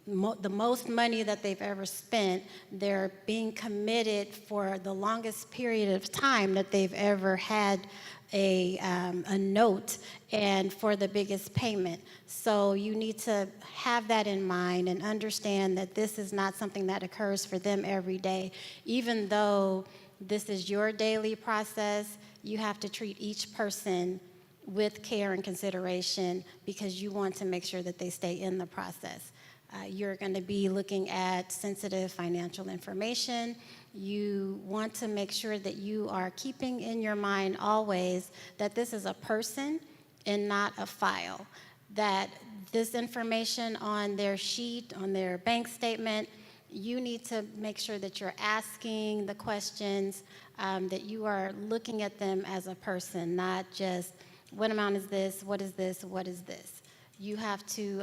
the most money that they've ever spent. They're being committed for the longest period of time that they've ever had a note and for the biggest payment. So you need to have that in mind and understand that this is not something that occurs for them every day. Even though this is your daily process, you have to treat each person with care and consideration because you want to make sure that they stay in the process. You're going to be looking at sensitive financial information. You want to make sure that you are keeping in your mind always that this is a person and not a file, that this information on their sheet, on their bank statement, you need to make sure that you're asking the questions, that you are looking at them as a person, not just what amount is this, what is this, what is this. You have to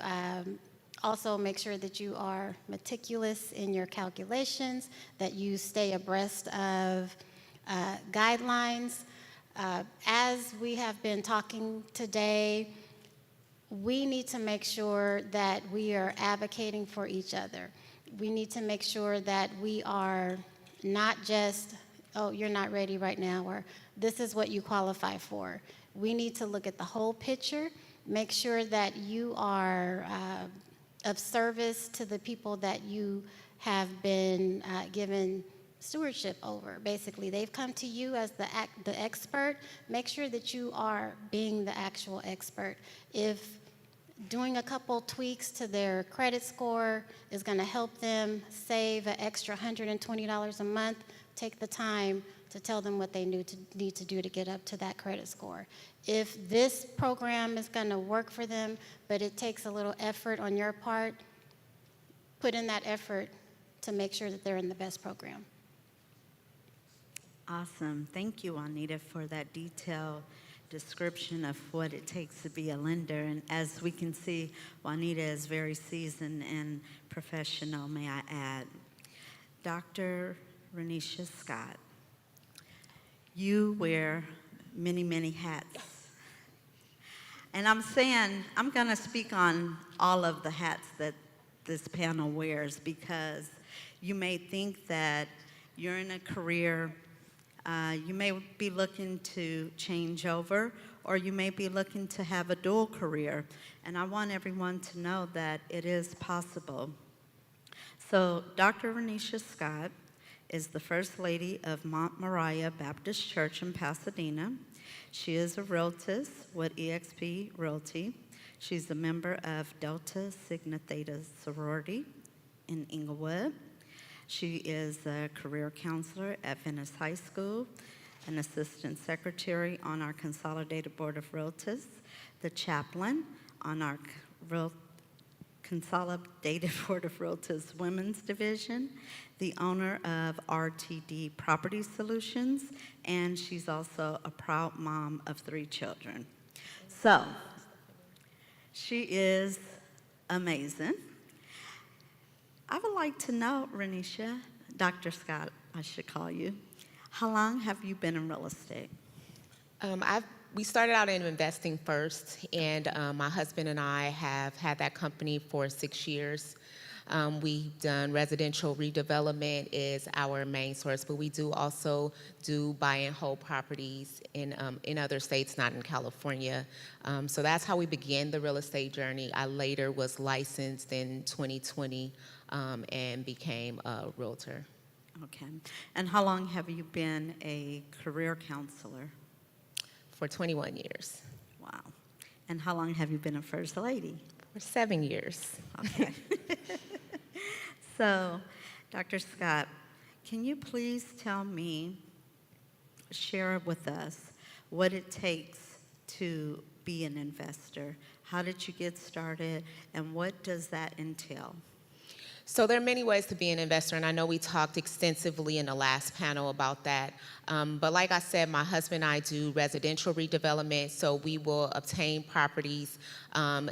also make sure that you are meticulous in your calculations, that you stay abreast of guidelines. As we have been talking today, we need to make sure that we are advocating for each other. We need to make sure that we are not just, oh, you're not ready right now, or this is what you qualify for. We need to look at the whole picture, make sure that you are of service to the people that you have been given stewardship over. Basically, they've come to you as the expert. Make sure that you are being the actual expert. If doing a couple tweaks to their credit score is going to help them save an extra $120 a month, take the time to tell them what they need to do to get up to that credit score. If this program is going to work for them, but it takes a little effort on your part, put in that effort to make sure that they're in the best program. Awesome. Thank you, Juanita, for that detailed description of what it takes to be a lender. And as we can see, Juanita is very seasoned and professional, may I add. Dr. Renisha Scott, you wear many, many hats. And I'm going to speak on all of the hats that this panel wears because you may think that you're in a career, you may be looking to change over, or you may be looking to have a dual career. And I want everyone to know that it is possible. So Dr. Renisha Scott is the First Lady of Mount Moriah Baptist Church in Pasadena. She is a realtist with eXp Realty. She's a member of Delta Sigma Theta sorority in Inglewood. She is a career counselor at Venice High School, an assistant secretary on our Consolidated Board of Realtors, the chaplain on our Consolidated Board of Realtors Women's Division, the owner of RTD Property Solutions, and she's also a proud mom of 3 children. So, she is amazing. I would like to know, Renisha, Dr. Scott, I should call you, how long have you been in real estate? We started out in investing first, and my husband and I have had that company for 6 years. We've done residential redevelopment is our main source, but we do also do buy and hold properties in other states, not in California. So that's how we began the real estate journey. I later was licensed in 2020 and became a realtor. Okay. And how long have you been a career counselor? For 21 years. Wow. And how long have you been a first lady? For 7 years. Okay. So, Dr. Scott, can you please tell me, share with us what it takes to be an investor? How did you get started, and what does that entail? So there are many ways to be an investor, and I know we talked extensively in the last panel about that. But like I said, my husband and I do residential redevelopment, so we will obtain properties.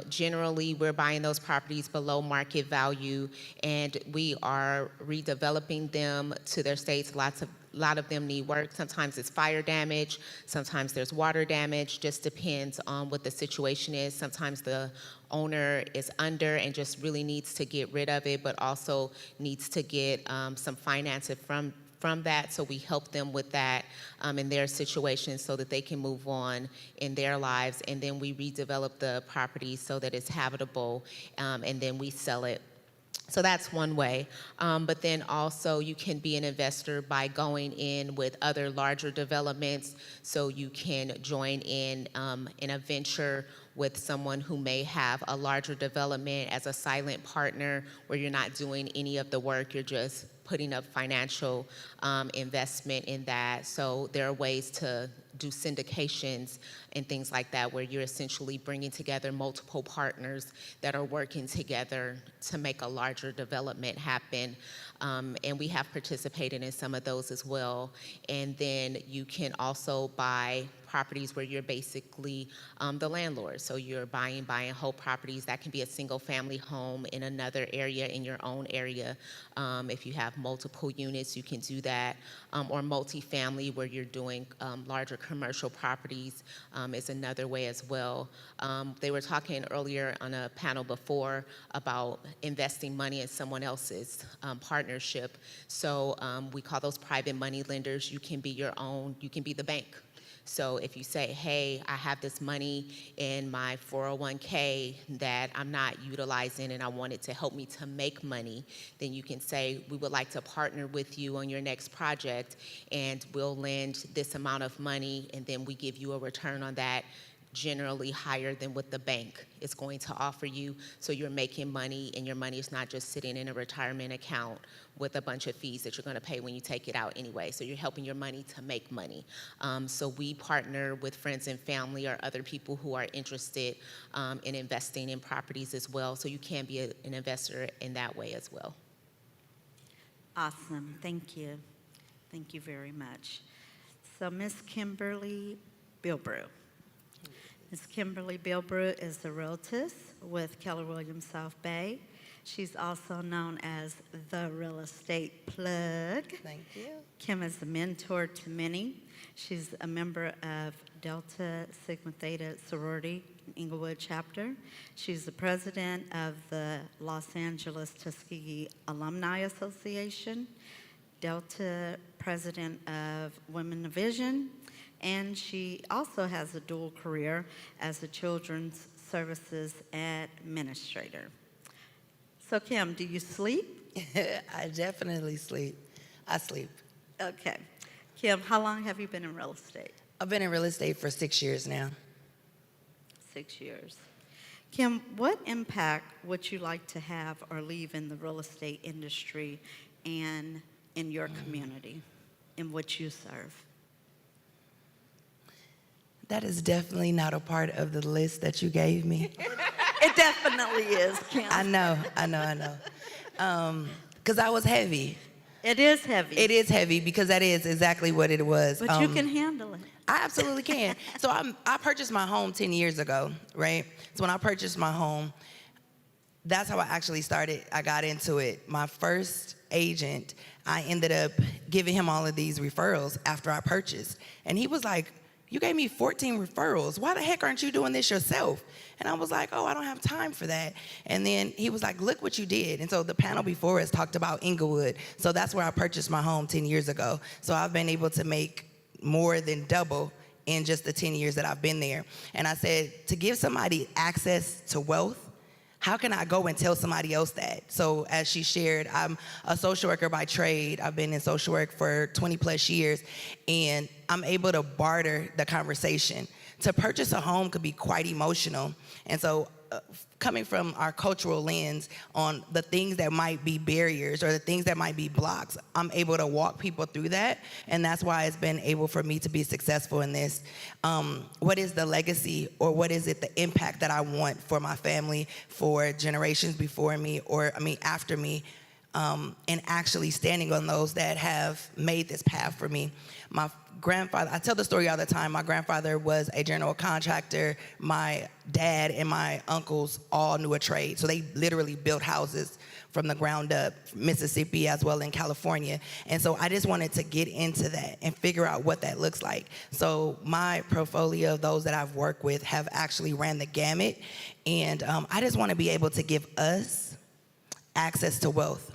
Generally, we're buying those properties below market value, and we are redeveloping them to their states. A lot of them need work. Sometimes it's fire damage, sometimes there's water damage, just depends on what the situation is. Sometimes the owner is under and just really needs to get rid of it, but also needs to get some financing from that, so we help them with that in their situation so that they can move on in their lives, and then we redevelop the property so that it's habitable, and then we sell it. So that's one way. But then also you can be an investor by going in with other larger developments. So you can join in a venture with someone who may have a larger development as a silent partner where you're not doing any of the work, you're just putting up financial investment in that. So there are ways to do syndications and things like that where you're essentially bringing together multiple partners that are working together to make a larger development happen. And we have participated in some of those as well. And then you can also buy properties where you're basically the landlord. So you're buying whole properties. That can be a single family home in another area in your own area. If you have multiple units, you can do that. Or multifamily where you're doing larger commercial properties is another way as well. They were talking earlier on a panel before about investing money in someone else's partnership. So we call those private money lenders. You can be your own, you can be the bank. So if you say, hey, I have this money in my 401k that I'm not utilizing and I want it to help me to make money, then you can say, we would like to partner with you on your next project and we'll lend this amount of money and then we give you a return on that, generally higher than what the bank is going to offer you. So you're making money and your money is not just sitting in a retirement account with a bunch of fees that you're going to pay when you take it out anyway. So you're helping your money to make money. So we partner with friends and family or other people who are interested in investing in properties as well. So you can be an investor in that way as well. Awesome. Thank you. Thank you very much. So Ms. Kimberly Bilbrew. Ms. Kimberly Bilbrew is the realtor with Keller Williams South Bay. She's also known as the Real Estate Plug. Thank you. Kim is a mentor to many. She's a member of Delta Sigma Theta sorority Inglewood chapter. She's the president of the Los Angeles Tuskegee Alumni Association, Delta president of Women of Vision, and she also has a dual career as a children's services administrator. So Kim, do you sleep? I definitely sleep. I sleep. Okay. Kim, how long have you been in real estate? I've been in real estate for 6 years now. 6 years. Kim, what impact would you like to have or leave in the real estate industry and in your community in which you serve? That is definitely not a part of the list that you gave me. It definitely is, Kim. I know. Because I was heavy. It is heavy. It is heavy because that is exactly what it was. But you can handle it. I absolutely can. So I purchased my home 10 years ago, right? So when I purchased my home, that's how I actually started. I got into it. My first agent, I ended up giving him all of these referrals after I purchased. And he was like, you gave me 14 referrals. Why the heck aren't you doing this yourself? And I was like, oh, I don't have time for that. And then he was like, look what you did. And so the panel before us talked about Inglewood. So that's where I purchased my home 10 years ago. So I've been able to make more than double in just the 10 years that I've been there. And I said, to give somebody access to wealth, how can I go and tell somebody else that? So as she shared, I'm a social worker by trade. I've been in social work for 20 plus years, and I'm able to barter the conversation. To purchase a home could be quite emotional. And so coming from our cultural lens on the things that might be barriers or the things that might be blocks, I'm able to walk people through that. And that's why it's been able for me to be successful in this. What is the legacy, or what is it, the impact that I want for my family, for generations before me, or after me, and actually standing on those that have made this path for me. My grandfather, I tell the story all the time, my grandfather was a general contractor. My dad and my uncles all knew a trade. So they literally built houses from the ground up, Mississippi as well in California. And so I just wanted to get into that and figure out what that looks like. So my portfolio of those that I've worked with have actually ran the gamut. And I just want to be able to give us access to wealth,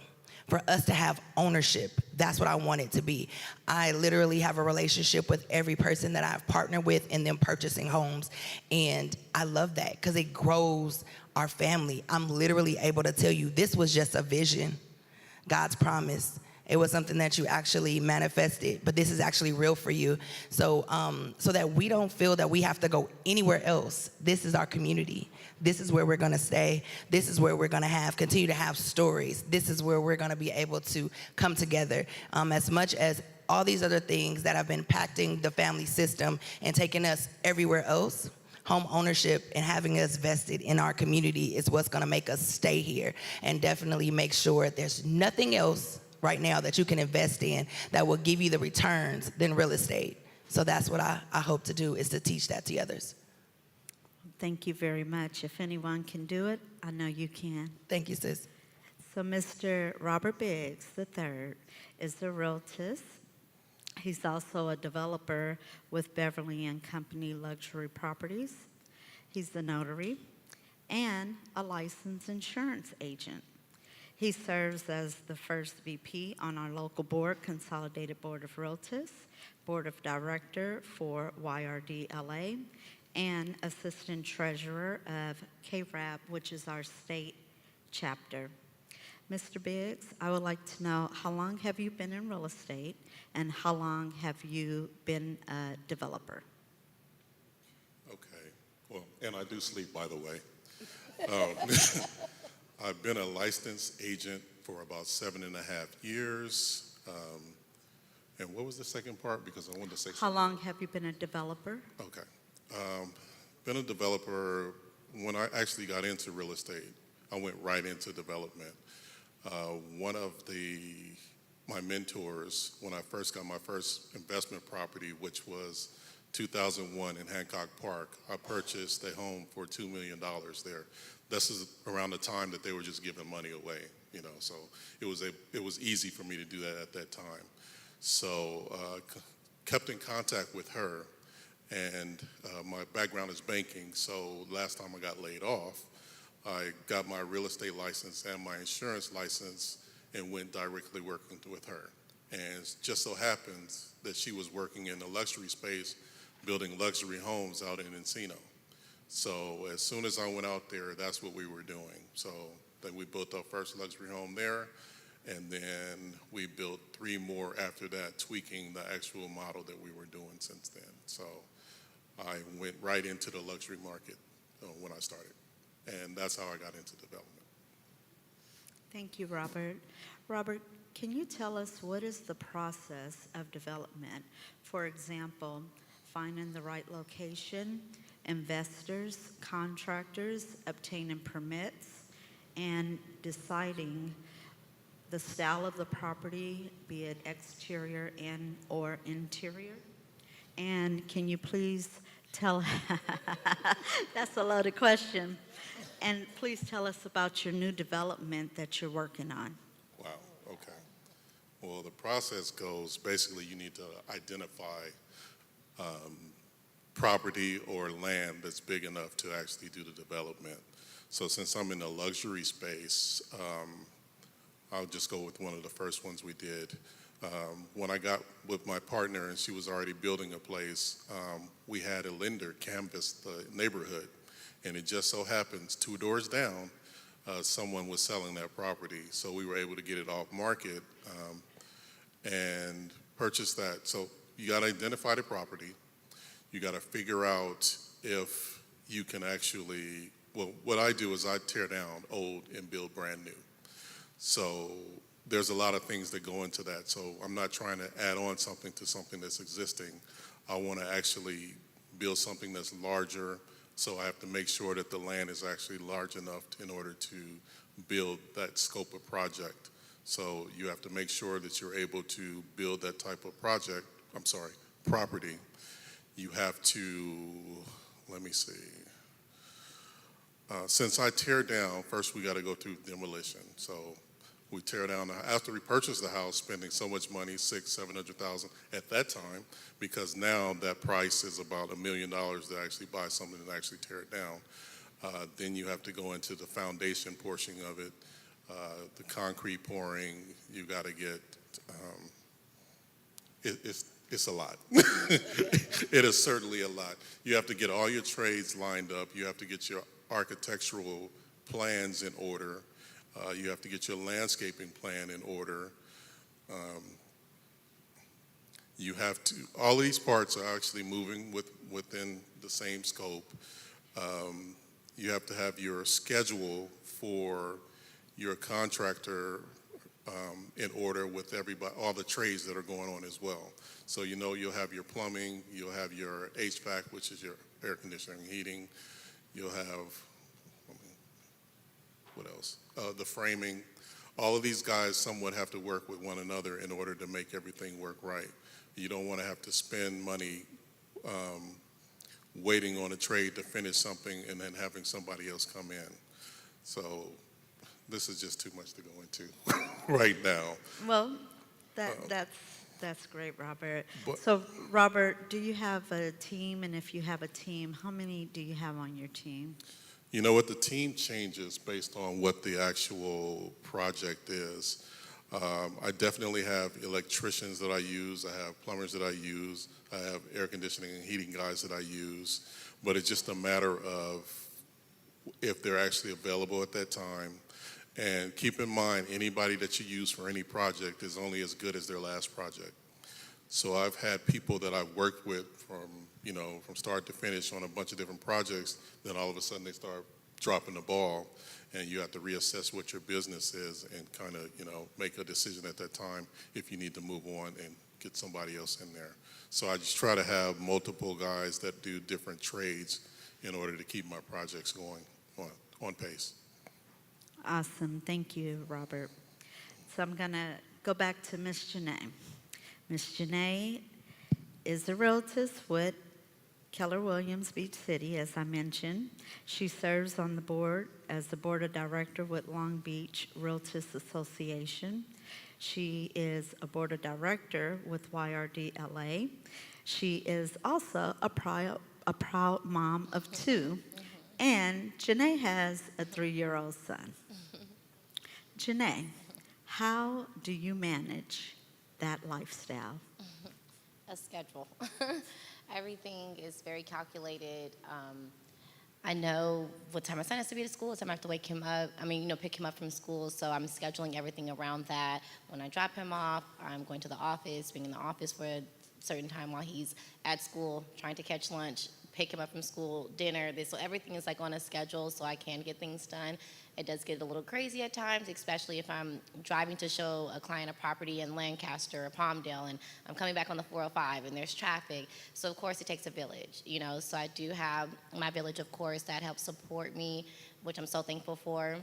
for us to have ownership. That's what I want it to be. I literally have a relationship with every person that I've partnered with in them purchasing homes. And I love that because it grows our family. I'm literally able to tell you this was just a vision, God's promise. It was something that you actually manifested, but this is actually real for you. So, so that we don't feel that we have to go anywhere else. This is our community. This is where we're gonna stay. This is where we're gonna continue to have stories. This is where we're gonna be able to come together. As much as all these other things that have been impacting the family system and taking us everywhere else, home ownership and having us vested in our community is what's gonna make us stay here, and definitely make sure there's nothing else right now that you can invest in that will give you the returns than real estate. So that's what I hope to do, is to teach that to others. Thank you very much. If anyone can do it, I know you can. Thank you, sis. So Mr. Robert Biggs III is a realtor. He's also a developer with Beverly and Company Luxury Properties. He's the notary and a licensed insurance agent. He serves as the first VP on our local board, Consolidated Board of Realtors, Board of Director for YRD LA, and Assistant Treasurer of KRAB, which is our state chapter. Mr. Biggs, I would like to know, how long have you been in real estate, and how long have you been a developer? Okay, well, and I do sleep, by the way. I've been a licensed agent for about 7.5 years. And what was the second part? Because I wanted to say How long have you been a developer? Okay. Been a developer. When I actually got into real estate, I went right into development. One of my mentors, when I first got my first investment property, which was 2001 in Hancock Park, I purchased a home for $2 million there. This is around the time that they were just giving money away, so it was easy for me to do that at that time. So kept in contact with her, and my background is banking, so last time I got laid off, I got my real estate license and my insurance license and went directly working with her. And it just so happens that she was working in the luxury space, building luxury homes out in Encino. So as soon as I went out there, that's what we were doing. So then we built our first luxury home there, and then we built 3 more after that, tweaking the actual model that we were doing since then. So I went right into the luxury market when I started, and that's how I got into development. Thank you, Robert. Robert, can you tell us what is the process of development? For example, finding the right location, investors, contractors, obtaining permits, and deciding the style of the property, be it exterior and or interior. And can you please tell, that's a loaded question. And please tell us about your new development that you're working on. Wow, okay. Well, the process goes, basically you need to identify property or land that's big enough to actually do the development. So since I'm in the luxury space, I'll just go with one of the first ones we did. When I got with my partner and she was already building a place, we had a lender canvass the neighborhood. And it just so happens 2 doors down, someone was selling that property. So we were able to get it off market and purchase that. So you got to identify the property. You got to figure out if you can actually, well, what I do is I tear down old and build brand new. So there's a lot of things that go into that. So I'm not trying to add on something to something that's existing. I want to actually build something that's larger. So I have to make sure that the land is actually large enough in order to build that scope of project. So you have to make sure that you're able to build that type of property. You have to, let me see. Since I tear down, first we got to go through demolition. So we tear down, after we purchase the house, spending so much money, $600,000-$700,000 at that time, because now that price is about $1 million to actually buy something and actually tear it down. Then you have to go into the foundation portion of it, the concrete pouring. You got to get, it's a lot. It is certainly a lot. You have to get all your trades lined up. You have to get your architectural plans in order. You have to get your landscaping plan in order. You have to, all these parts are actually moving within the same scope. You have to have your schedule for your contractor in order with everybody, all the trades that are going on as well. So you know you'll have your plumbing, you'll have your HVAC, which is your air conditioning and heating. You'll have, what else? The framing. All of these guys somewhat have to work with one another in order to make everything work right. You don't want to have to spend money waiting on a trade to finish something and then having somebody else come in. So this is just too much to go into right now. Well, that's great, Robert. So, Robert, do you have a team? And if you have a team, how many do you have on your team? You know what, the team changes based on what the actual project is. I definitely have electricians that I use. I have plumbers that I use. I have air conditioning and heating guys that I use. But it's just a matter of if they're actually available at that time. And keep in mind, anybody that you use for any project is only as good as their last project. So I've had people that I've worked with from start to finish on a bunch of different projects, then all of a sudden they start dropping the ball, and you have to reassess what your business is and kind of, make a decision at that time if you need to move on and get somebody else in there. So I just try to have multiple guys that do different trades in order to keep my projects going on pace. Awesome. Thank you, Robert. So I'm going to go back to Ms. Janae. Ms. Janae is a realtor with Keller Williams Beach City, as I mentioned. She serves on the board as the board of director with Long Beach Realtors Association. She is a board of director with YRD LA. She is also a proud mom of two. And Janae has a 3-year-old son. Janae, how do you manage that lifestyle? A schedule. Everything is very calculated. I know what time my son has to be at school, what time I have to wake him up. Pick him up from school. So I'm scheduling everything around that. When I drop him off, I'm going to the office, being in the office for a certain time while he's at school, trying to catch lunch, pick him up from school, dinner. So everything is like on a schedule so I can get things done. It does get a little crazy at times, especially if I'm driving to show a client a property in Lancaster or Palmdale and I'm coming back on the 405 and there's traffic. So of course it takes a village, So I do have my village, of course, that helps support me, which I'm so thankful for.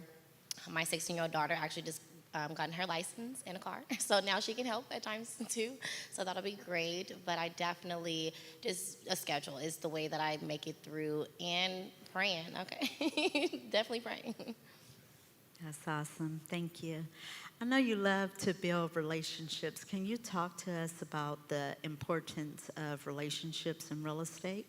My 16-year-old daughter actually just gotten her license in a car, so now she can help at times too, so that'll be great. But I definitely, just a schedule is the way that I make it through, and praying, okay? Definitely praying. That's awesome. Thank you. I know you love to build relationships. Can you talk to us about the importance of relationships in real estate?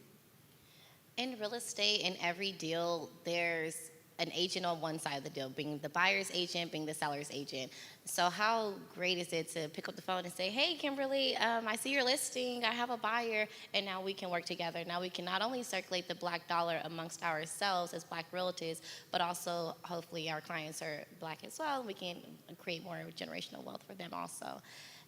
In real estate, in every deal, there's an agent on one side of the deal, being the buyer's agent, being the seller's agent. So how great is it to pick up the phone and say, hey, Kimberly, I see your listing, I have a buyer, and now we can work together. Now we can not only circulate the black dollar amongst ourselves as black realtors, but also hopefully our clients are black as well, and we can create more generational wealth for them also.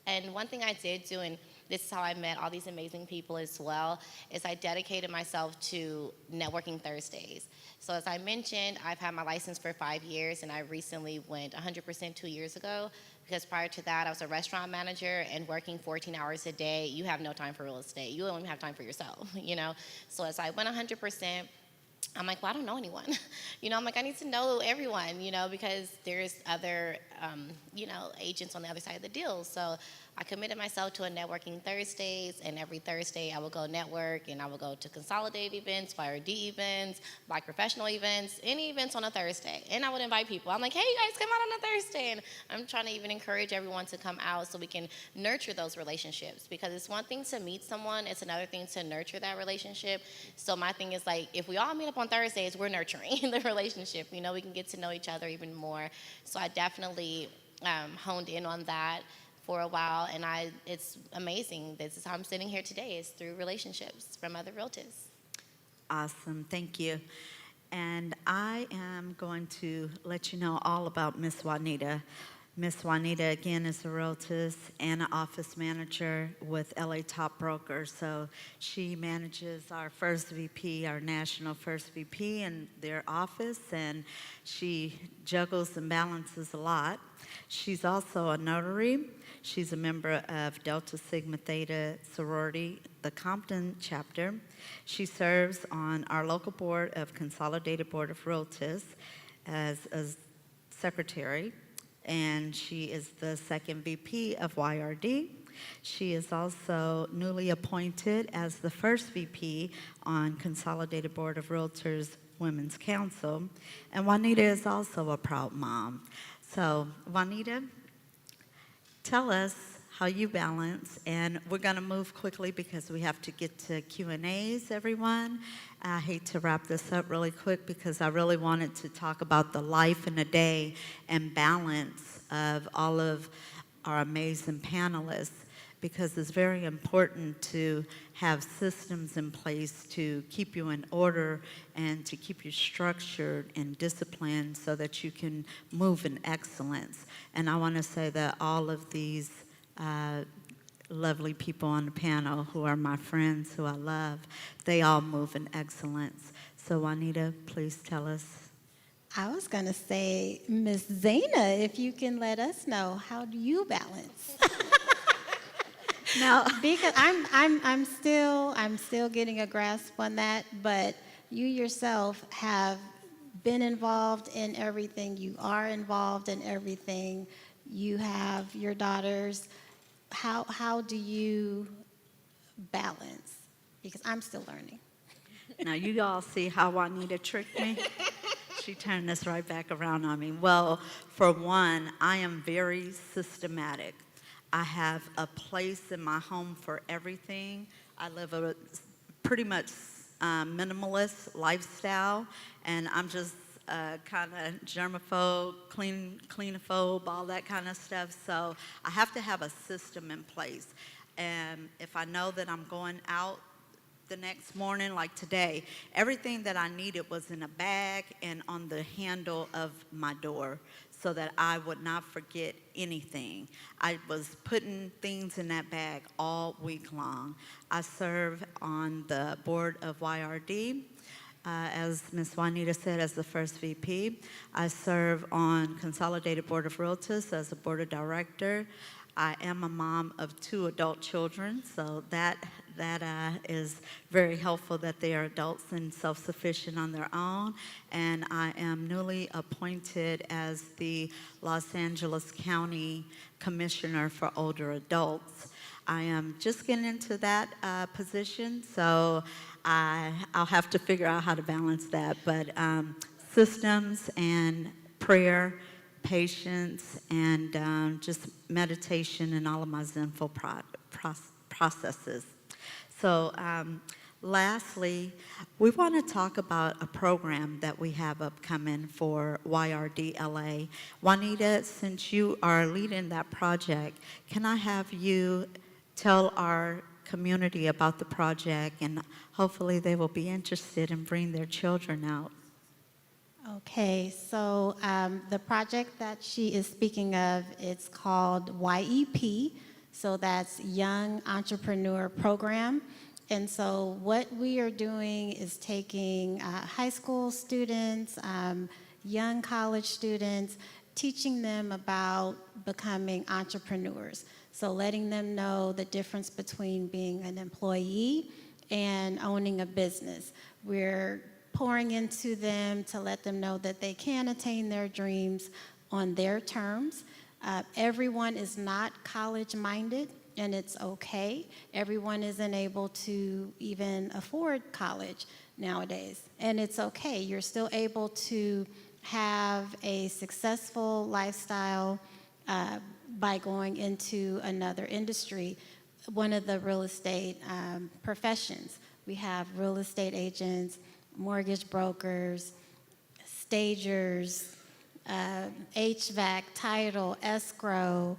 And one thing I did do, and this is how I met all these amazing people as well, is I dedicated myself to networking Thursdays. So as I mentioned, I've had my license for 5 years, and I recently went 100% 2 years ago, because prior to that, I was a restaurant manager, and working 14 hours a day, you have no time for real estate. You only have time for yourself, you know? So as I went 100%, I'm like, well, I don't know anyone. I'm like, I need to know everyone, because there's other, agents on the other side of the deal. So I committed myself to a networking Thursdays, and every Thursday I would go network, and I would go to consolidated events, YRD events, Black professional events, any events on a Thursday. And I would invite people. I'm like, hey, you guys come out on a Thursday. And I'm trying to even encourage everyone to come out so we can nurture those relationships, because it's one thing to meet someone, it's another thing to nurture that relationship. So my thing is, like, if we all meet up on Thursdays, we're nurturing the relationship. We can get to know each other even more. So I definitely honed in on that for a while, and it's amazing. This is how I'm sitting here today, is through relationships from other realtors. Awesome, thank you. And I am going to let you know all about Miss Juanita. Miss Juanita, again, is a realtor and an office manager with LA Top Broker. So she manages our first VP, our national first VP in their office, and she juggles and balances a lot. She's also a notary. She's a member of Delta Sigma Theta sorority, the Compton chapter. She serves on our local board of Consolidated Board of Realtors as a secretary, and she is the second VP of YRD. She is also newly appointed as the first VP on Consolidated Board of Realtors Women's Council. And Juanita is also a proud mom. So, Juanita, tell us how you balance, and we're going to move quickly because we have to get to Q&As, everyone. I hate to wrap this up really quick because I really wanted to talk about the life in a day and balance of all of our amazing panelists, because it's very important to have systems in place to keep you in order and to keep you structured and disciplined so that you can move in excellence. And I want to say that all of these lovely people on the panel who are my friends, who I love, they all move in excellence. So Juanita, please tell us. I was going to say, Miss Zaina, if you can let us know, how do you balance? Now, because I'm still getting a grasp on that, but you yourself have been involved in everything. You are involved in everything. You have your daughters. How do you balance? Because I'm still learning. Now, you all see how Juanita tricked me? She turned this right back around on me. Well, for one, I am very systematic. I have a place in my home for everything. I live a pretty much minimalist lifestyle, and I'm just kind of germaphobe, cleanophobe, all that kind of stuff. So I have to have a system in place. And if I know that I'm going out the next morning, like today, everything that I needed was in a bag and on the handle of my door so that I would not forget anything. I was putting things in that bag all week long. I serve on the board of YRD. As Ms. Juanita said, as the first VP. I serve on Consolidated Board of Realtors as a board of director. I am a mom of 2 adult children, so that is very helpful that they are adults and self-sufficient on their own. And I am newly appointed as the Los Angeles County Commissioner for Older Adults. I am just getting into that position, so I'll have to figure out how to balance that. But systems and prayer, patience, and just meditation and all of my Zenful processes. So Lastly, we want to talk about a program that we have upcoming for YRDLA. Juanita, since you are leading that project, can I have you tell our community about the project, and hopefully they will be interested in bringing their children out. Okay, so the project that she is speaking of, it's called YEP, so that's Young Entrepreneur Program. And so what we are doing is taking high school students, young college students, teaching them about becoming entrepreneurs. So letting them know the difference between being an employee and owning a business. We're pouring into them to let them know that they can attain their dreams on their terms. Everyone is not college-minded, and it's okay. Everyone isn't able to even afford college nowadays, and it's okay. You're still able to have a successful lifestyle by going into another industry. One of the real estate professions. We have real estate agents, mortgage brokers, stagers, HVAC, title, escrow,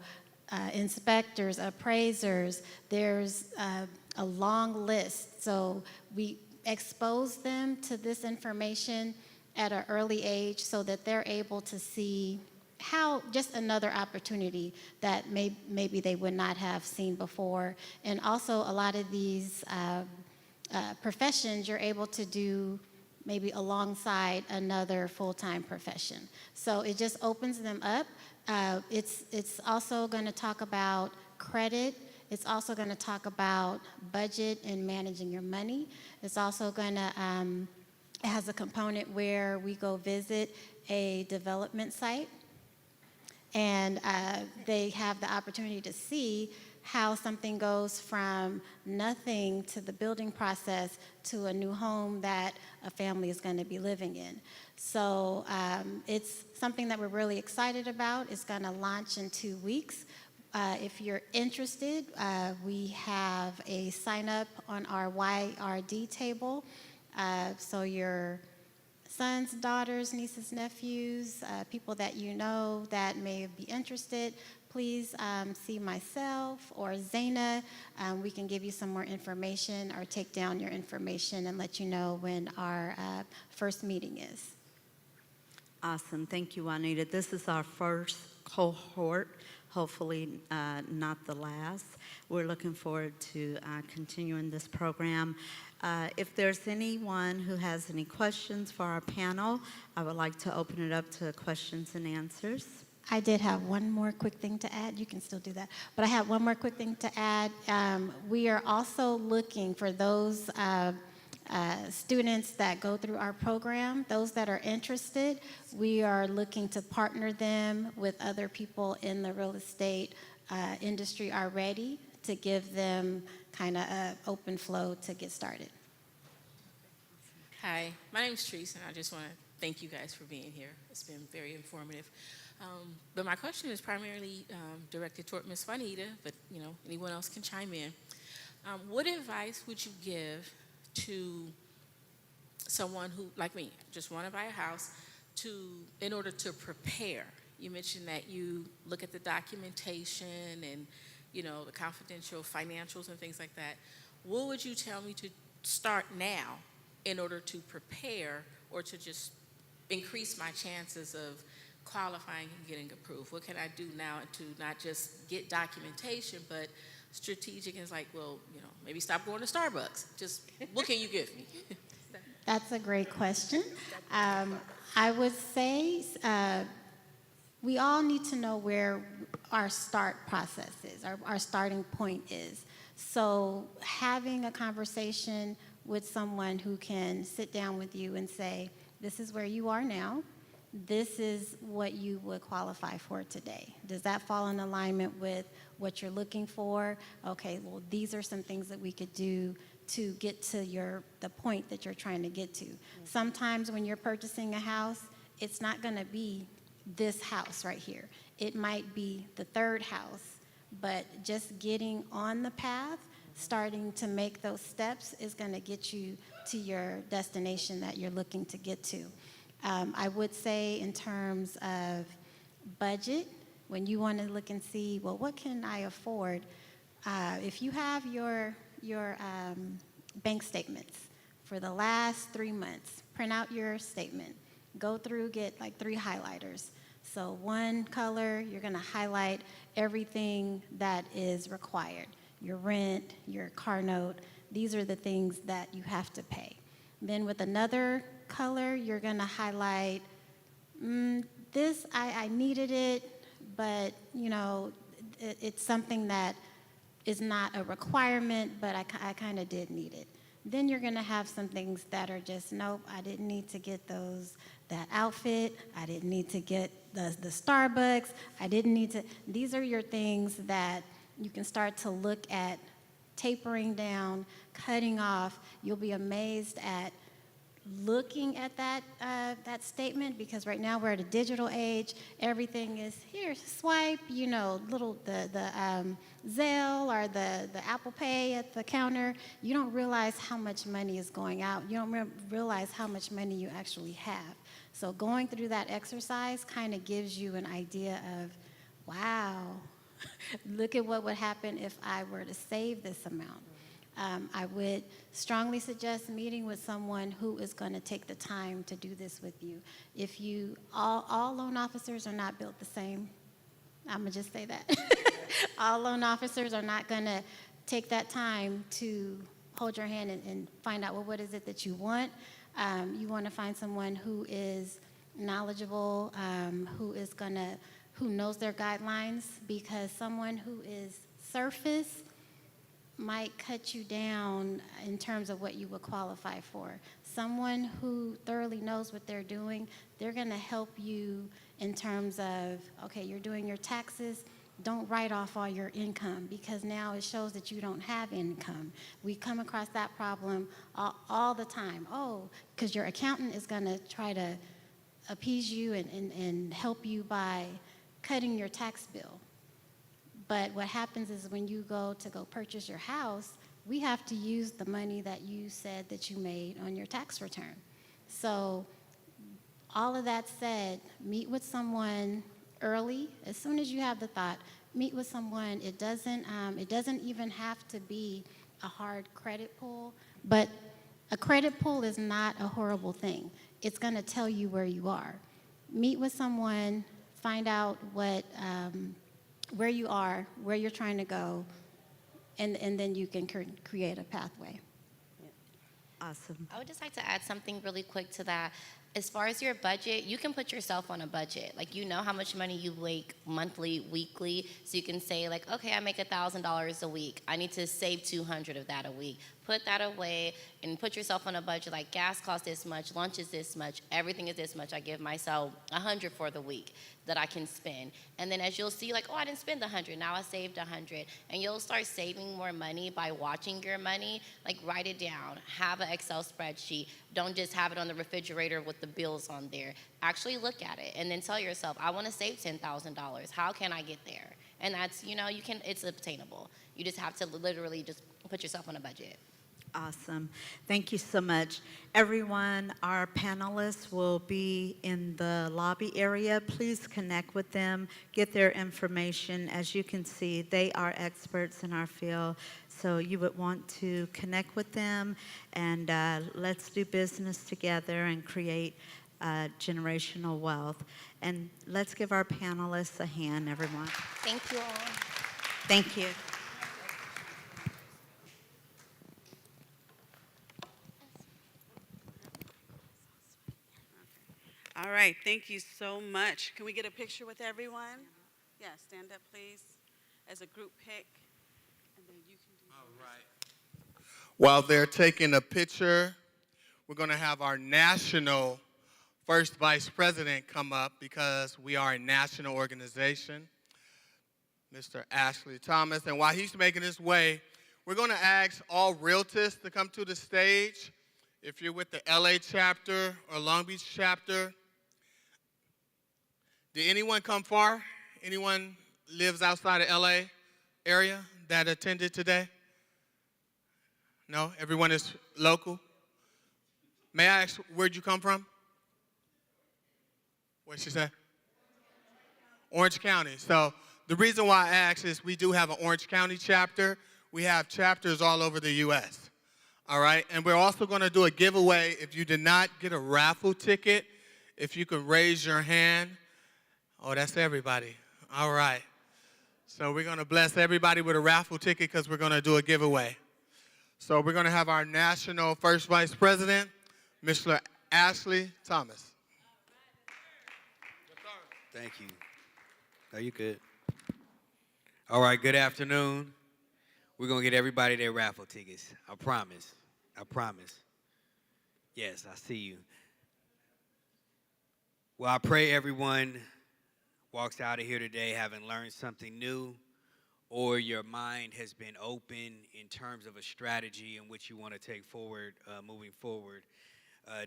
inspectors, appraisers. There's a long list. So we expose them to this information at an early age so that they're able to see how just another opportunity that maybe they would not have seen before. And also a lot of these professions you're able to do maybe alongside another full-time profession. So it just opens them up. It's also going to talk about credit. It's also going to talk about budget and managing your money. It's also going to, it has a component where we go visit a development site, and they have the opportunity to see how something goes from nothing to the building process to a new home that a family is going to be living in. So it's something that we're really excited about. It's going to launch in 2 weeks. If you're interested, we have a sign up on our YRD table. So your sons, daughters, nieces, nephews, people that you know that may be interested, please see myself or Zaina. We can give you some more information or take down your information and let you know when our first meeting is. Awesome. Thank you, Juanita. This is our first cohort, hopefully not the last. We're looking forward to continuing this program. If there's anyone who has any questions for our panel, I would like to open it up to questions and answers. I did have one more quick thing to add. You can still do that. But I have one more quick thing to add. We are also looking for those students that go through our program, those that are interested. We are looking to partner them with other people in the real estate industry already to give them kind of an open flow to get started. Hi, my name is Teresa, and I just want to thank you guys for being here. It's been very informative. But my question is primarily directed toward Ms. Juanita, but anyone else can chime in. What advice would you give to someone who, like me, just want to buy a house in order to prepare? You mentioned that you look at the documentation and the confidential financials and things like that. What would you tell me to start now in order to prepare or to just increase my chances of qualifying and getting approved? What can I do now to not just get documentation, but strategic is like, well, maybe stop going to Starbucks. Just what can you give me? That's a great question. I would say we all need to know where our start process is, our starting point is. So having a conversation with someone who can sit down with you and say, this is where you are now. This is what you would qualify for today. Does that fall in alignment with what you're looking for? Okay, well, these are some things that we could do to get to the point that you're trying to get to. Sometimes when you're purchasing a house, it's not going to be this house right here. It might be the third house, but just getting on the path starting to make those steps is going to get you to your destination that you're looking to get to. I would say in terms of budget, when you want to look and see, well, what can I afford? If you have your bank statements for the last 3 months, print out your statement. Go through, get like 3 highlighters. So one color, you're going to highlight everything that is required. Your rent, your car note, these are the things that you have to pay. Then with another color, you're going to highlight, this, I needed it, but it's something that is not a requirement, but I kind of did need it. Then you're going to have some things that are just, nope, I didn't need to get that outfit. I didn't need to get the Starbucks. I didn't need to. These are your things that you can start to look at tapering down, cutting off. You'll be amazed at looking at that statement, because right now we're at a digital age. Everything is here, swipe, little the Zelle or the Apple Pay at the counter. You don't realize how much money is going out. You don't realize how much money you actually have. So going through that exercise kind of gives you an idea of, wow, look at what would happen if I were to save this amount. I would strongly suggest meeting with someone who is going to take the time to do this with you. If all loan officers are not built the same. I'm going to just say that. All loan officers are not going to take that time to hold your hand and find out, well, what is it that you want? You want to find someone who is knowledgeable, who knows their guidelines, because someone who is surface might cut you down in terms of what you would qualify for. Someone who thoroughly knows what they're doing, they're going to help you in terms of, okay, you're doing your taxes, don't write off all your income, because now it shows that you don't have income. We come across that problem all the time. Oh, because your accountant is going to try to appease you and help you by cutting your tax bill. But what happens is when you go purchase your house, we have to use the money that you said that you made on your tax return. So all of that said, meet with someone early. As soon as you have the thought, meet with someone. It doesn't even have to be a hard credit pull, but a credit pull is not a horrible thing. It's going to tell you where you are. Meet with someone, find out where you are, where you're trying to go, and then you can create a pathway. Awesome. I would just like to add something really quick to that. As far as your budget, you can put yourself on a budget. Like, you know how much money you make monthly, weekly, so you can say, like, okay, I make $1,000 a week. I need to save $200 of that a week. Put that away and put yourself on a budget, like gas costs this much, lunch is this much, everything is this much. I give myself $100 for the week that I can spend. And then as you'll see, like, oh, I didn't spend $100, now I saved $100. And you'll start saving more money by watching your money. Like, write it down, have an Excel spreadsheet. Don't just have it on the refrigerator with the bills on there. Actually look at it and then tell yourself, I want to save $10,000. How can I get there? And that's, it's obtainable. You just have to literally just put yourself on a budget. Awesome. Thank you so much. Everyone, our panelists will be in the lobby area. Please connect with them, get their information. As you can see, they are experts in our field, so you would want to connect with them, and let's do business together and create generational wealth. And let's give our panelists a hand, everyone. Thank you all. Thank you. All right, thank you so much. Can we get a picture with everyone? Yeah, stand up, please, as a group pic. And then you can do all right. While they're taking a picture, we're going to have our national first vice president come up, because we are a national organization, Mr. Ashley Thomas. And while he's making his way, we're going to ask all realtors to come to the stage. If you're with the LA chapter or Long Beach chapter, did anyone come far? Anyone lives outside of LA area that attended today? No? Everyone is local? May I ask, where'd you come from? What'd she say? Orange County. So the reason why I asked is we do have an Orange County chapter. We have chapters all over the U.S. All right? And we're also going to do a giveaway. If you did not get a raffle ticket, if you could raise your hand. Oh, that's everybody. All right. So we're going to bless everybody with a raffle ticket because we're going to do a giveaway. So we're going to have our national first vice president, Mr. Ashley Thomas. Thank you. Are you good? All right, good afternoon. We're going to get everybody their raffle tickets. I promise. I promise. Yes, I see you. Well, I pray everyone walks out of here today having learned something new, or your mind has been open in terms of a strategy in which you want to take forward, moving forward,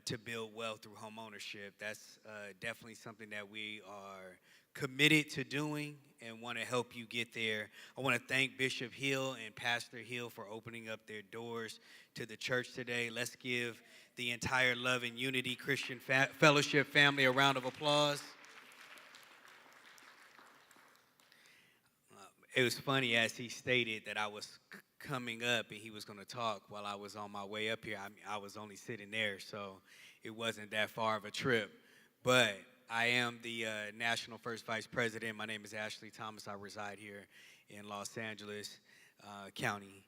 to build wealth through home ownership. That's definitely something that we are committed to doing and want to help you get there. I want to thank Bishop Hill and Pastor Hill for opening up their doors to the church today. Let's give the entire Love and Unity Christian Fellowship family a round of applause. It was funny as he stated that I was coming up and he was going to talk while I was on my way up here. I was only sitting there, so it wasn't that far of a trip. But I am the National First Vice President. My name is Ashley Thomas. I reside here in Los Angeles County.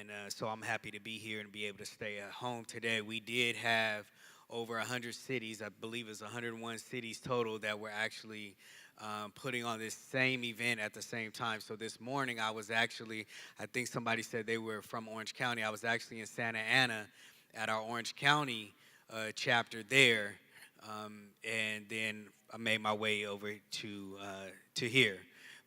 And so I'm happy to be here and be able to stay at home today. We did have over 100 cities. I believe it's 101 cities total that were actually putting on this same event at the same time. So this morning I was actually, I think somebody said they were from Orange County. I was actually in Santa Ana at our Orange County chapter there. And then I made my way over to here.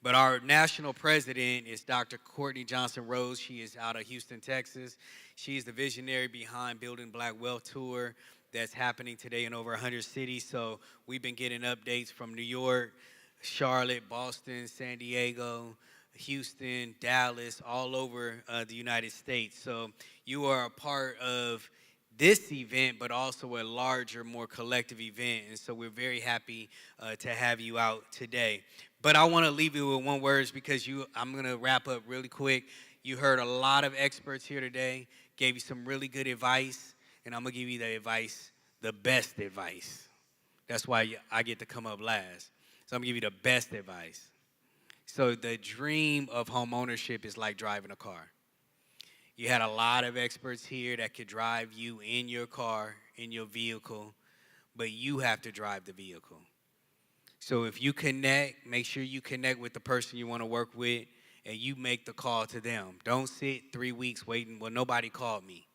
But our national president is Dr. Courtney Johnson Rose. She is out of Houston, Texas. She's the visionary behind Building Black Wealth Tour that's happening today in over 100 cities. So we've been getting updates from New York, Charlotte, Boston, San Diego, Houston, Dallas, all over the United States. So you are a part of this event, but also a larger, more collective event. And so we're very happy to have you out today. But I want to leave you with one word because I'm going to wrap up really quick. You heard a lot of experts here today, gave you some really good advice, and I'm going to give you the advice, the best advice. That's why I get to come up last. So I'm going to give you the best advice. So the dream of home ownership is like driving a car. You had a lot of experts here that could drive you in your car, in your vehicle, but you have to drive the vehicle. So if you connect, make sure you connect with the person you want to work with, and you make the call to them. Don't sit 3 weeks waiting, well, nobody called me.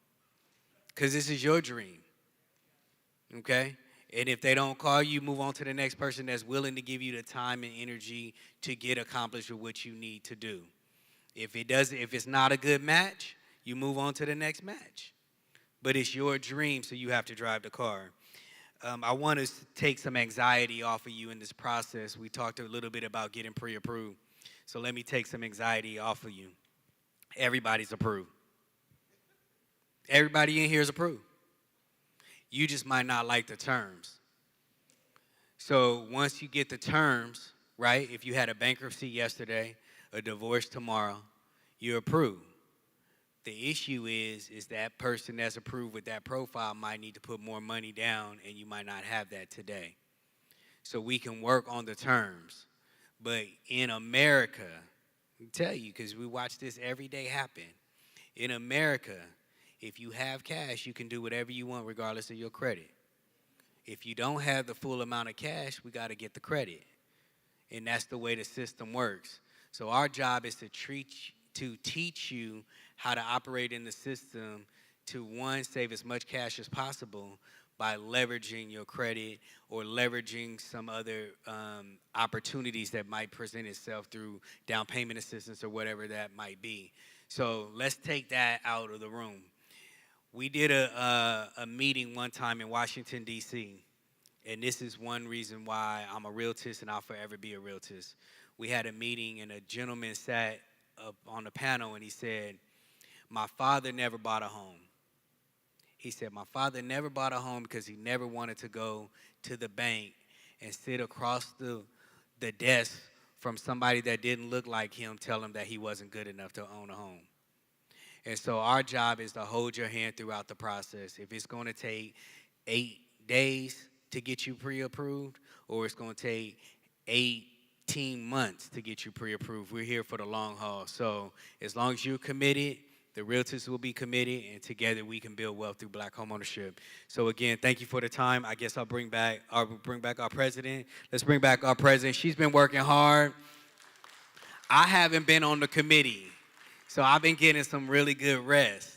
Because this is your dream, okay? And if they don't call you, move on to the next person that's willing to give you the time and energy to get accomplished with what you need to do. If it's not a good match, you move on to the next match. But it's your dream, so you have to drive the car. I want to take some anxiety off of you in this process. We talked a little bit about getting pre-approved. So let me take some anxiety off of you. Everybody's approved. Everybody in here is approved. You just might not like the terms. So once you get the terms, right, if you had a bankruptcy yesterday, a divorce tomorrow, you're approved. The issue is that person that's approved with that profile might need to put more money down, and you might not have that today. So we can work on the terms. But in America, I tell you, because we watch this every day happen, in America, if you have cash, you can do whatever you want regardless of your credit. If you don't have the full amount of cash, we got to get the credit. And that's the way the system works. So our job is to teach you how to operate in the system to, one, save as much cash as possible by leveraging your credit or leveraging some other opportunities that might present itself through down payment assistance or whatever that might be. So let's take that out of the room. We did a meeting one time in Washington, D.C., and this is one reason why I'm a realtist and I'll forever be a realtist. We had a meeting and a gentleman sat up on the panel and he said, my father never bought a home. He said, my father never bought a home because he never wanted to go to the bank and sit across the desk from somebody that didn't look like him, tell him that he wasn't good enough to own a home. And so our job is to hold your hand throughout the process. If it's going to take 8 days to get you pre-approved, or it's going to take 18 months to get you pre-approved, we're here for the long haul. So as long as you're committed, the realtors will be committed, and together we can build wealth through Black homeownership. So again, thank you for the time. I guess I'll bring back our president. Let's bring back our president. She's been working hard. I haven't been on the committee, so I've been getting some really good rest.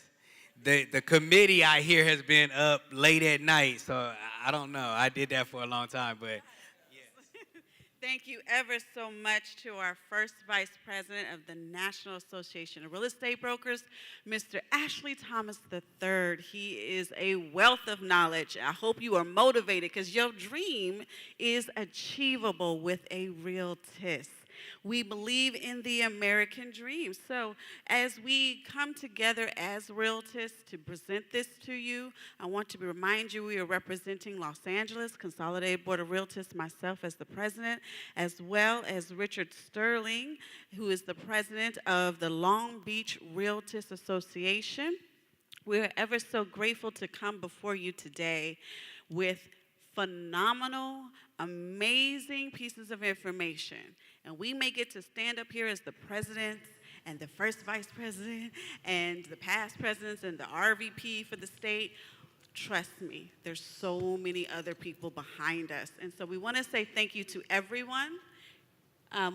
The committee, I hear, has been up late at night, so I don't know. I did that for a long time, but Thank you ever so much to our first Vice President of the National Association of Real Estate Brokers, Mr. Ashley Thomas III. He is a wealth of knowledge. I hope you are motivated because your dream is achievable with a realtist. We believe in the American dream. So as we come together as realtors to present this to you, I want to remind you we are representing Los Angeles Consolidated Board of Realtors, myself as the president, as well as Richard Sterling, who is the president of the Long Beach Realtors Association. We're ever so grateful to come before you today with phenomenal, amazing pieces of information. And we may get to stand up here as the president and the first vice president and the past presidents and the RVP for the state. Trust me, there's so many other people behind us. And so we want to say thank you to everyone.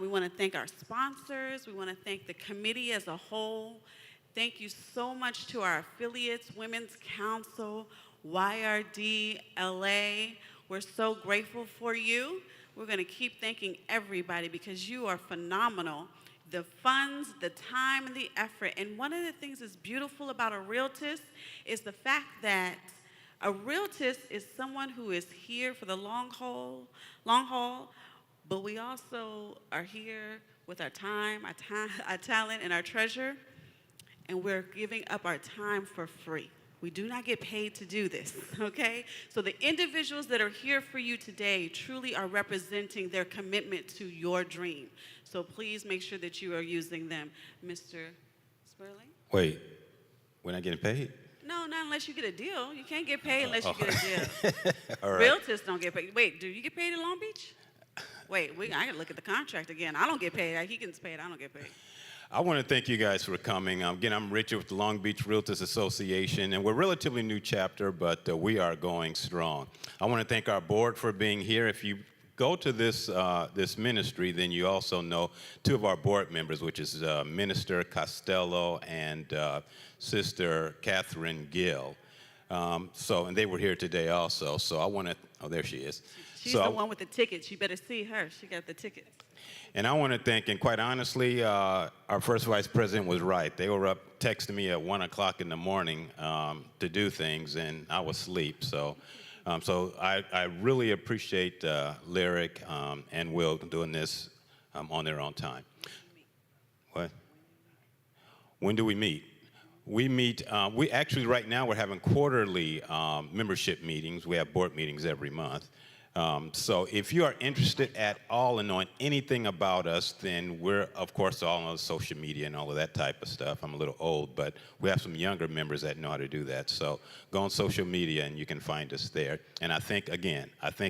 We want to thank our sponsors. We want to thank the committee as a whole. Thank you so much to our affiliates, Women's Council, YRD, LA. We're so grateful for you. We're going to keep thanking everybody because you are phenomenal. The funds, the time, and the effort. And one of the things that's beautiful about a realtist is the fact that a realtist is someone who is here for the long haul, but we also are here with our time, our talent, and our treasure, and we're giving up our time for free. We do not get paid to do this, okay? So the individuals that are here for you today truly are representing their commitment to your dream. So please make sure that you are using them. Mr. Sperling? Wait, we're not getting paid? No, not unless you get a deal. You can't get paid unless you get a deal. All right. Realtors don't get paid. Wait, do you get paid in Long Beach? Wait, I gotta look at the contract again. I don't get paid. He gets paid, I don't get paid. I want to thank you guys for coming. Again, I'm Richard with the Long Beach Realtors Association, and we're a relatively new chapter, but we are going strong. I want to thank our board for being here. If you go to this ministry, then you also know two of our board members, which is Minister Costello and Sister Catherine Gill. And they were here today also. So I want to, oh, there she is. She's the one with the tickets. You better see her. She got the tickets. And I want to thank, and quite honestly, our first vice president was right. They were up texting me at 1 o'clock in the morning to do things, and I was asleep. So I really appreciate Lyric and Will doing this on their own time. What? When do we meet? We meet, we actually right now we're having quarterly membership meetings. We have board meetings every month. So if you are interested at all in knowing anything about us, then we're, of course, all on social media and all of that type of stuff. I'm a little old, but we have some younger members that know how to do that. So go on social media and you can find us there. And I thank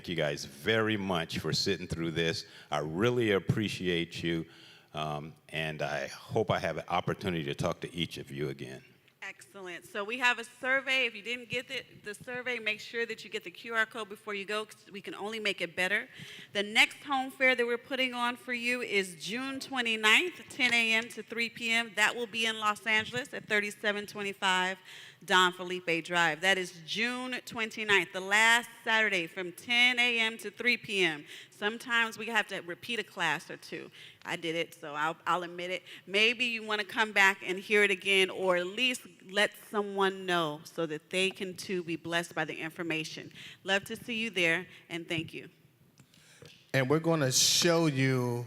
you guys very much for sitting through this. I really appreciate you. And I hope I have an opportunity to talk to each of you again. Excellent. So we have a survey. If you didn't get the survey, make sure that you get the QR code before you go, because we can only make it better. The next home fair that we're putting on for you is June 29th, 10 a.m. to 3 p.m. That will be in Los Angeles at 3725 Don Felipe Drive. That is June 29th, the last Saturday from 10 a.m. to 3 p.m. Sometimes we have to repeat a class or two. I did it, so I'll admit it. Maybe you want to come back and hear it again, or at least let someone know so that they can too be blessed by the information. Love to see you there, and thank you. And we're going to show you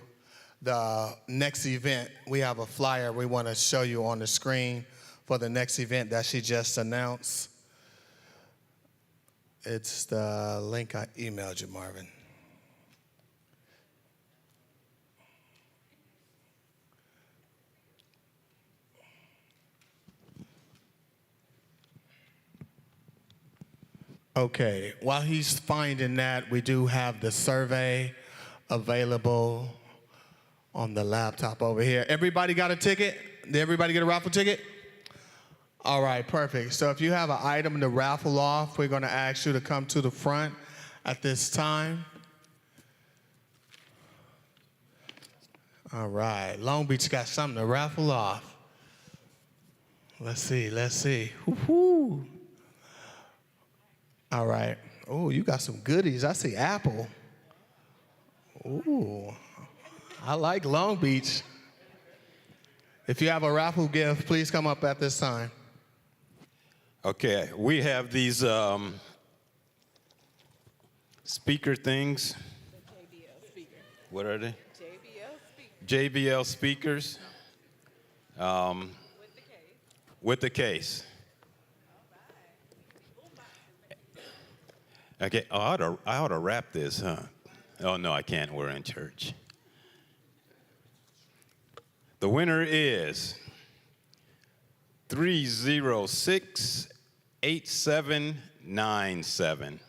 the next event. We have a flyer we want to show you on the screen for the next event that she just announced. It's the link I emailed you, Marvin. Okay, while he's finding that, we do have the survey available on the laptop over here. Everybody got a ticket? Did everybody get a raffle ticket? All right, perfect. So if you have an item to raffle off, we're going to ask you to come to the front at this time. All right, Long Beach got something to raffle off. Let's see. Woo-hoo. All right. Oh, you got some goodies. I see Apple. Ooh, I like Long Beach. If you have a raffle gift, please come up at this time. Okay, we have these speaker things. What are they? JBL speakers. With the case. Okay, I ought to wrap this, huh? Oh, no, I can't. We're in church. The winner is 3068797.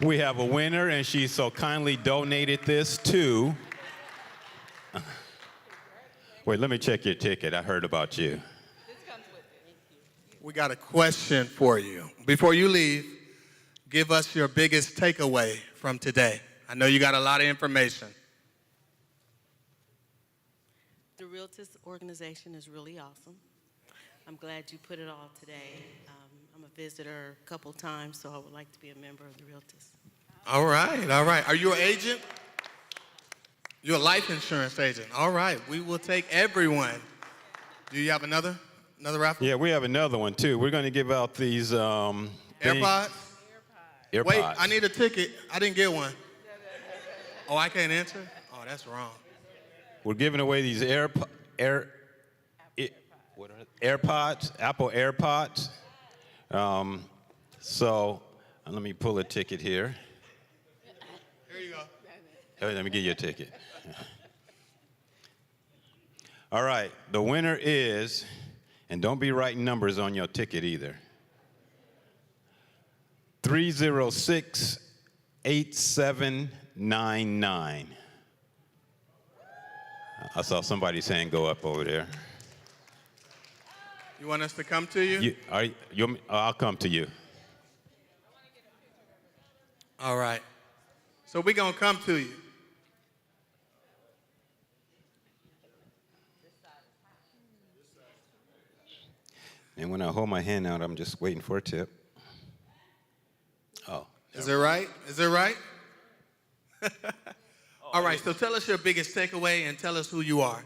We have a winner, and she so kindly donated this to... Wait, let me check your ticket. I heard about you. We got a question for you. Before you leave, give us your biggest takeaway from today. I know you got a lot of information. The Realtors organization is really awesome. I'm glad you put it all today. I'm a visitor a couple times, so I would like to be a member of the Realtors. All right. Are you an agent? You're a life insurance agent. All right, we will take everyone. Do you have another raffle? Yeah, we have another one, too. We're going to give out these... AirPods? Wait, I need a ticket. I didn't get one. Oh, I can't answer? Oh, that's wrong. We're giving away these AirPods, Apple AirPods. So let me pull a ticket here. Here you go. Let me get you a ticket. All right, the winner is, and don't be writing numbers on your ticket either, 3068799. I saw somebody saying go up over there. You want us to come to you? I'll come to you. All right. So we're going to come to you. And when I hold my hand out, I'm just waiting for a tip. Oh. Is it right? Is it right? All right, so tell us your biggest takeaway and tell us who you are.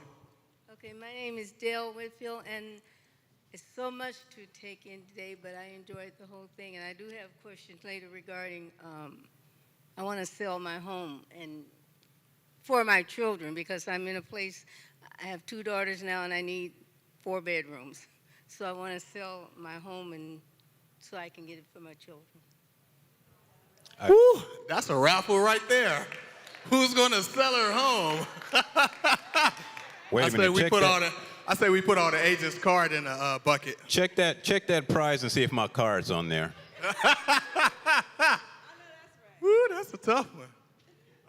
Okay, my name is Dale Whitfield, and it's so much to take in today, but I enjoyed the whole thing. And I do have questions later regarding, I want to sell my home and for my children because I'm in a place, I have 2 daughters now and I need 4 bedrooms. So I want to sell my home and so I can get it for my children. Woo, that's a raffle right there. Who's going to sell her home? Wait a minute. I say we put all the agent's card in a bucket. Check that prize and see if my card's on there. Woo, that's a tough one.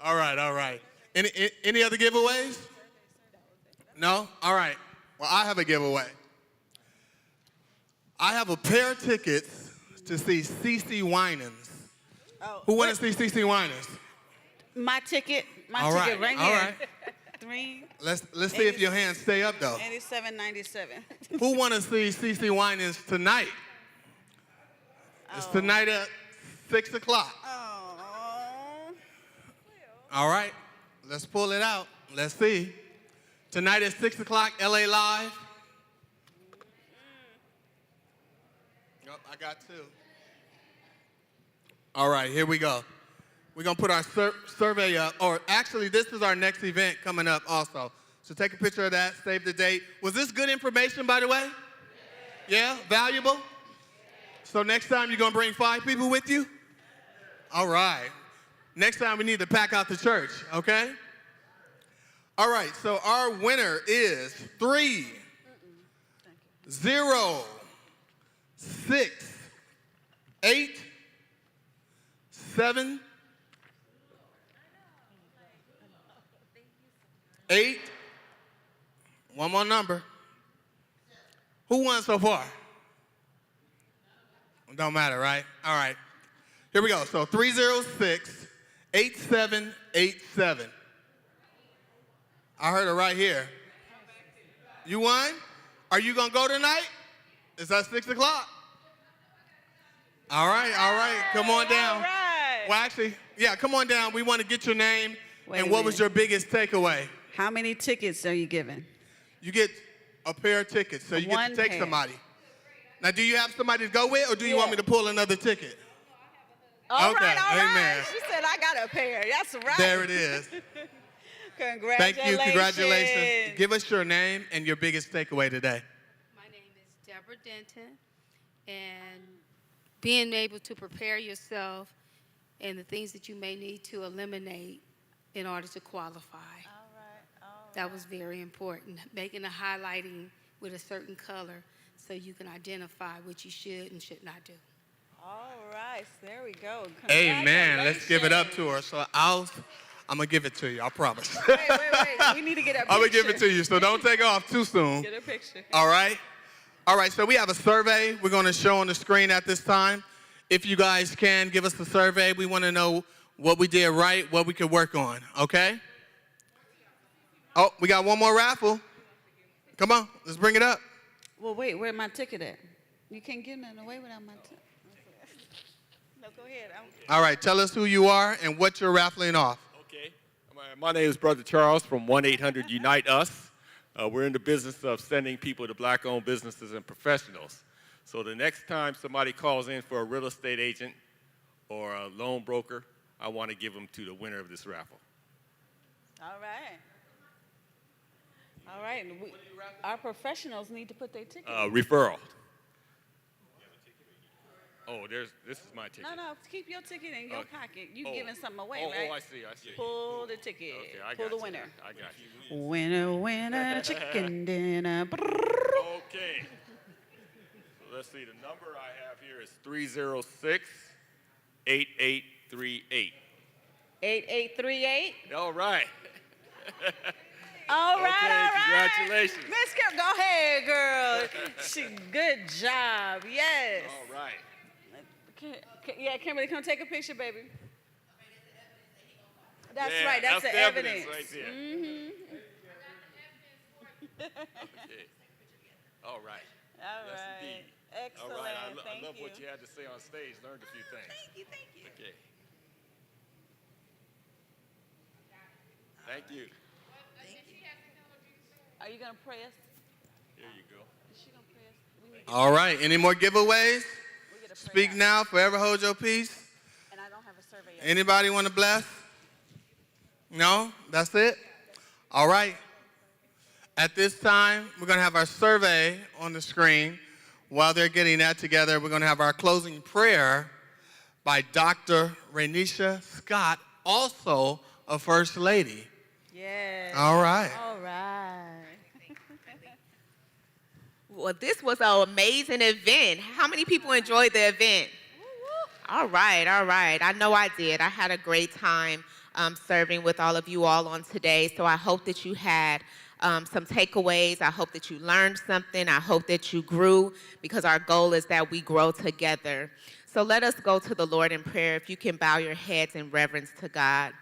All right. Any other giveaways? No? All right. Well, I have a giveaway. I have a pair of tickets to see CeCe Winans. Oh, Who want to see CeCe Winans? My ticket right All here. right. 3. Let's see if your hands stay up though. 87.97. Who want to see CeCe Winans tonight? It's tonight at 6 o'clock. All right, let's pull it out. Let's see. Tonight at 6 o'clock, LA Live. Yep, I got 2. All right, here we go. We're going to put our survey up. Or actually, this is our next event coming up also. So take a picture of that, save the date. Was this good information, by the way? Yeah? Valuable? So next time you're going to bring 5 people with you? All right. Next time we need to pack out the church, okay? All right, so our winner is 3, 0, 6, 8, 7, 8. One more number. Who won so far? Don't matter, right? All right. Here we go. So 306-8787. I heard it right here. You won? Are you going to go tonight? It's at 6 o'clock. All right. Come on down. All right. Well, actually, yeah, come on down. We want to get your name. Wait and a what was minute. your biggest takeaway? How many tickets are you giving? You get a pair of tickets, so you get One to take pair. somebody. Now, do you have somebody to go with, or do you want me to pull another ticket? All Okay, right, all right. amen. She said, I got a pair. That's right. There it is. Congratulations. Thank you. Congratulations. Give us your name and your biggest takeaway today. My name is Deborah Denton, and being able to prepare yourself and the things that you may need to eliminate in order to qualify. That was very important. Making a highlighting with a certain color so you can identify what you should and should not do. All right, there we go. Amen. Let's give it up to her. So I'm going to give it to you. I promise. Wait. We need to get a picture. I'm going to give it to you, so don't take off too soon. Get a picture. All right? All right, so we have a survey we're going to show on the screen at this time. If you guys can, give us the survey. We want to know what we did right, what we could work on, okay? Oh, we got one more raffle. Come on, let's bring it up. Well, wait, where's my ticket at? You can't give nothing away without my ticket. No, go ahead. All right, tell us who you are and what you're raffling off. Okay. My name is Brother Charles from 1-800-UNITE-US. We're in the business of sending people to black-owned businesses and professionals. So the next time somebody calls in for a real estate agent or a loan broker, I want to give them to the winner of this raffle. All right. All right. Our professionals need to put their ticket. Referral. Oh, this is my ticket. No, keep your ticket in your pocket. You oh. giving something away, Oh, right? I see. Pull the ticket. Okay, I Pull got the you. winner. I got you. Winner, chicken dinner. Okay. So let's see. The number I have here is 306-8838. 8838. All right. All right, Okay, all right. congratulations. Miss Kim, go ahead, girl. Good job. Yes. All right. Yeah, Kimberly, come take a picture, baby. That's Yeah, right. That's the evidence. right there. Mm-hmm. Okay. All right. All Yes, right. indeed. Excellent. All right. I Thank love you. what you had to say on stage. Learned a few things. Thank you. Okay. Thank you. Are you going to pray us? Here you go. Is she going to pray us? All right, any more giveaways? Speak now, forever hold your peace. And I don't have a survey yet. Anybody want to bless? No? That's it? All right. At this time, we're going to have our survey on the screen. While they're getting that together, we're going to have our closing prayer by Dr. Renisha Scott, also a First Lady. Yes. All right. All right. Well, this was an amazing event. How many people enjoyed the event? All right. I know I did. I had a great time serving with all of you all on today. So I hope that you had some takeaways. I hope that you learned something. I hope that you grew, because our goal is that we grow together. So let us go to the Lord in prayer. If you can bow your heads in reverence to God.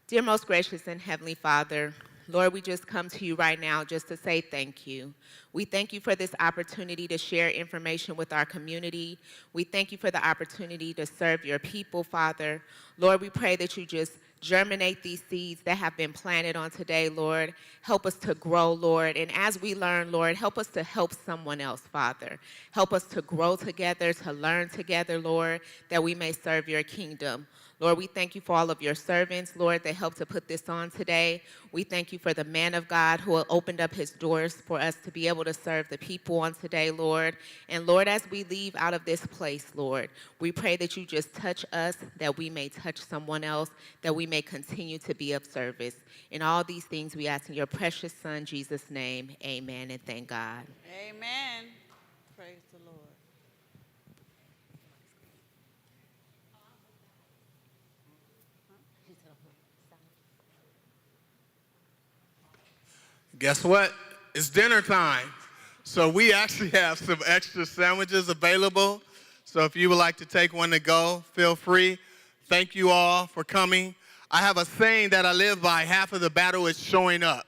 Dear most gracious and heavenly Father, Lord, we just come to you right now just to say thank you. We thank you for this opportunity to share information with our community. We thank you for the opportunity to serve your people, Father. Lord, we pray that you just germinate these seeds that have been planted on today, Lord. Help us to grow, Lord. And as we learn, Lord, help us to help someone else, Father. Help us to grow together, to learn together, Lord, that we may serve your kingdom. Lord, we thank you for all of your servants, Lord, that helped to put this on today. We thank you for the man of God who opened up his doors for us to be able to serve the people on today, Lord. And Lord, as we leave out of this place, Lord, we pray that you just touch us, that we may touch someone else, that we may continue to be of service. In all these things we ask in your precious Son, Jesus' name, amen, and thank God. Amen. Praise the Lord. Guess what? It's dinner time. So we actually have some extra sandwiches available. So if you would like to take one to go, feel free. Thank you all for coming. I have a saying that I live by: half of the battle is showing up.